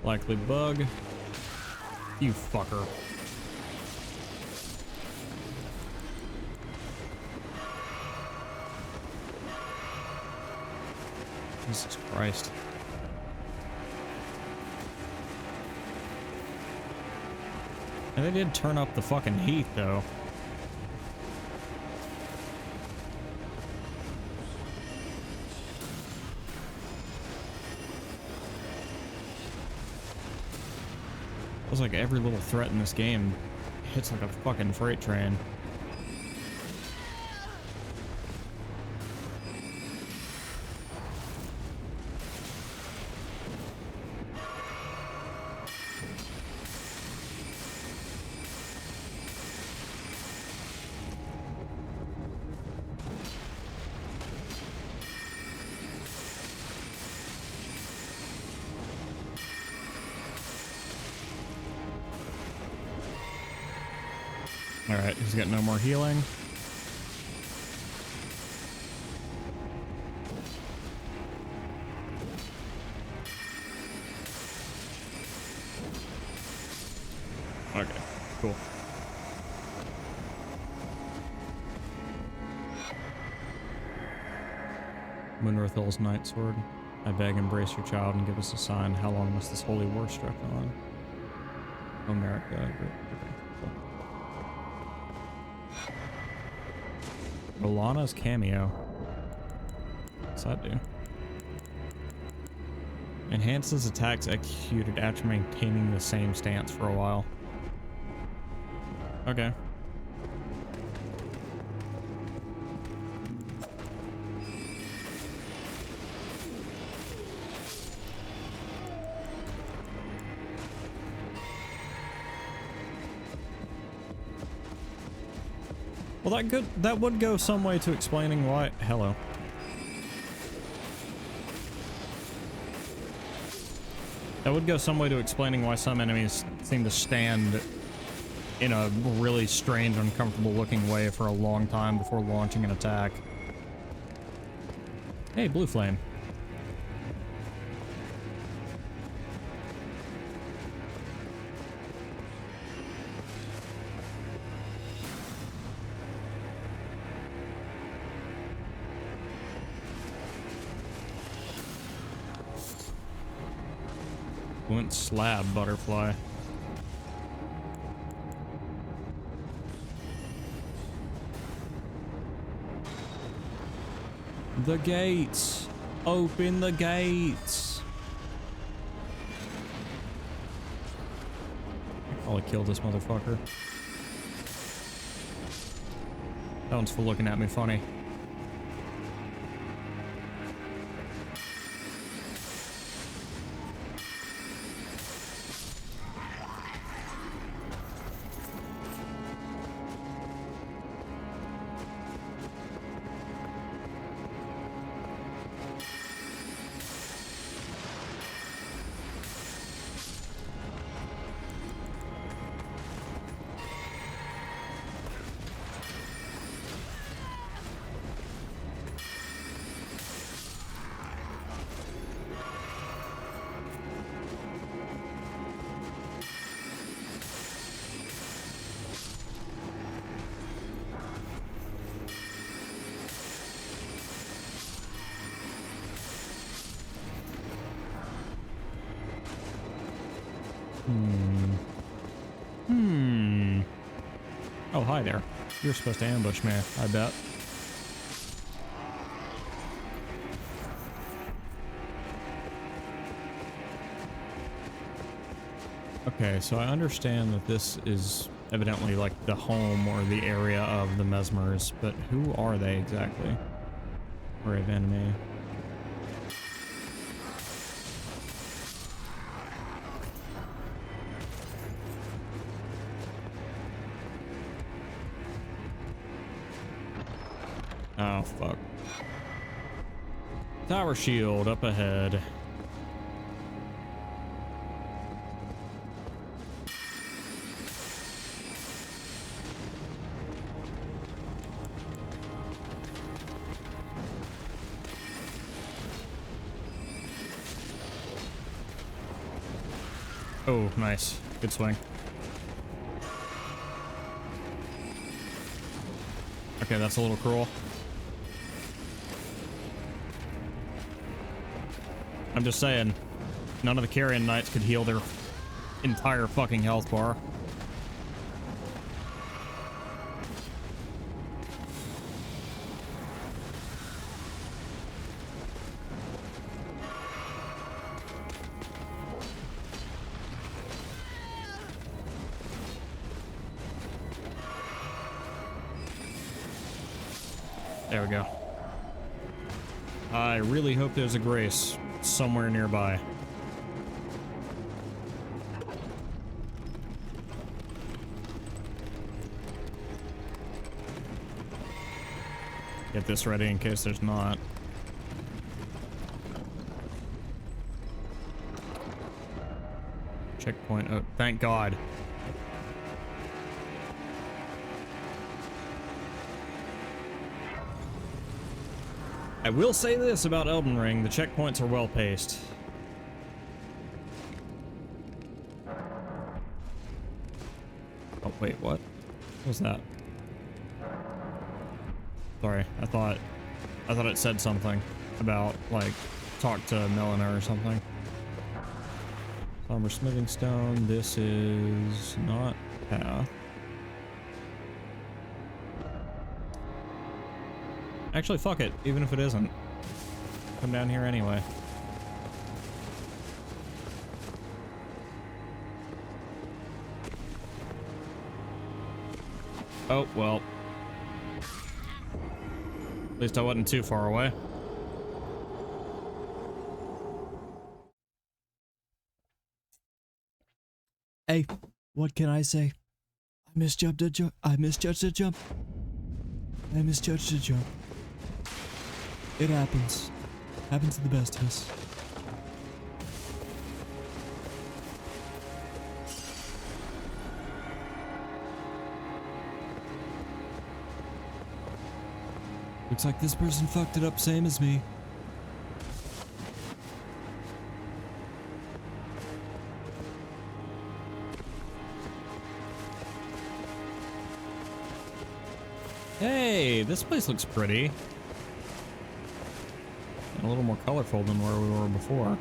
A: Likely bug. You fucker. Jesus Christ. And they did turn up the fucking heat, though. Feels like every little threat in this game hits like a fucking freight train. Alright, he's got no more healing. Okay, cool. Moonrothel's Night Sword. I beg, embrace your child and give us a sign. How long must this holy war stretch on? America. Okay, cool. Rolana's cameo. What's that do? Enhances attacks executed after maintaining the same stance for a while. Okay. Well, that would go some way to explaining why. Hello. That would go some way to explaining why some enemies seem to stand in a really strange, uncomfortable looking way for a long time before launching an attack. Hey, blue flame. Flint slab butterfly. The gates! Open the gates! I'll probably kill this motherfucker. That one's for looking at me funny. Oh, hi there. You're supposed to ambush me, I bet. Okay, so I understand that this is evidently like the home or the area of the Mesmers, but who are they exactly? Brave enemy. Oh, fuck. Tower shield up ahead. Oh, nice. Good swing. Okay, that's a little cruel. I'm just saying, none of the carrion knights could heal their entire fucking health bar. There we go. I really hope there's a grace somewhere nearby. Get this ready in case there's not. Checkpoint. Oh, thank God. I will say this about Elden Ring, the checkpoints are well paced. Oh, wait, what? What was that? Sorry, I thought it said something about, like, talk to Melina or something. Armor smithing stone, this is not path. Actually, fuck it, even if it isn't. Come down here anyway. Oh, well. At least I wasn't too far away. Hey, what can I say? I misjudged a jump. I misjudged a jump. I misjudged a jump. It happens. Happens to the best of us. Looks like this person fucked it up same as me. Hey, this place looks pretty. A little more colorful than where we were before.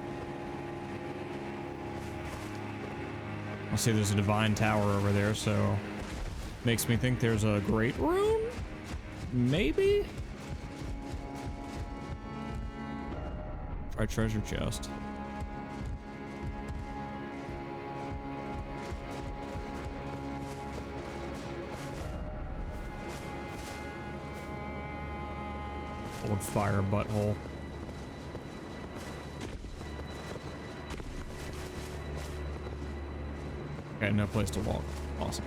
A: I see there's a divine tower over there, so makes me think there's a great room? Maybe? Try treasure chest. Old fire butthole. Okay, no place to walk. Awesome.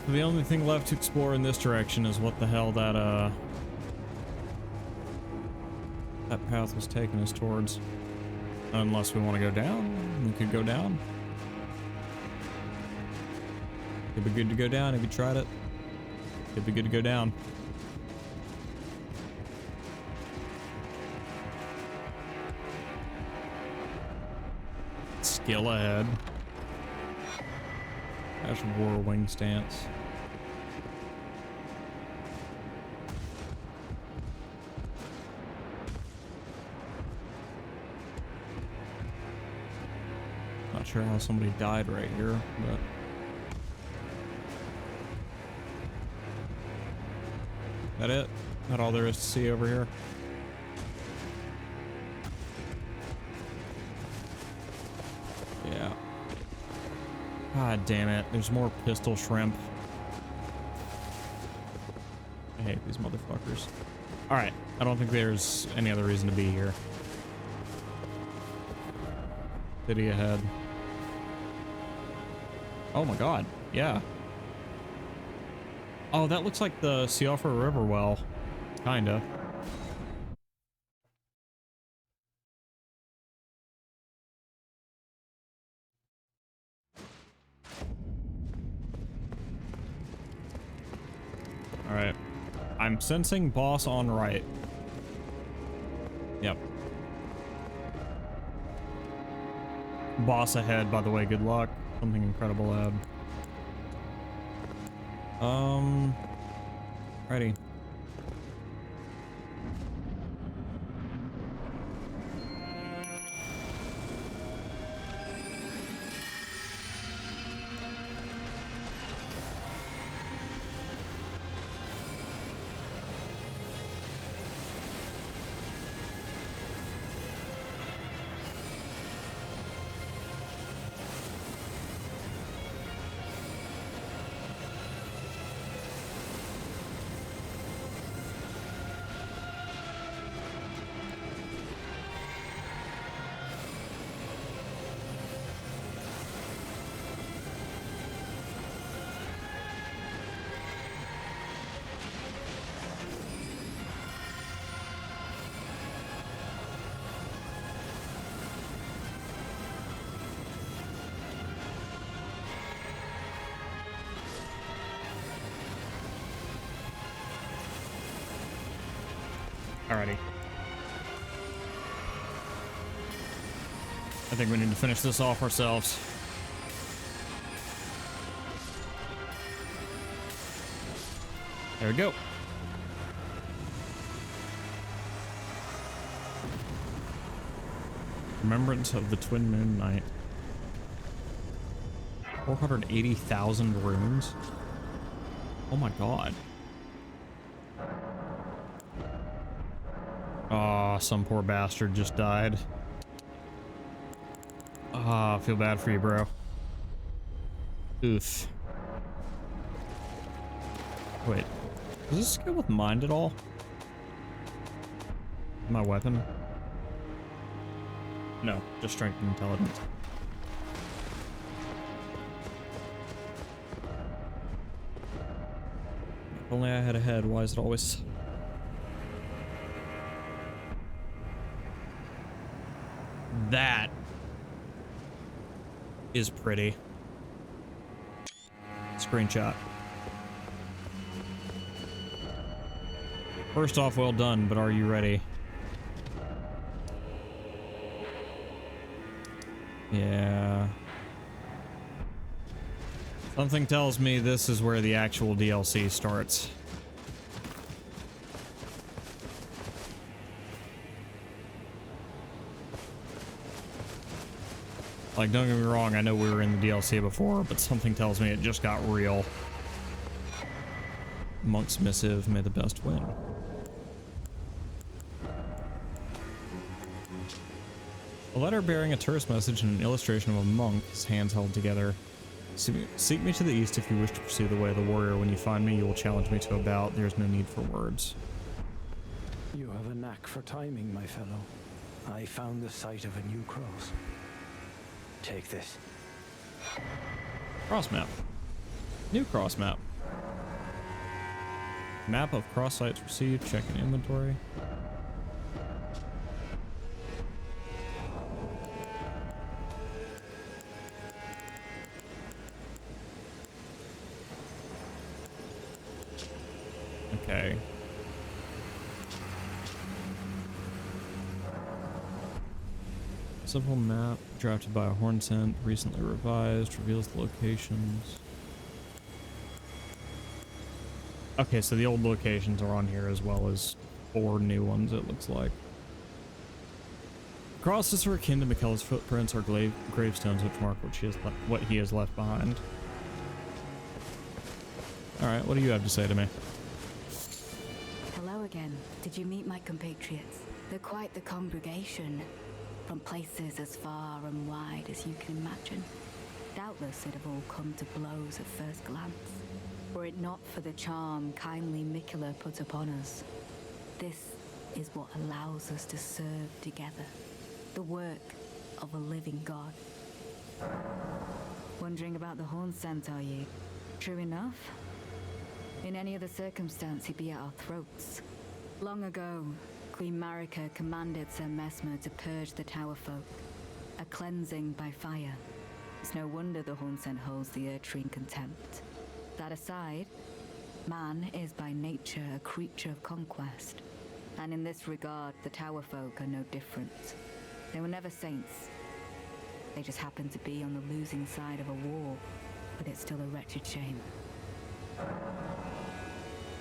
A: So the only thing left to explore in this direction is what the hell that path was taking us towards. Unless we want to go down, we could go down. It'd be good to go down if you tried it. It'd be good to go down. Skill ahead. Ash of War wing stance. Not sure how somebody died right here, but that it? That all there is to see over here? Yeah. God damn it. There's more pistol shrimp. I hate these motherfuckers. Alright. I don't think there's any other reason to be here. City ahead. Oh my god. Yeah. Oh, that looks like the Siofra River well. Kinda. Alright. I'm sensing boss on right. Yep. Boss ahead, by the way, good luck. Something incredible ahead. Ready. Alrighty. I think we need to finish this off ourselves. There we go. Remembrance of the Twin Moon Night. 480,000 runes. Oh my god. Ah, some poor bastard just died. Ah, I feel bad for you, bro. Oof. Wait, does this go with mind at all? My weapon? No, just strength and intelligence. If only I had a head, why is it always... That is pretty. Screenshot. First off, well done, but are you ready? Yeah. Something tells me this is where the actual DLC starts. Like, don't get me wrong, I know we were in the DLC before, but something tells me it just got real. Monk's missive, may the best win. A letter bearing a terse message and an illustration of a monk, his hands held together. Seek me to the east if you wish to pursue the way of the warrior. When you find me, you will challenge me to a bout. There's no need for words.
I: You have a knack for timing, my fellow. I found the site of a new cross. Take this.
A: Cross map. New cross map. Map of cross sites received. Check in inventory. Okay. Simple map drafted by a horn scent, recently revised, reveals the locations. Okay, so the old locations are on here as well as 4 new ones, it looks like. Crosses are akin to Michaela's footprints or gravestones which mark what he has left behind. Alright, what do you have to say to me?
H: Hello again. Did you meet my compatriots? They're quite the congregation. From places as far and wide as you can imagine. Doubtless it'd have all come to blows at first glance. Were it not for the charm kindly Miquella put upon us. This is what allows us to serve together. The work of a living god. Wondering about the horn scent, are you? True enough. In any other circumstance, he'd be at our throats. Long ago, Queen Marika commanded Sir Messmer to purge the Tower folk. A cleansing by fire. It's no wonder the horn scent holds the Erdtree in contempt. That aside, man is by nature a creature of conquest. And in this regard, the Tower folk are no different. They were never saints. They just happened to be on the losing side of a war, but it's still a wretched shame.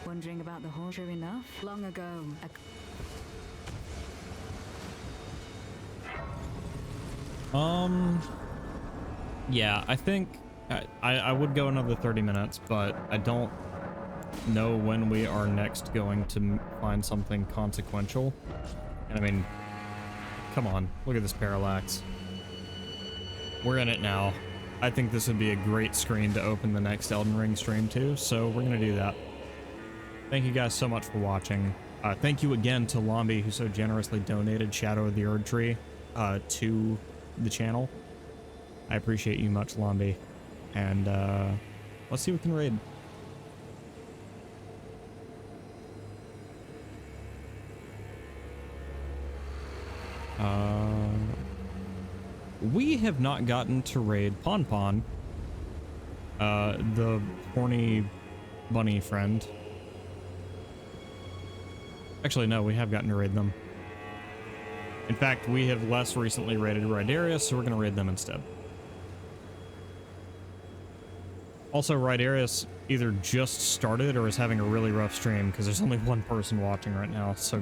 H: Wondering about the horn? Sure enough, long ago,
A: yeah, I think I would go another 30 minutes, but I don't know when we are next going to find something consequential. And I mean, come on, look at this parallax. We're in it now. I think this would be a great screen to open the next Elden Ring stream to, so we're gonna do that. Thank you guys so much for watching. Thank you again to Lombi, who so generously donated Shadow of the Erdtree to the channel. I appreciate you much, Lombi. And let's see what we can raid. We have not gotten to raid Pon Pon, the horny bunny friend. Actually, no, we have gotten to raid them. In fact, we have less recently raided Rydarius, so we're going to raid them instead. Also, Rydarius either just started or is having a really rough stream because there's only one person watching right now, so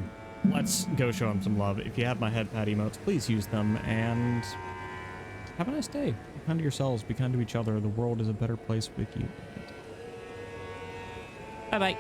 A: let's go show him some love. If you have my head pat emotes, please use them, and have a nice day. Be kind to yourselves, be kind to each other. The world is a better place with you. Bye-bye.